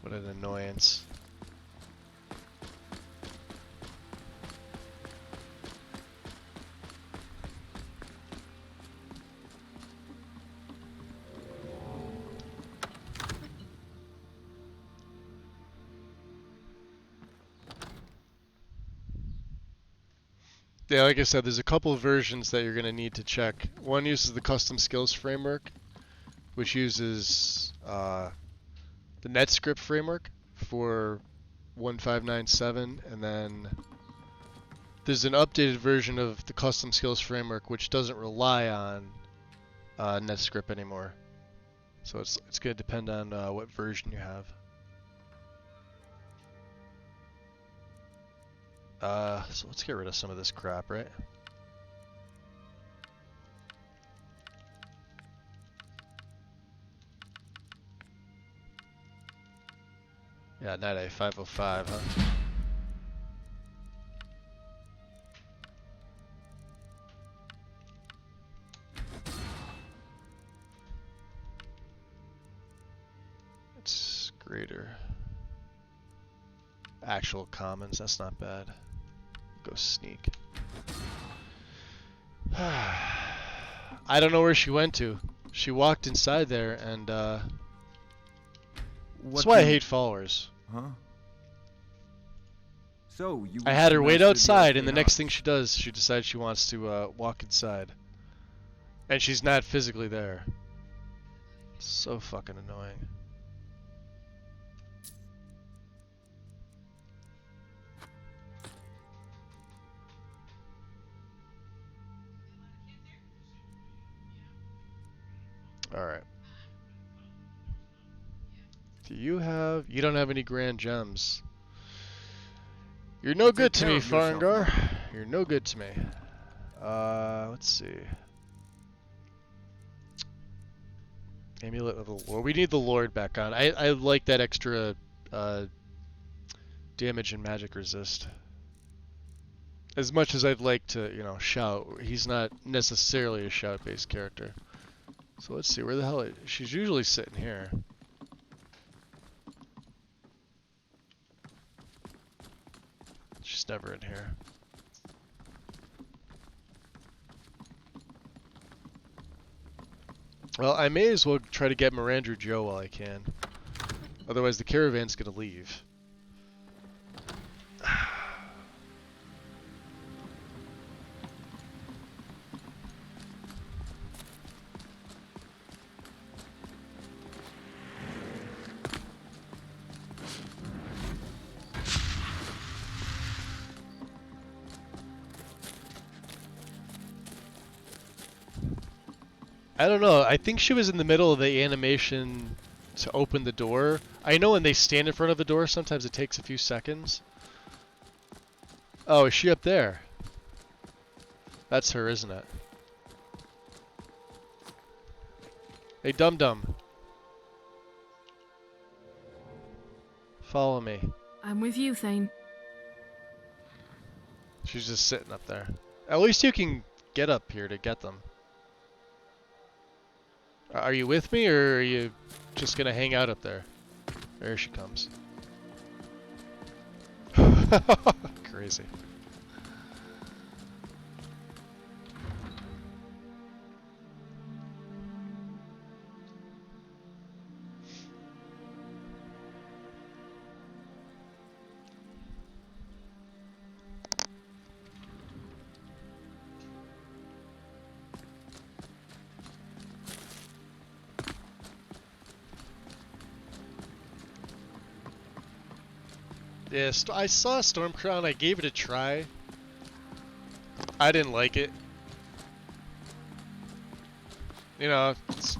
What an annoyance. Yeah, like I said, there's a couple of versions that you're going to need to check. One uses the custom skills framework, which uses the NetScript framework for 1597, and then there's an updated version of the custom skills framework which doesn't rely on NetScript anymore. So it's going to depend on what version you have. So let's get rid of some of this crap, right? Yeah, Night A 505, huh? It's greater. Actual commons, that's not bad. Go sneak. I don't know where she went to. She walked inside there, and that's why I hate followers. Huh? So you. I had her wait outside, and the next thing she does, she decides she wants to walk inside, and she's not physically there. So fucking annoying. Alright. Do you have... You don't have any grand gems. You're no Take good to care me, of yourself Farengar. now. You're no good to me. Let's see. Amulet of the Lord. We need the Lord back on. I like that extra damage and magic resist. As much as I'd like to, you know, shout, he's not necessarily a shout-based character. So let's see, where the hell is she's usually sitting here. She's never in here. Well, I may as well try to get Mirandru Joe while I can. Otherwise the caravan's gonna leave. I don't know. I think she was in the middle of the animation to open the door. I know when they stand in front of the door, sometimes it takes a few seconds. Oh, is she up there? That's her, isn't it? Hey, dum-dum. Follow me. I'm with you, Thane. She's just sitting up there. At least you can get up here to get them. Are you with me, or are you just gonna hang out up there? There she comes. Crazy. Yeah, I saw Stormcrown, I gave it a try. I didn't like it. You know, it's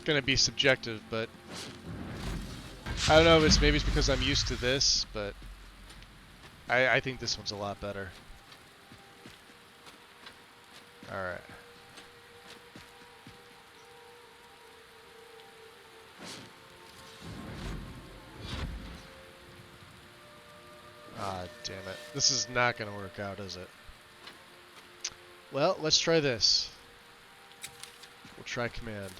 gonna be subjective, but I don't know if maybe it's because I'm used to this, but I think this one's a lot better. Alright. Ah, damn it. This is not going to work out, is it? Well, let's try this. We'll try command.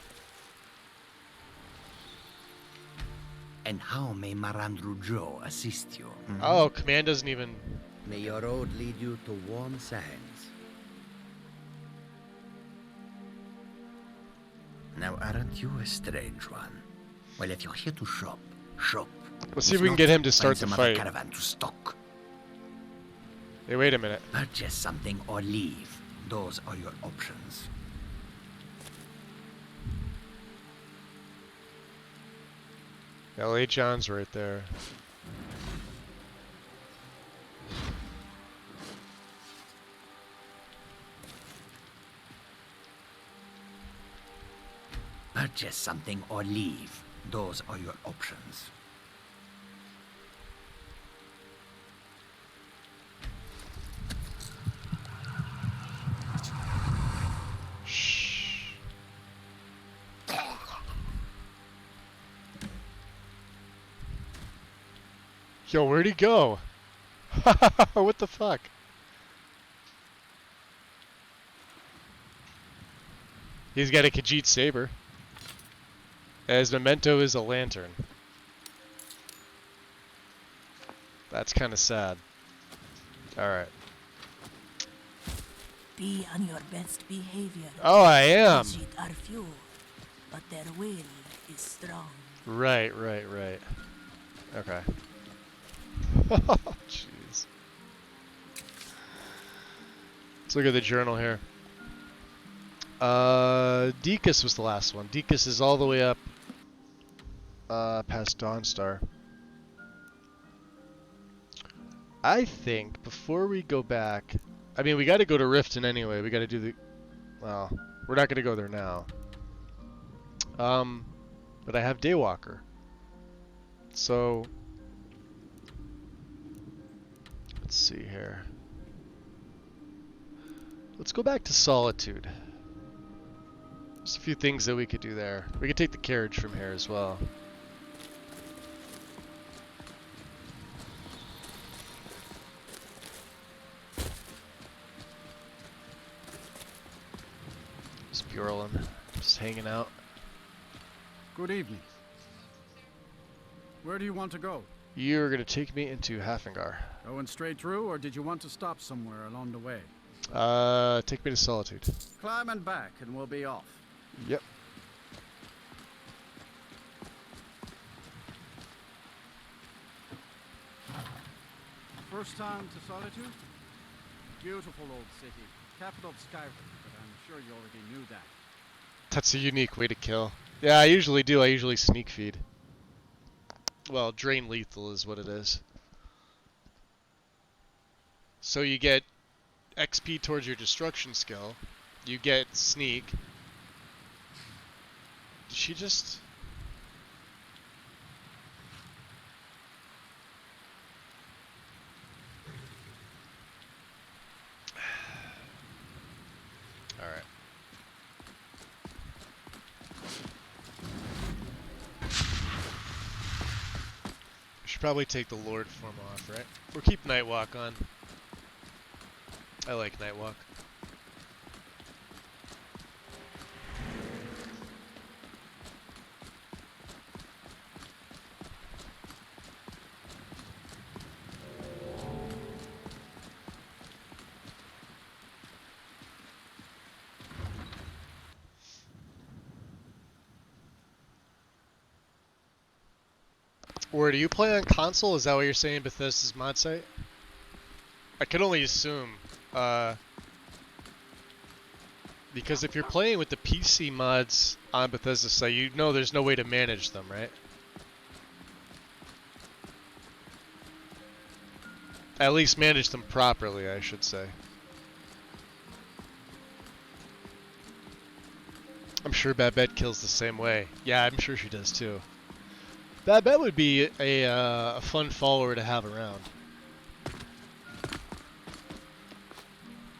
And how may Mirandru Joe assist you? Oh, command doesn't even... May your road lead you to warm sands. Now, aren't you a strange one? Well, if you're here to shop, shop. Let's see if we can get him to start the fight. Caravan to stock. Hey, wait a minute. Purchase something or leave. Those are your options. L.A. John's right there. Purchase something or leave. Those are your options. Yo, where'd he go? What the fuck? He's got a Khajiit saber. His memento is a lantern. That's kind of sad. Alright. Be on your best behavior. Oh, I am. Khajiit are few, but their will is strong. Right. Okay. Jeez. Let's look at the journal here. Dekus was the last one. Dekus is all the way up past Dawnstar. I think before we go back, I mean, we got to go to Riften anyway. We got to do the... Well, we're not going to go there now. But I have Daywalker. So... see here. Let's go back to Solitude. There's a few things that we could do there. We could take the carriage from here as well. Just Bjorlin, just hanging out. Good evening. Where do you want to go? You're gonna take me into Hafengar. Going straight through, or did you want to stop somewhere along the way? Take me to Solitude. Climb and back, and we'll be off. Yep. First time to Solitude? Beautiful old city. Capital of Skyrim, but I'm sure you already knew that. That's a unique way to kill. Yeah, I usually do. I usually sneak feed. Well, drain lethal is what it is. So you get XP towards your destruction skill. You get sneak. Did she just... Alright. Should probably take the Lord form off, right? Or keep Nightwalk on. I like Nightwalk. Or do you play on console? Is that what you're saying, Bethesda's mod site? I can only assume. Because if you're playing with the PC mods on Bethesda's site, you know there's no way to manage them, right? At least manage them properly, I should say. I'm sure Babette kills the same way. Yeah, I'm sure she does too. Babette would be a fun follower to have around.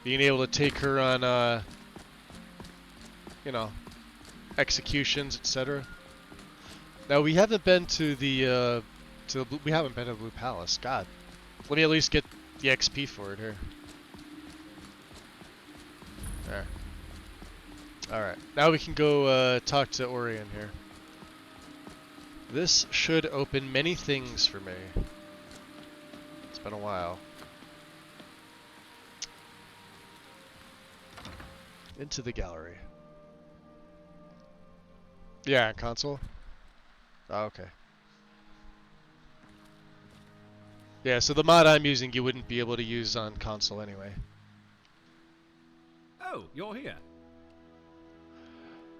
Being able to take her on, you know, executions, etc. Now we haven't been to the we haven't been to the Blue Palace. God, let me at least get the XP for it here. There. All right, now we can go talk to Orion here. This should open many things for me. It's been a while. Into the gallery. Yeah, console? Oh, okay. Yeah, so the mod I'm using you wouldn't be able to use on console anyway. Oh, you're here.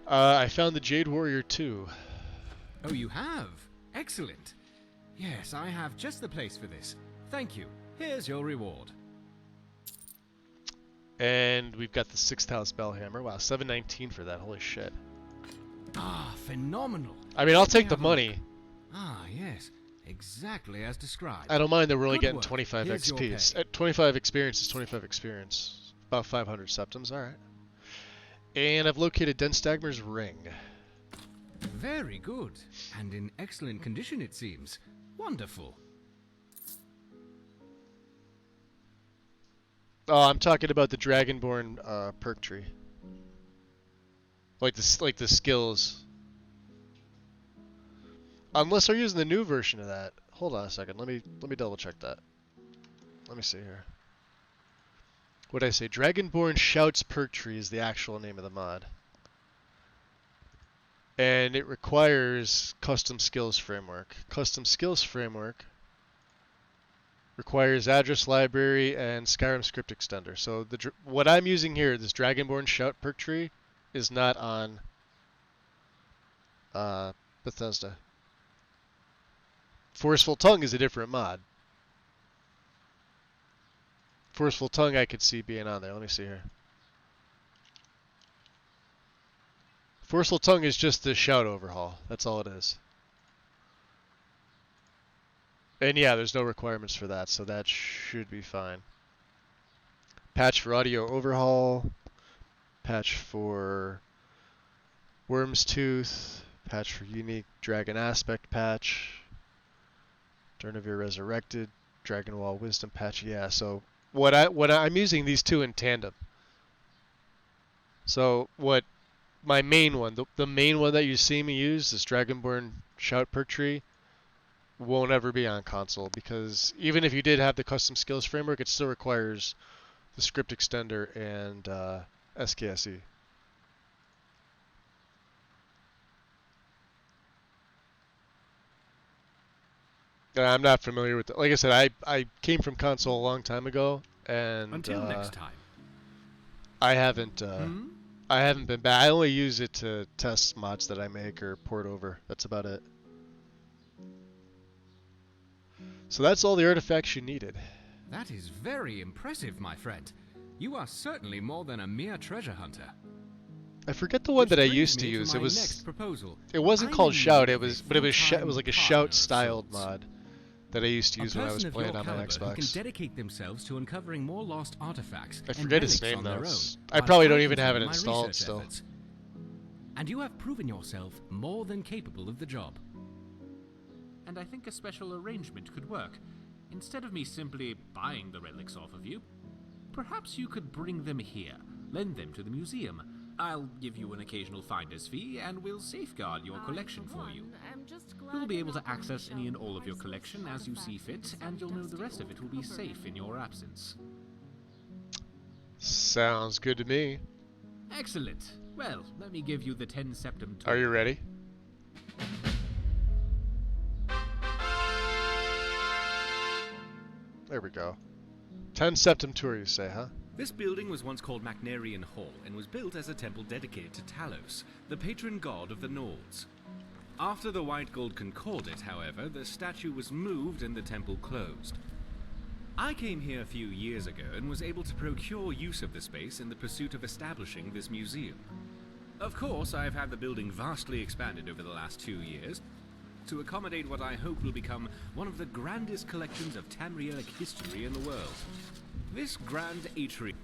I found the Jade Warrior 2. Oh, you have? Excellent. Yes, I have just the place for this. Thank you. Here's your reward. And we've got the 6th House Bellhammer. Wow, 719 for that. Holy shit. Ah, phenomenal. I mean, I'll take the money. Ah, yes. Exactly as described. I don't mind that we're only Good getting work. 25 Here's your XP. It's, pay. 25 experience is 25 experience. About 500 septims. Alright. And I've located Denstagmer's ring. Very good. And in excellent condition, it seems. Wonderful. Oh, I'm talking about the Dragonborn perk tree. Like the skills. Unless they're using the new version of that. Hold on a second. Let me double check that. Let me see here. What did I say? Dragonborn Shouts perk tree is the actual name of the mod. And it requires custom skills framework. Custom skills framework requires address library and Skyrim script extender. So what I'm using here, this Dragonborn Shout perk tree, is not on Bethesda. Forceful Tongue is a different mod. Forceful Tongue I could see being on there. Let me see here. Forceful Tongue is just the shout overhaul. That's all it is. And yeah, there's no requirements for that, so that should be fine. Patch for audio overhaul, patch for Worm's Tooth, patch for unique dragon aspect patch, Durnavir Resurrected, Dragon Wall Wisdom patch. Yeah, so I'm using these two in tandem. So what my main one, the main one that you see me use, this Dragonborn Shout Perk Tree, won't ever be on console, because even if you did have the custom skills framework, it still requires the script extender and SKSE. I'm not familiar with it. Like I said, I came from console a long time ago, and Until next time. I haven't been back. I only use it to test mods that I make or port over. That's about it. So that's all the artifacts you needed. That is very impressive, my friend. You are certainly more than a mere treasure hunter. I forget the one that I used to use. It wasn't called Shout. It was like a Shout styled mod that I used to use when I was playing on my Xbox. Who can dedicate themselves to uncovering more lost artifacts. I forget his name though. I probably don't even have it installed still. And you have proven yourself more than capable of the job. And I think a special arrangement could work. Instead of me simply buying the relics off of you, perhaps you could bring them here, lend them to the museum. I'll give you an occasional finder's fee, and we'll safeguard your collection for you. You'll be able to access any and all of your collection as you see fit, and you'll know the rest of it will be safe in your absence. Sounds good to me. Excellent. Well, let me give you the 10 Septum tour. Are you ready? There we go. 10 Septum tour, you say, huh? This building was once called Macnarian Hall and was built as a temple dedicated to Talos, the patron god of the Nords. After the White Gold Concordat, however, the statue was moved and the temple closed. I came here a few years ago and was able to procure use of the space in the pursuit of establishing this museum. Of course, I've had the building vastly expanded over the last 2 years to accommodate what I hope will become one of the grandest collections of Tamrielic history in the world. This grand atrium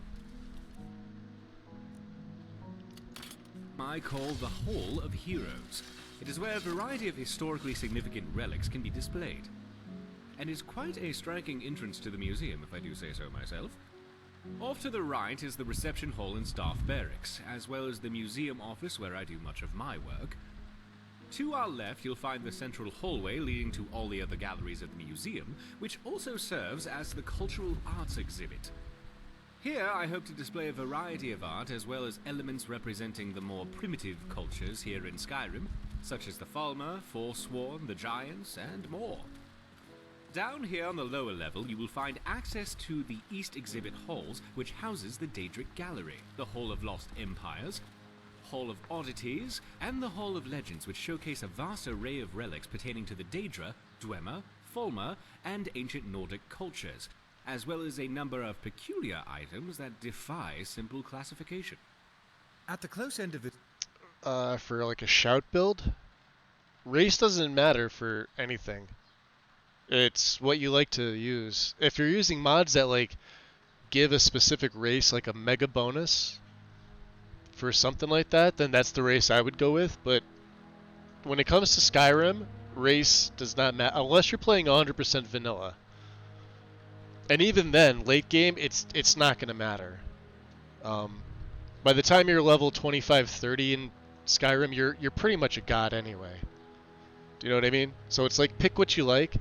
I call the Hall of Heroes. It is where a variety of historically significant relics can be displayed, and is quite a striking entrance to the museum, if I do say so myself. Off to the right is the reception hall and staff barracks, as well as the museum office where I do much of my work. To our left, you'll find the central hallway leading to all the other galleries of the museum, which also serves as the cultural arts exhibit. Here, I hope to display a variety of art, as well as elements representing the more primitive cultures here in Skyrim, such as the Falmer, Forsworn, the Giants, and more. Down here on the lower level, you will find access to the East Exhibit Halls, which houses the Daedric Gallery, the Hall of Lost Empires, Hall of Oddities, and the Hall of Legends, which showcase a vast array of relics pertaining to the Daedra, Dwemer, Falmer, and ancient Nordic cultures, as well as a number of peculiar items that defy simple classification. At the close end of the for like a Shout build, race doesn't matter for anything. It's what you like to use. If you're using mods that like give a specific race like a mega bonus for something like that, then that's the race I would go with. But when it comes to Skyrim, race does not matter unless you're playing 100% vanilla. And even then, late game, it's not going to matter. By the time you're level 25-30 in Skyrim, you're pretty much a god anyway. Do you know what I mean? So it's like pick what you like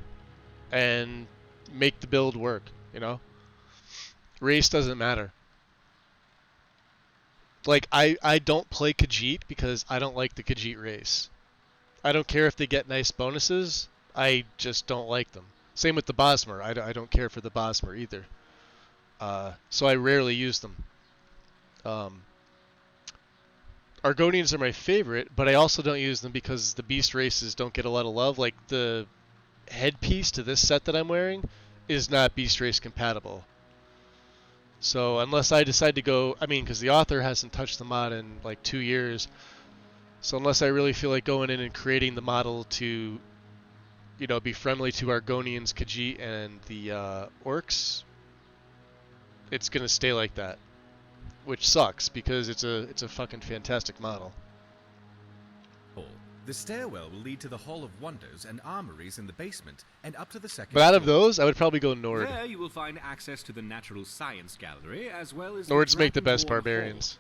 and make the build work, you know? Race doesn't matter. Like, I don't play Khajiit because I don't like the Khajiit race. I don't care if they get nice bonuses, I just don't like them. Same with the Bosmer, I don't care for the Bosmer either. So I rarely use them. Argonians are my favorite, but I also don't use them because the beast races don't get a lot of love. Like, the headpiece to this set that I'm wearing is not beast race compatible. So unless I decide to go, I mean, because the author hasn't touched the mod in like 2 years, so unless I really feel like going in and creating the model to you know, be friendly to Argonians, Khajiit, and the orcs, it's gonna stay like that, which sucks because it's a fucking fantastic model. Hall. The stairwell will lead to the Hall of Wonders and armories in the basement, and up to the second But out of floor. those, I would probably go Nord. There you will find access to the Natural Science Gallery, as well as Nords the make the best Dragonborn barbarians. Hall,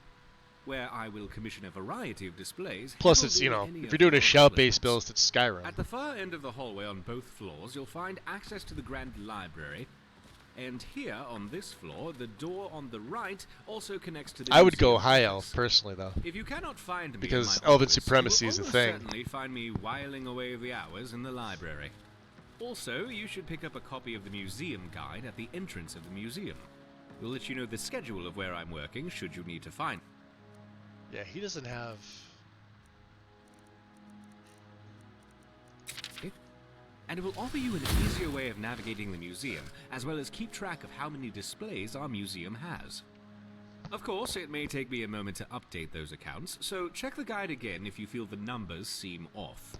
where I will commission a variety of displays. Plus, it's, you know, if you're doing a shout-based build, it's Skyrim. At the far end of the hallway on both floors, you'll find access to the Grand Library. And here, on this floor, the door on the right also connects to the I would go museum High entrance. Elf, personally, though. If you cannot find me because in my Elven office, Supremacy you is will a thing. certainly find me whiling away the hours in the library. Also, you should pick up a copy of the museum guide at the entrance of the museum. We'll let you know the schedule of where I'm working, should you need to find. Yeah, he doesn't have... And it will offer you an easier way of navigating the museum, as well as keep track of how many displays our museum has. Of course, it may take me a moment to update those accounts, so check the guide again if you feel the numbers seem off.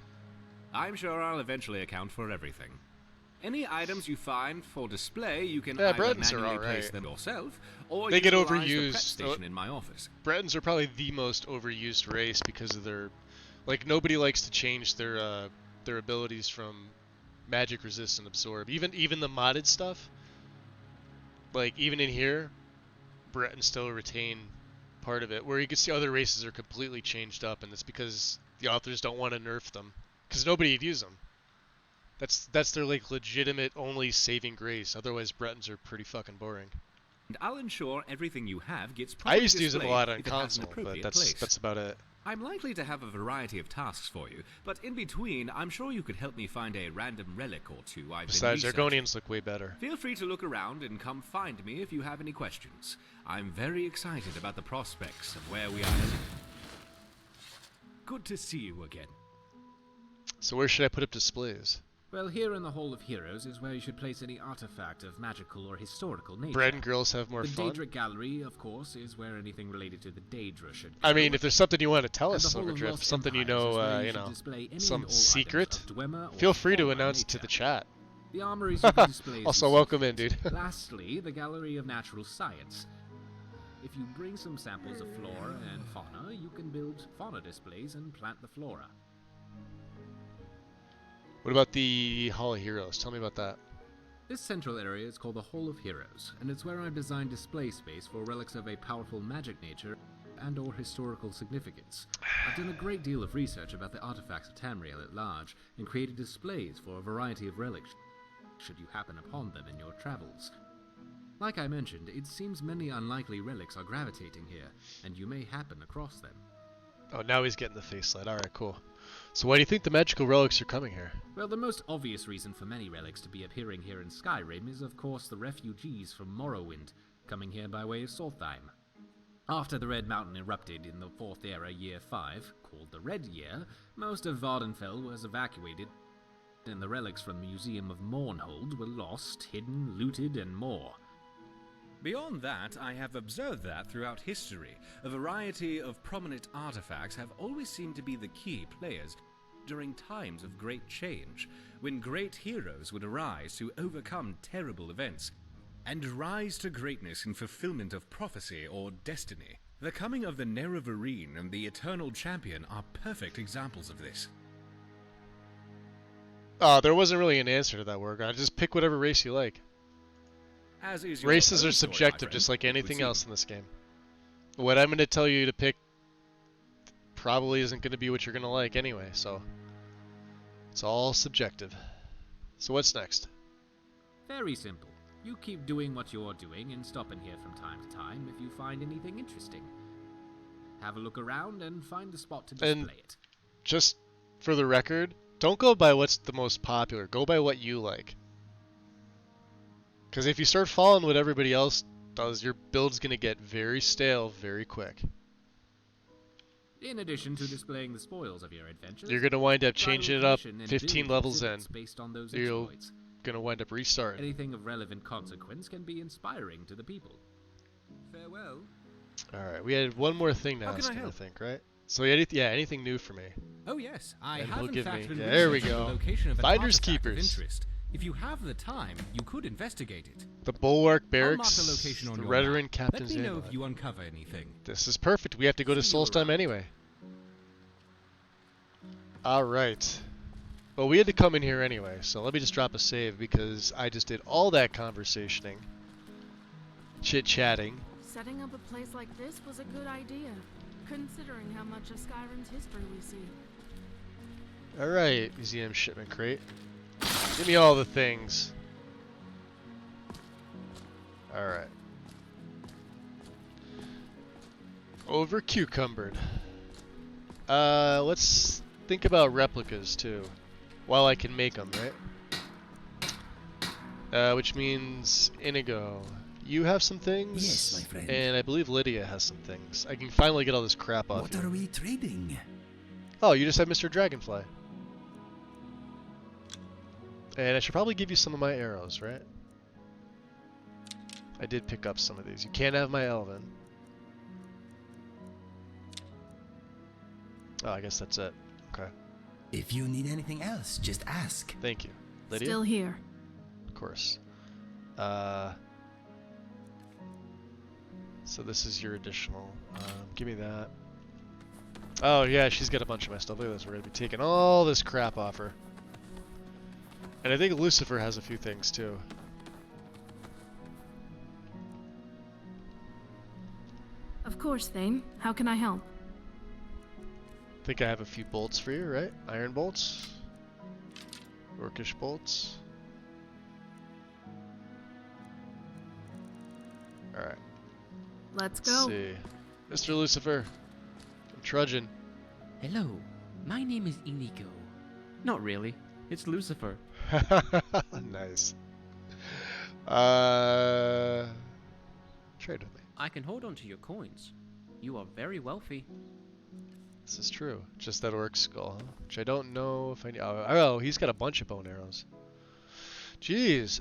I'm sure I'll eventually account for everything. Any items you find for display, you can either Bretons are manually place alright. them yourself, or They get utilize the prep overused. station in my office. Bretons are probably the most overused race because of their... Like, nobody likes to change their abilities from magic resist and absorb. Even the modded stuff, like, even in here, Bretons still retain part of it, where you can see other races are completely changed up, and it's because the authors don't want to nerf them, because nobody would use them. That's their, like, legitimate only saving grace. Otherwise, Bretons are pretty fucking boring. And I'll ensure everything you have gets I properly used to use them a lot on displayed if it has an console, but appropriate that's place. about it. I'm likely to have a variety of tasks for you, but in between, I'm sure you could help me find a random relic or two I've Besides, been researching. Argonians look way better. Feel free to look around and come find me if you have any questions. I'm very excited about the prospects of where we are headed. Good to see you again. So where should I put up displays? Well, here in the Hall of Heroes is where you should place any artifact of magical or historical nature. Bread and girls have more the fun? The Daedric Gallery, of course, is where anything related to the Daedra should go. I mean, if there's something you want to tell And us, the Hall of Silverdrift, Lost something you Empires is know, where you you should know, display any some and all secret, items of Dwemer or feel free to former announce it to nature. the chat. The armories you can display as Also, you welcome see in, fit. dude. Lastly, the Gallery of Natural Science. If you bring some samples of flora and fauna, you can build fauna displays and plant the flora. What about the Hall of Heroes? Tell me about that. This central area is called the Hall of Heroes, and it's where I've designed display space for relics of a powerful magic nature and or historical significance. I've done a great deal of research about the artifacts of Tamriel at large, and created displays for a variety of relics, should you happen upon them in your travels. Like I mentioned, it seems many unlikely relics are gravitating here, and you may happen across them. Oh, now he's getting the face slide. Alright, cool. So why do you think the magical relics are coming here? Well, the most obvious reason for many relics to be appearing here in Skyrim is, of course, the refugees from Morrowind, coming here by way of Solstheim. After the Red Mountain erupted in the 4th Era, Year 5, called the Red Year, most of Vardenfell was evacuated, and the relics from the Museum of Mournhold were lost, hidden, looted, and more. Beyond that, I have observed that throughout history, a variety of prominent artifacts have always seemed to be the key players during times of great change, when great heroes would arise to overcome terrible events, and rise to greatness in fulfillment of prophecy or destiny. The coming of the Nerevarine and the Eternal Champion are perfect examples of this. There wasn't really an answer to that, Worgon. Just pick whatever race you like. As is your Races own are story, my subjective, friend, just like it would anything seem. else in this game. What I'm going to tell you to pick probably isn't going to be what you're going to like anyway, so it's all subjective. So what's next? Very simple. You keep doing what you're doing and stop in here from time to time if you find anything interesting. Have a look around and find a spot to display And it. just for the record, don't go by what's the most popular. Go by what you like. Because if you start following what everybody else does, your build's going to get very stale very quick. In addition to displaying the spoils of your adventures, You're going to wind up try to changing it up commission and 15 build levels in. exhibits based on those You're exploits. going to wind up restarting. Anything of relevant consequence can be inspiring to the people. Farewell. Alright, we had one more thing to How can ask I him, I help? think, right? So yeah, anything new for me. Oh yes, I And have he'll in give fact me- been yeah, there we researching go. the location of an Finders artifact keepers. of interest. If you have the time, you could investigate it. The Bulwark I'll mark Barracks, the location on the your Redoran map. Captain's Let me know Inlet. if you uncover anything. This is perfect. We have to go to See you Solstheim around. anyway. Alright. Well, we had to come in here anyway, so let me just drop a save because I just did all that conversationing. Chit-chatting. Setting up a place like this was a good idea, considering how much of Skyrim's history we see. Alright, museum shipment crate. Give me all the things. Alright. Over cucumbered. Let's think about replicas too. While I can make them, right? Which means Inigo. You have some things? Yes, my friend. And I believe Lydia has some things. I can finally get all this crap off What you. are we trading? Oh, you just have Mr. Dragonfly. And I should probably give you some of my arrows, right? I did pick up some of these. You can't have my Elven. Oh, I guess that's it. Okay. If you need anything else, just ask. Thank you. Lydia? Still here. Of course. So this is your additional. Give me that. Oh yeah, she's got a bunch of my stuff. Look at this. We're gonna be taking all this crap off her. And I think Lucifer has a few things too. Of course, Thane. How can I help? I think I have a few bolts for you, right? Iron bolts. Orcish bolts. Alright. Let's go. See. Mr. Lucifer. I'm trudging. Hello, my name is Inigo. Not really. It's Lucifer. Nice. Trade with me. I can hold on to your coins. You are very wealthy. This is true. Just that orc skull, huh? Which I don't know if I need. Oh, he's got a bunch of bone arrows. Jeez.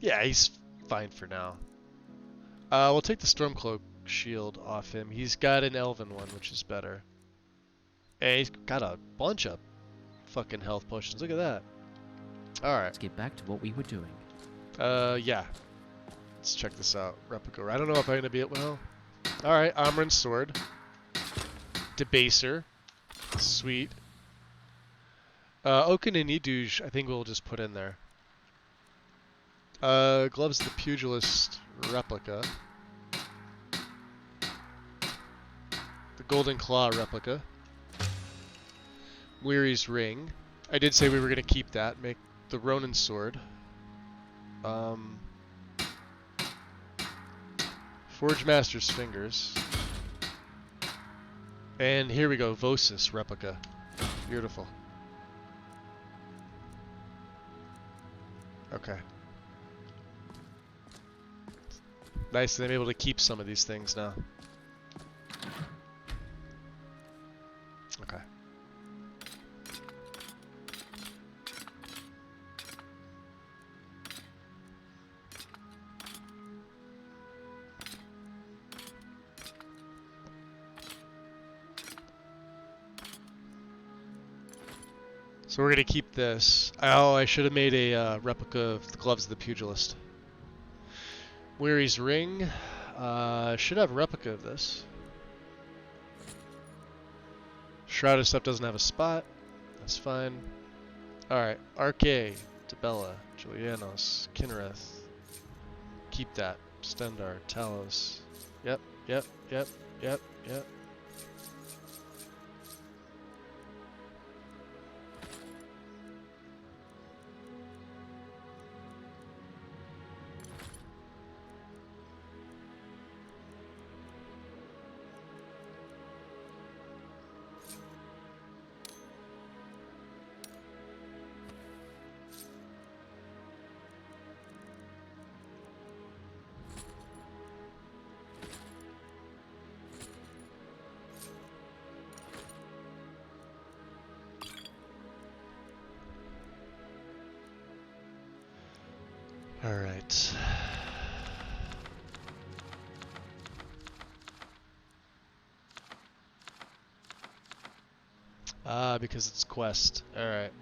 Yeah, he's fine for now. We'll take the Stormcloak shield off him. He's got an Elven one, which is better. And he's got a bunch of fucking health potions. Look at that. Alright. Let's get back to what we were doing. Yeah. Let's check this out. Replica. I don't know if I'm going to be it. Well. Alright. Armor and sword. Debaser. Sweet. Oaken and Iduge, I think we'll just put in there. Gloves of the Pugilist replica. The Golden Claw replica. Weary's ring. I did say we were going to keep that. Make the Ronin sword. Forge Master's fingers. And here we go. Vosis replica. Beautiful. Okay. Nice that I'm able to keep some of these things now. Okay. So we're gonna keep this. Oh, I should have made a replica of the gloves of the pugilist. Weary's ring. Should have a replica of this. Shrouded stuff doesn't have a spot. That's fine. Alright. Arche, Debella, Julianos, Kinnereth. Keep that. Stendar, Talos. Yep. Alright. Ah, because it's quest. Alright.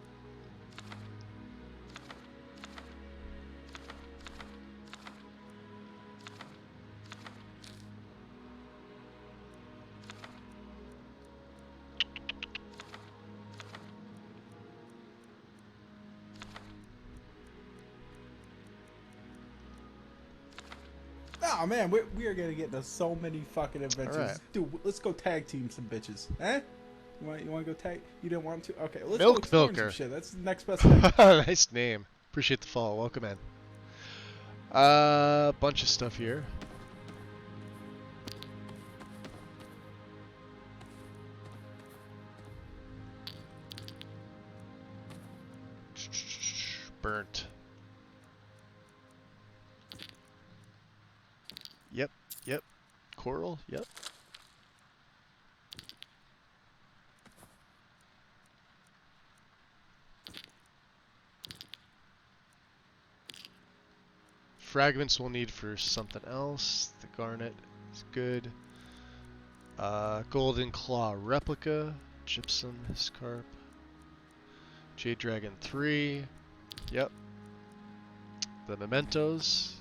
Oh man, we are gonna get into so many fucking adventures. Right. Dude, let's go tag team some bitches. Eh? You want to go tag? You didn't want to? Okay, let's Milk go explore some Milker. shit. That's the next best thing. Nice name. Appreciate the follow. Welcome in. Bunch of stuff here. Burnt. Yep, yep. Coral, yep. Fragments we'll need for something else. The garnet is good. Golden Claw replica. Gypsum, Scarp. Jade Dragon 3. Yep. The mementos.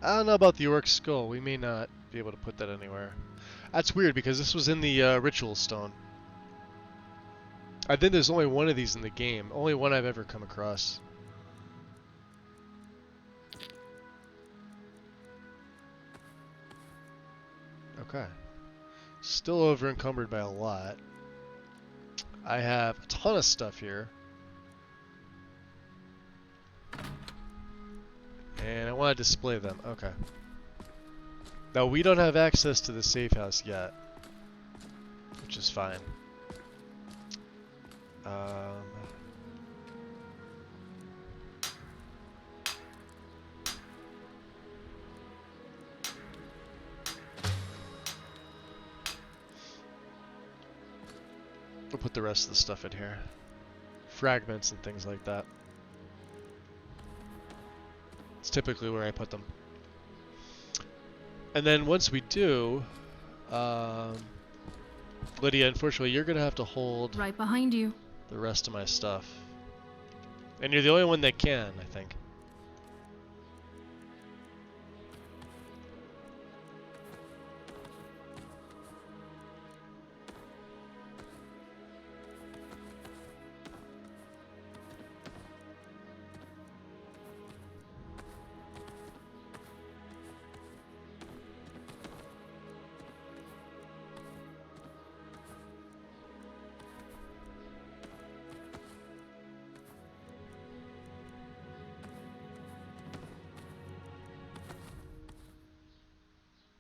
I don't know about the Orc Skull. We may not be able to put that anywhere. That's weird because this was in the Ritual Stone. I think there's only one of these in the game. Only one I've ever come across. Okay. Still over encumbered by a lot. I have a ton of stuff here. And I want to display them. Okay. Now we don't have access to the safe house yet, which is fine. We'll put the rest of the stuff in here. Fragments and things like that. It's typically where I put them. And then once we do, Lydia, unfortunately, you're going to have to hold Right behind you. the rest of my stuff. And you're the only one that can, I think.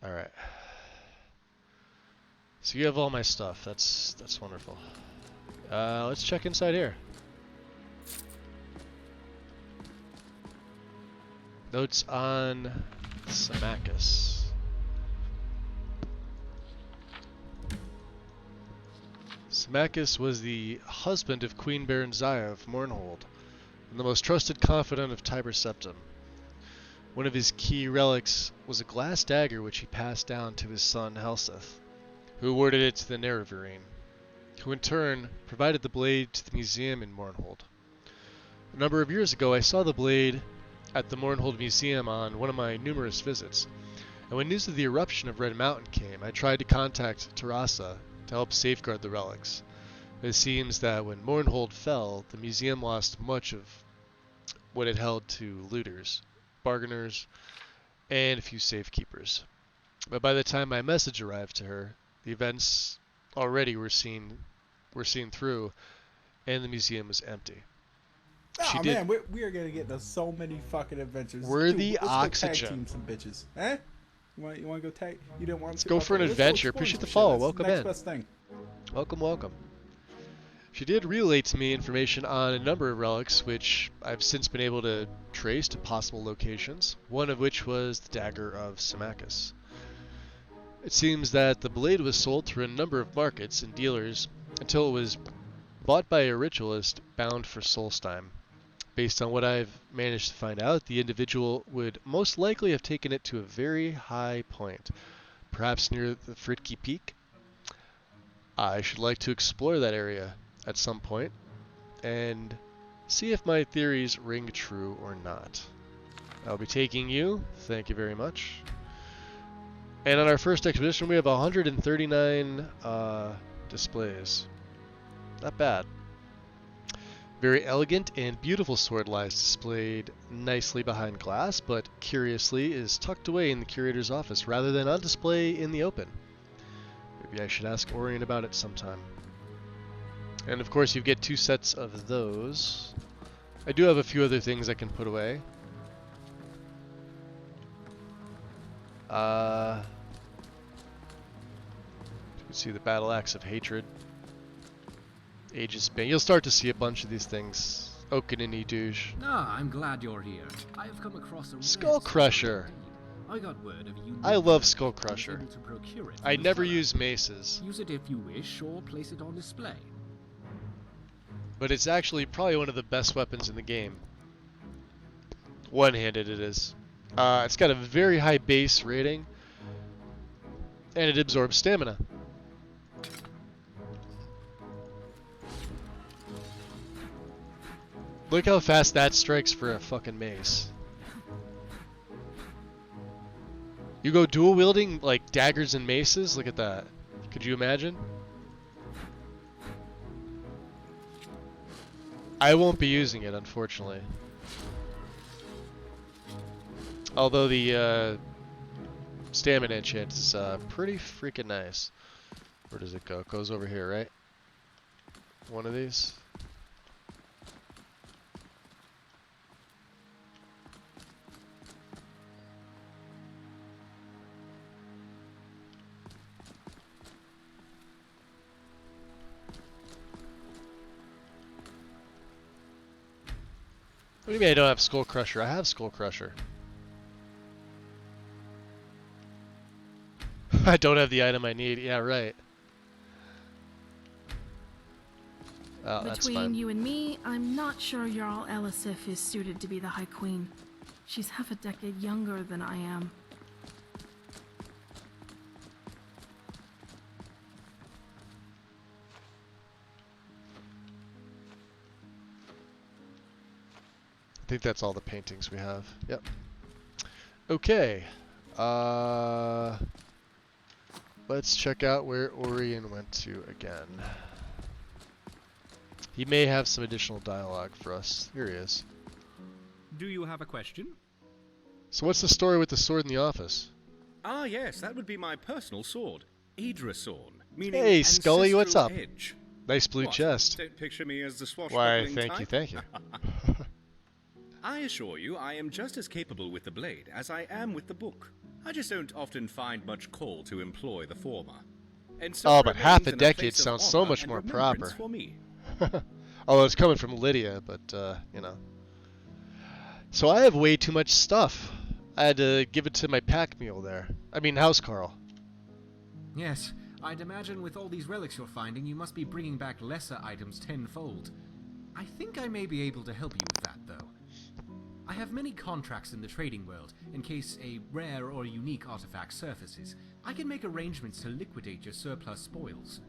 Alright. So you have all my stuff. That's wonderful. Let's check inside here. Notes on Symmachus. Symmachus was the husband of Queen Berenziah of Mournhold, and the most trusted confidant of Tiber Septim. One of his key relics was a glass dagger which he passed down to his son Helseth, who awarded it to the Nerevarine, who in turn provided the blade to the museum in Mournhold. A number of years ago I saw the blade at the Mournhold Museum on one of my numerous visits, and when news of the eruption of Red Mountain came, I tried to contact Terrassa to help safeguard the relics. It seems that when Mournhold fell, the museum lost much of what it held to looters, bargainers, and a few safekeepers. But by the time my message arrived to her, the events already were seen through, and the museum was empty. Oh man, we are gonna get into so many fucking adventures. Worthy Dude, let's oxygen. Go tag team some bitches. Eh? You want to go tag? You didn't want Let's to? go for an let's adventure. explore Appreciate the some follow. shit. That's Welcome the next in. Best thing. Welcome, welcome. She did relay to me information on a number of relics, which I've since been able to trace to possible locations, one of which was the dagger of Symmachus. It seems that the blade was sold through a number of markets and dealers until it was bought by a ritualist bound for Solstheim. Based on what I've managed to find out, the individual would most likely have taken it to a very high point, perhaps near the Fritki Peak. I should like to explore that area at some point and see if my theories ring true or not. I'll be taking you. Thank you very much. And on our first expedition, we have 139 displays. Not bad. Very elegant and beautiful sword lies displayed nicely behind glass, but curiously is tucked away in the curator's office rather than on display in the open. Maybe I should ask Orion about it sometime. And of course you get 2 sets of those. I do have a few other things I can put away. You can see the Battle Axe of Hatred. Aegis Bane. You'll start to see a bunch of these things. Okanini douche. Ah, I'm glad you're here. I have come across a Skull Crusher. I got word of you. I love Skull Crusher. I never use use maces. Use it if you wish, or place it on display. But it's actually probably one of the best weapons in the game. One-handed it is. It's got a very high base rating, and it absorbs stamina. Look how fast that strikes for a fucking mace. You go dual wielding like daggers and maces, look at that. Could you imagine? I won't be using it, unfortunately. Although the stamina enchant is pretty freaking nice. Where does it go? It goes over here, right? One of these. What do you mean I don't have Skull Crusher? I have Skull Crusher. I don't have the item I need. Yeah, right. Oh, that's Between fine. you and me, I'm not sure Jarl Elisif is suited to be the High Queen. She's half a decade younger than I am. I think that's all the paintings we have. Yep. Okay. Let's check out where Orion went to again. He may have some additional dialogue for us. Here he is. Do you have a question? So what's the story with the sword in the office? Ah, yes, that would be my personal sword. Idrasorn, meaning Hey, Scully, what's up? Edge. Nice blue What? chest. Don't picture me as the Why, swashbuckling thank you, type? thank you. I assure you, I am just as capable with the blade as I am with the book. I just don't often find much call to employ the former. And so Oh, but half a remains in decade place of sounds so honor much and more remembrance proper. For me. Although it's coming from Lydia, but, you know. So I have way too much stuff. I had to give it to my pack mule there. I mean, House Carl. Yes, I'd imagine with all these relics you're finding, you must be bringing back lesser items tenfold. I think I may be able to help you with that, though. I have many contracts in the trading world, in case a rare or unique artifact surfaces. I can make arrangements to liquidate your surplus spoils.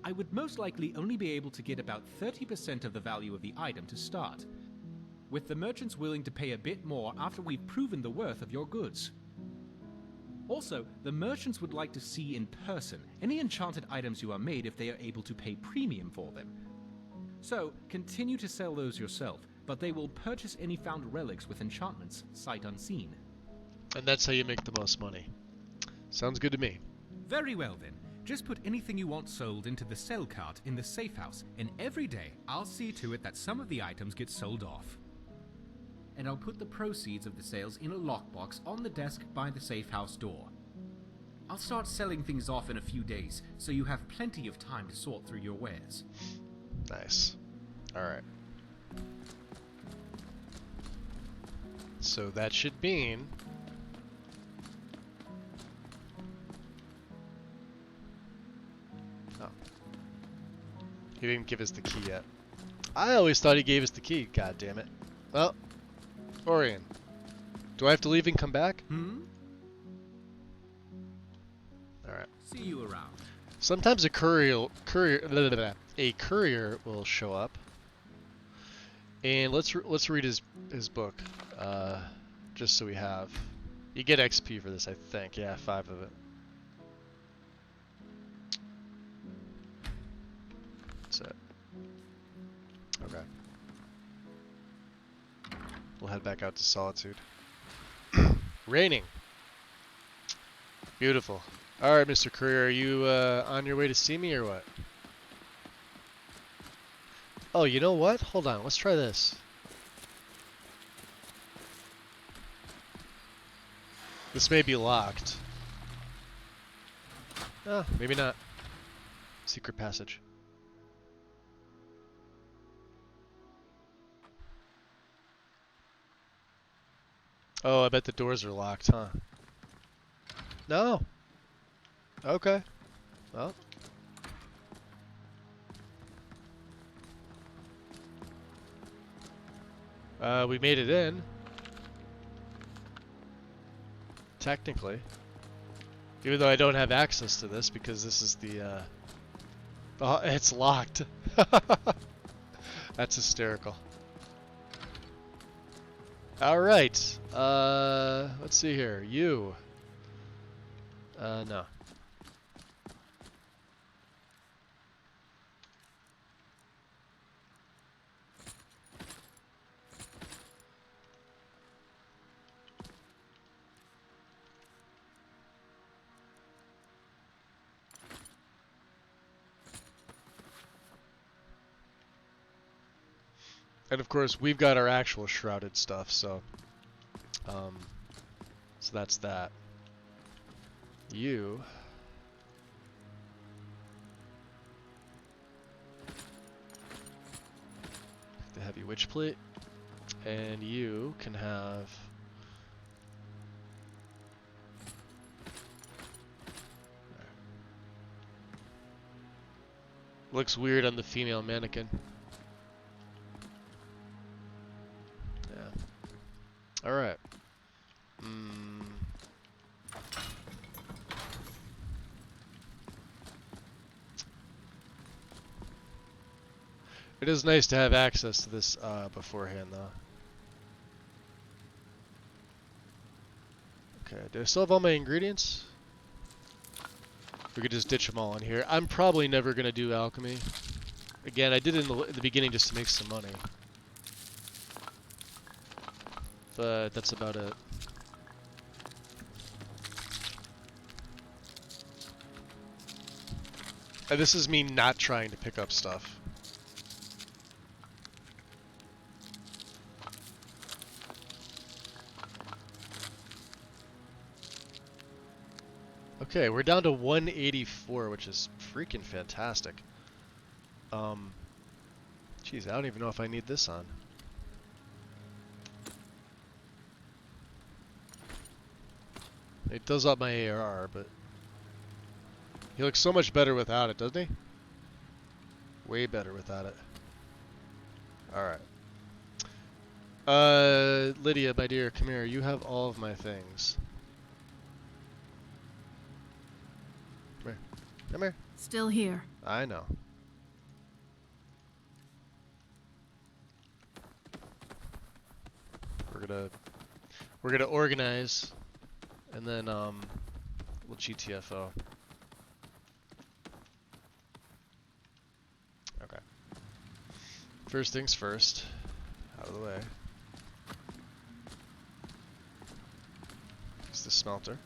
I would most likely only be able to get about 30% of the value of the item to start, with the merchants willing to pay a bit more after we've proven the worth of your goods. Also, the merchants would like to see in person any enchanted items you are made if they are able to pay premium for them. So, continue to sell those yourself, but they will purchase any found relics with enchantments, sight unseen. And that's how you make the most money. Sounds good to me. Very well then. Just put anything you want sold into the sell cart in the safe house, and every day I'll see to it that some of the items get sold off. And I'll put the proceeds of the sales in a lockbox on the desk by the safe house door. I'll start selling things off in a few days, so you have plenty of time to sort through your wares. Nice. Alright. So that should mean... Oh. He didn't give us the key yet. I always thought he gave us the key, god damn it. Well, Orion. Do I have to leave and come back? Hmm? Alright. See you around. Sometimes a courier will show up. And let's read his book, just so we have. You get XP for this, I think. Yeah, 5 of it. That's it. Okay. We'll head back out to Solitude. Raining. Beautiful. Alright, Mr. Courier, are you on your way to see me or what? Oh, you know what? Hold on, let's try this. This may be locked. Oh, maybe not. Secret passage. Oh, I bet the doors are locked, huh? No. Okay. Well. We made it in. Technically. Even though I don't have access to this because this is the, oh, it's locked. That's hysterical. Alright. Let's see here. You. No. And of course, we've got our actual shrouded stuff, so that's that. You the heavy witch plate, and you can have looks weird on the female mannequin. Yeah. Alright. It is nice to have access to this beforehand, though. Okay, do I still have all my ingredients? We could just ditch them all in here. I'm probably never going to do alchemy. Again, I did it in the beginning just to make some money. But that's about it. And this is me not trying to pick up stuff. Okay, we're down to 184, which is freaking fantastic. Geez, I don't even know if I need this on. It does up my ARR, but he looks so much better without it, doesn't he? Way better without it. Alright. Lydia, my dear, come here. You have all of my things. Come here. Come here. Still here. I know. We're gonna organize, and then we'll GTFO. Okay. First things first. Out of the way. It's the smelter.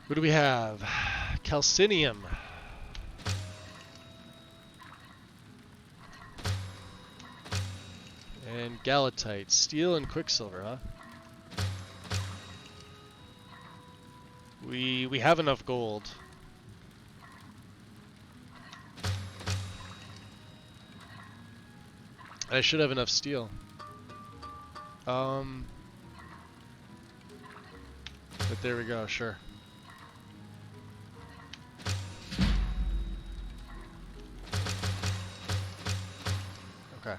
What do we have? Calcinium. And Galatite. Steel and Quicksilver, huh? We have enough gold. I should have enough steel. But there we go, sure. Okay.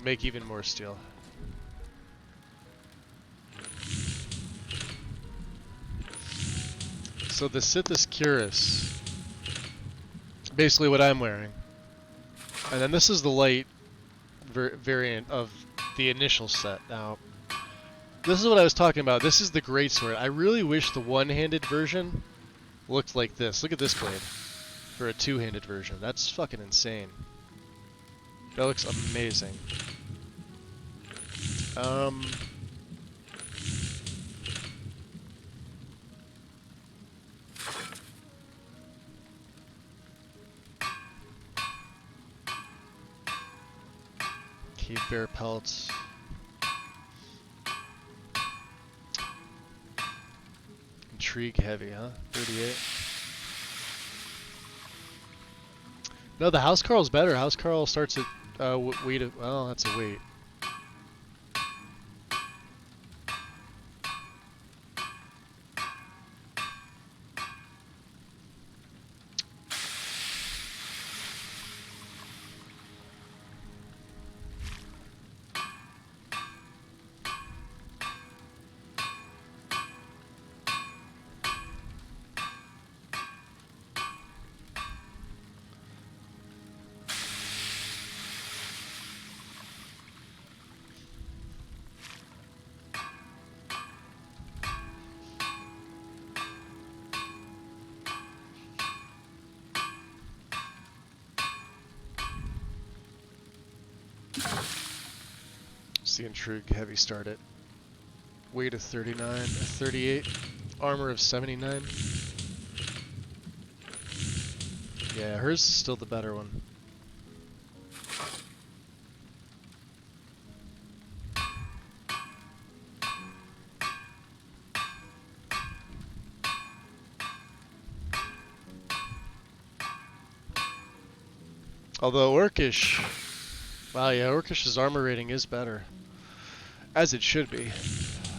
Make even more steel. So the Sithis Cuirass, basically what I'm wearing. And then this is the light variant of the initial set. Now, this is what I was talking about. This is the greatsword. I really wish the one-handed version looked like this. Look at this blade for a two-handed version. That's fucking insane. That looks amazing. Cave bear pelts. Intrigue heavy, huh? 38. No, the Housecarl's better. Housecarl starts at weight of, well, that's a weight. The Intrigue heavy start at weight of 39, 38, armor of 79. Yeah, hers is still the better one. Although Orcish, wow, yeah, Orcish's armor rating is better. As it should be.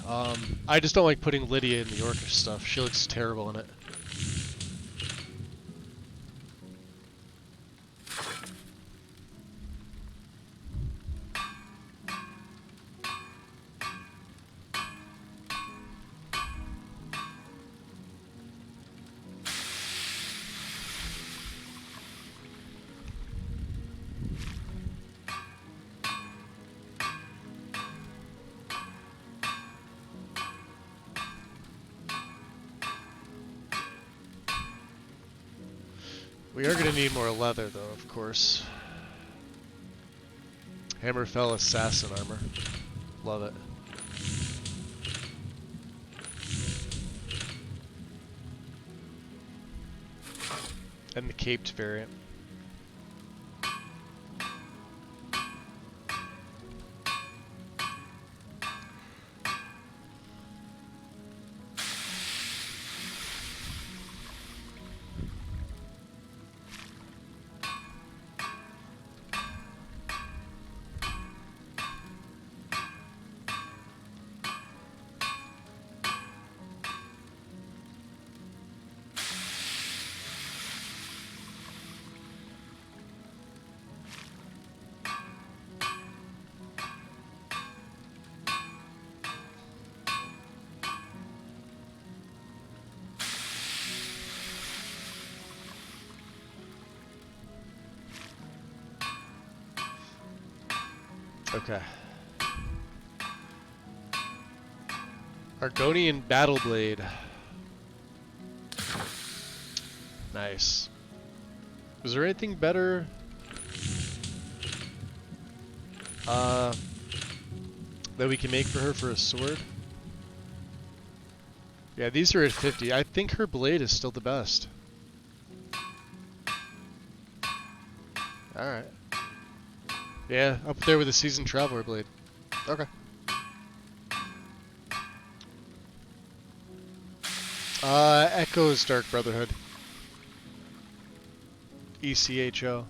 I just don't like putting Lydia in the Orcish stuff. She looks terrible in it. We are going to need more leather, though, of course. Hammerfell Assassin armor. Love it. And the caped variant. Okay. Argonian Battleblade. Nice. Is there anything better? That we can make for her for a sword? Yeah, these are at 50. I think her blade is still the best. Alright. Yeah, up there with the Seasoned Traveler blade. Okay. Echo's Dark Brotherhood. ECHO.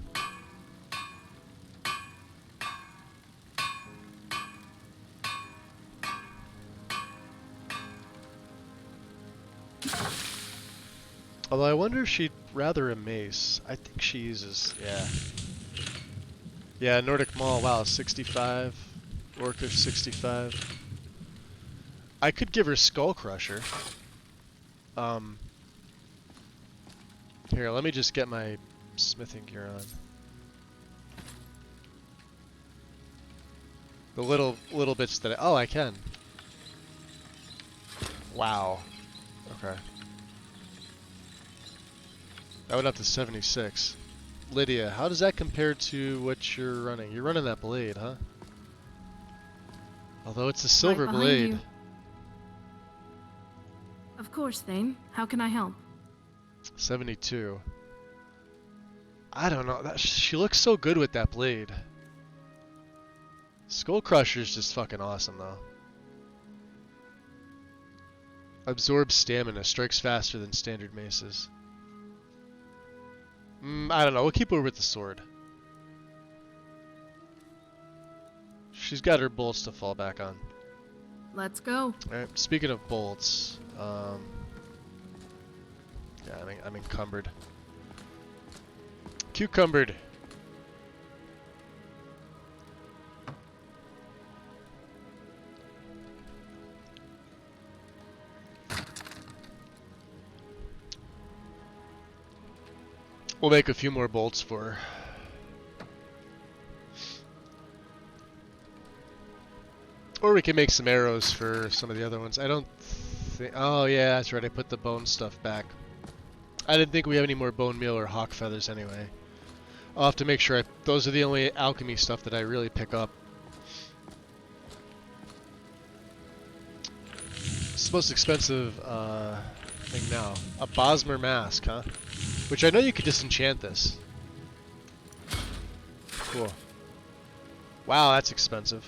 Although I wonder if she'd rather a mace. I think she uses, yeah. Yeah, Nordic Maul, wow, 65. Orcish, 65. I could give her Skull Crusher. Here, let me just get my smithing gear on. The little bits that I can. Wow. Okay. That went up to 76. Lydia, how does that compare to what you're running? You're running that blade, huh? Although it's a silver behind blade. you. Of course, Thane. How can I help? 72. I don't know. She looks so good with that blade. Skull Crusher's just fucking awesome, though. Absorbs stamina. Strikes faster than standard maces. I don't know. We'll keep her with the sword. She's got her bolts to fall back on. Let's go. Alright, speaking of bolts, yeah, I'm encumbered. Cucumbered. We'll make a few more bolts for her. Or we can make some arrows for some of the other ones. I don't think... Oh, yeah, that's right. I put the bone stuff back. I didn't think we have any more bone meal or hawk feathers anyway. I'll have to make sure those are the only alchemy stuff that I really pick up. It's the most expensive thing now. A Bosmer mask, huh? Which I know you could disenchant this. Cool. Wow, that's expensive.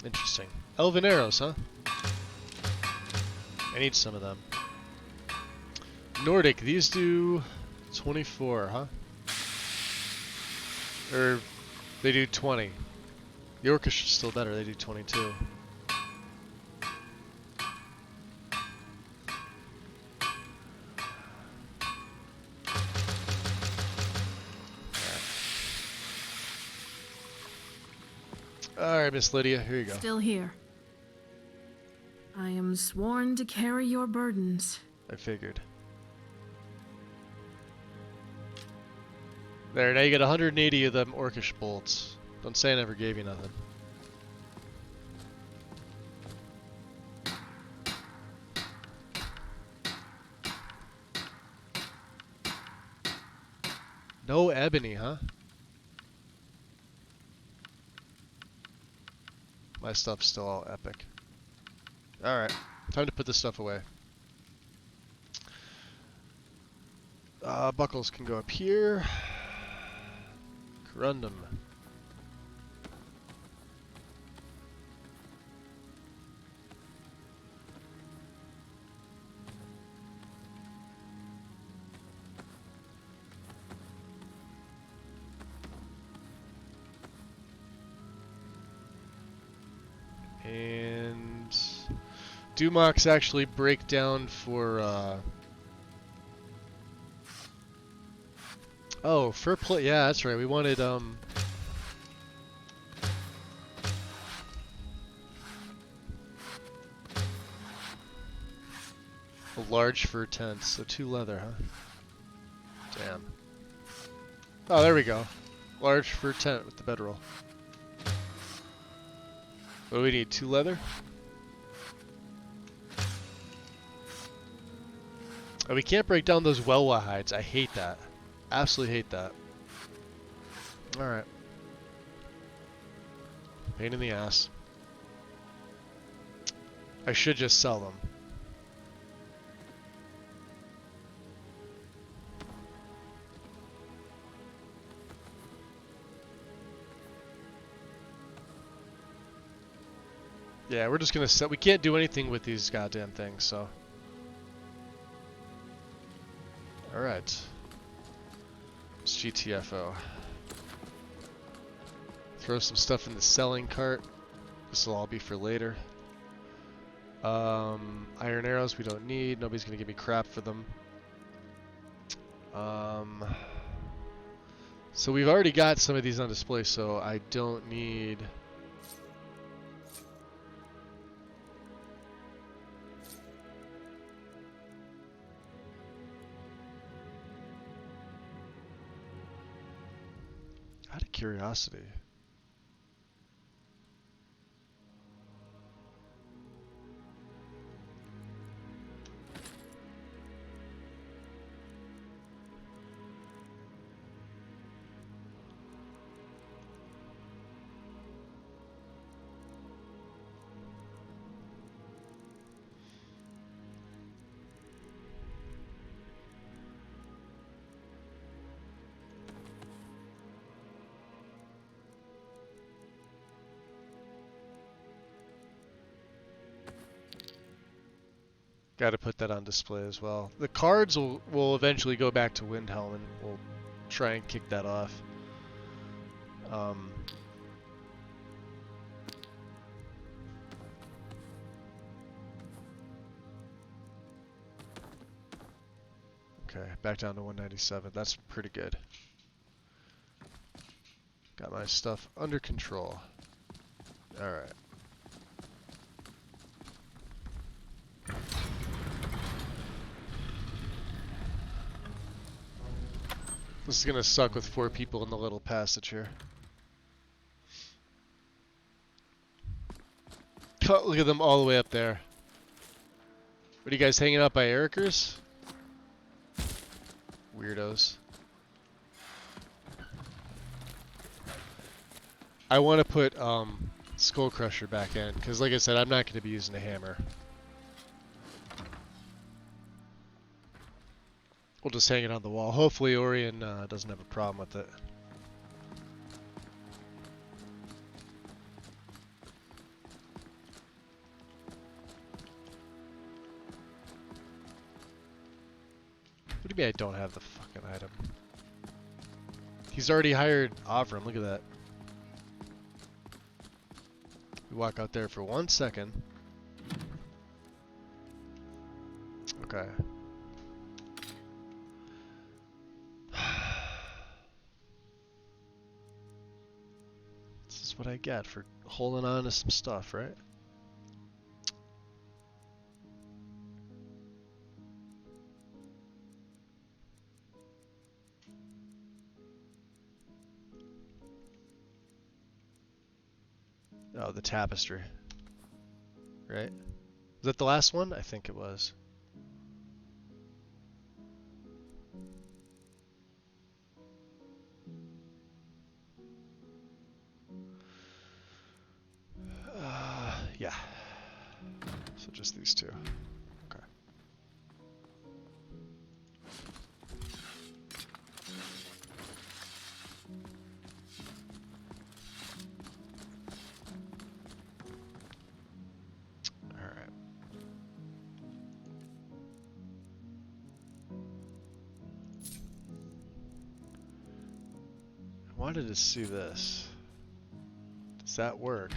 Interesting. Elven arrows, huh? I need some of them. Nordic, these do 24, huh? Or they do 20. The Orcish is still better, they do 22. Alright, Miss Lydia, here you go. Still here. I am sworn to carry your burdens. I figured. There, now you get 180 of them Orcish bolts. Don't say I never gave you nothing. No ebony, huh? My stuff's still all epic. Alright, time to put this stuff away. Buckles can go up here. Corundum. And Dumox actually break down for oh, fur plate. Yeah, that's right. We wanted a large fur tent, so 2 leather, huh? Damn. Oh, there we go. Large fur tent with the bedroll. What do we need? 2 leather? Oh, we can't break down those Welwa hides. I hate that. Absolutely hate that. Alright. Pain in the ass. I should just sell them. Yeah, we're just gonna set. We can't do anything with these goddamn things, so. Alright. It's GTFO. Throw some stuff in the selling cart. This will all be for later. Iron arrows we don't need. Nobody's gonna give me crap for them. So we've already got some of these on display, so I don't need... Out of curiosity. Got to put that on display as well. The cards will eventually go back to Windhelm, and we'll try and kick that off. Okay, back down to 197. That's pretty good. Got my stuff under control. All right. This is gonna suck with 4 people in the little passage here. Look at them all the way up there. What are you guys hanging out by Ericers? Weirdos. I want to put Skull Crusher back in, because like I said, I'm not going to be using a hammer. We'll just hang it on the wall. Hopefully Orion doesn't have a problem with it. What do you mean I don't have the fucking item? He's already hired Avram, look at that. We walk out there for 1 second. Okay. This is what I get for holding on to some stuff, right? Oh, the tapestry. Right? Was that the last one? I think it was. Yeah. So just these two. Okay. Alright. I wanted to see this. Does that work?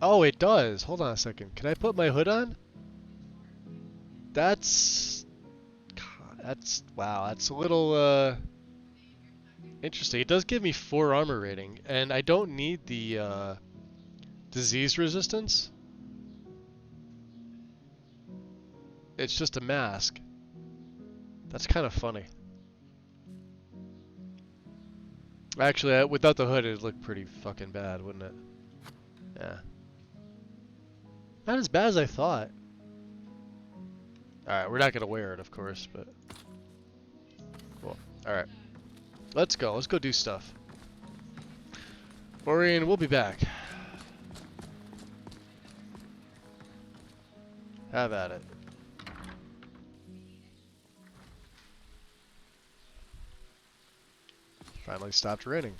Oh, it does. Hold on a second. Can I put my hood on? That's wow. That's a little interesting. It does give me 4 armor rating, and I don't need the disease resistance. It's just a mask. That's kind of funny. Actually, without the hood, it'd look pretty fucking bad, wouldn't it? Yeah. Not as bad as I thought. Alright, we're not going to wear it, of course, but... Cool. Alright. Let's go. Let's go do stuff. Orion, we'll be back. Have at it. Finally stopped raining.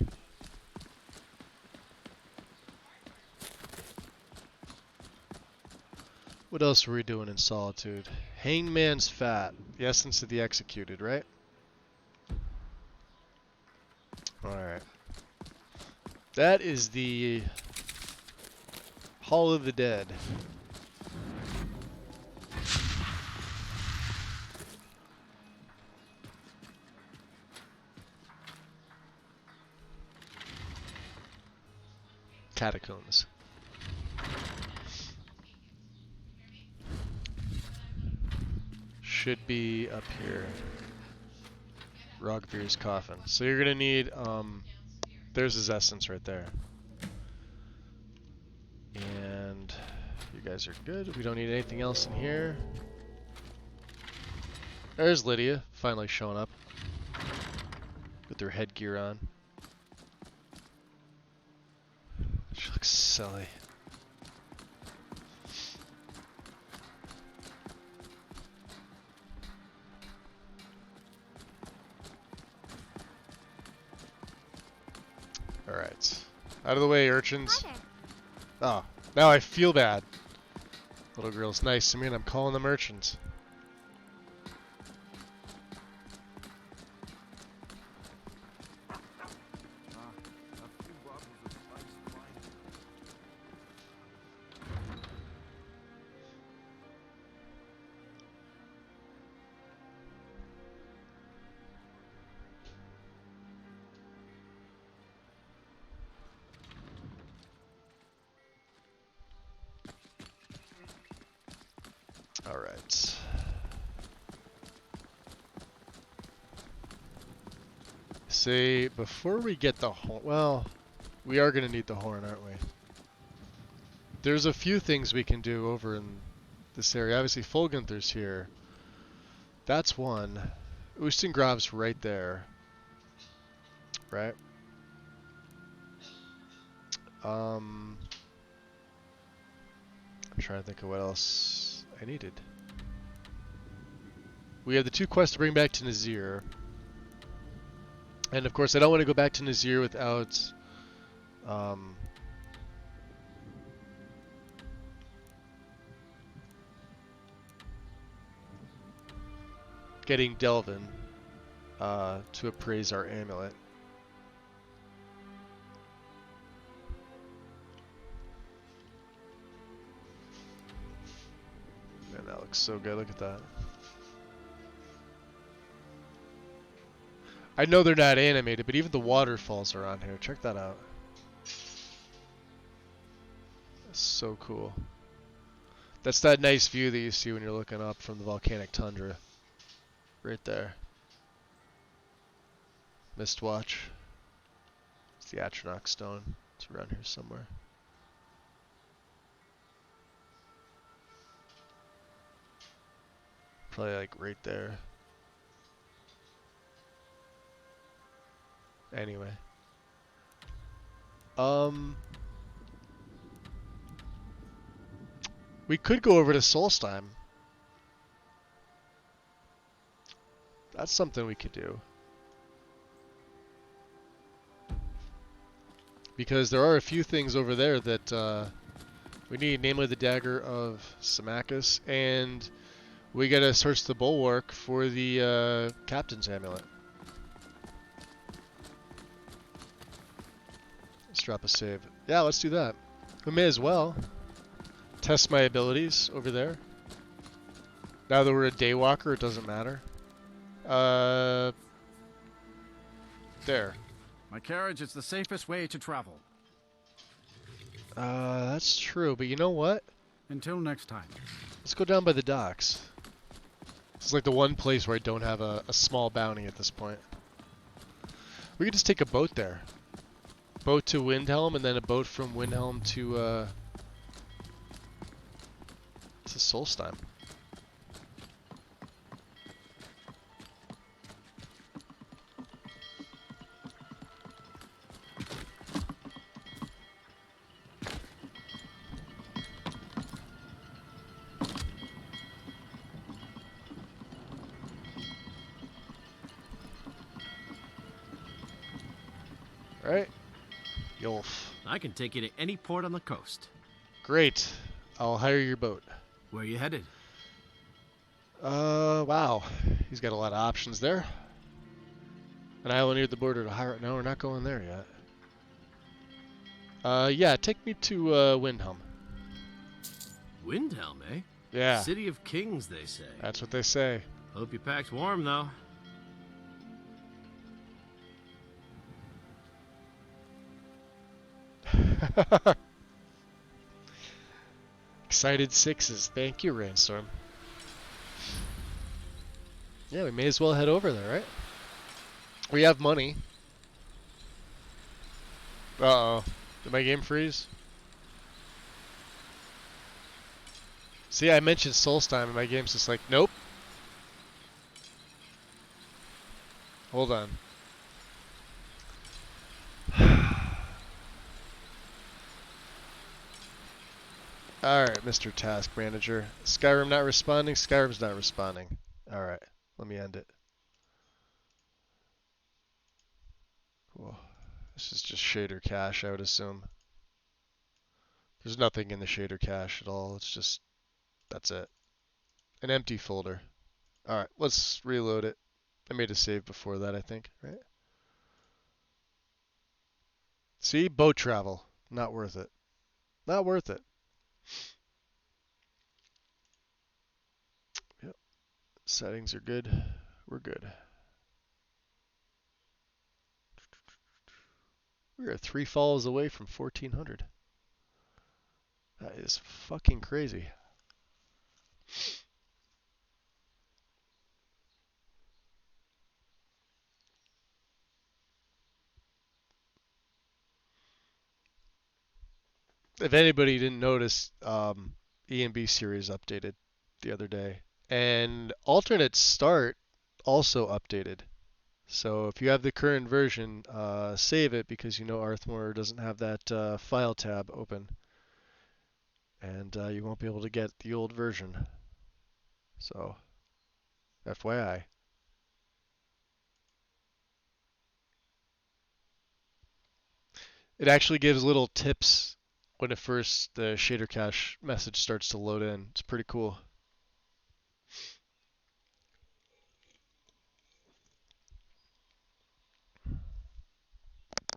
What else were we doing in Solitude? Hangman's Fat. The essence of the executed, right? Alright. That is the Hall of the Dead. catacombs. Should be up here. Rogvir's coffin. So you're gonna need, there's his essence right there. And you guys are good. We don't need anything else in here. There's Lydia, finally showing up. With her headgear on. She looks silly. Alright. Out of the way, urchins. Oh, now I feel bad. Little girl's nice to me and I'm calling them urchins. Alright. See, before we get the horn, well, we are going to need the horn, aren't we? There's a few things we can do over in this area. Obviously, Fulgunther's here. That's one. Ustengrav's right there. Right? I'm trying to think of what else I needed. We have the 2 quests to bring back to Nazir. And of course, I don't want to go back to Nazir without getting Delvin to appraise our amulet. Man, that looks so good. Look at that. I know they're not animated, but even the waterfalls are on here. Check that out. That's so cool. That's that nice view that you see when you're looking up from the volcanic tundra. Right there. Mistwatch. It's the Atronach stone. It's around here somewhere. Probably like right there. Anyway. We could go over to Solstheim. That's something we could do. Because there are a few things over there that we need, namely the Dagger of Symmachus, and we gotta search the bulwark for the Captain's Amulet. Let's drop a save. Yeah, let's do that. We may as well test my abilities over there. Now that we're a daywalker, it doesn't matter. There. My carriage is the safest way to travel. That's true, but you know what? Until next time. Let's go down by the docks. It's like the one place where I don't have a small bounty at this point. We could just take a boat there. Boat to Windhelm, and then a boat from Windhelm to Solstheim. Right? Yolf. I can take you to any port on the coast. Great. I'll hire your boat. Where are you headed? Wow. He's got a lot of options there. And I only need the border to hire it. No, we're not going there yet. Yeah, take me to Windhelm. Windhelm, eh? Yeah. City of Kings, they say. That's what they say. Hope you packed warm, though. Excited sixes. Thank you, Rainstorm. Yeah, we may as well head over there, right? We have money. Uh-oh. Did my game freeze? See, I mentioned Solstheim and my game's just like, nope. Hold on. Alright, Mr. Task Manager. Skyrim not responding? Skyrim's not responding. Alright, let me end it. Cool. This is just shader cache, I would assume. There's nothing in the shader cache at all. It's just, that's it. An empty folder. Alright, let's reload it. I made a save before that, I think, right? See? Boat travel. Not worth it. Not worth it. Yep. Settings are good. We're good. We are 3 follows away from 1400. That is fucking crazy. If anybody didn't notice, E&B series updated the other day. And alternate start also updated. So if you have the current version, save it because you know Arthmore doesn't have that file tab open. And you won't be able to get the old version. So, FYI. It actually gives little tips when the shader cache message starts to load in. It's pretty cool.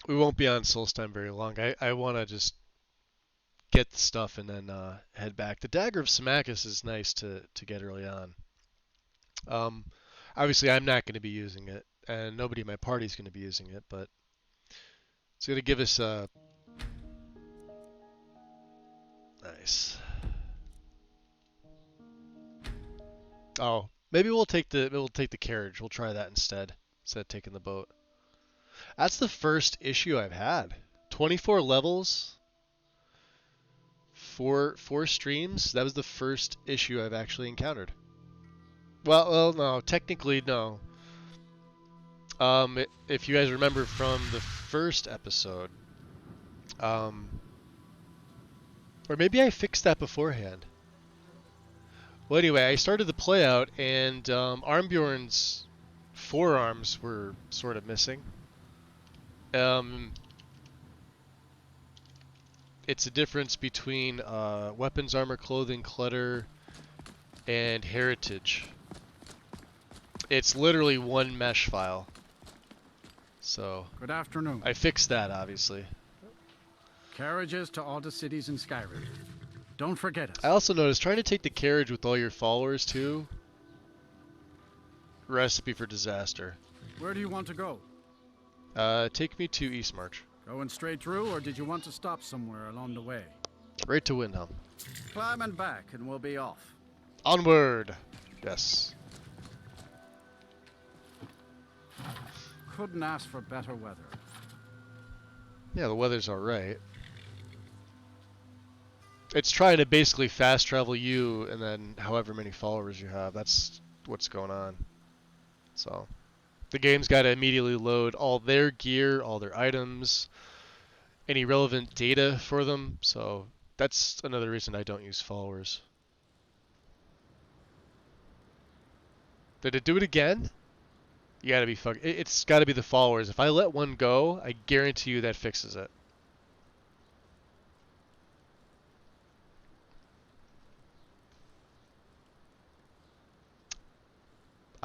We won't be on Solstheim very long. I want to just get the stuff and then head back. The Dagger of Symmachus is nice to get early on. Obviously, I'm not going to be using it, and nobody in my party is going to be using it, but it's going to give us a... Nice. Oh, maybe we'll take the carriage. We'll try that instead of taking the boat. That's the first issue I've had. 24 levels, four streams. That was the first issue I've actually encountered. Well, no, technically no. If you guys remember from the first episode, or maybe I fixed that beforehand. Well, anyway, I started the play out, and Armbjorn's forearms were sort of missing. It's a difference between weapons, armor, clothing, clutter, and heritage. It's literally one mesh file. So, good afternoon. I fixed that, obviously. Carriages to all the cities in Skyrim. Don't forget us. I also noticed trying to take the carriage with all your followers too. Recipe for disaster. Where do you want to go? Take me to Eastmarch. Going straight through, or did you want to stop somewhere along the way? Right to Windhelm. Climb and back, and we'll be off. Onward! Yes. Couldn't ask for better weather. Yeah, the weather's alright. It's trying to basically fast travel you and then however many followers you have. That's what's going on. So, the game's got to immediately load all their gear, all their items, any relevant data for them. So, that's another reason I don't use followers. Did it do it again? You gotta be it's gotta be the followers. If I let one go, I guarantee you that fixes it.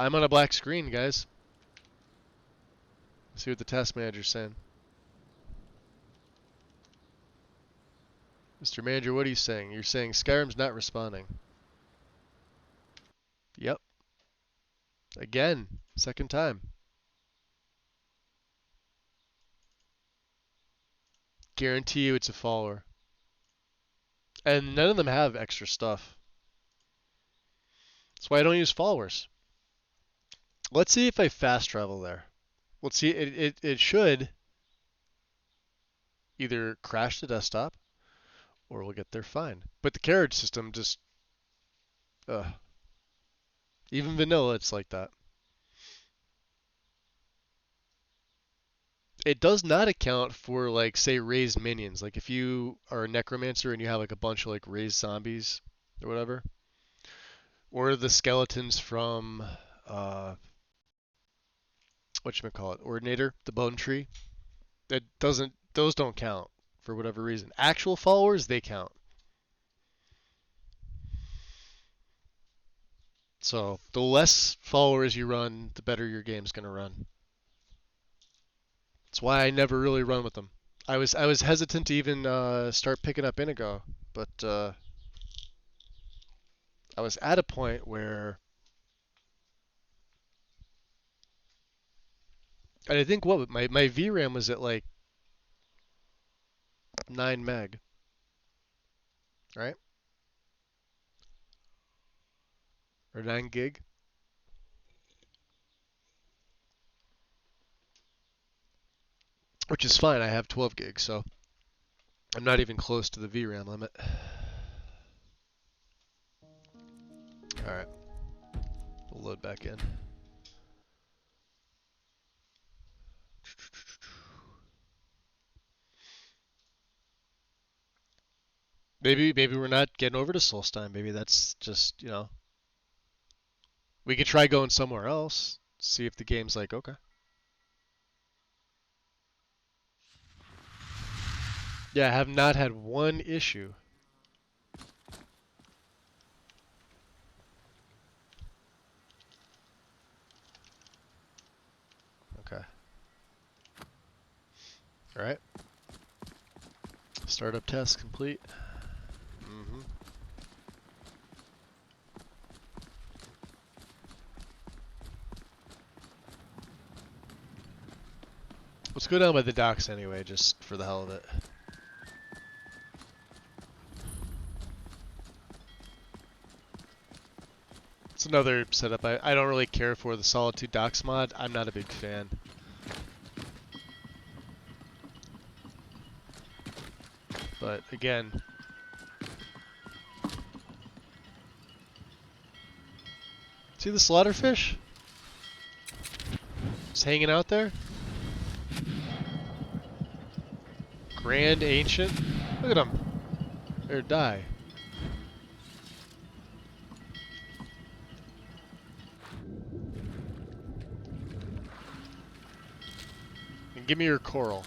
I'm on a black screen, guys. Let's see what the task manager's saying. Mr. Manager, what are you saying? You're saying Skyrim's not responding. Yep. Again. Second time. guarantee you it's a follower. And none of them have extra stuff. That's why I don't use followers. Let's see if I fast travel there. Let's see. It should either crash the desktop or we'll get there fine. But the carriage system just, even vanilla, it's like that. It does not account for, like, say, raised minions. Like if you are a necromancer and you have like a bunch of like raised zombies or whatever, or the skeletons from whatchamacallit, Ordinator, the bone tree. That doesn't, those don't count for whatever reason. Actual followers, they count. So the less followers you run, the better your game's gonna run. That's why I never really run with them. I was hesitant to even start picking up Inigo, but I was at a point where, and I think what my VRAM was at like 9 meg, right? Or 9 gig. Which is fine. I have 12 gigs, so I'm not even close to the VRAM limit. Alright. We'll load back in. Maybe we're not getting over to Solstein. Maybe that's just, you know. We could try going somewhere else. See if the game's like, okay. Yeah, I have not had one issue. Okay. Alright. Startup test complete. Mm-hmm. Let's go down by the docks anyway, just for the hell of it. It's another setup. I don't really care for the Solitude Docks mod. I'm not a big fan. But again, see the slaughterfish? Just hanging out there? Grand Ancient? Look at him. Or die. And give me your coral.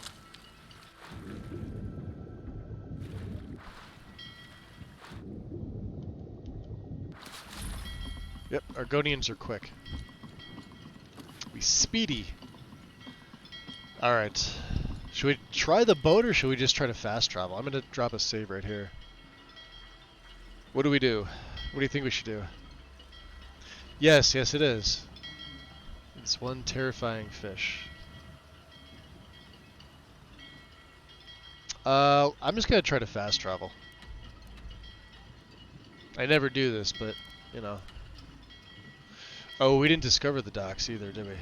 Yep, Argonians are quick. We speedy. Alright. Should we try the boat or should we just try to fast travel? I'm going to drop a save right here. What do we do? What do you think we should do? Yes, yes it is. It's one terrifying fish. I'm just going to try to fast travel. I never do this, but, you know. Oh, we didn't discover the docks either, did we?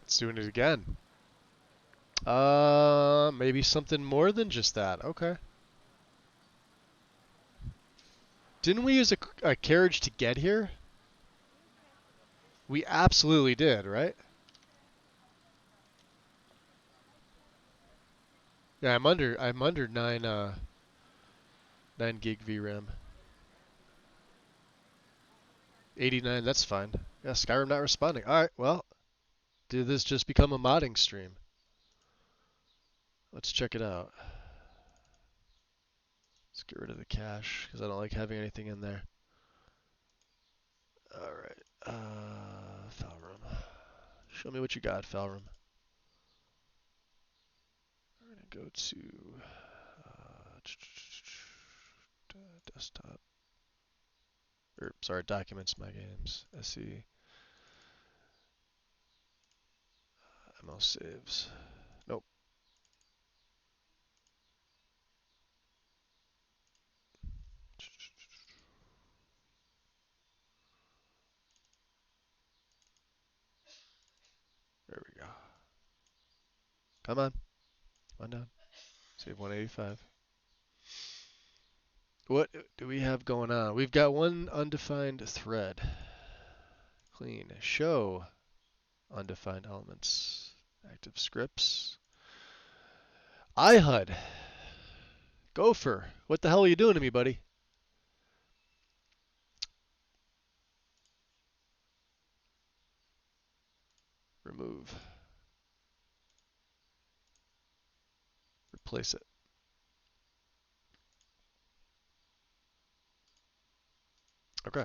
It's doing it again. Maybe something more than just that. Okay. Didn't we use a carriage to get here? We absolutely did, right? Yeah, I'm under 9 gig VRAM. 89, that's fine. Yeah, Skyrim not responding. Alright, well, did this just become a modding stream? Let's check it out. Let's get rid of the cache, because I don't like having anything in there. Alright, Falrum. Show me what you got, Falrum. Go to desktop. Or sorry, documents, my games. SE. ML saves. Nope. There we go. Come on. Come on down. Save 185. What do we have going on? We've got one undefined thread. Clean. Show undefined elements. Active scripts. iHUD. Gopher. What the hell are you doing to me, buddy? Remove. Replace it. Okay.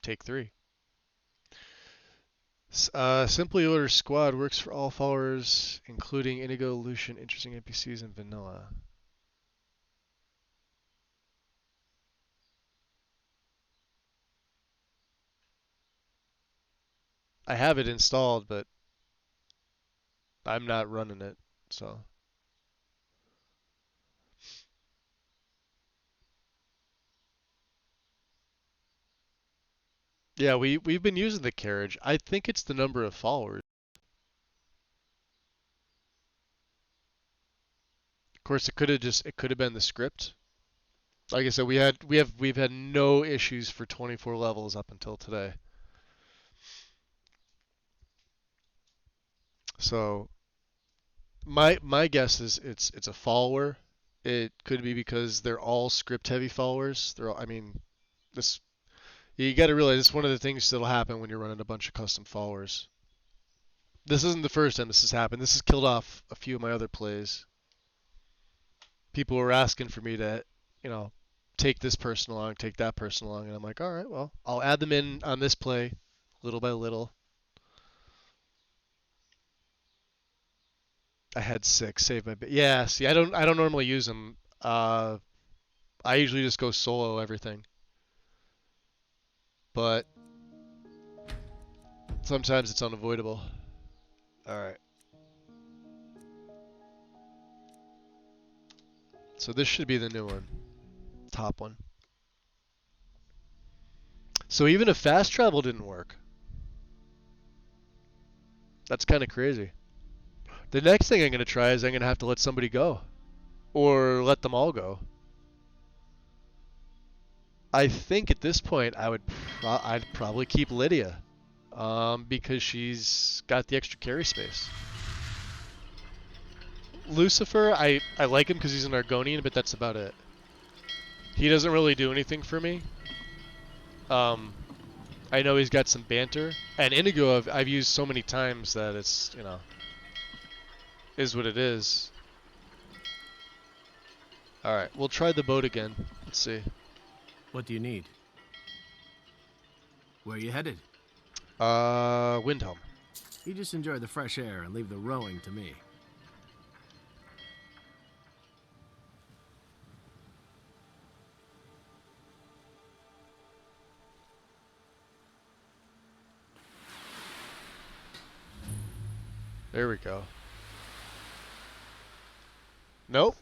Take 3. Simply Order Squad works for all followers, including Indigo, Lucian, interesting NPCs, and Vanilla. I have it installed, but I'm not running it, so. Yeah, we've been using the carriage. I think it's the number of followers. Of course, it could have been the script. Like I said, we've had no issues for 24 levels up until today. So my guess is it's a follower. It could be because they're all script heavy followers. They're all, I mean, this you got to realize it's one of the things that'll happen when you're running a bunch of custom followers. This isn't the first time this has happened. This has killed off a few of my other plays. People were asking for me to, you know, take this person along, take that person along, and I'm like, all right, well, I'll add them in on this play, little by little. I had 6. Save my yeah. See, I don't normally use them. I usually just go solo everything, but sometimes it's unavoidable. All right. So this should be the new one, top one. So even if fast travel didn't work, that's kind of crazy. The next thing I'm going to try is I'm going to have to let somebody go, or let them all go. I think at this point I'd probably keep Lydia, because she's got the extra carry space. Lucifer, I like him because he's an Argonian, but that's about it. He doesn't really do anything for me. I know he's got some banter, and Indigo I've used so many times that it's, you know, is what it is. All right, we'll try the boat again. Let's see. What do you need? Where are you headed? Windhelm. You just enjoy the fresh air and leave the rowing to me. There we go. Nope.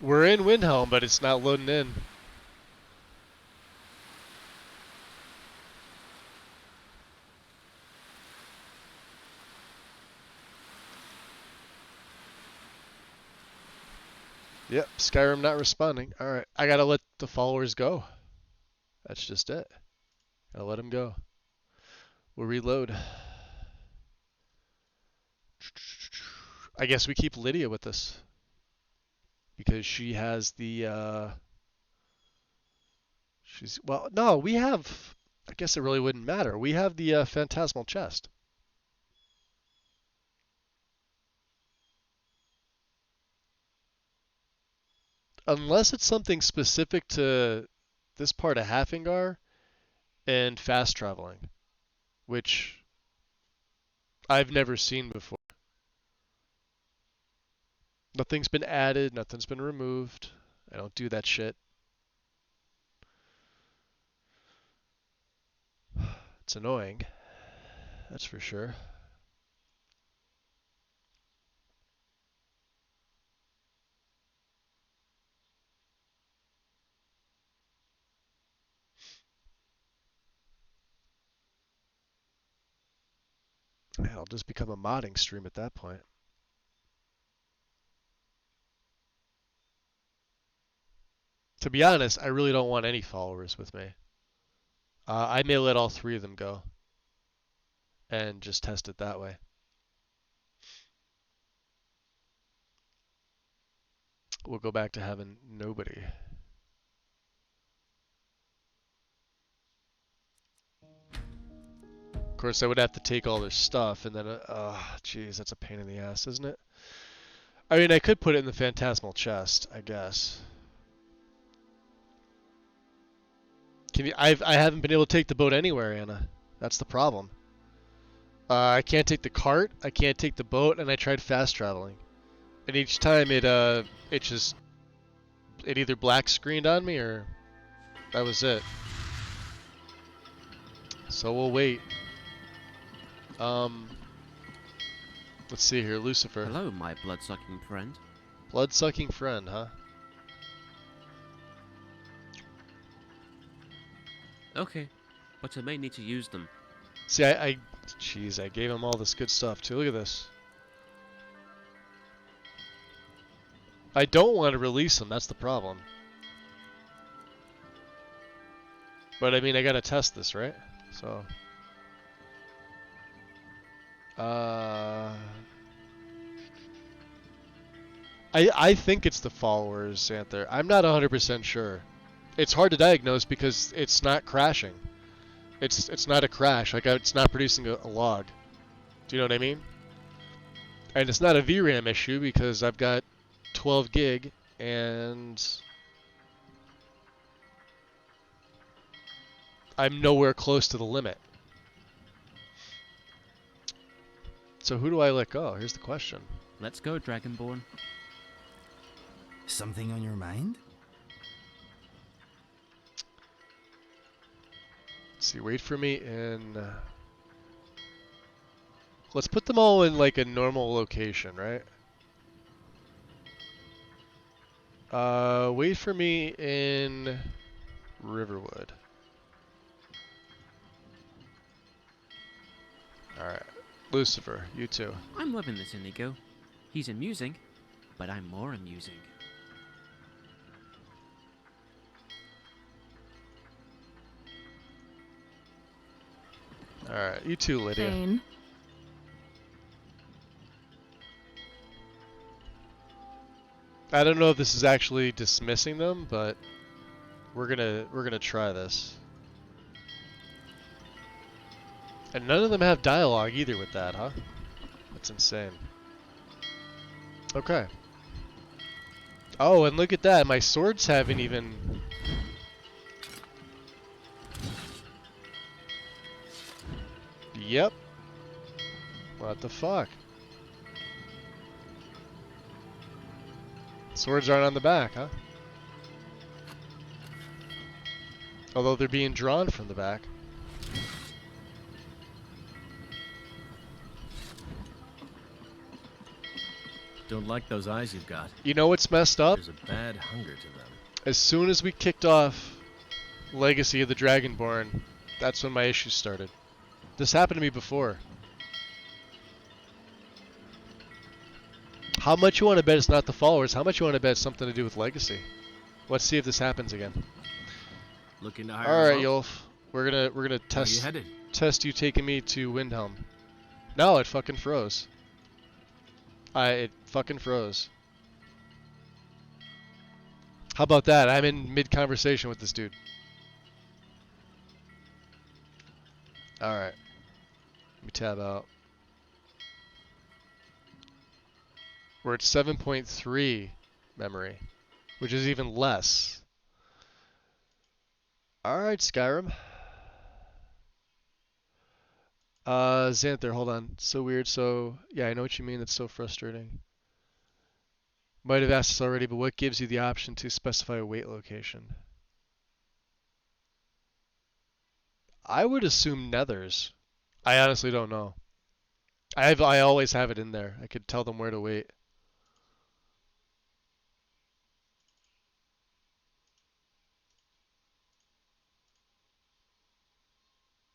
We're in Windhelm, but it's not loading in. Yep, Skyrim not responding. Alright, I gotta let the followers go. That's just it. Gotta let them go. We'll reload. I guess we keep Lydia with us, because she has the, well, no, we have, I guess it really wouldn't matter. We have the Phantasmal Chest. Unless it's something specific to this part of Halfingar and fast traveling. which I've never seen before. Nothing's been added, nothing's been removed. I don't do that shit. It's annoying, that's for sure. I'll just become a modding stream at that point. To be honest, I really don't want any followers with me. I may let all 3 of them go and just test it that way. We'll go back to having nobody. Of course, I would have to take all their stuff, and then, jeez, that's a pain in the ass, isn't it? I mean, I could put it in the phantasmal chest, I guess. I haven't been able to take the boat anywhere, Anna. That's the problem. I can't take the cart, I can't take the boat, and I tried fast traveling. And each time it either black screened on me or that was it. So we'll wait. Let's see here, Lucifer. Hello, my blood-sucking friend. Blood-sucking friend, huh? Okay, but I may need to use them. See, jeez, I gave him all this good stuff too. Look at this. I don't want to release them, that's the problem. But I mean, I gotta test this, right? So. I think it's the followers, Xanther. I'm not 100% sure. It's hard to diagnose because it's not crashing. It's not a crash. Like, it's not producing a log. Do you know what I mean? And it's not a VRAM issue because I've got 12 gig and I'm nowhere close to the limit. So who do I let go? Here's the question. Let's go, Dragonborn. Something on your mind? Let's see, wait for me in... let's put them all in like a normal location, right? Wait for me in Riverwood. Alright. Lucifer, you too. I'm loving this Inigo. He's amusing, but I'm more amusing. Alright, you too, Lydia. Fane. I don't know if this is actually dismissing them, but we're gonna try this. And none of them have dialogue either with that, huh? That's insane. Okay. Oh, and look at that. My swords haven't even... Yep. What the fuck? Swords aren't on the back, huh? Although they're being drawn from the back. Don't like those eyes you've got. You know what's messed up? There's a bad hunger to them. As soon as we kicked off Legacy of the Dragonborn, that's when my issues started. This happened to me before. How much you want to bet it's not the followers? How much you want to bet it's something to do with Legacy? Let's see if this happens again. Looking to hire. All right, Yulf. We're gonna test you headed? test you taking me to Windhelm. No, it fucking froze. It fucking froze. How about that? I'm in mid-conversation with this dude. Alright. Let me tab out. We're at 7.3 memory, which is even less. Alright, Skyrim. Xanther, hold on. So weird. So, yeah, I know what you mean. It's so frustrating. Might have asked this already, but what gives you the option to specify a wait location? I would assume Nethers. I honestly don't know. I always have it in there. I could tell them where to wait.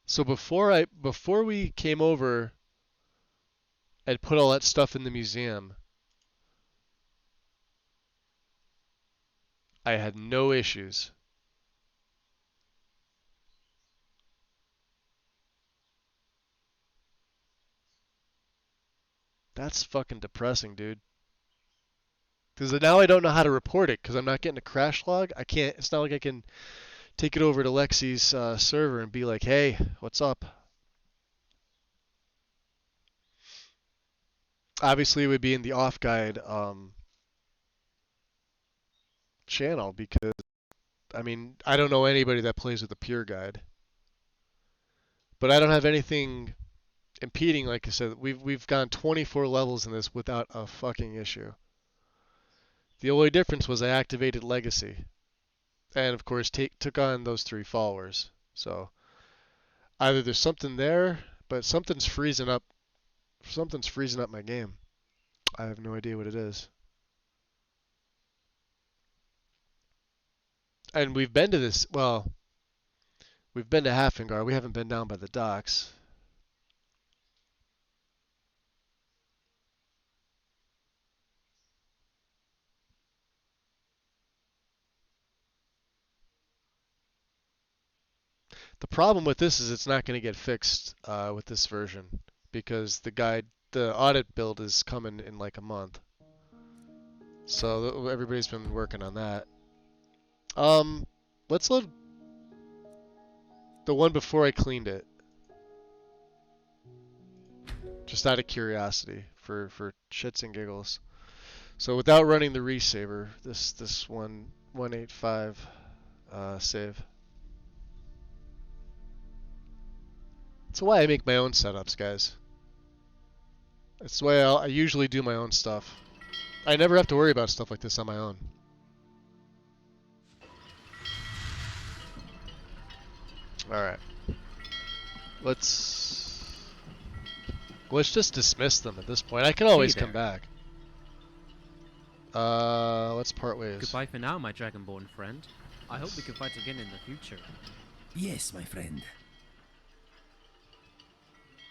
So before we came over and put all that stuff in the museum, I had no issues. That's fucking depressing, dude. Because now I don't know how to report it because I'm not getting a crash log. I can't. It's not like I can take it over to Lexi's server and be like, "Hey, what's up?" Obviously, it would be in the off guide channel because I mean I don't know anybody that plays with the pure guide, but I don't have anything impeding. Like I said, we've gone 24 levels in this without a fucking issue. The only difference was I activated Legacy, and of course took on those 3 followers. So either there's something there, but something's freezing up. Something's freezing up my game. I have no idea what it is. And we've been to this. Well, we've been to Hafengar. We haven't been down by the docks. The problem with this is it's not going to get fixed with this version because the audit build is coming in like a month. So everybody's been working on that. Let's load the one before I cleaned it, just out of curiosity for shits and giggles. So without running the resaver, this 185 save. That's why I make my own setups, guys. That's why I usually do my own stuff. I never have to worry about stuff like this on my own. Alright. Let's just dismiss them at this point. I can always come back. Let's part ways. Goodbye for now, my dragonborn friend. I hope we can fight again in the future. Yes, my friend.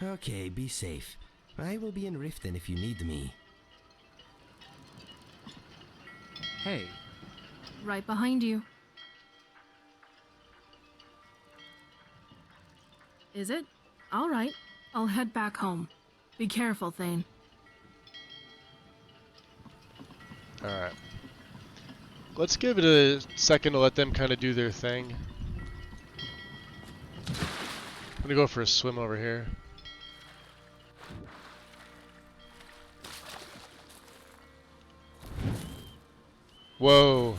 Okay, be safe. I will be in Riften if you need me. Hey. Right behind you. Is it? All right. I'll head back home. Be careful, Thane. Alright. Let's give it a second to let them kind of do their thing. I'm gonna go for a swim over here. Whoa.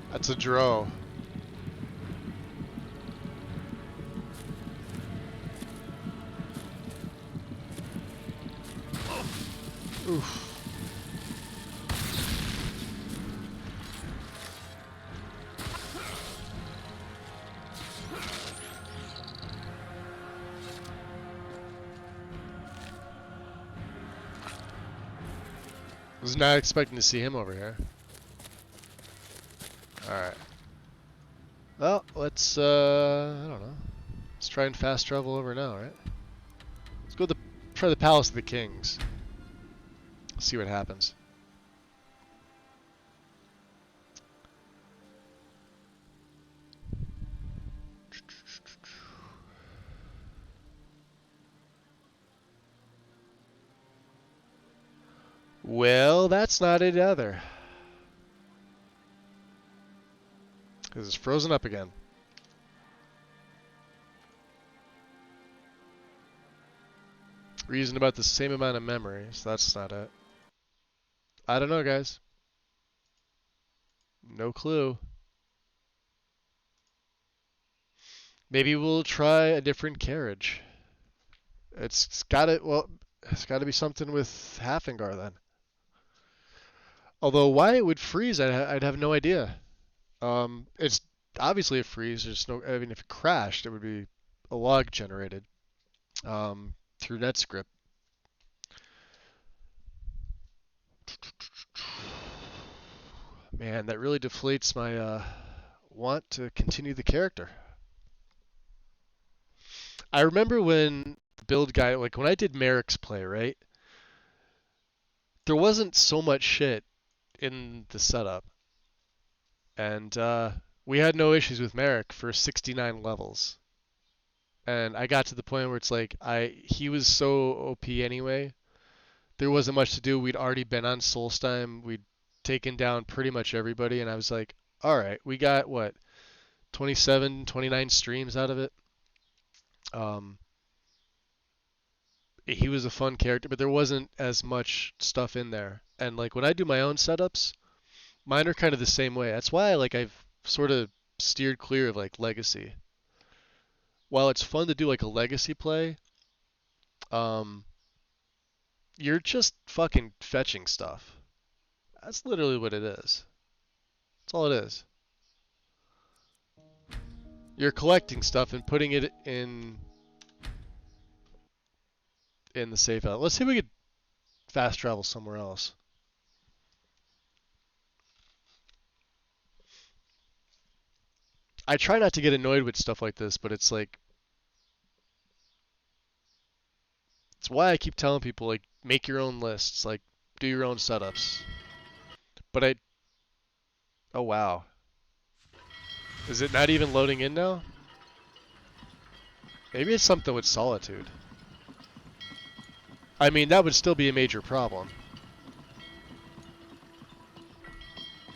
That's a drow. Oof. Was not expecting to see him over here. Alright. Well, let's, I don't know. Let's try and fast travel over now, right? Let's go try the Palace of the Kings. See what happens. Well, that's not it either. Because it's frozen up again. We're using about the same amount of memory, so that's not it. I don't know, guys. No clue. Maybe we'll try a different carriage. It's gotta, well, it's gotta be something with Halfingar then. Although why it would freeze, I'd have no idea. It's obviously a freeze. There's no, I mean, if it crashed, it would be a log generated through NetScript. Man, that really deflates my want to continue the character. I remember when the build guide, like when I did Merrick's play, right? There wasn't so much shit in the setup. And we had no issues with Merrick for 69 levels. And I got to the point where it's like, he was so OP anyway. There wasn't much to do. We'd already been on Solstheim. We'd taken down pretty much everybody. And I was like, all right, we got, what, 27, 29 streams out of it. He was a fun character, but there wasn't as much stuff in there. And like when I do my own setups, mine are kind of the same way. That's why I've sort of steered clear of like Legacy. While it's fun to do like a Legacy play, you're just fucking fetching stuff. That's literally what it is. That's all it is. You're collecting stuff and putting it in the safe house. Let's see if we could fast travel somewhere else. I try not to get annoyed with stuff like this, but it's like, it's why I keep telling people, like, make your own lists, like, do your own setups. But oh wow. Is it not even loading in now? Maybe it's something with Solitude. I mean, that would still be a major problem.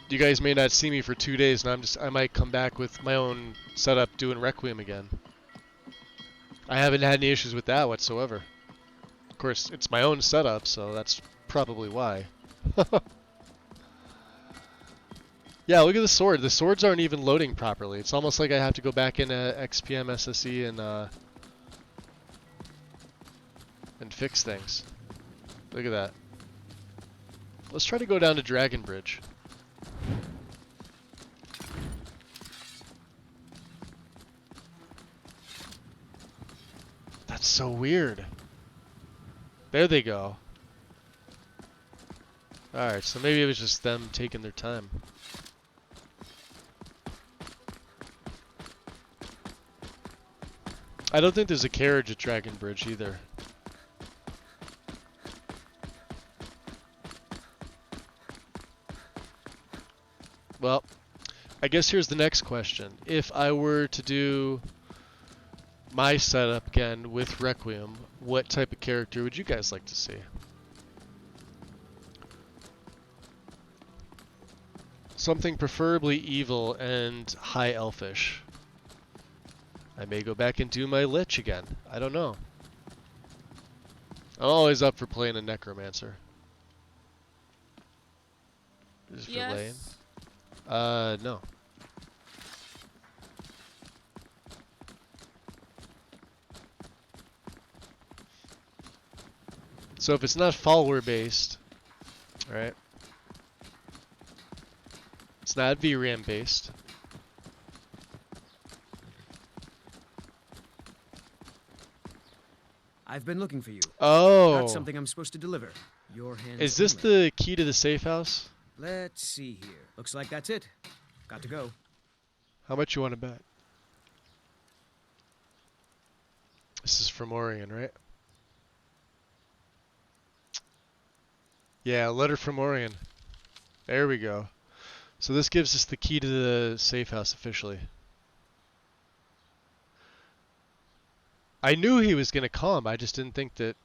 You guys may not see me for 2 days, and I might come back with my own setup doing Requiem again. I haven't had any issues with that whatsoever. Of course, it's my own setup, so that's probably why. Yeah, look at the sword. The swords aren't even loading properly. It's almost like I have to go back into XPM SSE and fix things. Look at that. Let's try to go down to Dragon Bridge. That's so weird. There they go. Alright, so maybe it was just them taking their time. I don't think there's a carriage at Dragon Bridge either. Well, I guess here's the next question. If I were to do my setup again with Requiem, what type of character would you guys like to see? Something preferably evil and high elfish. I may go back and do my Lich again. I don't know. I'm always up for playing a Necromancer. Just for Lane. No. So if it's not follower based, right? It's not VRAM based. I've been looking for you. Oh. Got something I'm supposed to deliver. Your hands. Is this the key to the safe house? Let's see here. Looks like that's it. Got to go. How much you want to bet? This is from Orion, right? Yeah, letter from Orion. There we go. So this gives us the key to the safe house officially. I knew he was going to come, I just didn't think that...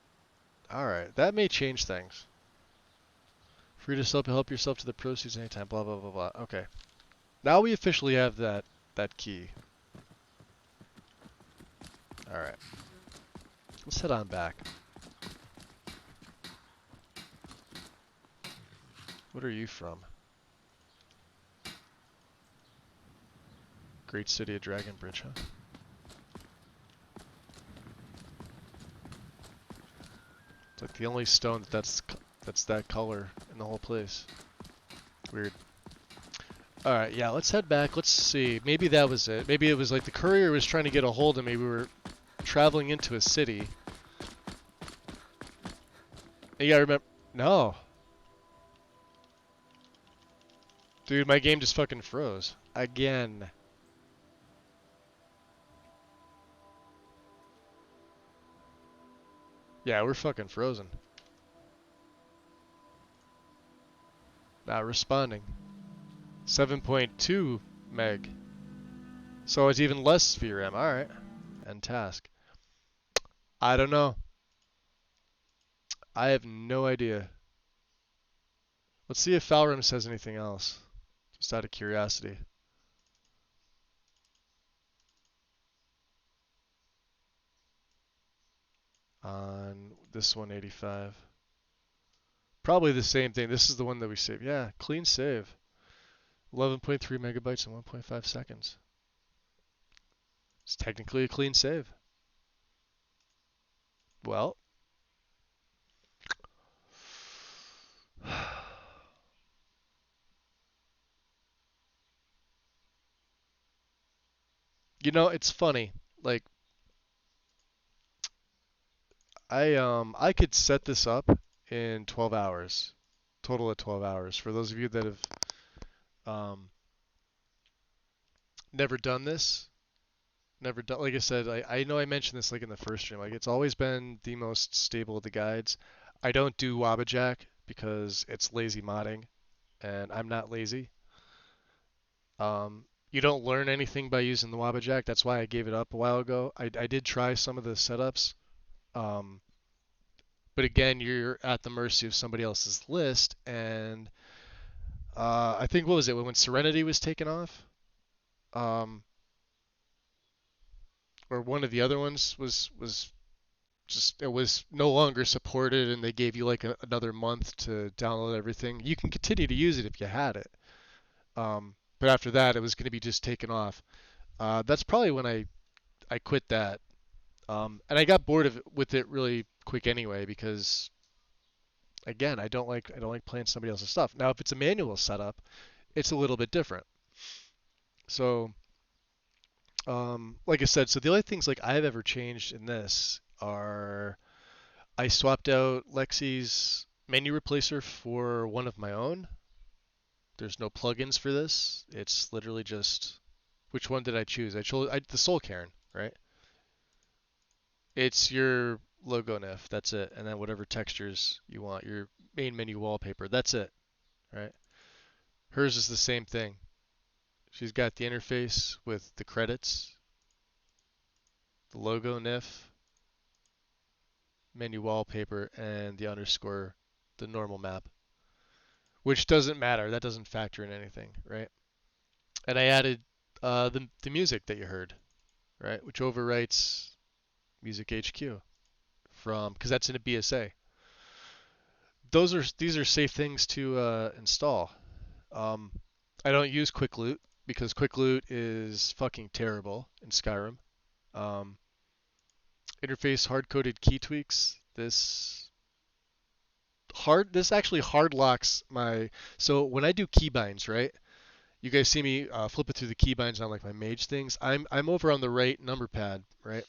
Alright, that may change things. Free to help yourself to the proceeds anytime. Blah blah blah blah. Okay. Now we officially have that key. All right. Let's head on back. What are you from? Great city of Dragonbridge, huh? It's like the only stone that's that color in the whole place. Weird. Alright, yeah, let's head back. Let's see. Maybe that was it. Maybe it was like the courier was trying to get a hold of me. We were traveling into a city. And yeah, I remember... No. Dude, my game just fucking froze. Again. Yeah, we're fucking frozen. Not responding. 7.2 meg. So it's even less VRAM. Alright. End task. I don't know. I have no idea. Let's see if Falrim says anything else. Just out of curiosity. On this 185. Probably the same thing. This is the one that we saved. Yeah, clean save. 11.3 megabytes in 1.5 seconds. It's technically a clean save. Well. You know, it's funny. Like, I could set this up in 12 hours. Total of 12 hours. For those of you that have never done this, like I said, I know I mentioned this like in the first stream. Like, it's always been the most stable of the guides. I don't do Wabbajack because it's lazy modding, and I'm not lazy. You don't learn anything by using the Wabbajack. That's why I gave it up a while ago. I did try some of the setups. But again, you're at the mercy of somebody else's list, and I think, what was it, when Serenity was taken off? Or one of the other ones was just, it was no longer supported, and they gave you like another month to download everything. You can continue to use it if you had it. But after that, it was going to be just taken off. That's probably when I quit that. And I got bored with it really quick anyway, because again, I don't like playing somebody else's stuff. Now, if it's a manual setup, it's a little bit different. So, like I said, so the only things like I've ever changed in this are I swapped out Lexi's menu replacer for one of my own. There's no plugins for this. It's literally just, which one did I choose? I chose the Soul Cairn, right? It's your logo NIF, that's it, and then whatever textures you want, your main menu wallpaper, that's it, right? Hers is the same thing. She's got the interface with the credits, the logo NIF, menu wallpaper, and the underscore, the normal map, which doesn't matter. That doesn't factor in anything, right? And I added the music that you heard, right, which overwrites Music HQ from, because that's in a BSA. These are safe things to install. I don't use Quick Loot because Quick Loot is fucking terrible in Skyrim. Interface hard-coded key tweaks. This actually hard locks my. So when I do keybinds, right? You guys see me flip it through the keybinds on like my mage things. I'm over on the right number pad, right?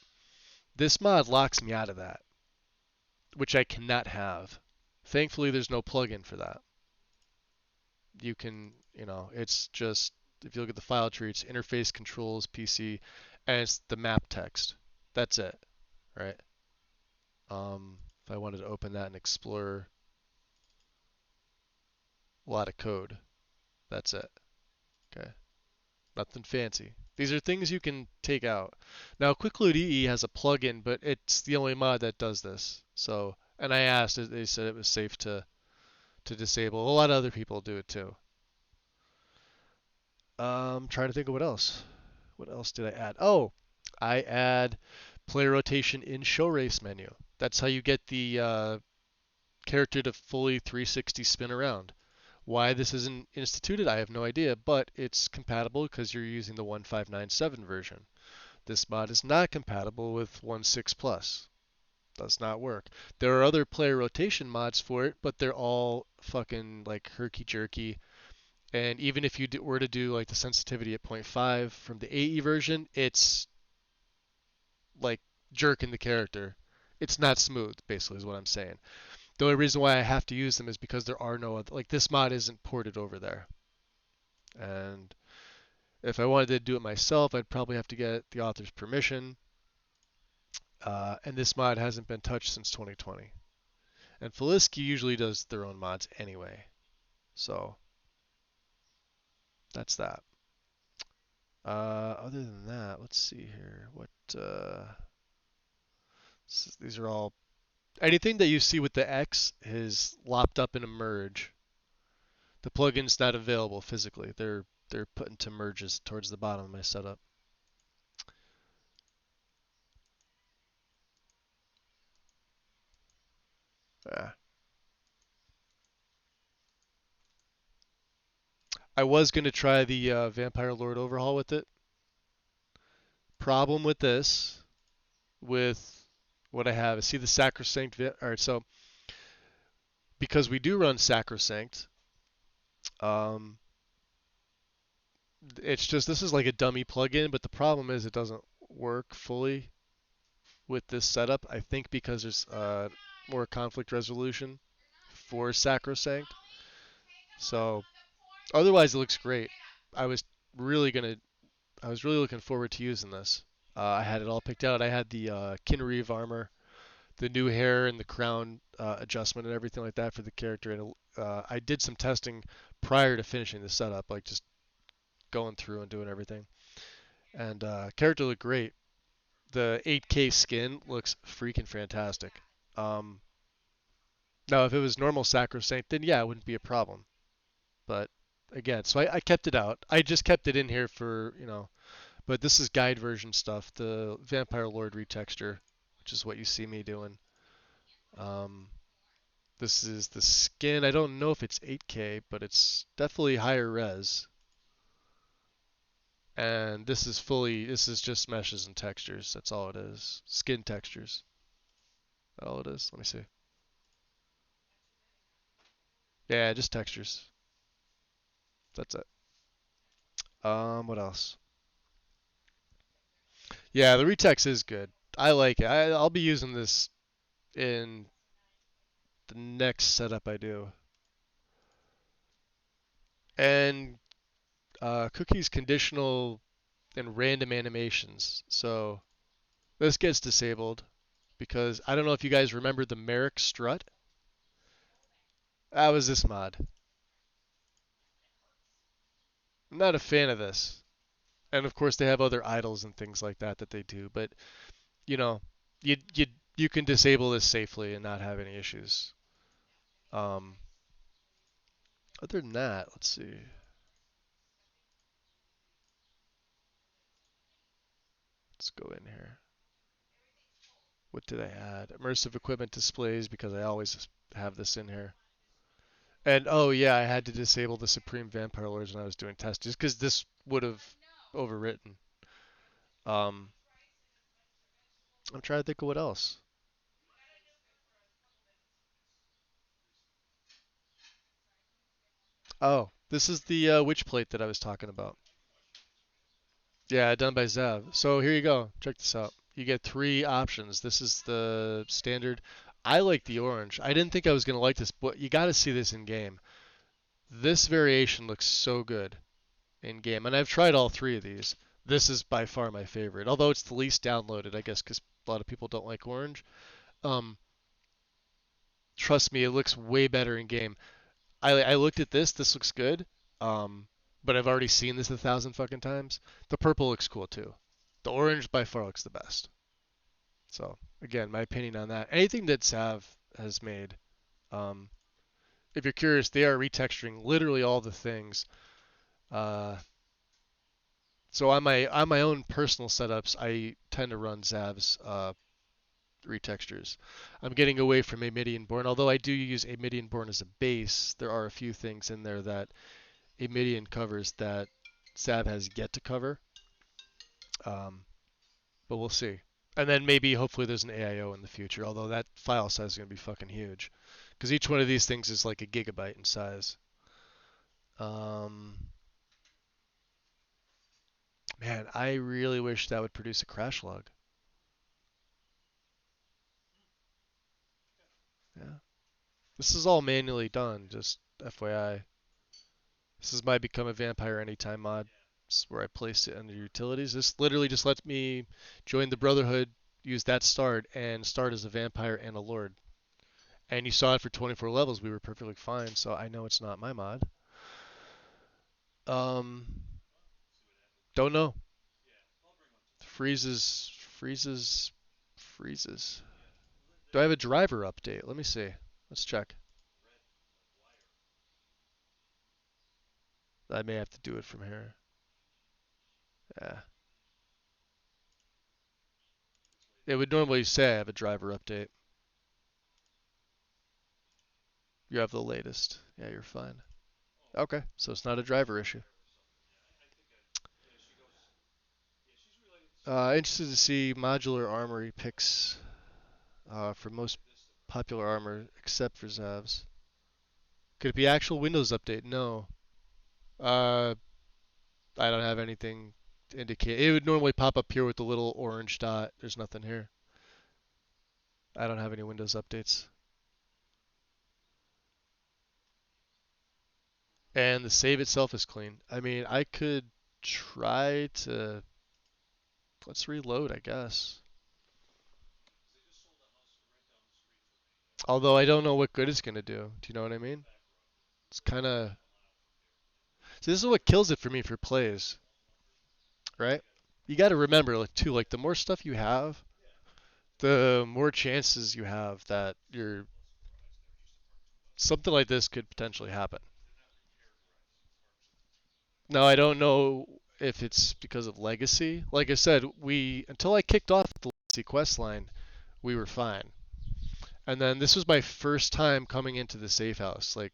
This mod locks me out of that, which I cannot have. Thankfully, there's no plugin for that. You can, it's just, if you look at the file tree, it's interface controls PC, and it's the map text. That's it, right? If I wanted to open that in Explorer, a lot of code. That's it. Okay. Nothing fancy. These are things you can take out. Now, QuickLoot EE has a plugin, but it's the only mod that does this. So, and I asked, they said it was safe to to disable. A lot of other people do it too. Trying to think of what else. What else did I add? Oh, I add player rotation in show race menu. That's how you get the character to fully 360 spin around. Why this isn't instituted, I have no idea, but it's compatible because you're using the 1597 version. This mod is not compatible with 1.6 plus. Does not work. There are other player rotation mods for it, but they're all fucking like herky jerky. And even if you were to do like the sensitivity at 0.5 from the AE version, it's like jerking the character. It's not smooth, basically, is what I'm saying. The only reason why I have to use them is because there are no other, like this mod isn't ported over there. And if I wanted to do it myself, I'd probably have to get the author's permission. And this mod hasn't been touched since 2020. And Felisky usually does their own mods anyway. So that's that. Other than that, let's see here. These are all anything that you see with the X is lopped up in a merge. The plugin's not available physically. They're put into merges towards the bottom of my setup. I was going to try the Vampire Lord overhaul with it. Problem with this, with what I have, is see the Sacrosanct. Alright, so because we do run Sacrosanct, it's just this is like a dummy plugin, but the problem is it doesn't work fully with this setup. I think because there's more conflict resolution for Sacrosanct. So otherwise, it looks great. I was really looking forward to using this. I had it all picked out. I had the Kinreeve armor, the new hair and the crown adjustment and everything like that for the character. And I did some testing prior to finishing the setup, like just going through and doing everything. And character looked great. The 8K skin looks freaking fantastic. Now, if it was normal Sacrosanct, then yeah, it wouldn't be a problem. But again, so I kept it out. I just kept it in here for, but this is guide version stuff, the Vampire Lord retexture, which is what you see me doing. This is the skin. I don't know if it's 8K, but it's definitely higher res. And this is just meshes and textures. That's all it is. Skin textures. That's all it is. Let me see. Yeah, just textures. That's it. What else? Yeah, the retext is good. I like it. I'll be using this in the next setup I do. And cookies conditional and random animations. So this gets disabled because I don't know if you guys remember the Merrick strut. That was this mod. I'm not a fan of this. And of course they have other idols and things like that they do, but you know, you you you can disable this safely and not have any issues. Other than that, let's see. Let's go in here. What did I add? Immersive equipment displays because I always have this in here. And oh yeah, I had to disable the Supreme Vampire Lords when I was doing tests just because this would have overwritten. I'm trying to think of what else. Oh, this is the witch plate that I was talking about. Yeah, done by Zev. So here you go. Check this out. You get 3 options. This is the standard. I like the orange. I didn't think I was going to like this, but you got to see this in game. This variation looks so good in game, and I've tried all 3 of these. This is by far my favorite, although it's the least downloaded, I guess, because a lot of people don't like orange. Trust me, it looks way better in game. I looked at this. This looks good. But I've already seen this 1,000 fucking times. The purple looks cool too. The orange by far looks the best. So again, my opinion on that. Anything that Sav has made, if you're curious, they are retexturing literally all the things. So on my own personal setups, I tend to run Zav's retextures. I'm getting away from Amidian Born, although I do use Amidian Born as a base. There are a few things in there that Amidian covers that Zav has yet to cover. But we'll see. And then maybe, hopefully, there's an AIO in the future, although that file size is going to be fucking huge. Because each one of these things is like a gigabyte in size. Man, I really wish that would produce a crash log. Yeah. This is all manually done, just FYI. This is my Become a Vampire Anytime mod. This is where I placed it under utilities. This literally just lets me join the Brotherhood, use that start, and start as a vampire and a lord. And you saw it for 24 levels. We were perfectly fine, so I know it's not my mod. Don't know. Freezes. Do I have a driver update? Let me see. Let's check. I may have to do it from here. Yeah. It would normally say I have a driver update. You have the latest. Yeah, you're fine. Okay, so it's not a driver issue. Interested to see modular armory picks for most popular armor except for Zav's. Could it be actual Windows update? No. I don't have anything to indicate. It would normally pop up here with the little orange dot. There's nothing here. I don't have any Windows updates. And the save itself is clean. I mean, I could try to... Let's reload, I guess. Although I don't know what good it's going to do. Do you know what I mean? It's kind of... So this is what kills it for me for plays. Right? You got to remember, like, too, like, the more stuff you have, the more chances you have that you're... Something like this could potentially happen. Now, I don't know if it's because of legacy. Like I said, until I kicked off the legacy quest line, we were fine. And then this was my first time coming into the safe house. Like,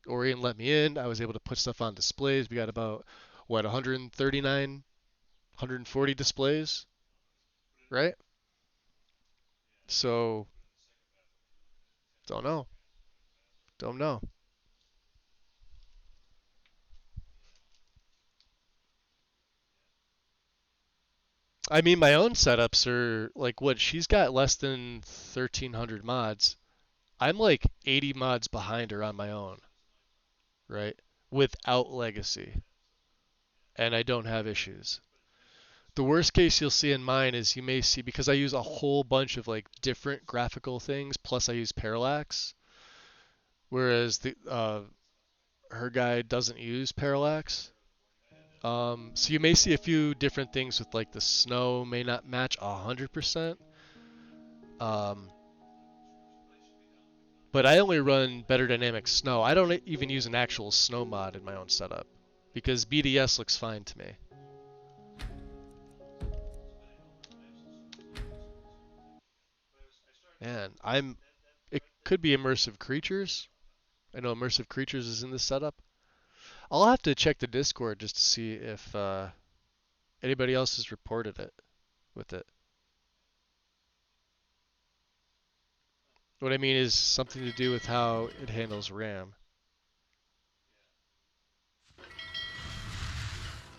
Orion let me in. I was able to put stuff on displays. We got about, 139, 140 displays, right? So, don't know. Don't know. I mean, my own setups are like what she's got less than 1,300 mods. I'm like 80 mods behind her on my own, right? Without legacy. And I don't have issues. The worst case you'll see in mine is you may see, because I use a whole bunch of like different graphical things, plus I use parallax, whereas her guy doesn't use parallax. So you may see a few different things with like the snow may not match 100%. But I only run Better Dynamics Snow. I don't even use an actual snow mod in my own setup because BDS looks fine to me. Man, it could be immersive creatures. I know immersive creatures is in this setup. I'll have to check the Discord just to see if anybody else has reported it with it. What I mean is something to do with how it handles RAM.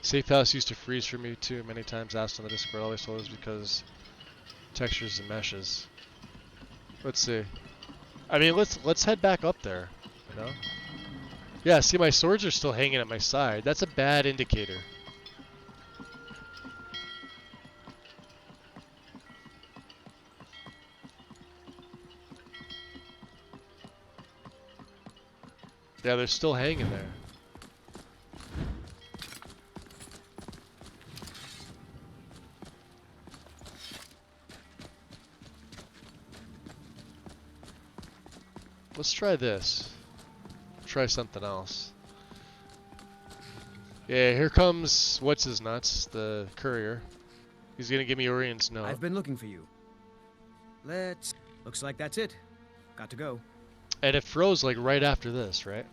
Safe house used to freeze for me too many times. Asked on the Discord, always told us because textures and meshes. Let's see. I mean, let's head back up there. You know? Yeah. See, my swords are still hanging at my side. That's a bad indicator. Yeah, they're still hanging there. Let's try this. try something else. Yeah, here comes what's his nuts, the courier. He's gonna give me Orion's note. I've been looking for you. Looks like that's it. Got to go. And it froze like right after this, right?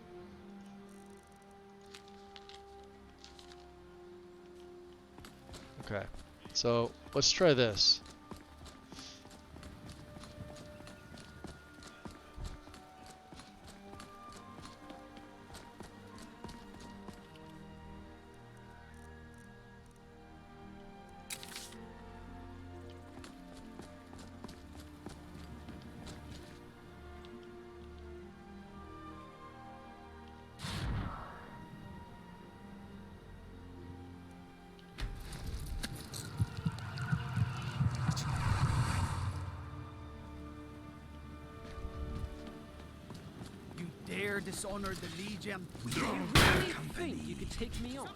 Okay. So let's try this. Dare dishonor the Legion? You really think you could take me on?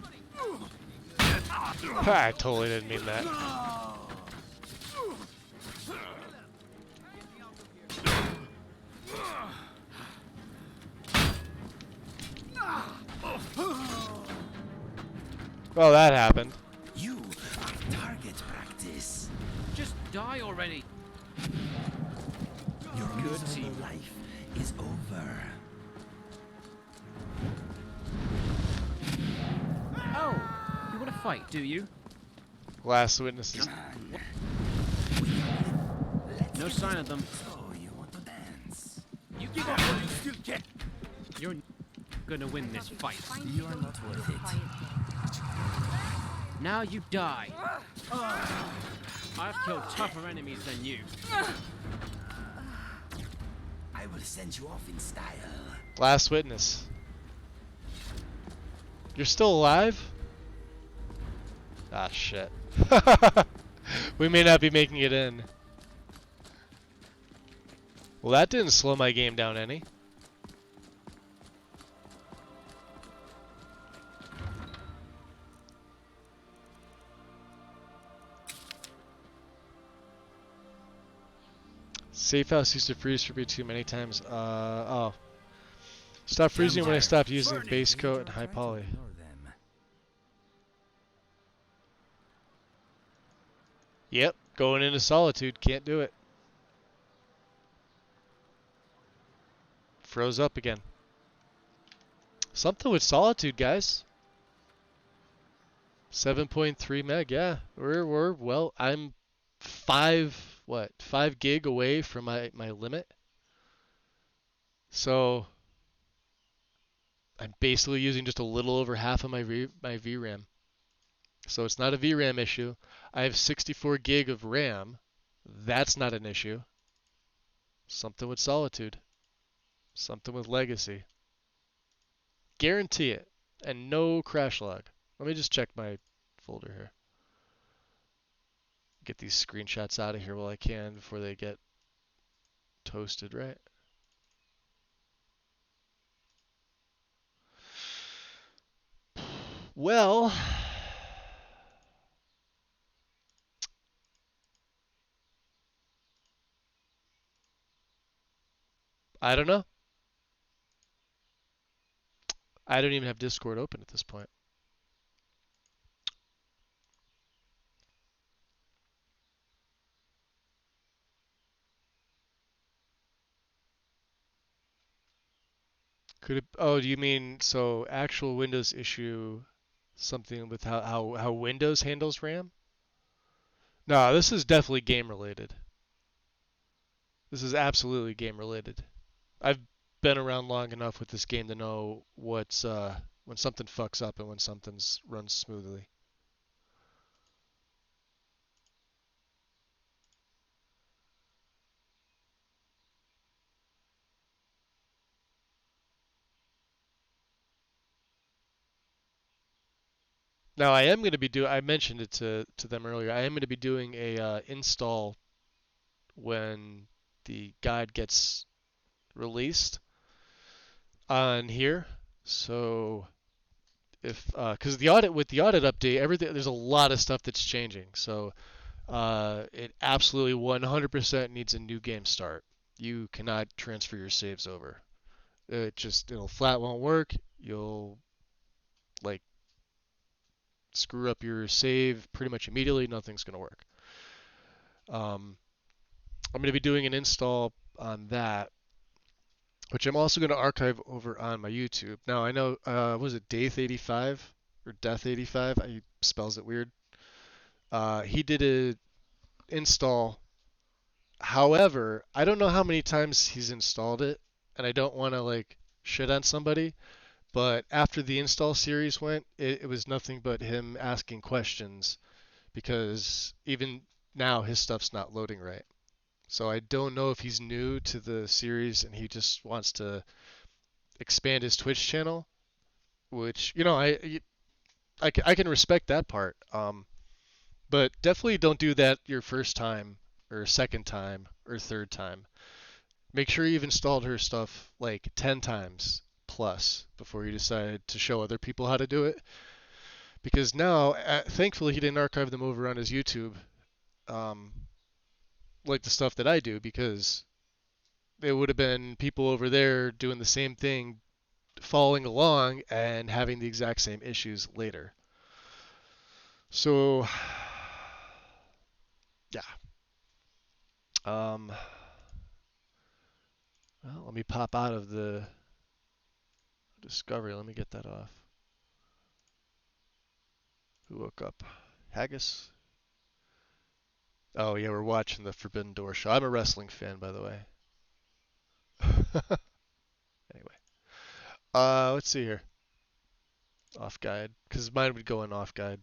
I totally didn't mean that. Well, that happened. You are target practice. Just die already. Your miserable life is over. Oh, you want to fight, do you? Last witnesses. No sign of them. So you want to dance? You give up while you still can. You're gonna win this fight. You are not worth it. Now you die. I've killed tougher enemies than you. I will send you off in style. Last witness. You're still alive? Ah, shit. We may not be making it in. Well, that didn't slow my game down any. Safe house used to freeze for me too many times. Oh. Stop freezing when I stopped using base coat and high poly. Yep, going into solitude, can't do it. Froze up again. Something with solitude, guys. 7.3 meg, yeah. We're well, I'm 5 gig away from my limit. So I'm basically using just a little over half of my VRAM. So it's not a VRAM issue. I have 64 gig of RAM. That's not an issue. Something with solitude. Something with legacy. Guarantee it. And no crash log. Let me just check my folder here. Get these screenshots out of here while I can before they get toasted, right? Well, I don't know. I don't even have Discord open at this point. Could it, oh, do you mean so actual Windows issue something with how Windows handles RAM? No, this is definitely game related. This is absolutely game related. I've been around long enough with this game to know what's when something fucks up and when something's runs smoothly. Now I am going to be I mentioned it to them earlier. I am going to be doing a install when the guide gets released on here. So if because the audit update, everything there's a lot of stuff that's changing. So it absolutely 100% needs a new game start. You cannot transfer your saves over. it'll flat won't work. You'll like screw up your save pretty much immediately. Nothing's gonna work. I'm gonna be doing an install on that, which I'm also gonna archive over on my YouTube. Now I know, was it Daith85 or Death85? He spells it weird. He did a install. However, I don't know how many times he's installed it, and I don't want to like shit on somebody. But after the install series went, it was nothing but him asking questions because even now his stuff's not loading right. So I don't know if he's new to the series and he just wants to expand his Twitch channel, which I can respect that part. But definitely don't do that your first time or second time or third time. Make sure you've installed her stuff like 10 times plus before you decide to show other people how to do it. Because now, thankfully, he didn't archive them over on his YouTube, like the stuff that I do, because there would have been people over there doing the same thing, following along and having the exact same issues later. So, yeah. Well, let me pop out of the Discovery. Let me get that off. Who woke up? Haggis? Oh, yeah, we're watching the Forbidden Door show. I'm a wrestling fan, by the way. Anyway. Let's see here. Off guide. Because mine would go in off guide.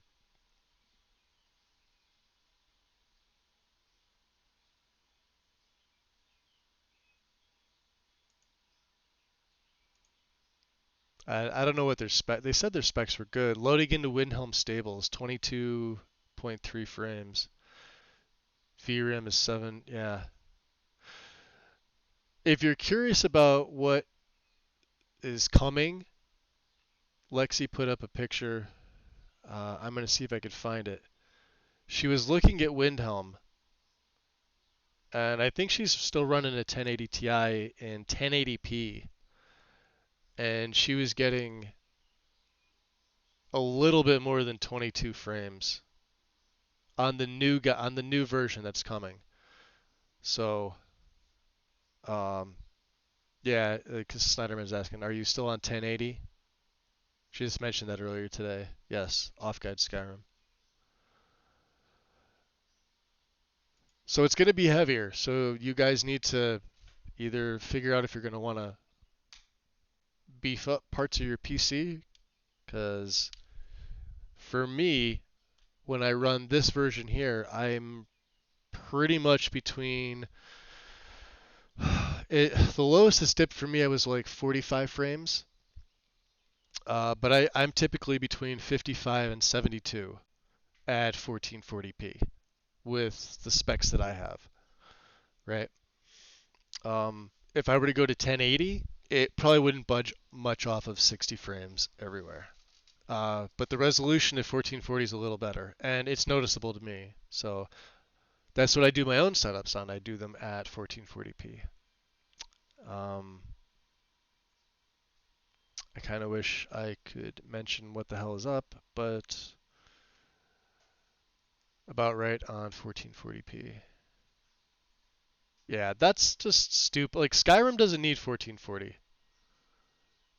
I don't know what their spec. They said their specs were good. Loading into Windhelm Stables, 22.3 frames. VRAM is 7. Yeah. If you're curious about what is coming, Lexi put up a picture. I'm going to see if I could find it. She was looking at Windhelm, and I think she's still running a 1080 Ti in 1080p, and she was getting a little bit more than 22 frames on the new version that's coming. So, yeah, because Snyderman's asking, are you still on 1080? She just mentioned that earlier today. Yes, off-guide Skyrim. So it's going to be heavier. So you guys need to either figure out if you're going to want to beef up parts of your PC, because for me, when I run this version here, I'm pretty much between the lowest it's dipped for me, I was like 45 frames. But I'm typically between 55 and 72 at 1440p with the specs that I have, right? If I were to go to 1080, it probably wouldn't budge much off of 60 frames everywhere. But the resolution at 1440 is a little better, and it's noticeable to me. So that's what I do my own setups on. I do them at 1440p. I kind of wish I could mention what the hell is up, but about right on 1440p. Yeah, that's just stupid. Like, Skyrim doesn't need 1440.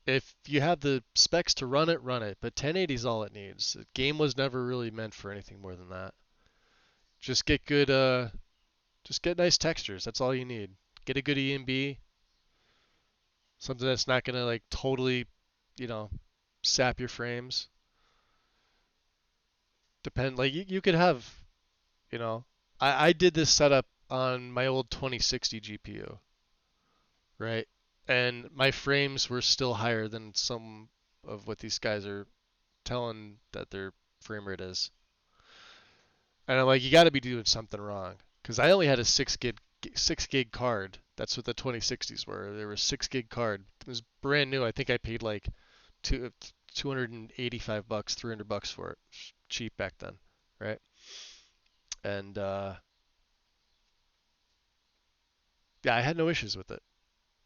If you have the specs to run it, run it. But 1080 is all it needs. The game was never really meant for anything more than that. Just get good, just get nice textures. That's all you need. Get a good EMB. Something that's not gonna like totally, sap your frames. Like you could have, I did this setup on my old 2060 GPU, right? And my frames were still higher than some of what these guys are telling that their frame rate is. And I'm like, you got to be doing something wrong, because I only had a 6 gig card. That's what the 2060s were. They were a 6 gig card. It was brand new. I think I paid like $285, $300 for it. Cheap back then, right? And yeah, I had no issues with it.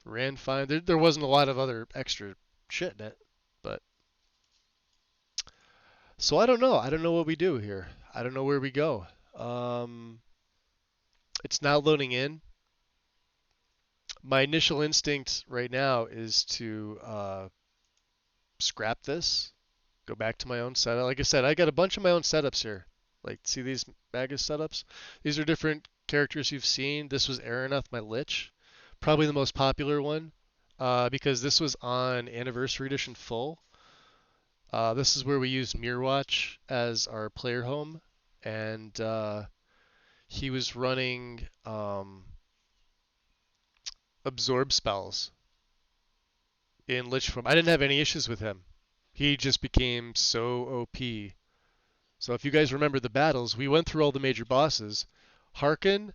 Ran fine. There wasn't a lot of other extra shit in it, but so I don't know. I don't know what we do here. I don't know where we go. It's now loading in. My initial instinct right now is to scrap this, go back to my own setup. Like I said, I got a bunch of my own setups here. Like, see these Magus setups? These are different characters you've seen. This was Aeronath, my Lich. Probably the most popular one, because this was on Anniversary Edition Full. This is where we used Mirwatch as our player home, and he was running absorb spells in Lich form. I didn't have any issues with him. He just became so OP. So if you guys remember the battles, we went through all the major bosses. Harkin,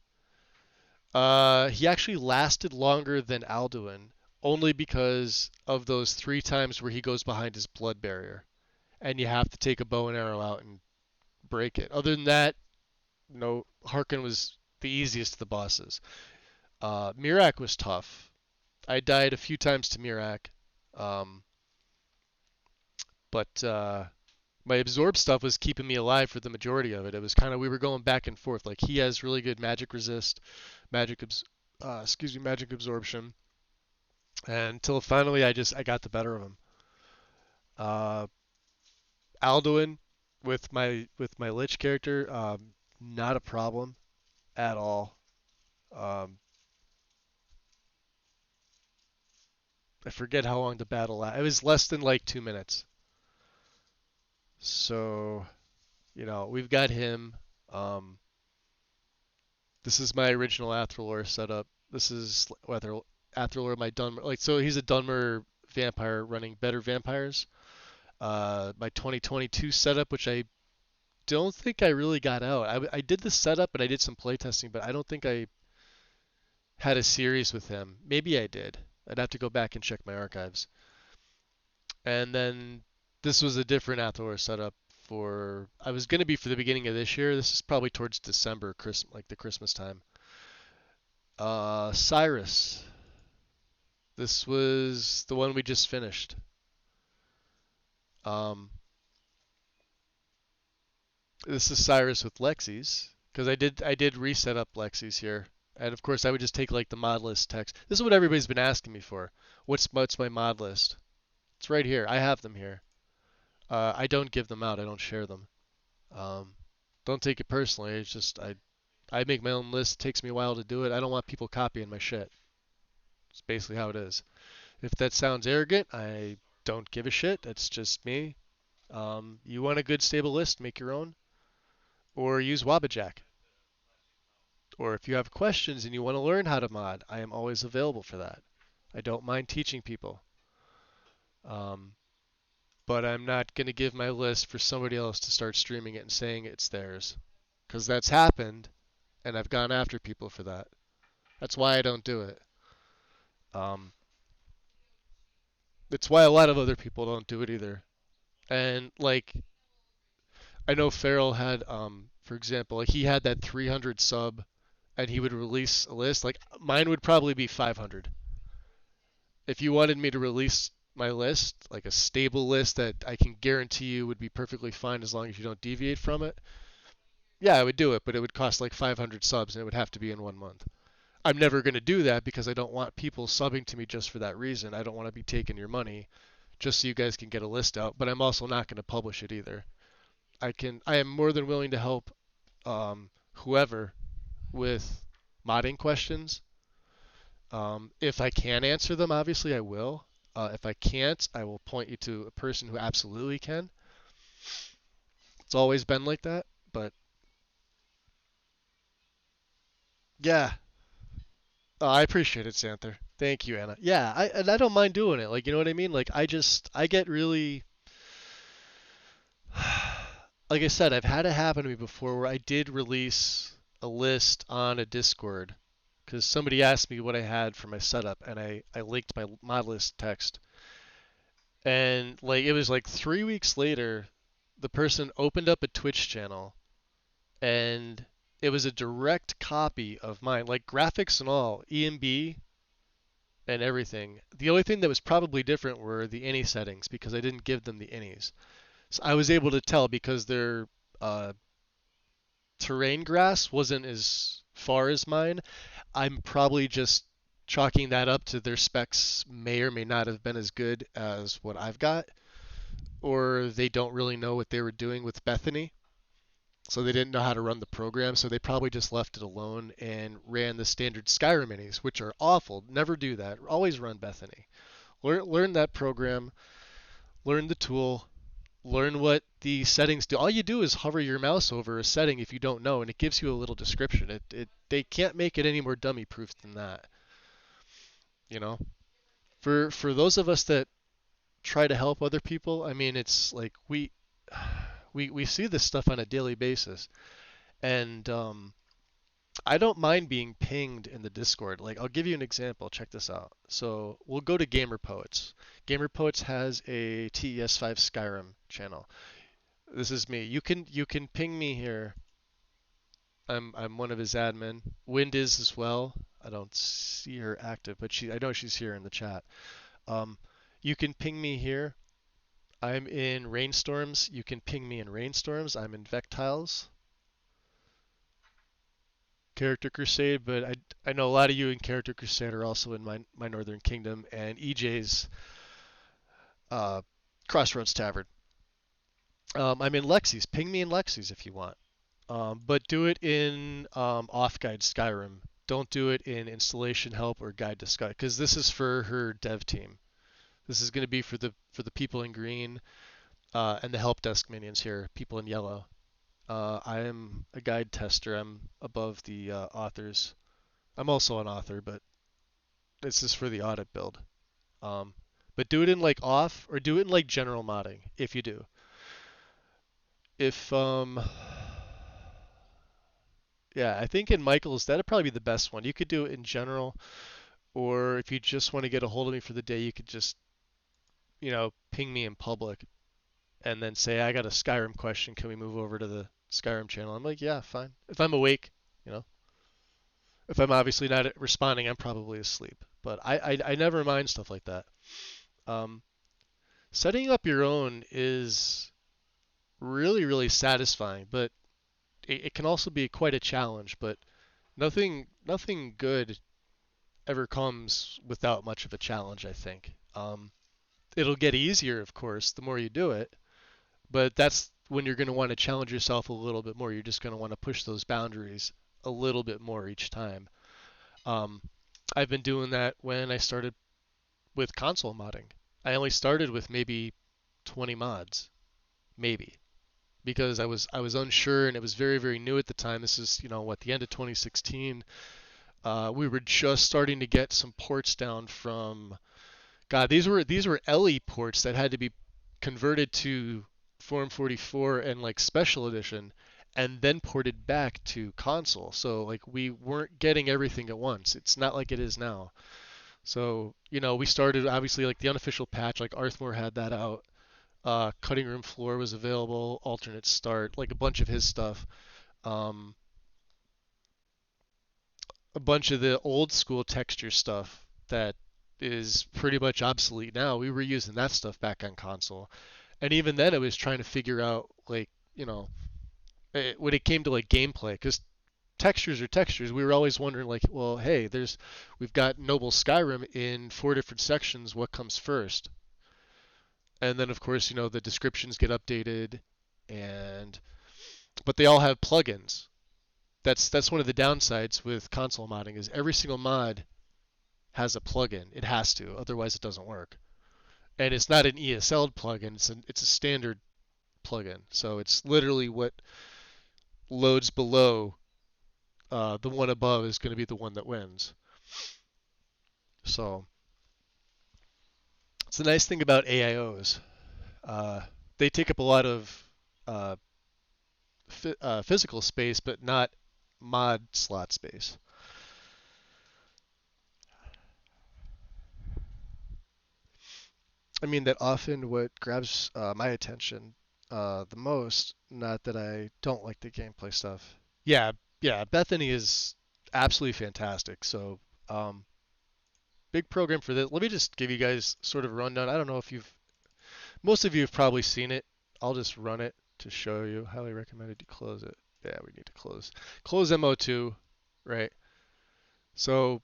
he actually lasted longer than Alduin, only because of those 3 times where he goes behind his blood barrier, and you have to take a bow and arrow out and break it. Other than that, no, Harkin was the easiest of the bosses. Mirak was tough. I died a few times to Mirak, but my absorb stuff was keeping me alive for the majority of it. It was kind of, we were going back and forth. Like, he has really good magic resist, magic absorption, and until finally I got the better of him. Alduin with my Lich character, not a problem at all. I forget how long the battle lasted. It was less than like 2 minutes. So, we've got him. This is my original Athralor setup. This is Athralor, my Dunmer. Like, so he's a Dunmer vampire running better vampires. My 2022 setup, which I don't think I really got out. I did the setup and I did some playtesting, but I don't think I had a series with him. Maybe I did. I'd have to go back and check my archives. And then this was a different Athralor setup I was going to be for the beginning of this year. This is probably towards December, like the Christmas time. Cyrus. This was the one we just finished. This is Cyrus with Lexis, because I did reset up Lexis here. And of course I would just take like the mod list text. This is what everybody's been asking me for. What's my mod list? It's right here. I have them here. I don't give them out. I don't share them. Don't take it personally. It's just I make my own list. It takes me a while to do it. I don't want people copying my shit. It's basically how it is. If that sounds arrogant, I don't give a shit. That's just me. You want a good stable list, make your own. Or use Wabbajack. Or if you have questions and you want to learn how to mod, I am always available for that. I don't mind teaching people. But I'm not going to give my list for somebody else to start streaming it and saying it's theirs. Because that's happened, and I've gone after people for that. That's why I don't do it. It's why a lot of other people don't do it either. And, like, I know Farrell had, for example, like he had that 300 sub, and he would release a list. Like, mine would probably be 500. If you wanted me to release my list, like a stable list that I can guarantee you would be perfectly fine as long as you don't deviate from it, yeah, I would do it, but it would cost like 500 subs and it would have to be in 1 month. I'm never going to do that because I don't want people subbing to me just for that reason. I don't want to be taking your money just so you guys can get a list out, but I'm also not going to publish it either. I am more than willing to help whoever with modding questions. If I can answer them, obviously I will. If I can't, I will point you to a person who absolutely can. It's always been like that, but yeah. I appreciate it, Santher. Thank you, Anna. Yeah, I don't mind doing it. Like, you know what I mean? Like, I get really, like I said, I've had it happen to me before where I did release a list on a Discord because somebody asked me what I had for my setup, and I linked my mod list text. And like it was like 3 weeks later, the person opened up a Twitch channel, and it was a direct copy of mine, like graphics and all, EMB and everything. The only thing that was probably different were the ini settings because I didn't give them the inis. So I was able to tell because their terrain grass wasn't as far as mine. I'm probably just chalking that up to their specs may or may not have been as good as what I've got, or they don't really know what they were doing with Bethany. So they didn't know how to run the program, so they probably just left it alone and ran the standard Skyrim minis, which are awful. Never do that. Always run Bethany. Learn that program, learn the tool, learn what the settings do. All you do is hover your mouse over a setting if you don't know, and it gives you a little description. They can't make it any more dummy proof than that. You know, for those of us that try to help other people, I mean, it's like we see this stuff on a daily basis, and I don't mind being pinged in the Discord. Like, I'll give you an example. Check this out. So we'll go to Gamer Poets. Gamer Poets has a TES5 Skyrim channel. This is me. You can ping me here. I'm one of his admin. Wind is as well. I don't see her active, but I know she's here in the chat. You can ping me here. I'm in Rainstorms. You can ping me in Rainstorms. I'm in Vectiles. Character Crusade, but I know a lot of you in Character Crusade are also in my Northern Kingdom, and EJ's Crossroads Tavern. I'm in Lexi's. Ping me in Lexi's if you want. But do it in Off-Guide Skyrim. Don't do it in Installation Help or Guide to Sky, because this is for her dev team. This is going to be for the people in green and the help desk minions here, people in yellow. I am a guide tester. I'm above the authors. I'm also an author, but this is for the audit build. But do it in like off or do it in like general modding if you do. If yeah, I think in Michael's that'd probably be the best one. You could do it in general, or if you just want to get a hold of me for the day, you could just ping me in public and then say I got a Skyrim question. Can we move over to the Skyrim channel? I'm like, yeah, fine. If I'm awake, If I'm obviously not responding, I'm probably asleep. But I never mind stuff like that. Setting up your own is really, really satisfying, but it can also be quite a challenge. But nothing good ever comes without much of a challenge, I think. It'll get easier, of course, the more you do it, but that's when you're going to want to challenge yourself a little bit more. You're just going to want to push those boundaries a little bit more each time. I've been doing that when I started with console modding. I only started with maybe 20 mods, maybe, because I was unsure and it was very, very new at the time. This is, the end of 2016. We were just starting to get some ports down from, God, these were LE ports that had to be converted to Form 44 and like Special Edition, and then ported back to console. So like we weren't getting everything at once. It's not like it is now. So we started obviously like the unofficial patch, like Arthmore had that out. Cutting Room Floor was available, alternate start, like a bunch of his stuff. A bunch of the old school texture stuff that is pretty much obsolete now. We were using that stuff back on console. And even then it was trying to figure out like, when it came to like gameplay, because textures are textures. We were always wondering like, well, hey, we've got Noble Skyrim in 4 different sections. What comes first? And then of course, the descriptions get updated, but they all have plugins. That's one of the downsides with console modding is every single mod has a plugin. It has to, otherwise it doesn't work. And it's not an ESL plugin. It's a standard plugin. So it's literally what loads below the one above is going to be the one that wins. So it's the nice thing about AIOs. They take up a lot of physical space, but not mod slot space. I mean, that often what grabs my attention the most, not that I don't like the gameplay stuff. Yeah, Bethany is absolutely fantastic. So big program for this. Let me just give you guys sort of a rundown. I don't know if most of you have probably seen it. I'll just run it to show you. Highly recommended to close it. Yeah, we need to close MO2, right? So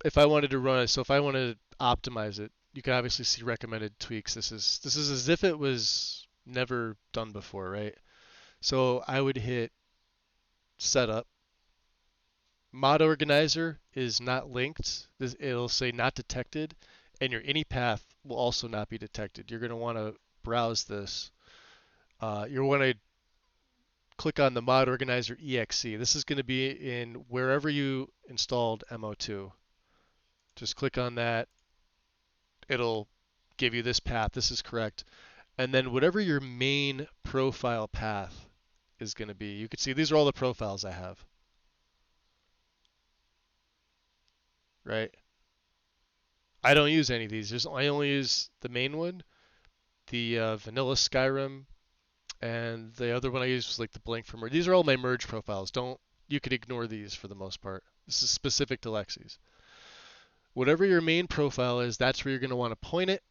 if I wanted to run it, so if I wanted to optimize it, you can obviously see recommended tweaks. This is as if it was never done before, right? So I would hit setup. Mod organizer is not linked. It'll say not detected, and your any path will also not be detected. You're going to want to browse this. You'll want to click on the mod organizer exe. This is going to be in wherever you installed MO2. Just click on that. It'll give you this path. This is correct. And then whatever your main profile path is going to be, you can see these are all the profiles I have. Right? I don't use any of these. I only use the main one, the vanilla Skyrim, and the other one I use was like the blank for merge. These are all my merge profiles. You could ignore these for the most part. This is specific to Lexi's. Whatever your main profile is, that's where you're going to want to point it,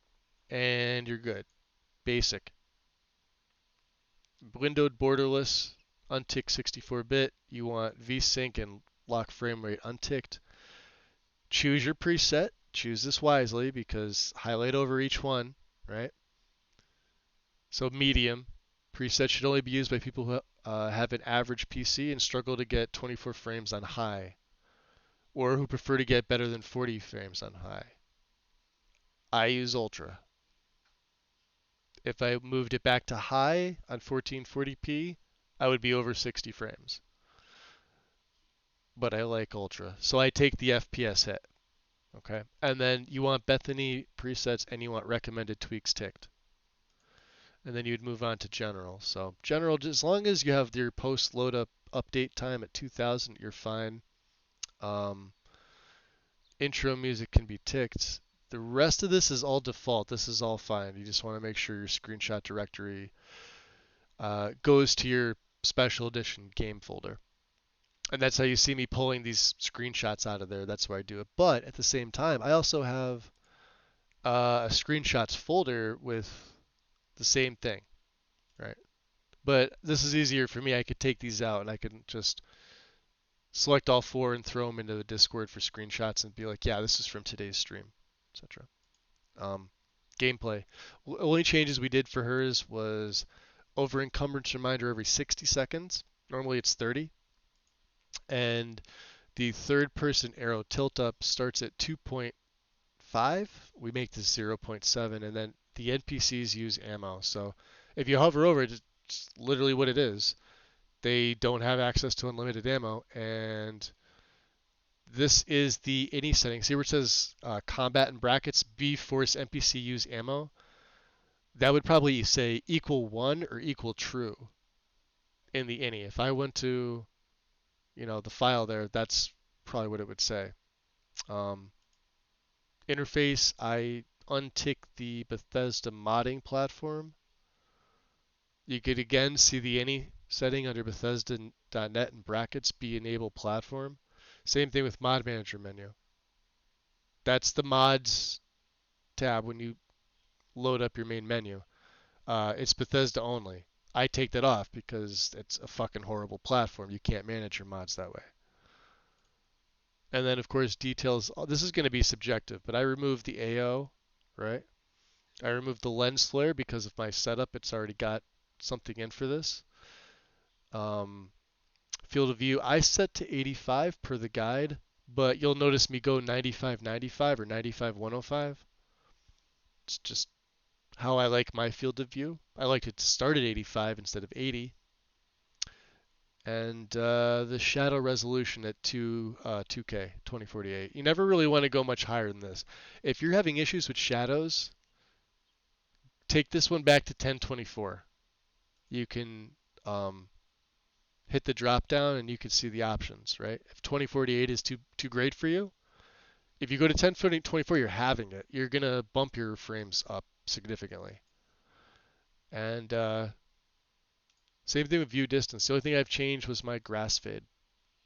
and you're good. Basic. Windowed borderless, untick 64-bit. You want VSync and lock frame rate unticked. Choose your preset. Choose this wisely because highlight over each one, right? So medium. Preset should only be used by people who have an average PC and struggle to get 24 frames on high, or who prefer to get better than 40 frames on high. I use ultra. If I moved it back to high on 1440p, I would be over 60 frames. But I like ultra, so I take the FPS hit. Okay, and then you want Bethany presets and you want recommended tweaks ticked. And then you'd move on to general. So general, as long as you have your post load up update time at 2000, you're fine. Intro music can be ticked. The rest of this is all default. This is all fine. You just want to make sure your screenshot directory goes to your special edition game folder. And that's how you see me pulling these screenshots out of there. That's where I do it. But at the same time, I also have a screenshots folder with the same thing, right? But this is easier for me. I could take these out and I can just select all four and throw them into the Discord for screenshots and be like, yeah, this is from today's stream, etc. Gameplay. Only changes we did for hers was over encumbrance reminder every 60 seconds. Normally it's 30. And the third person arrow tilt up starts at 2.5. We make this 0.7, and then the NPCs use ammo. So if you hover over it, it's literally what it is. They don't have access to unlimited ammo, and this is the any setting. See where it says combat in brackets, B force NPC use ammo? That would probably say equal 1 or equal true in the any. If I went to, the file there, that's probably what it would say. Interface, I untick the Bethesda modding platform. You could again see the any setting under Bethesda.net in brackets, be enable platform. Same thing with mod manager menu. That's the mods tab when you load up your main menu. It's Bethesda only. I take that off because it's a fucking horrible platform. You can't manage your mods that way. And then, of course, details. This is going to be subjective, but I removed the AO, right? I removed the lens flare because of my setup. It's already got something in for this. Field of view, I set to 85 per the guide, but you'll notice me go 95-95 or 95-105. It's just how I like my field of view. I like it to start at 85 instead of 80. And the shadow resolution at 2K, 2048. You never really want to go much higher than this. If you're having issues with shadows, take this one back to 1024. You can hit the drop down and you can see the options, right? If 2048 is too great for you, if you go to 1024, you're having it. You're going to bump your frames up significantly. And same thing with view distance. The only thing I've changed was my grass fade.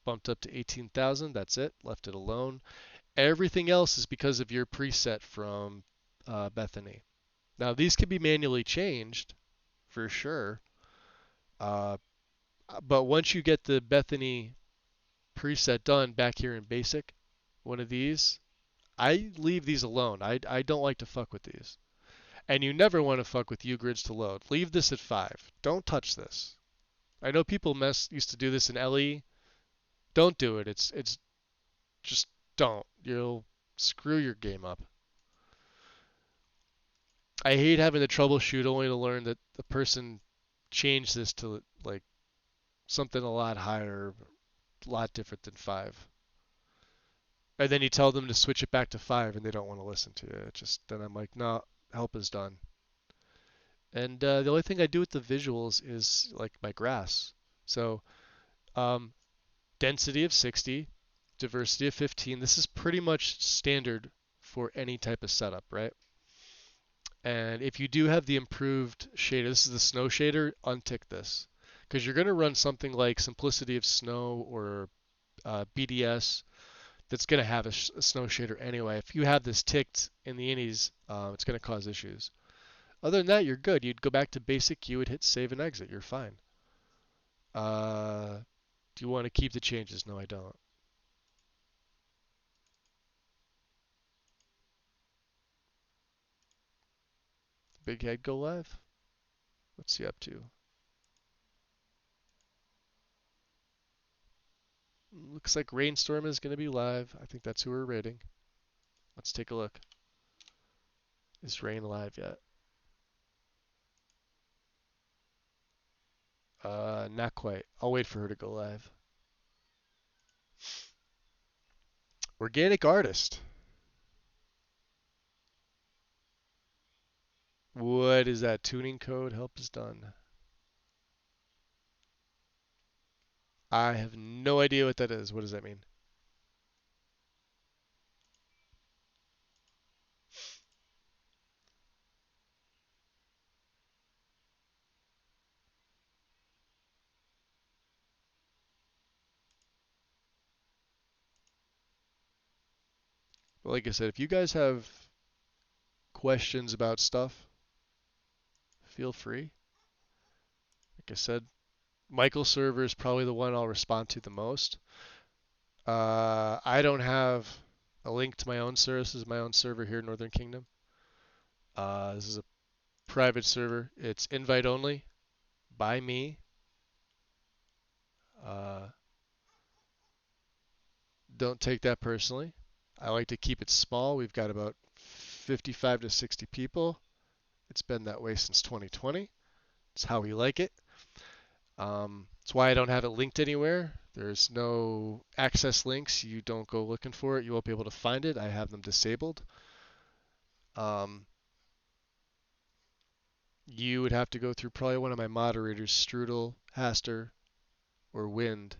Bumped up to 18,000. That's it. Left it alone. Everything else is because of your preset from Bethany. Now, these can be manually changed, for sure. But once you get the Bethany preset done back here in Basic, one of these, I leave these alone. I don't like to fuck with these. And you never want to fuck with U-grids to load. Leave this at 5. Don't touch this. I know people used to do this in LE. Don't do it. It's just don't. You'll screw your game up. I hate having to troubleshoot only to learn that the person changed this to like something a lot higher, a lot different than 5. And then you tell them to switch it back to 5 and they don't want to listen to you. Then I'm like, no, help is done. And the only thing I do with the visuals is like my grass. So density of 60, diversity of 15. This is pretty much standard for any type of setup, right? And if you do have the improved shader, this is the snow shader, untick this. Because you're going to run something like simplicity of snow or BDS that's going to have a snow shader anyway. If you have this ticked in the innies, it's going to cause issues. Other than that, you're good. You'd go back to basic, you would hit save and exit. You're fine. Do you want to keep the changes? No, I don't. Big Head go live? What's he up to? Looks like Rainstorm is going to be live. I think that's who we're rating. Let's take a look. Is Rain live yet? Not quite. I'll wait for her to go live. Organic Artist. What is that? Tuning code? Help is done. I have no idea what that is. What does that mean? But like I said, if you guys have questions about stuff, feel free. Like I said, Michael's server is probably the one I'll respond to the most. I don't have a link to my own server. This is my own server here in Northern Kingdom. This is a private server. It's invite only by me. Don't take that personally. I like to keep it small. We've got about 55 to 60 people. It's been that way since 2020. It's how we like it. That's why I don't have it linked anywhere. There's no access links. You don't go looking for it. You won't be able to find it. I have them disabled. You would have to go through probably one of my moderators, Strudel, Haster, or Wind.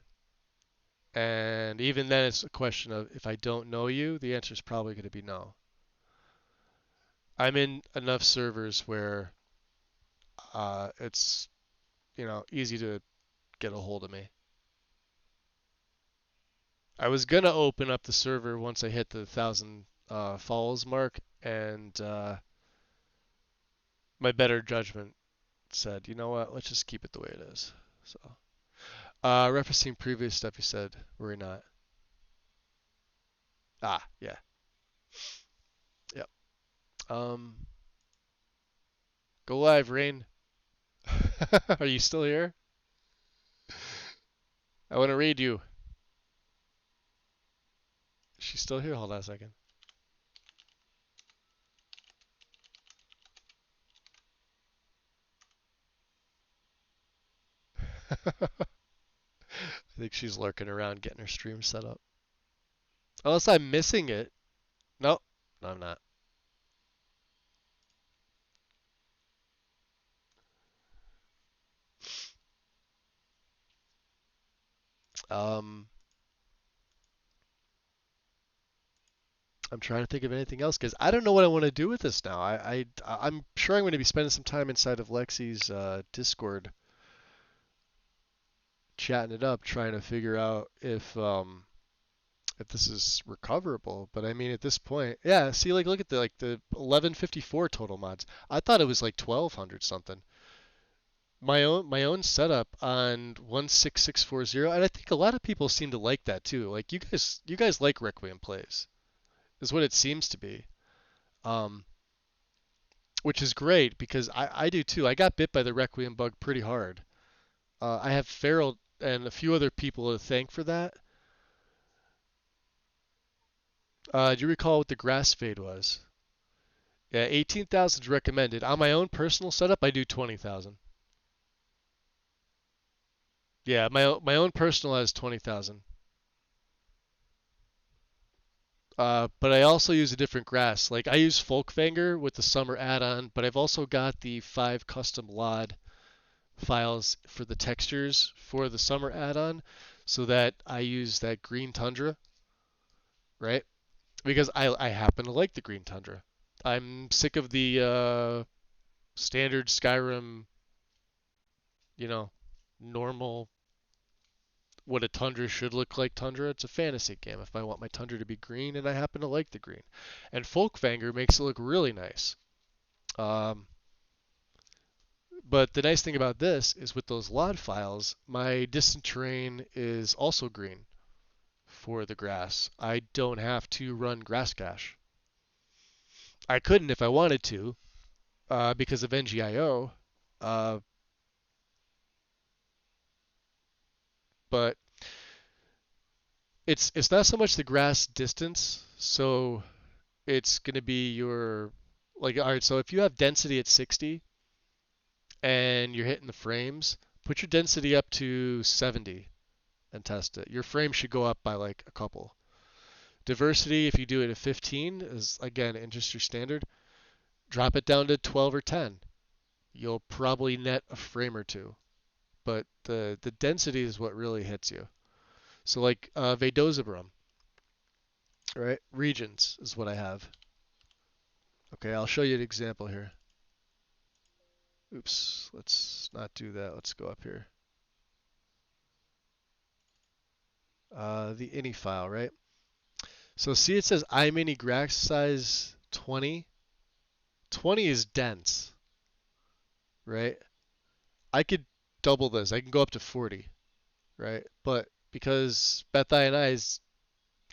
And even then, it's a question of if I don't know you, the answer is probably going to be no. I'm in enough servers where it's, easy to get a hold of me. I was gonna open up the server once I hit the 1,000 follows mark, and my better judgment said, you know what, let's just keep it the way it is. So, referencing previous stuff you said, were we not? Yeah. Yep. Go live, Rain. Are you still here? I want to read you. She's still here? Hold on a second. I think she's lurking around getting her stream set up. Unless I'm missing it. Nope. No, I'm not. I'm trying to think of anything else because I don't know what I want to do with this now. I'm sure I'm going to be spending some time inside of Lexi's Discord, chatting it up, trying to figure out if if this is recoverable. But I mean, at this point, yeah. See, like, look at the 1154 total mods. I thought it was like 1200 something. My own setup on 16640, and I think a lot of people seem to like that too. Like you guys like Requiem plays, is what it seems to be. Um, which is great because I do too. I got bit by the Requiem bug pretty hard. I have Feral and a few other people to thank for that. Do you recall what the grass fade was? Yeah, 18,000 is recommended. On my own personal setup, I do 20,000. Yeah, my own personal has 20,000. But I also use a different grass. Like I use Folkvanger with the summer add-on, but I've also got the 5 custom LOD files for the textures for the summer add-on, so that I use that green tundra, right? Because I happen to like the green tundra. I'm sick of the standard Skyrim, you know, normal what a tundra should look like tundra. It's a fantasy game. If I want my tundra to be green, and I happen to like the green, and Folkvanger makes it look really nice. Um, but the nice thing about this is with those LOD files, my distant terrain is also green for the grass. I don't have to run grass cache. I couldn't if I wanted to, because of NGIO. Uh, but it's not so much the grass distance, so it's going to be your like all right, so if you have density at 60 and you're hitting the frames, put your density up to 70 and test it. Your frame should go up by like a couple. Diversity, if you do it at 15, is again industry standard. Drop it down to 12 or 10. You'll probably net a frame or two, but the density is what really hits you. So like Vedozabrum, right? Regions is what I have. Okay, I'll show you an example here. Oops, let's not do that. Let's go up here. The ini file, right? So see it says iMini grass size 20. 20 is dense, right? I could double this. I can go up to 40, right? But because Bethai and I is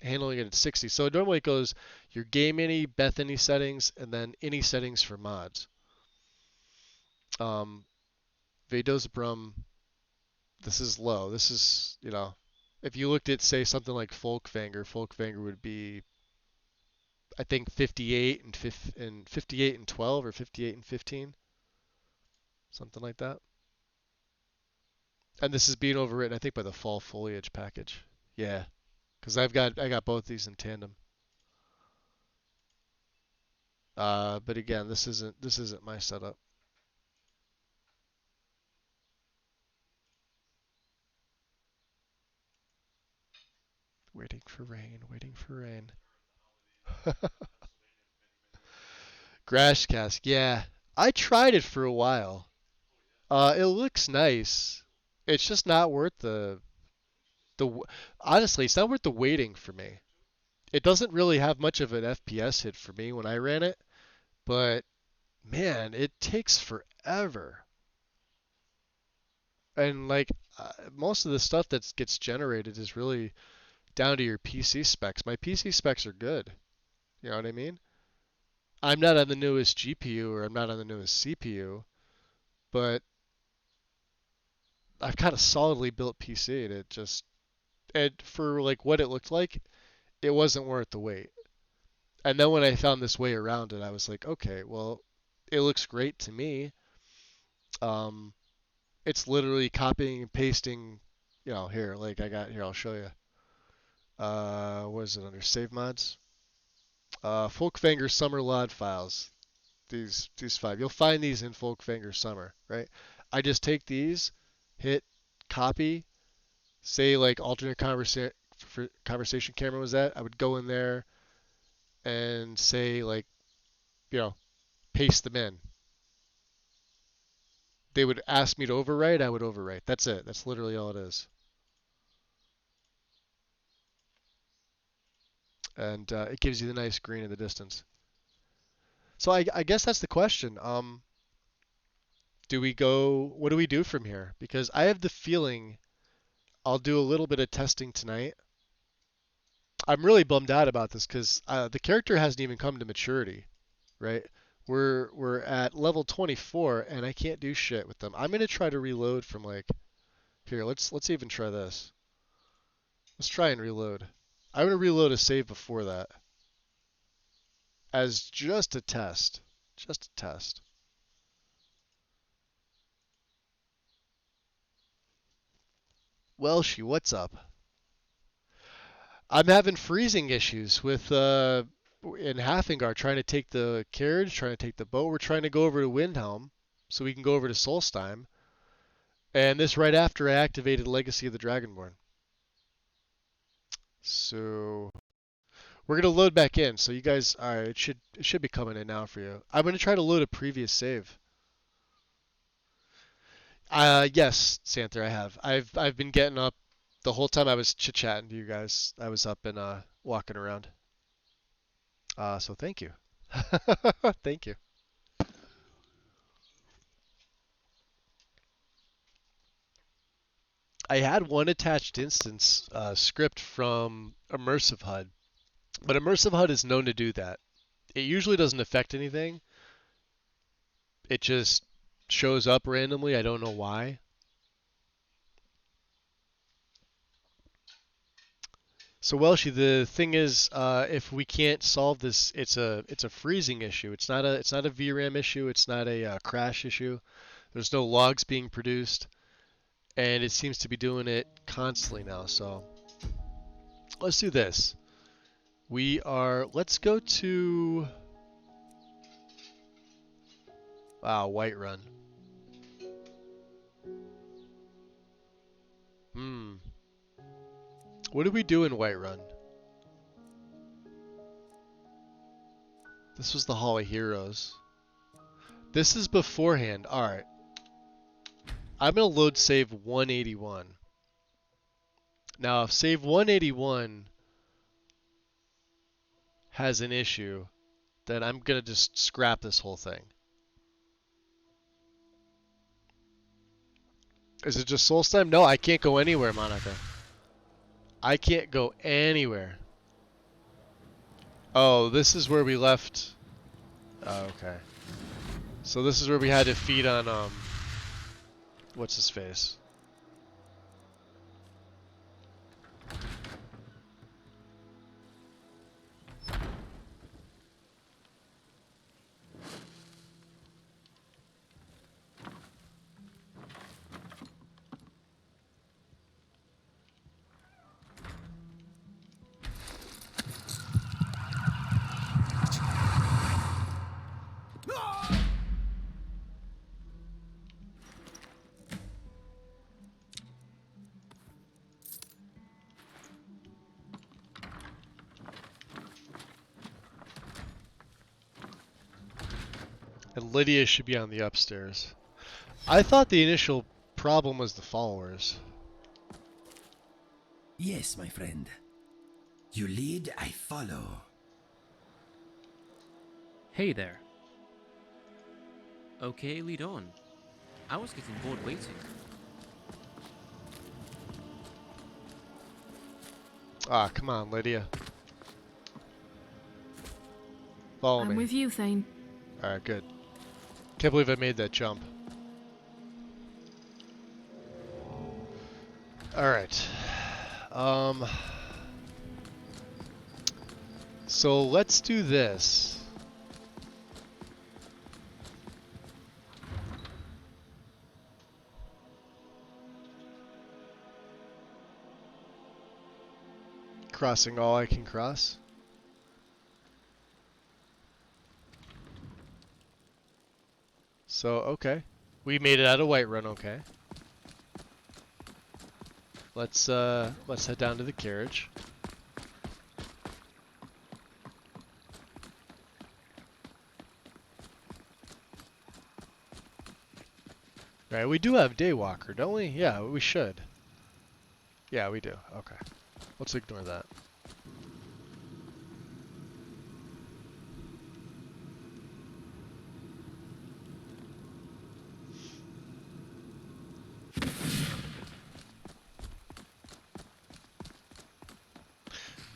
handling it at 60, so normally it goes your game ini, Beth ini settings, and then ini settings for mods. Vedosbrum, this is low. This is, if you looked at, say, something like Folkvanger would be, I think, 58 and 58 and 12 or 58 and 15, something like that. And this is being overwritten, I think, by the fall foliage package. Yeah, because I got both these in tandem. But again, this isn't my setup. Waiting for rain, waiting for rain. Grass cask, yeah. I tried it for a while. It looks nice. It's just not worth honestly, it's not worth the waiting for me. It doesn't really have much of an FPS hit for me when I ran it, but man, it takes forever. And like most of the stuff that gets generated is really down to your PC specs. My PC specs are good. You know what I mean? I'm not on the newest GPU or I'm not on the newest CPU, but I've got a solidly built PC and for like what it looked like, it wasn't worth the wait. And then when I found this way around it, I was like, okay, well, it looks great to me. Um, it's literally copying and pasting, here, like I got here, I'll show you. What is it under save mods? Folkvanger Summer LOD files. These 5. You'll find these in Folkvanger Summer, right? I just take these, hit copy, say like alternate conversation camera was at. I would go in there and say like, paste them in. They would ask me to overwrite, I would overwrite. That's it. That's literally all it is. and it gives you the nice green in the distance. So I guess that's the question. Do we go? What do we do from here? Because I have the feeling I'll do a little bit of testing tonight. I'm really bummed out about this because the character hasn't even come to maturity, right? We're at level 24 and I can't do shit with them. I'm gonna try to reload from like here. Let's even try this. Let's try and reload. I'm gonna reload a save before that as just a test. Just a test. Welshie, what's up? I'm having freezing issues with in Halfingar trying to take the carriage, trying to take the boat. We're trying to go over to Windhelm so we can go over to Solstheim. And this right after I activated Legacy of the Dragonborn. So we're gonna load back in. So you guys, all right, it should be coming in now for you. I'm gonna try to load a previous save. Yes, Santher, I have. I've been getting up the whole time I was chit-chatting to you guys. I was up and walking around. So thank you. Thank you. I had one attached instance script from Immersive HUD, but Immersive HUD is known to do that. It usually doesn't affect anything. It just shows up randomly. I don't know why. So Welshie, the thing is, if we can't solve this, it's a freezing issue. It's not a VRAM issue. It's not a crash issue. There's no logs being produced, and it seems to be doing it constantly now. So let's do this. Let's go to Whiterun. What do we do in Whiterun? This was the Hall of Heroes. This is beforehand. Alright. I'm going to load save 181. Now, if save 181 has an issue, then I'm going to just scrap this whole thing. Is it just Solstheim? No, I can't go anywhere, Monica. I can't go anywhere. Oh, this is where we left. Oh, okay. So this is where we had to feed on, what's his face? And Lydia should be on the upstairs. I thought the initial problem was the followers. Yes, my friend. You lead, I follow. Hey there. Okay, lead on. I was getting bored waiting. Ah, come on, Lydia. Follow me. I'm with you, Thane. Alright, good. Can't believe I made that jump. Alright. So let's do this. Crossing all I can cross. So, okay. We made it out of Whiterun, okay. Let's head down to the carriage. Right, we do have Daywalker, don't we? Yeah, we should. Yeah, we do. Okay. Let's ignore that.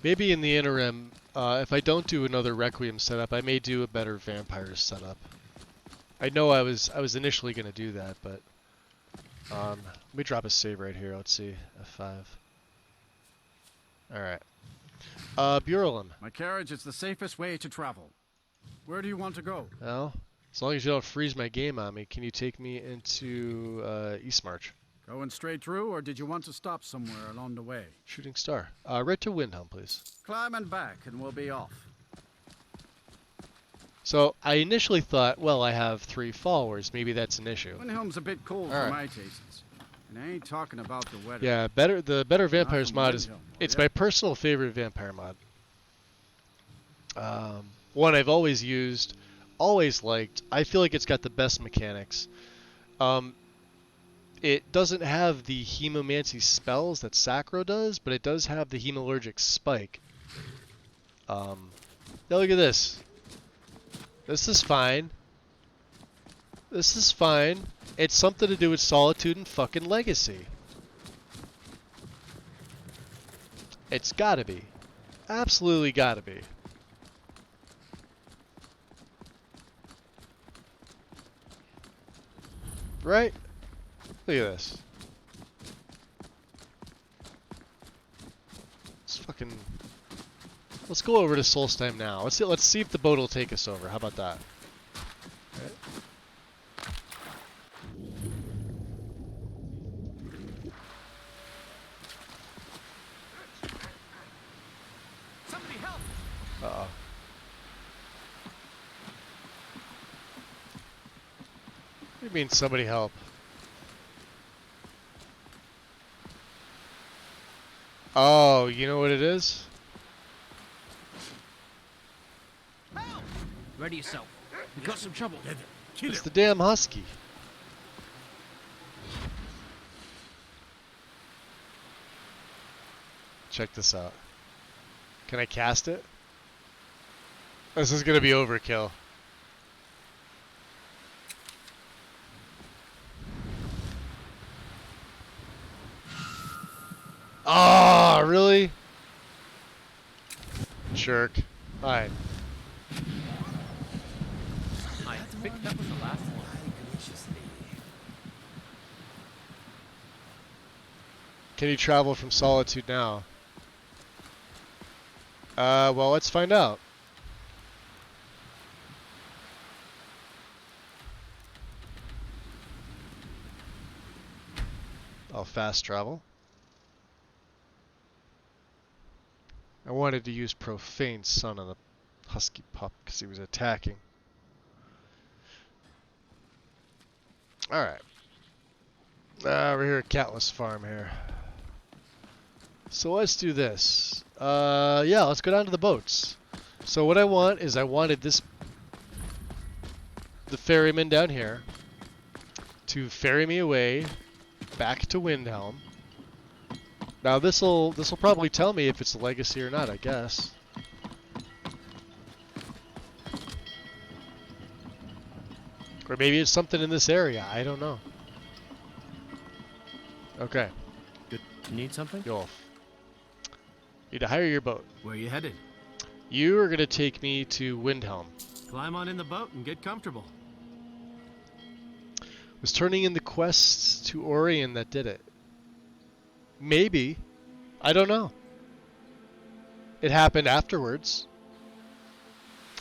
Maybe in the interim, if I don't do another Requiem setup, I may do a better Vampires setup. I know I was initially going to do that, but let me drop a save right here. Let's see, F5. All right. Burelin. My carriage is the safest way to travel. Where do you want to go? Well, as long as you don't freeze my game on me, can you take me into Eastmarch? Going straight through, or did you want to stop somewhere along the way? Shooting Star. Right to Windhelm, please. Climb and back, and we'll be off. So I initially thought, well, I have 3 followers. Maybe that's an issue. Windhelm's a bit cold for my tastes. And I ain't talking about the weather. Yeah, the better Vampires mod is... Windhelm, It's my personal favorite Vampire mod. One I've always used, always liked. I feel like it's got the best mechanics. It doesn't have the Hemomancy spells that Sacro does, but it does have the Hemalurgic Spike. Now look at this. This is fine. This is fine. It's something to do with Solitude and fucking Legacy. It's gotta be. Absolutely gotta be. Right? Look at this. Let's go over to Solstheim now. Let's see if the boat will take us over. How about that? Right. Somebody help! Uh-oh. What do you mean, somebody help? Oh, you know what it is? Ready yourself. We got some trouble. It's the damn husky. Check this out. Can I cast it? This is gonna be overkill. Ah, really? Jerk. Alright. I think that was the last one. Can you travel from Solitude now? Well, let's find out. I'll fast travel. I wanted to use Profane Son on the husky pup because he was attacking. Alright. We're here at Catless Farm here. So let's do this. Yeah, let's go down to the boats. So what I want is I wanted the ferryman down here to ferry me away back to Windhelm. Now this'll probably tell me if it's a legacy or not, I guess. Or maybe it's something in this area, I don't know. Okay. Good. Need something? Yolf. Need to hire your boat. Where are you headed? You are going to take me to Windhelm. Climb on in the boat and get comfortable. Was turning in the quests to Orion that did it. Maybe. I don't know. It happened afterwards.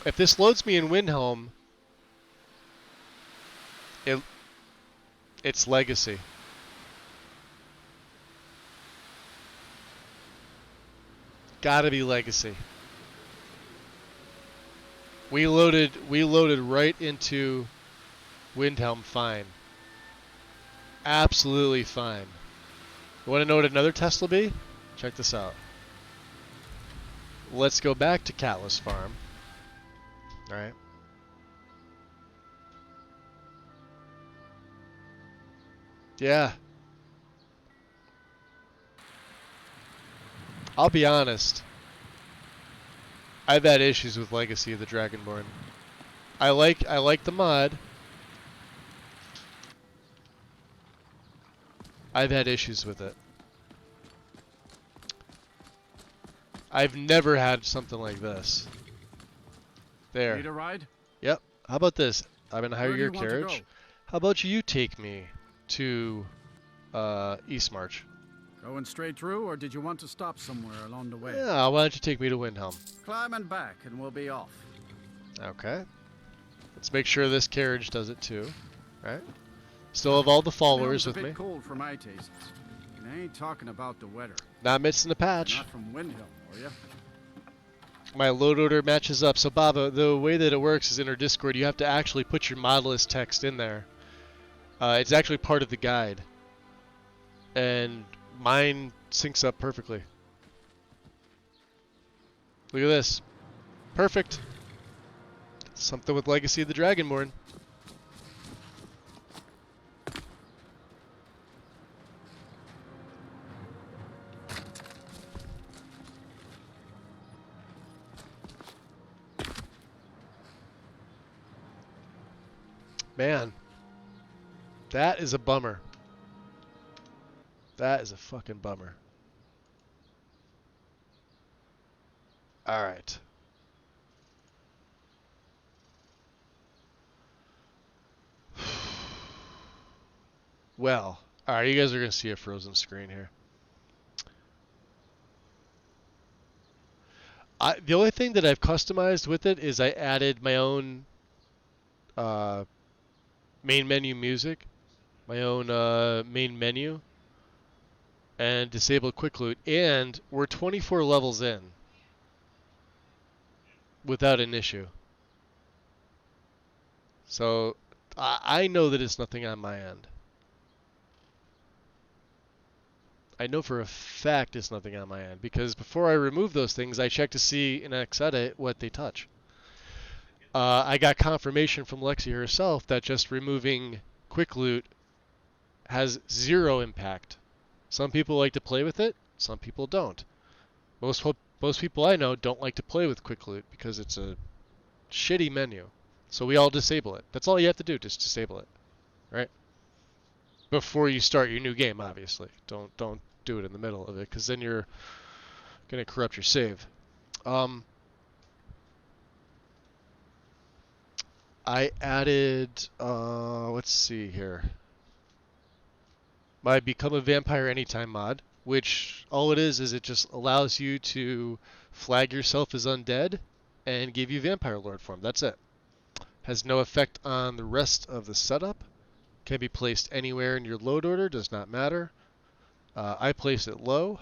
If this loads me in Windhelm, it's legacy. Gotta be legacy. We loaded right into Windhelm fine. Absolutely fine. You want to know what another test will be? Check this out. Let's go back to Catless Farm. Alright. Yeah. I'll be honest. I've had issues with Legacy of the Dragonborn. I like the mod. I've had issues with it. I've never had something like this. There. Need a ride? Yep. How about this? I'm gonna hire Where do your you want to carriage. go? How about you take me to East March? Going straight through, or did you want to stop somewhere along the way? Yeah, why don't you take me to Windhelm? Climb and back, and we'll be off. Okay. Let's make sure this carriage does it too. Right? Still have all the followers Windhelm's with a me. bit cold for my tastes. And I ain't talking about the weather. Not missing the patch. Not from Windhelm, are you? My load order matches up. So Baba, the way that it works is in our Discord, you have to actually put your mod list text in there. It's actually part of the guide. And mine syncs up perfectly. Look at this. Perfect. Something with Legacy of the Dragonborn. Man, that is a bummer. That is a fucking bummer. All right. Well, all right, you guys are going to see a frozen screen here. The only thing that I've customized with it is I added my own main menu music, my own main menu, and disabled quick loot, and we're 24 levels in without an issue. So I know that it's nothing on my end. I know for a fact it's nothing on my end, because before I remove those things, I check to see in Xedit what they touch. I got confirmation from Lexi herself that just removing quick loot has 0 impact. Some people like to play with it, some people don't. Most people I know don't like to play with quick loot because it's a shitty menu. So we all disable it. That's all you have to do, just disable it, right? Before you start your new game, obviously. Don't do it in the middle of it, because then you're gonna corrupt your save. I added, let's see here, my Become a Vampire Anytime mod, which all it is it just allows you to flag yourself as undead and give you Vampire Lord form. That's it. Has no effect on the rest of the setup. Can be placed anywhere in your load order, does not matter. I place it low.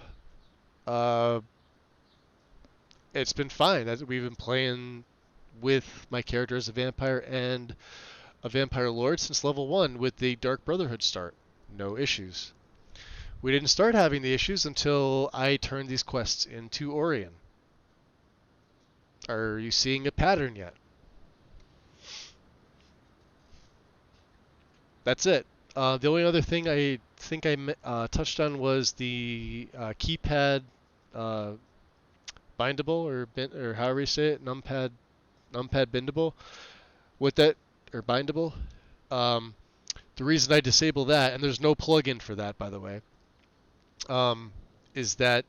It's been fine. We've been playing with my character as a vampire and a Vampire Lord since level 1 with the Dark Brotherhood start. No issues. We didn't start having the issues until I turned these quests into Orion. Are you seeing a pattern yet? That's it. The only other thing I think I touched on was the keypad bindable, or however you say it, numpad bindable. With that, or bindable. The reason I disable that, and there's no plugin for that, by the way, is that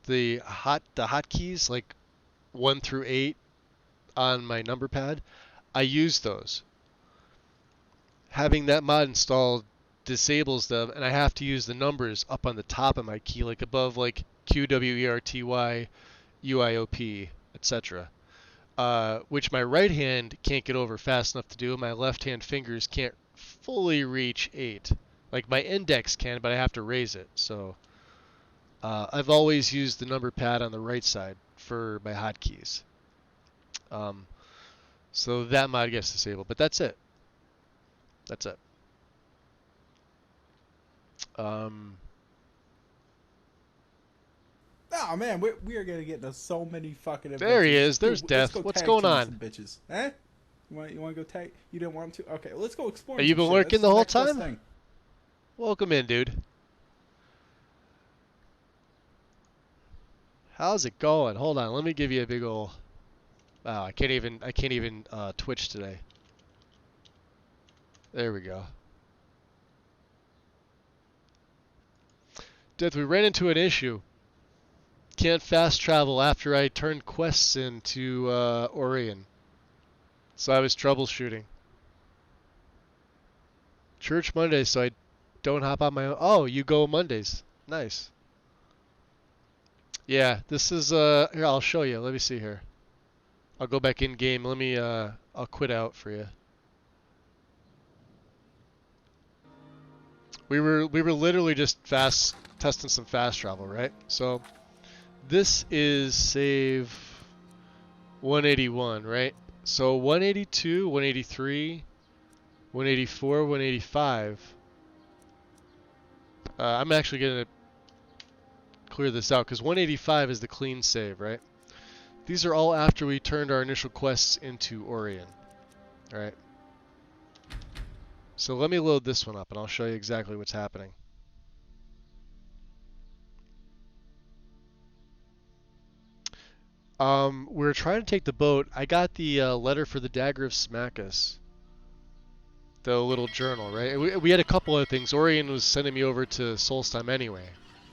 the hotkeys, like 1 through 8 on my number pad, I use those. Having that mod installed disables them, and I have to use the numbers up on the top of my key, like above, like QWERTY, UIOP, etc. Which my right hand can't get over fast enough to do. My left hand fingers can't fully reach 8. Like my index can, but I have to raise it. So I've always used the number pad on the right side for my hotkeys. So that mod gets disabled, but that's it. That's it. Oh man, we are gonna get into so many fucking adventures. There he is. There's Dude, Death. Let's go What's tag going team on? some bitches. Eh? You want to go tag? You didn't want to? Okay, let's go explore. Have you been working the whole time? Welcome in, dude. How's it going? Hold on, let me give you a big ol'. Wow, I can't even Twitch today. There we go. Death, we ran into an issue. Can't fast travel after I turned quests into Orion. So I was troubleshooting. Church Mondays, so I don't hop on my own. Oh, you go Mondays. Nice. Yeah, this is here, I'll show you. Let me see here. I'll go back in game. Let me I'll quit out for you. We were literally just testing some fast travel, right? So this is save 181, right? So 182, 183, 184, 185. I'm actually going to clear this out because 185 is the clean save, right? These are all after we turned our initial quests into Orion. Alright. So let me load this one up and I'll show you exactly what's happening. We're trying to take the boat. I got the letter for the Dagger of Smackus. The little journal, right? We had a couple of things. Orion was sending me over to Solstheim anyway,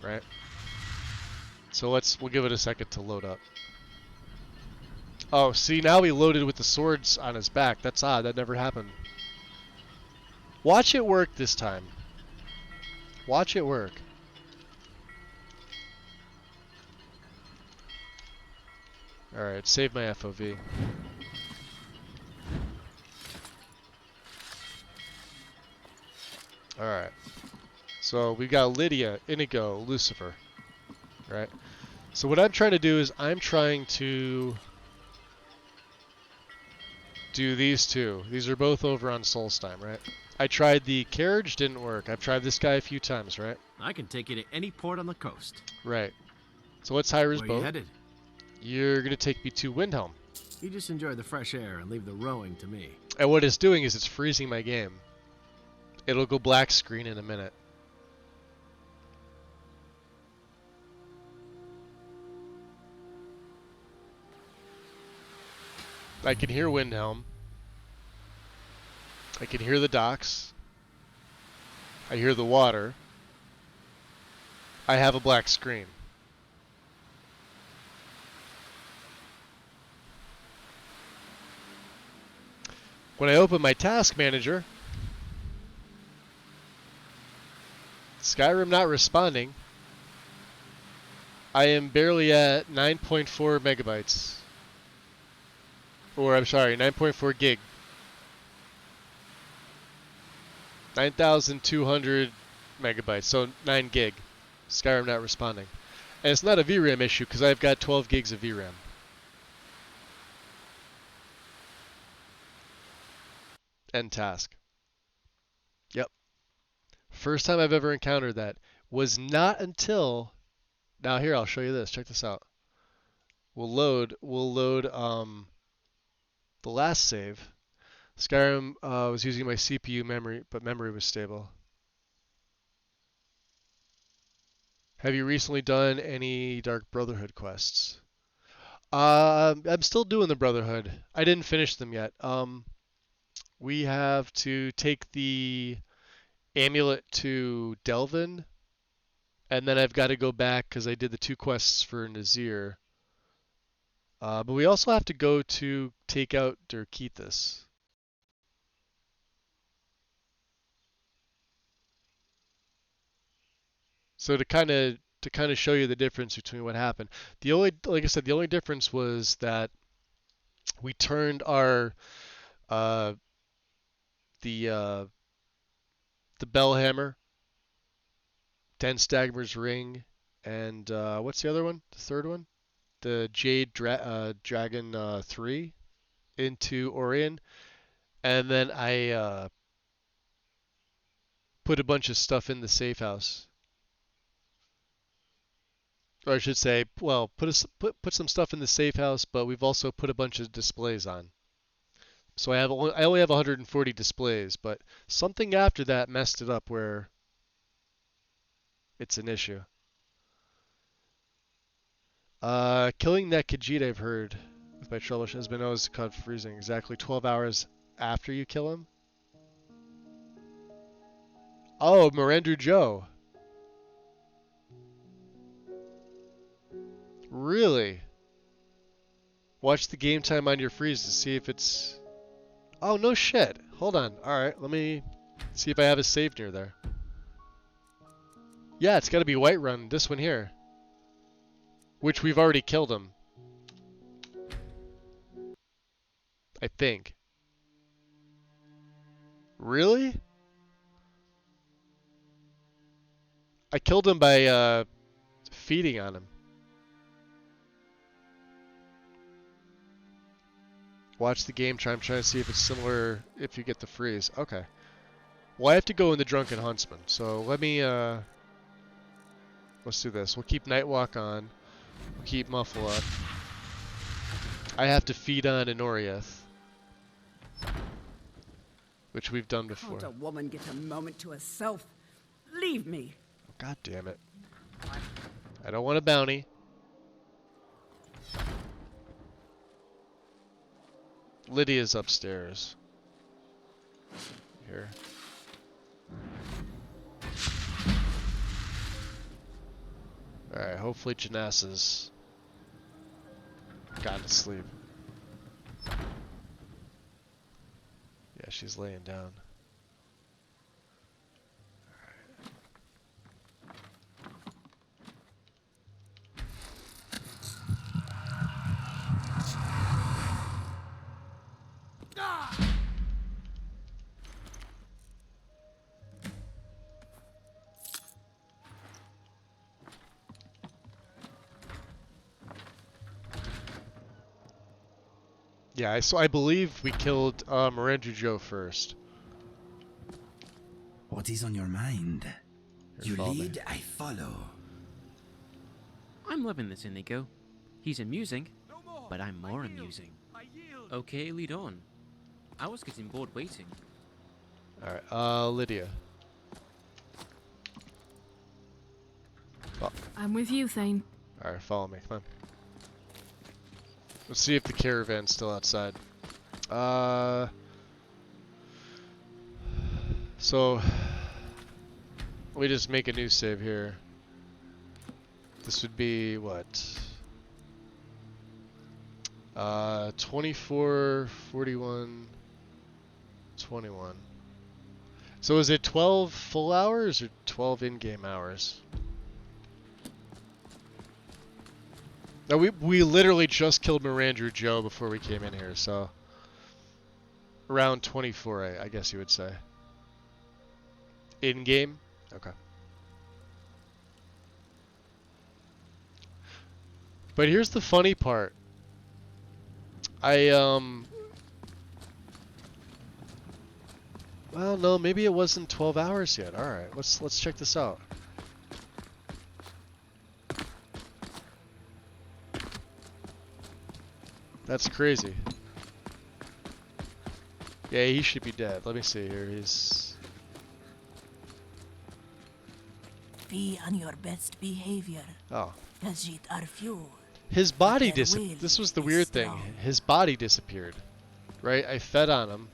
right? So we'll give it a second to load up. Oh, see, now he loaded with the swords on his back. That's odd. That never happened. Watch it work this time. Watch it work. Alright, save my FOV. Alright. So we got Lydia, Inigo, Lucifer. Right? So what I'm trying to do is I'm trying to do these two. These are both over on Solstheim, right? I tried the carriage, didn't work. I've tried this guy a few times, right? I can take you to any port on the coast. Right. So what's Hyra's Where boat? you headed? You're going to take me to Windhelm. You just enjoy the fresh air and leave the rowing to me. And what it's doing is it's freezing my game. It'll go black screen in a minute. I can hear Windhelm. I can hear the docks. I hear the water. I have a black screen. When I open my task manager, Skyrim not responding. I am barely at 9.4 megabytes. Or I'm sorry, 9.4 gig. 9,200 megabytes, so 9 gig. Skyrim not responding. And it's not a VRAM issue because I've got 12 gigs of VRAM. End task. Yep. First time I've ever encountered that was not until... Now here, I'll show you this. Check this out. We'll load the last save. Skyrim was using my CPU memory, but memory was stable. Have you recently done any Dark Brotherhood quests? I'm still doing the Brotherhood. I didn't finish them yet. We have to take the amulet to Delvin, and then I've got to go back because I did the 2 quests for Nazir. But we also have to go to take out Dirkethis. So to kind of show you the difference between what happened. Like I said, the only difference was that we turned our the Bellhammer, Dense Dagmer's Ring, and what's the other one? The third one? The Jade Dragon 3 into Orion. And then I put a bunch of stuff in the safe house. Or I should say, well, put some stuff in the safe house, but we've also put a bunch of displays on. So I only have 140 displays, but something after that messed it up where it's an issue. Killing that Khajiit, I've heard, with my troubleshoot has been always called freezing. Exactly 12 hours after you kill him. Oh, Mirandu Joe. Really? Watch the game time on your freeze to see if it's... Oh, no shit. Hold on. Alright, let me see if I have a save near there. Yeah, it's gotta be Whiterun, this one here. Which we've already killed him. I think. Really? I killed him by feeding on him. Watch the game try. I'm trying to see if it's similar if you get the freeze. Okay. Well, I have to go in the Drunken Huntsman. So let me, let's do this. We'll keep Nightwalk on. We'll keep Muffle up. I have to feed on Enoriath. Which we've done before. Can't a woman get a moment to herself? Leave me. God damn it. I don't want a bounty. Lydia's upstairs. Here. Alright, hopefully Janessa's gone to sleep. Yeah, she's laying down. Yeah, so I believe we killed Mirandru Joe first. What is on your mind? Here, You lead, I follow. I'm loving this Inigo. He's amusing, but I'm more amusing. Okay, lead on. I was getting bored waiting. Alright, Lydia. Oh. I'm with you, Thane. Alright, follow me, come on. Let's see if the caravan's still outside. So we just make a new save here. This would be what? 24, 41, 21. So is it 12 full hours or 12 in-game hours? No, we literally just killed Mirandru Joe before we came in here, so around 24, I guess you would say. In game? Okay. But here's the funny part. Well, no, maybe it wasn't 12 hours yet. All right, let's check this out. That's crazy. Yeah, he should be dead. Let me see here. He's... Be on your best behavior. Oh. Tajit are few. His body disappeared. This was the weird thing. His body disappeared. Right? I fed on him.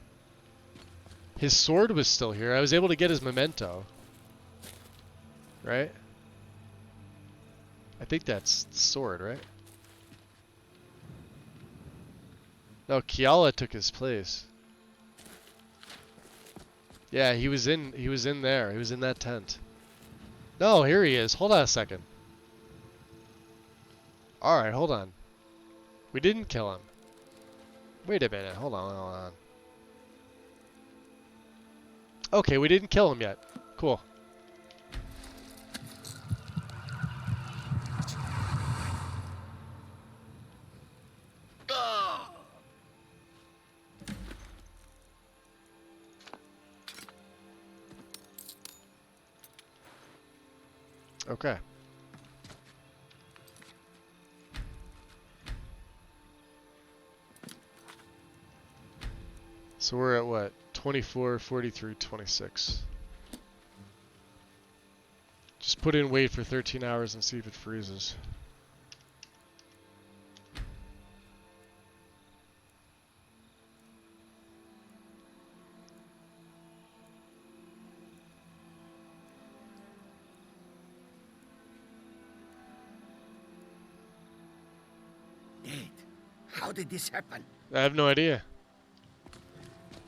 His sword was still here. I was able to get his memento. Right? I think that's the sword, right? No, Kiala took his place. Yeah, he was in there. He was in that tent. No, here he is. Hold on a second. Alright, hold on. We didn't kill him. Wait a minute. Hold on. Okay, we didn't kill him yet. Cool. Okay. So we're at what? 24, 43, 26. Just put in wait for 13 hours and see if it freezes. dead. How did this happen? I have no idea.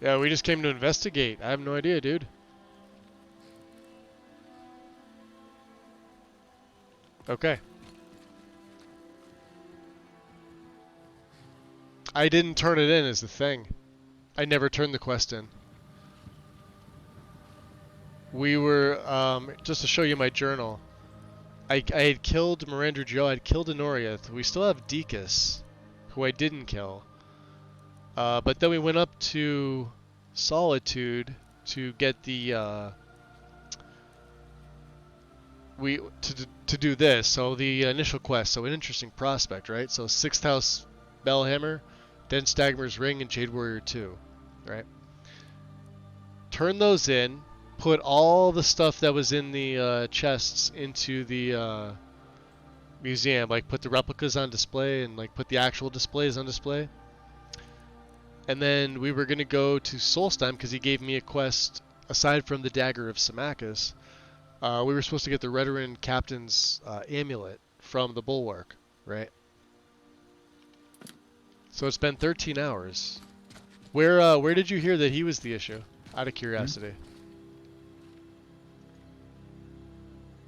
Yeah, we just came to investigate. I have no idea, dude. Okay. I didn't turn it in is the thing. I never turned the quest in. We were, just to show you my journal, I had killed Mirandra Joe, I had killed Honoriath. We still have Deacus, who I didn't kill. But then we went up to Solitude to get the, to do this. So the initial quest, so an interesting prospect, right? So 6th House Bellhammer, then Stagmer's Ring, and Jade Warrior 2, right? Turn those in, put all the stuff that was in the chests into the museum, like put the replicas on display and like put the actual displays on display. And then we were going to go to Solstheim because he gave me a quest aside from the Dagger of Symmachus. We were supposed to get the Redoran Captain's amulet from the Bulwark, right? So it's been 13 hours. Where did you hear that he was the issue? Out of curiosity.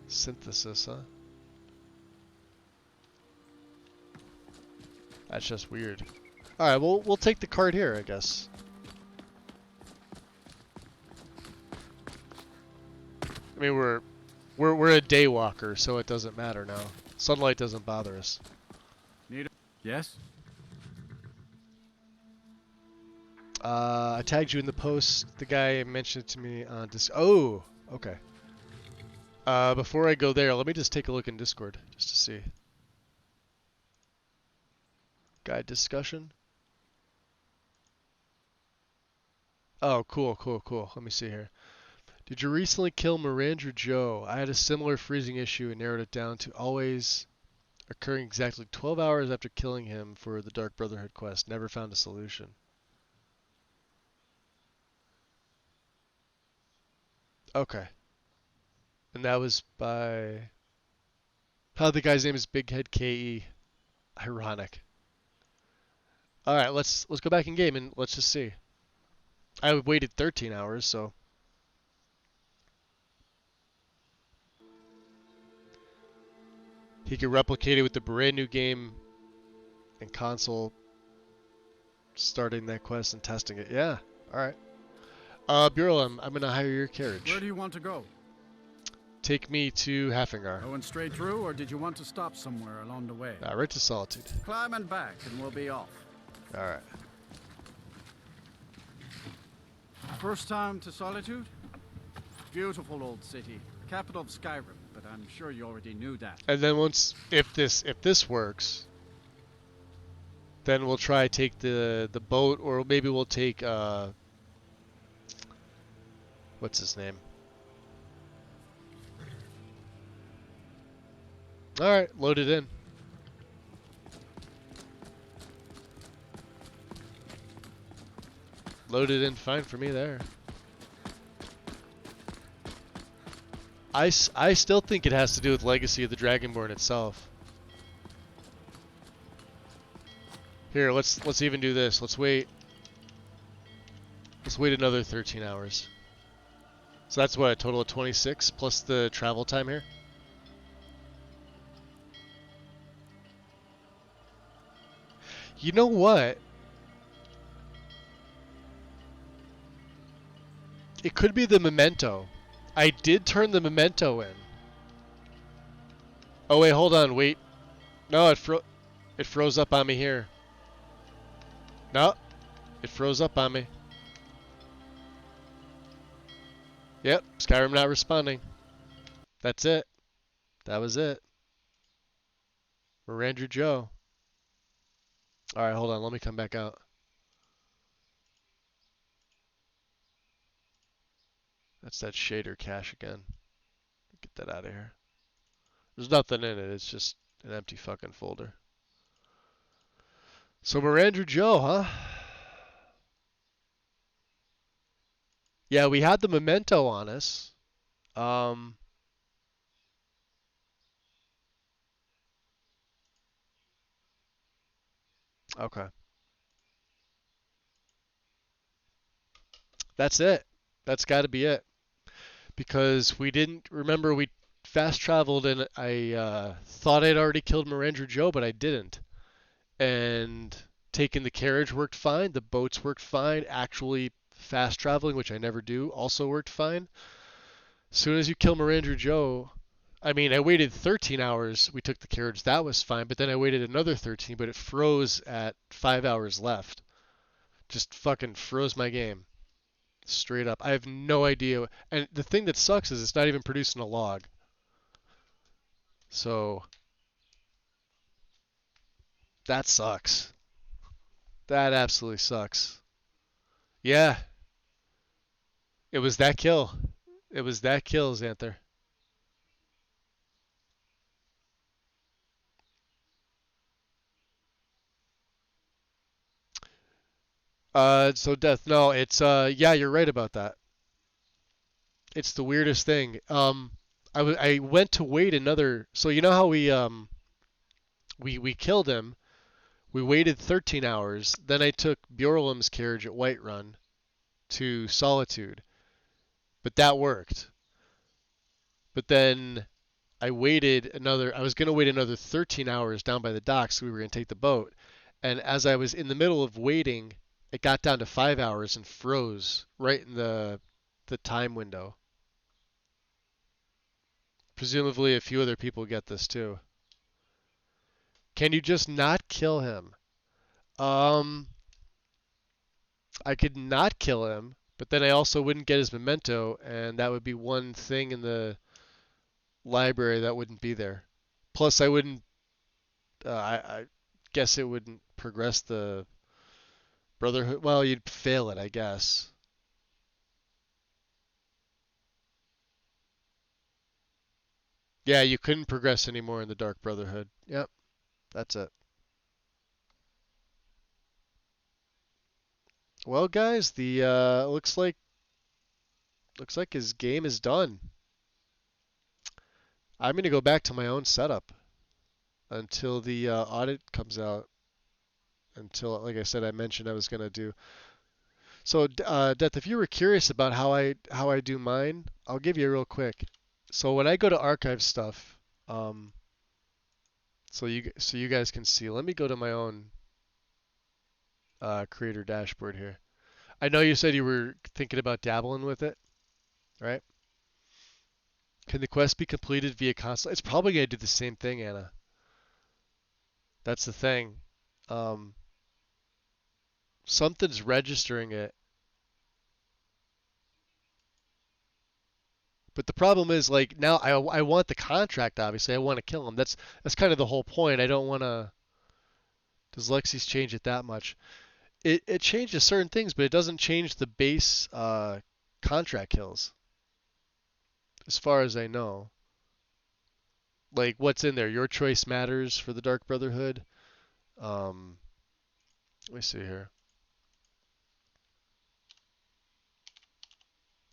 Synthesis, huh? That's just weird. Alright, we'll take the card here, I guess. I mean, we're a day walker, so it doesn't matter now. Sunlight doesn't bother us. Yes? I tagged you in the post. The guy mentioned it to me on Discord. Oh, okay. Before I go there, let me just take a look in Discord, just to see. Guide discussion. Oh, cool. Let me see here. Did you recently kill Mirandra Joe? I had a similar freezing issue and narrowed it down to always occurring exactly 12 hours after killing him for the Dark Brotherhood quest. Never found a solution. Okay. And that was by... Oh, the guy's name is Big Head KE. Ironic. Alright, let's go back in game and let's just see. I waited 13 hours, so... He could replicate it with the brand new game and console, starting that quest and testing it. Yeah, alright. Bureau, I'm going to hire your carriage. Where do you want to go? Take me to Hafengar. Going straight through, or did you want to stop somewhere along the way? Right to Solitude. Climb and back, and we'll be off. Alright. First time to Solitude? Beautiful old city. Capital of Skyrim, but I'm sure you already knew that. And then if this works, then we'll try take the boat, or maybe we'll take what's his name? Alright, load it in. Loaded in fine for me there. I still think it has to do with Legacy of the Dragonborn itself. Here, let's even do this. Let's wait another 13 hours. So that's what, a total of 26 plus the travel time here? You know what? It could be the memento. I did turn the memento in. Oh wait, hold on, wait. No, it froze up on me here. No, it froze up on me. Yep, Skyrim not responding. That's it. That was it. Mirandra Joe. Alright, hold on, let me come back out. That's that shader cache again. Get that out of here. There's nothing in it, it's just an empty fucking folder. So Mirandra Joe, huh? Yeah, we had the memento on us. Okay. That's it. That's got to be it. Because we didn't remember we fast traveled and I thought I'd already killed Mirandra Joe, but I didn't. And taking the carriage worked fine. The boats worked fine. Actually, fast traveling, which I never do, also worked fine. As soon as you kill Mirandra Joe, I mean, I waited 13 hours. We took the carriage. That was fine. But then I waited another 13, but it froze at 5 hours left. Just fucking froze my game. Straight up. I have no idea. And the thing that sucks is it's not even producing a log. So that sucks. That absolutely sucks. Yeah, it was that kill. It was that kill, Xanther. So death. No, it's yeah, you're right about that. It's the weirdest thing. I went to wait another. So you know how we killed him. We waited 13 hours. Then I took Bjorlim's carriage at Whiterun to Solitude, but that worked. But then I waited another. I was gonna wait another 13 hours down by the docks. So we were gonna take the boat. And as I was in the middle of waiting, it got down to 5 hours and froze right in the time window. Presumably, a few other people get this too. Can you just not kill him? Um, I could not kill him, but then I also wouldn't get his memento, and that would be one thing in the library that wouldn't be there. Plus, I wouldn't. I guess it wouldn't progress the Brotherhood. Well, you'd fail it, I guess. Yeah, you couldn't progress anymore in the Dark Brotherhood. Yep, that's it. Well, guys, the looks like his game is done. I'm gonna go back to my own setup until the audit comes out. Until, like I said, I mentioned I was gonna do. So, Death, if you were curious about how I do mine, I'll give you a real quick. So when I go to archive stuff, um, so you guys can see. Let me go to my own creator dashboard here. I know you said you were thinking about dabbling with it, right? Can the quest be completed via console? It's probably gonna do the same thing, Anna. That's the thing. Um, Something's registering it. But the problem is, like, now I want the contract, obviously. I want to kill him. That's kind of the whole point. I don't want to. Does Lexi's change it that much? It changes certain things, but it doesn't change the base contract kills, as far as I know. Like, what's in there? Your choice matters for the Dark Brotherhood. Um, Let me see here.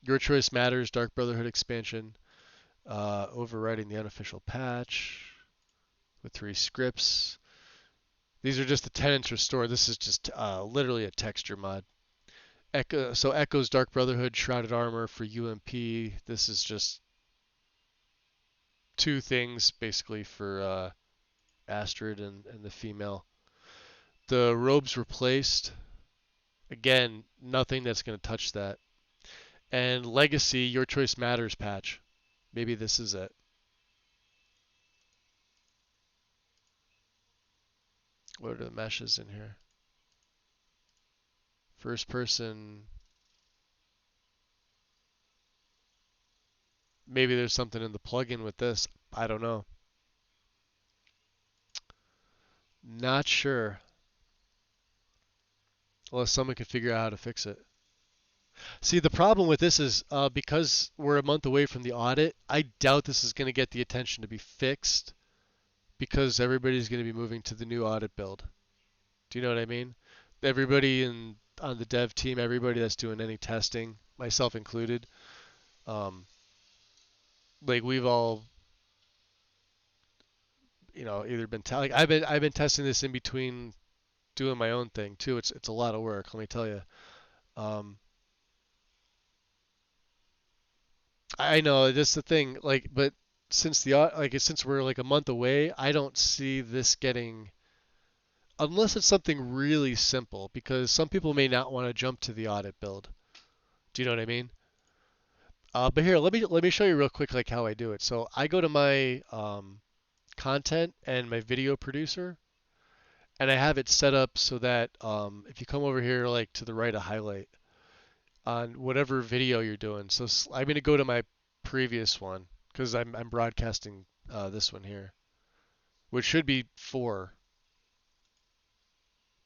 Your choice matters. Dark Brotherhood expansion. Overriding the unofficial patch with 3 scripts. These are just the tenants restored. This is just literally a texture mod. So Echo's Dark Brotherhood Shrouded Armor for UMP. This is just 2 things basically for Astrid and the female. The robes replaced. Again, nothing that's going to touch that. And Legacy, Your Choice Matters patch. Maybe this is it. What are the meshes in here? First person. Maybe there's something in the plugin with this. I don't know. Not sure. Unless someone can figure out how to fix it. See, the problem with this is because we're a month away from the audit, I doubt this is going to get the attention to be fixed because everybody's going to be moving to the new audit build. Do you know what I mean? Everybody on the dev team, everybody that's doing any testing, myself included, um, like we've all, either been like I've been testing this in between doing my own thing too. It's a lot of work, let me tell you. Um, I know that's the thing. Like, but since we're like a month away, I don't see this getting unless it's something really simple because some people may not want to jump to the audit build. Do you know what I mean? But here, let me show you real quick like how I do it. So I go to my content and my video producer, and I have it set up so that if you come over here like to the right of highlight on whatever video you're doing. So I'm going to go to my previous one because I'm broadcasting this one here, which should be 4.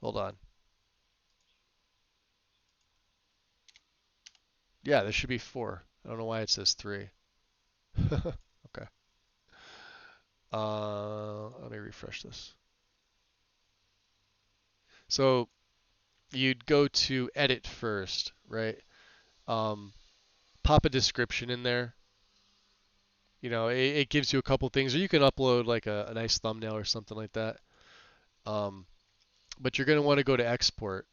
Hold on. Yeah, this should be 4. I don't know why it says 3. Okay. Let me refresh this. So you'd go to edit first, right? Pop a description in there. You know, it gives you a couple things, or you can upload like a nice thumbnail or something like that. But you're going to want to go to export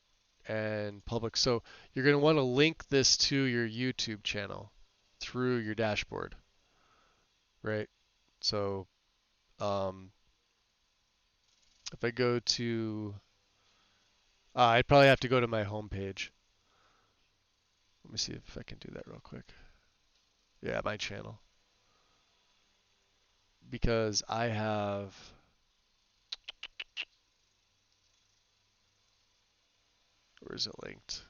and public. So you're going to want to link this to your YouTube channel through your dashboard, right? So if I go to, I'd probably have to go to my home page. Let me see if I can do that real quick. Yeah, my channel. Because I have, where is it linked?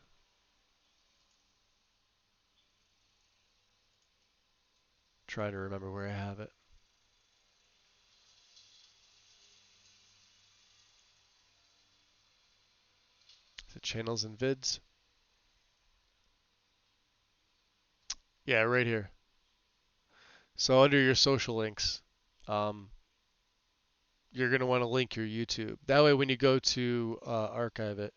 Trying to remember where I have it. Is it channels and vids? Yeah, right here. So under your social links, you're going to want to link your YouTube. That way when you go to archive it,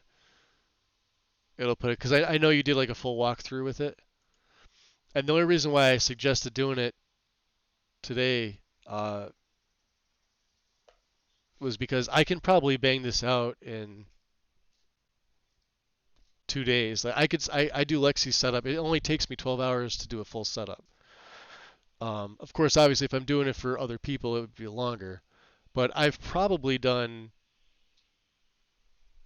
it'll put it, because I know you did like a full walkthrough with it. And the only reason why I suggested doing it today was because I can probably bang this out in 2 days. Like I do Lexi's setup. It only takes me 12 hours to do a full setup. Of course, obviously, if I'm doing it for other people, it would be longer. But I've probably done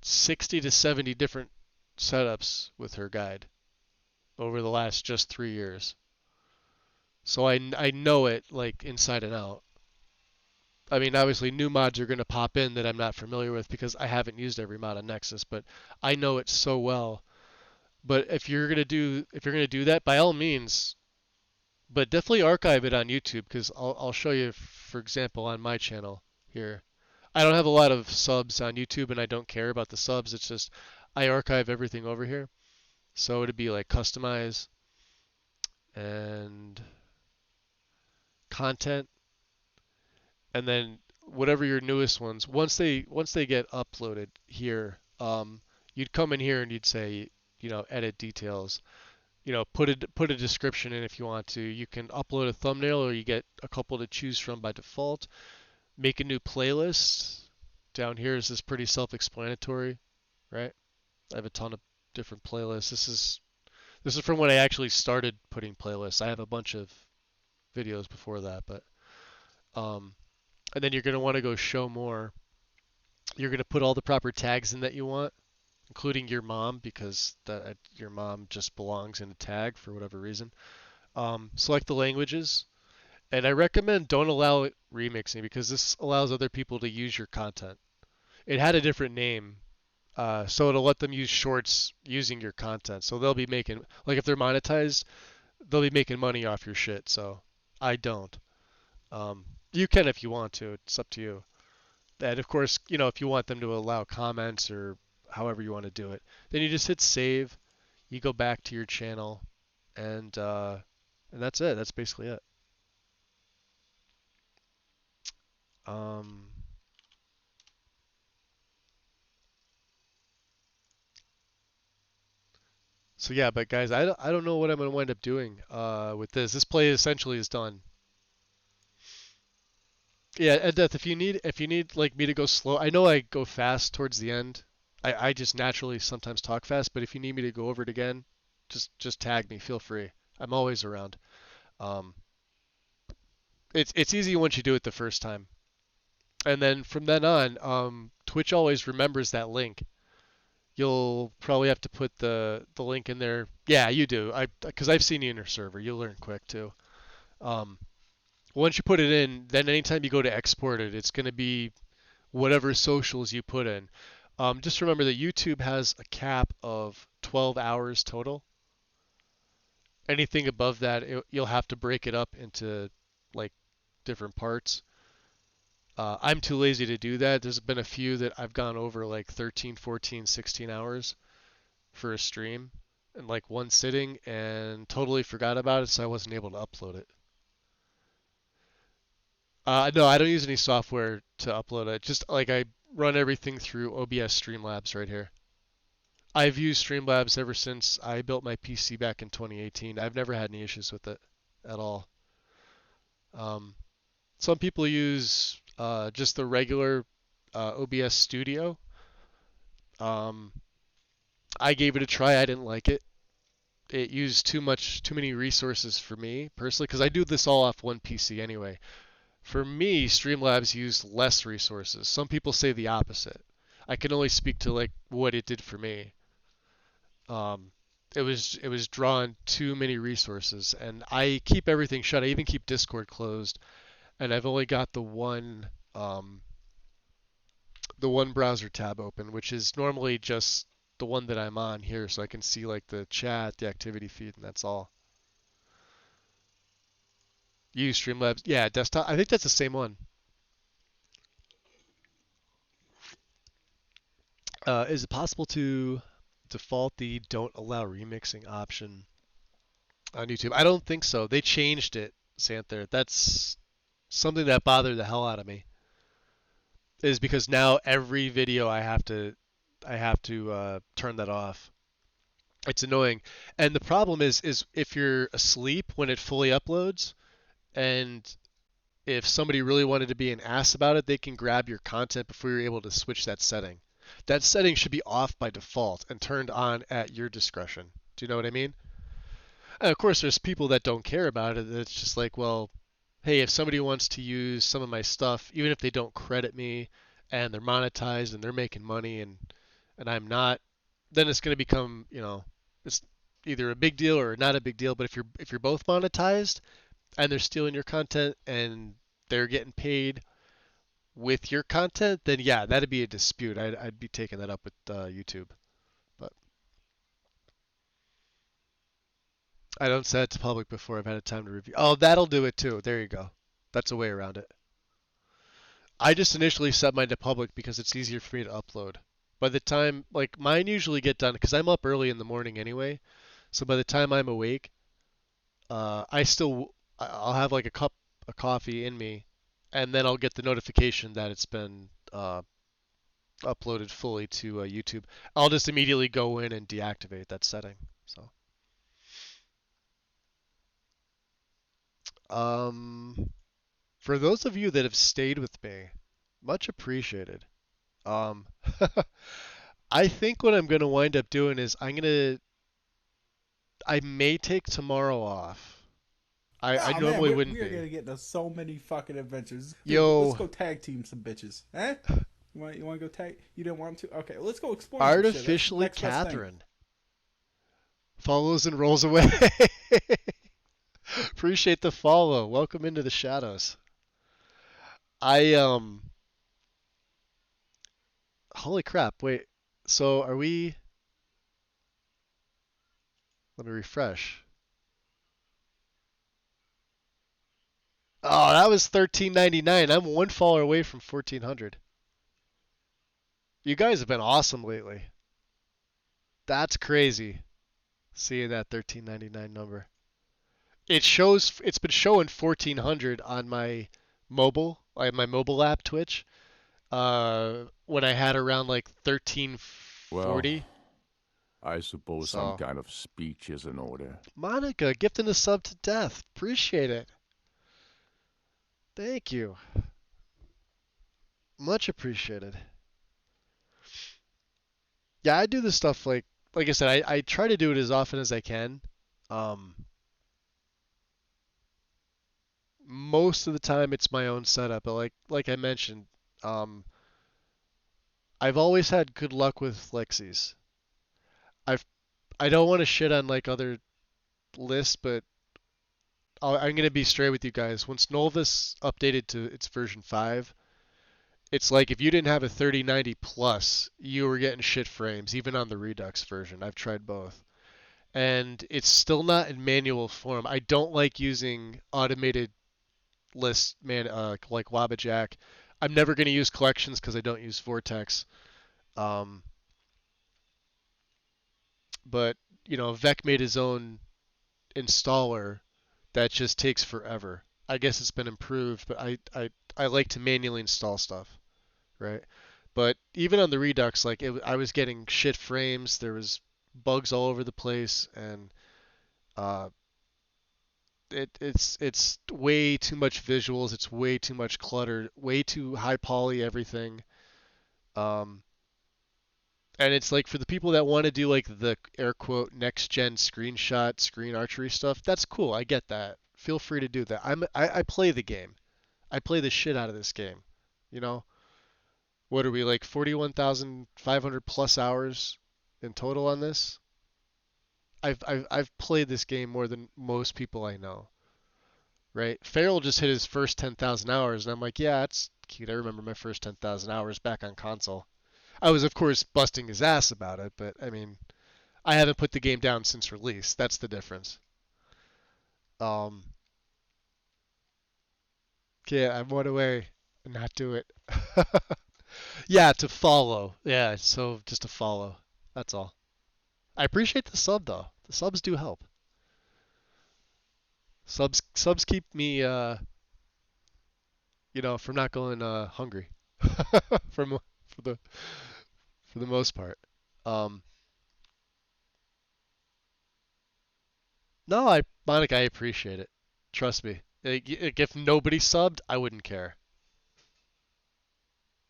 60 to 70 different setups with her guide over the last just 3 years. So I know it like inside and out. I mean, obviously new mods are going to pop in that I'm not familiar with because I haven't used every mod on Nexus, but I know it so well. But if you're going to do that, by all means, but definitely archive it on YouTube because I'll show you, for example, on my channel here. I don't have a lot of subs on YouTube and I don't care about the subs. It's just I archive everything over here. So it'd be like customize and content, and then whatever your newest ones. Once they get uploaded here, you'd come in here and you'd say, you know, edit details. You know, put a description in if you want to. You can upload a thumbnail, or you get a couple to choose from by default. Make a new playlist. Down here is pretty self-explanatory, right? I have a ton of different playlists. This is from when I actually started putting playlists. I have a bunch of videos before that, but and then you're going to want to go show more. You're going to put all the proper tags in that you want, including your mom, because your mom just belongs in a tag for whatever reason. Select the languages, and I recommend don't allow remixing because this allows other people to use your content. It had a different name, so it'll let them use shorts using your content. So they'll be making, like if they're monetized, they'll be making money off your shit. So I don't. You can if you want to. It's up to you. And of course, you know, if you want them to allow comments or however you want to do it, then you just hit save. You go back to your channel, and that's it. That's basically it. So yeah, but guys, I don't know what I'm gonna wind up doing with this. This play essentially is done. Yeah, and Death, if you need like me to go slow, I know I go fast towards the end. I just naturally sometimes talk fast, but if you need me to go over it again, just tag me. Feel free. I'm always around. Um, it's easy once you do it the first time, and then from then on, Twitch always remembers that link. You'll probably have to put the link in there. Yeah, you do. Because I've seen you in your server. You'll learn quick too. Um, Once you put it in, then anytime you go to export it, it's going to be whatever socials you put in. Just remember that YouTube has a cap of 12 hours total. Anything above that, you'll have to break it up into like different parts. I'm too lazy to do that. There's been a few that I've gone over like 13, 14, 16 hours for a stream in like one sitting and totally forgot about it, so I wasn't able to upload it. No, I don't use any software to upload it. Just like I run everything through OBS Streamlabs right here. I've used Streamlabs ever since I built my PC back in 2018. I've never had any issues with it at all. Some people use just the regular OBS Studio. I gave it a try. I didn't like it. It used too many resources for me personally, because I do this all off one PC anyway. For me, Streamlabs used less resources. Some people say the opposite. I can only speak to like what it did for me. It was drawing too many resources, and I keep everything shut. I even keep Discord closed, and I've only got the one browser tab open, which is normally just the one that I'm on here, so I can see like the chat, the activity feed, and that's all. You use Streamlabs? Yeah, desktop. I think that's the same one. Is it possible to default the don't allow remixing option on YouTube? I don't think so. They changed it, Santher. That's something that bothered the hell out of me. Is because now every video I have to turn that off. It's annoying. And the problem is if you're asleep when it fully uploads, and if somebody really wanted to be an ass about it, they can grab your content before you're able to switch that setting. That setting should be off by default and turned on at your discretion. Do you know what I mean? And of course, there's people that don't care about it. It's just like, well, hey, if somebody wants to use some of my stuff, even if they don't credit me and they're monetized and they're making money and I'm not, then it's going to become, it's either a big deal or not a big deal. But if you're both monetized and they're stealing your content and they're getting paid with your content, then yeah, that'd be a dispute. I'd be taking that up with YouTube. But I don't set it to public before I've had a time to review. Oh, that'll do it too. There you go. That's a way around it. I just initially set mine to public because it's easier for me to upload. By the time, like mine usually get done because I'm up early in the morning anyway. So by the time I'm awake, I'll have like a cup of coffee in me, and then I'll get the notification that it's been uploaded fully to YouTube. I'll just immediately go in and deactivate that setting. So, for those of you that have stayed with me, much appreciated. I think what I'm gonna wind up doing is I may take tomorrow off. I normally wouldn't be. We're gonna get into so many fucking adventures. Dude, Yo, let's go tag team some bitches. Eh? You want to go tag? You didn't want to? Okay, let's go explore. Artificially Catherine follows and rolls away. Appreciate the follow. Welcome into the shadows. Holy crap! Wait. So are we? Let me refresh. Oh, that was $13.99. I'm one follower away from 1,400. You guys have been awesome lately. That's crazy. Seeing that $13.99 number. It's been showing 1,400 on my mobile app Twitch. When I had around like 1340. Well, I suppose some kind of speech is in order. Monica, gifting a sub to death. Appreciate it. Thank you. Much appreciated. Yeah, I do this stuff like I said, I try to do it as often as I can. Um, Most of the time it's my own setup, but like I mentioned, um, I've always had good luck with Lexies. I don't want to shit on like other lists, but I'm gonna be straight with you guys. Once Nolvis updated to its version 5, it's like if you didn't have a 3090 plus, you were getting shit frames, even on the Redux version. I've tried both. And it's still not in manual form. I don't like using automated lists, man, like Wabajack. I'm never going to use collections because I don't use Vortex. Um, but, Vec made his own installer that just takes forever. I guess it's been improved, but I like to manually install stuff, right? But even on the Redux, I was getting shit frames. There was bugs all over the place, and uh, it's way too much visuals. It's way too much clutter. Way too high poly everything. Um, and it's like for the people that want to do like the air quote next gen screenshot, screen archery stuff. That's cool. I get that. Feel free to do that. I play the game. I play the shit out of this game. You know, what are we like 41,500 plus hours in total on this? I've played this game more than most people I know. Right? Farrell just hit his first 10,000 hours, and I'm like, yeah, that's cute. I remember my first 10,000 hours back on console. I was, of course, busting his ass about it, but I mean, I haven't put the game down since release. That's the difference. Um, Can't I want away and not do it. Yeah, to follow. Yeah, so just to follow. That's all. I appreciate the sub though. The subs do help. Subs keep me from not going hungry. From for the for the most part. Um no, Monica, I appreciate it. Trust me. Like, if nobody subbed, I wouldn't care.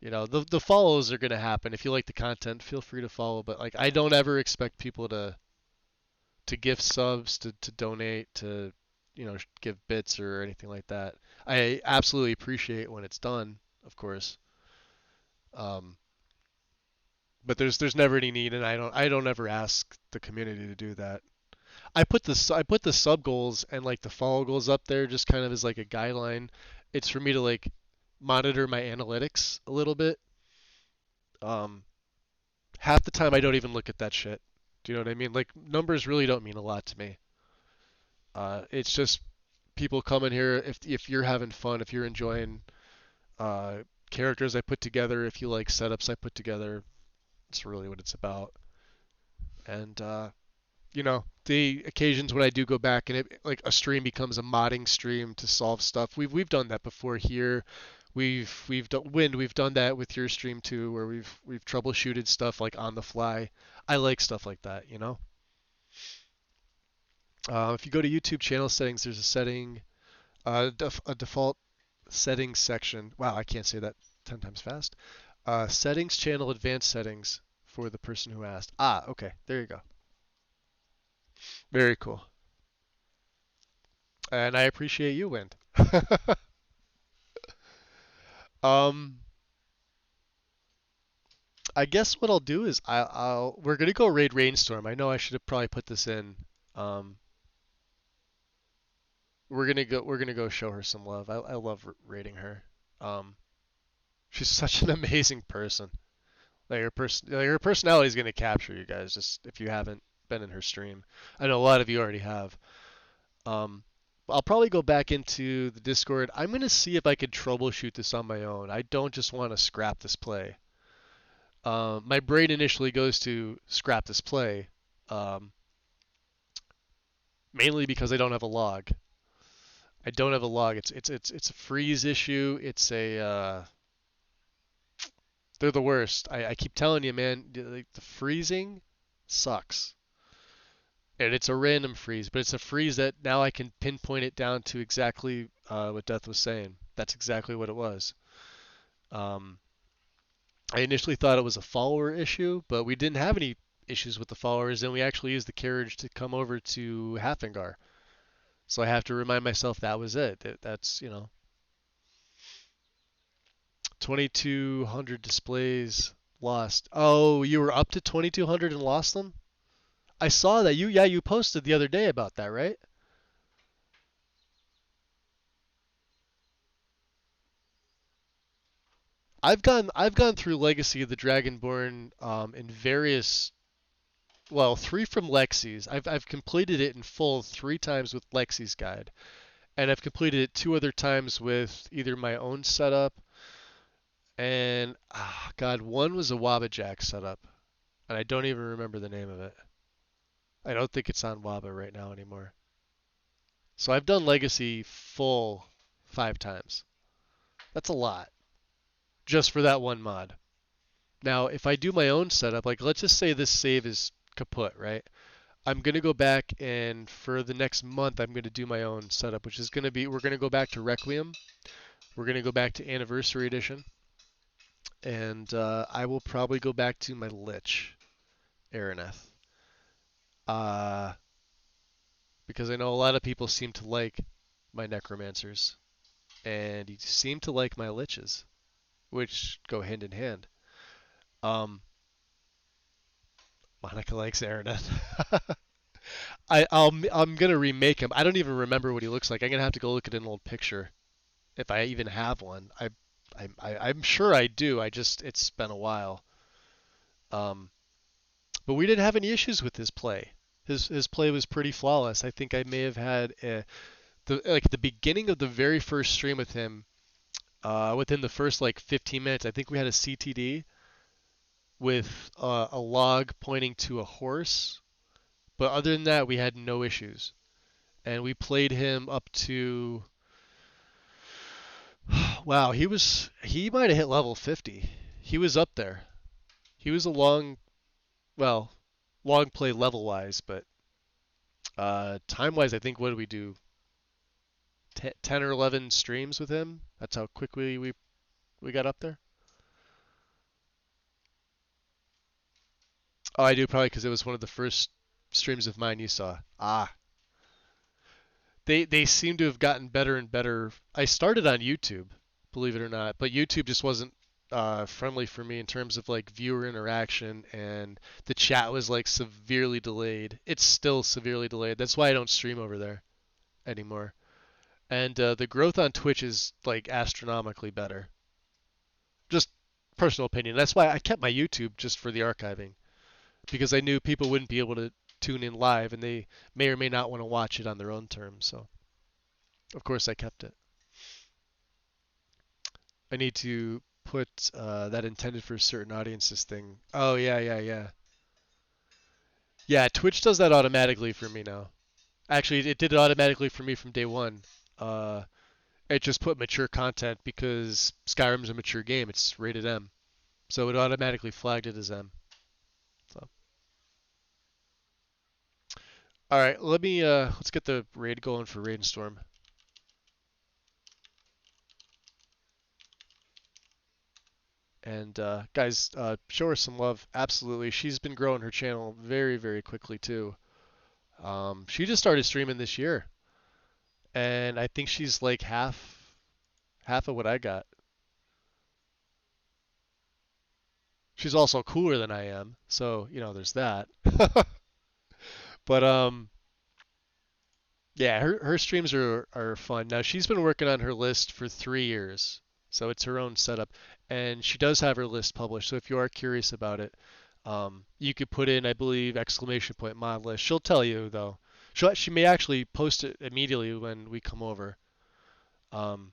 The follows are gonna happen. If you like the content, feel free to follow. But like, I don't ever expect people to gift subs, to donate, to give bits or anything like that. I absolutely appreciate when it's done, of course. Um, but there's never any need, and I don't ever ask the community to do that. I put the sub goals and like the follow goals up there just kind of as like a guideline. It's for me to like monitor my analytics a little bit. Um, Half the time I don't even look at that shit. Do you know what I mean? Like numbers really don't mean a lot to me. It's just people coming here if you're having fun, if you're enjoying uh, characters I put together, if you like setups I put together, it's really what it's about. And the occasions when I do go back and it like a stream becomes a modding stream to solve stuff. We've done that before here. We've done Wind. We've done that with your stream too, where we've troubleshooted stuff like on the fly. I like stuff like that. If you go to YouTube channel settings, there's a setting, a default settings section. Wow, I can't say that 10 times fast. Settings channel advanced settings for the person who asked. Okay, there you go. Very cool. And I appreciate you, Wind. um, I guess what I'll do is we're gonna go raid Rainstorm. I know I should have probably put this in. Um, we're gonna go show her some love. I love raiding her. Um, she's such an amazing person. Her personality is gonna capture you guys. Just if you haven't been in her stream, I know a lot of you already have. Um, I'll probably go back into the Discord. I'm gonna see if I can troubleshoot this on my own. I don't just want to scrap this play. My brain initially goes to scrap this play, um, mainly because I don't have a log. I don't have a log. It's a freeze issue. They're the worst. I keep telling you, man. Like, the freezing sucks, and it's a random freeze, but it's a freeze that now I can pinpoint it down to exactly what Death was saying. That's exactly what it was. Um, I initially thought it was a follower issue, but we didn't have any issues with the followers, and we actually used the carriage to come over to Hafengar. So I have to remind myself that was it. That's, 2,200 displays lost. Oh, you were up to 2,200 and lost them? I saw that. You posted the other day about that, right? I've gone through Legacy of the Dragonborn in various, well, 3 from Lexi's. I've completed it in full 3 times with Lexi's guide, and I've completed it 2 other times with either my own setup and God, one was a Wabbajack setup, and I don't even remember the name of it. I don't think it's on Wabba right now anymore. So I've done Legacy full 5 times. That's a lot just for that one mod. Now, if I do my own setup, like let's just say this save is kaput, right? I'm going to go back and for the next month, I'm going to do my own setup, which is going to be, we're going to go back to Requiem. We're going to go back to Anniversary Edition. And I will probably go back to my Lich, Araneth. Because I know a lot of people seem to like my Necromancers. And you seem to like my Liches, which go hand in hand. Monica likes Araneth. I'm gonna remake him. I don't even remember what he looks like. I'm gonna have to go look at an old picture if I even have one. I'm sure I do. It's been a while. But we didn't have any issues with his play. His play was pretty flawless. I think I may have had the beginning of the very first stream with him. Within the first like 15 minutes, I think we had a CTD with a log pointing to a horse. But other than that, we had no issues. And we played him up to, wow, he might have hit level 50. He was up there. He was a long play level wise, but time wise, I think what did we do? 10 or 11 streams with him. That's how quickly we got up there. Oh, I do probably because it was one of the first streams of mine you saw. They seem to have gotten better and better. I started on YouTube, believe it or not, but YouTube just wasn't friendly for me in terms of like viewer interaction, and the chat was like severely delayed. It's still severely delayed. That's why I don't stream over there anymore. And the growth on Twitch is like astronomically better. Just personal opinion. That's why I kept my YouTube just for the archiving, because I knew people wouldn't be able to tune in live, and they may or may not want to watch it on their own terms. So, of course, I kept it. I need to put that intended for certain audiences thing. Oh, yeah. Yeah, Twitch does that automatically for me now. Actually, it did it automatically for me from day one. It just put mature content because Skyrim's a mature game. It's rated M. So it automatically flagged it as M. So. All right, let's get the raid going for Raidenstorm. And guys, show her some love. Absolutely, she's been growing her channel very, very quickly too. She just started streaming this year, and I think she's like half of what I got. She's also cooler than I am, so there's that. But yeah, her streams are fun. Now she's been working on her list for 3 years, so it's her own setup, and she does have her list published. So if you are curious about it, you could put in, I believe, ! mod list. She'll tell you though. She may actually post it immediately when we come over. And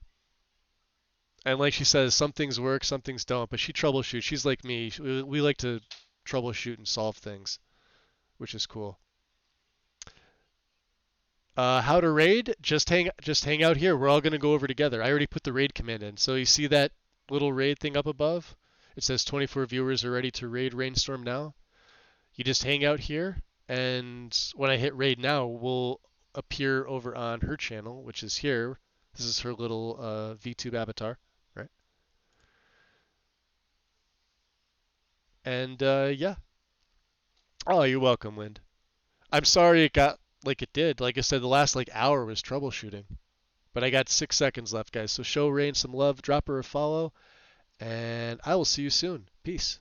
like she says, some things work, some things don't, but she troubleshoots. She's like me. We like to troubleshoot and solve things, which is cool. How to raid? Just hang out here. We're all gonna go over together. I already put the raid command in. So you see that little raid thing up above? It says 24 viewers are ready to raid Rainstorm now. You just hang out here, and when I hit raid now, we'll appear over on her channel, which is here. This is her little VTube avatar, right? And yeah. Oh, you're welcome, Wind. I'm sorry it got like it did. Like I said, the last like hour was troubleshooting. But I got 6 seconds left, guys. So show Rain some love, drop her a follow, and I will see you soon. Peace.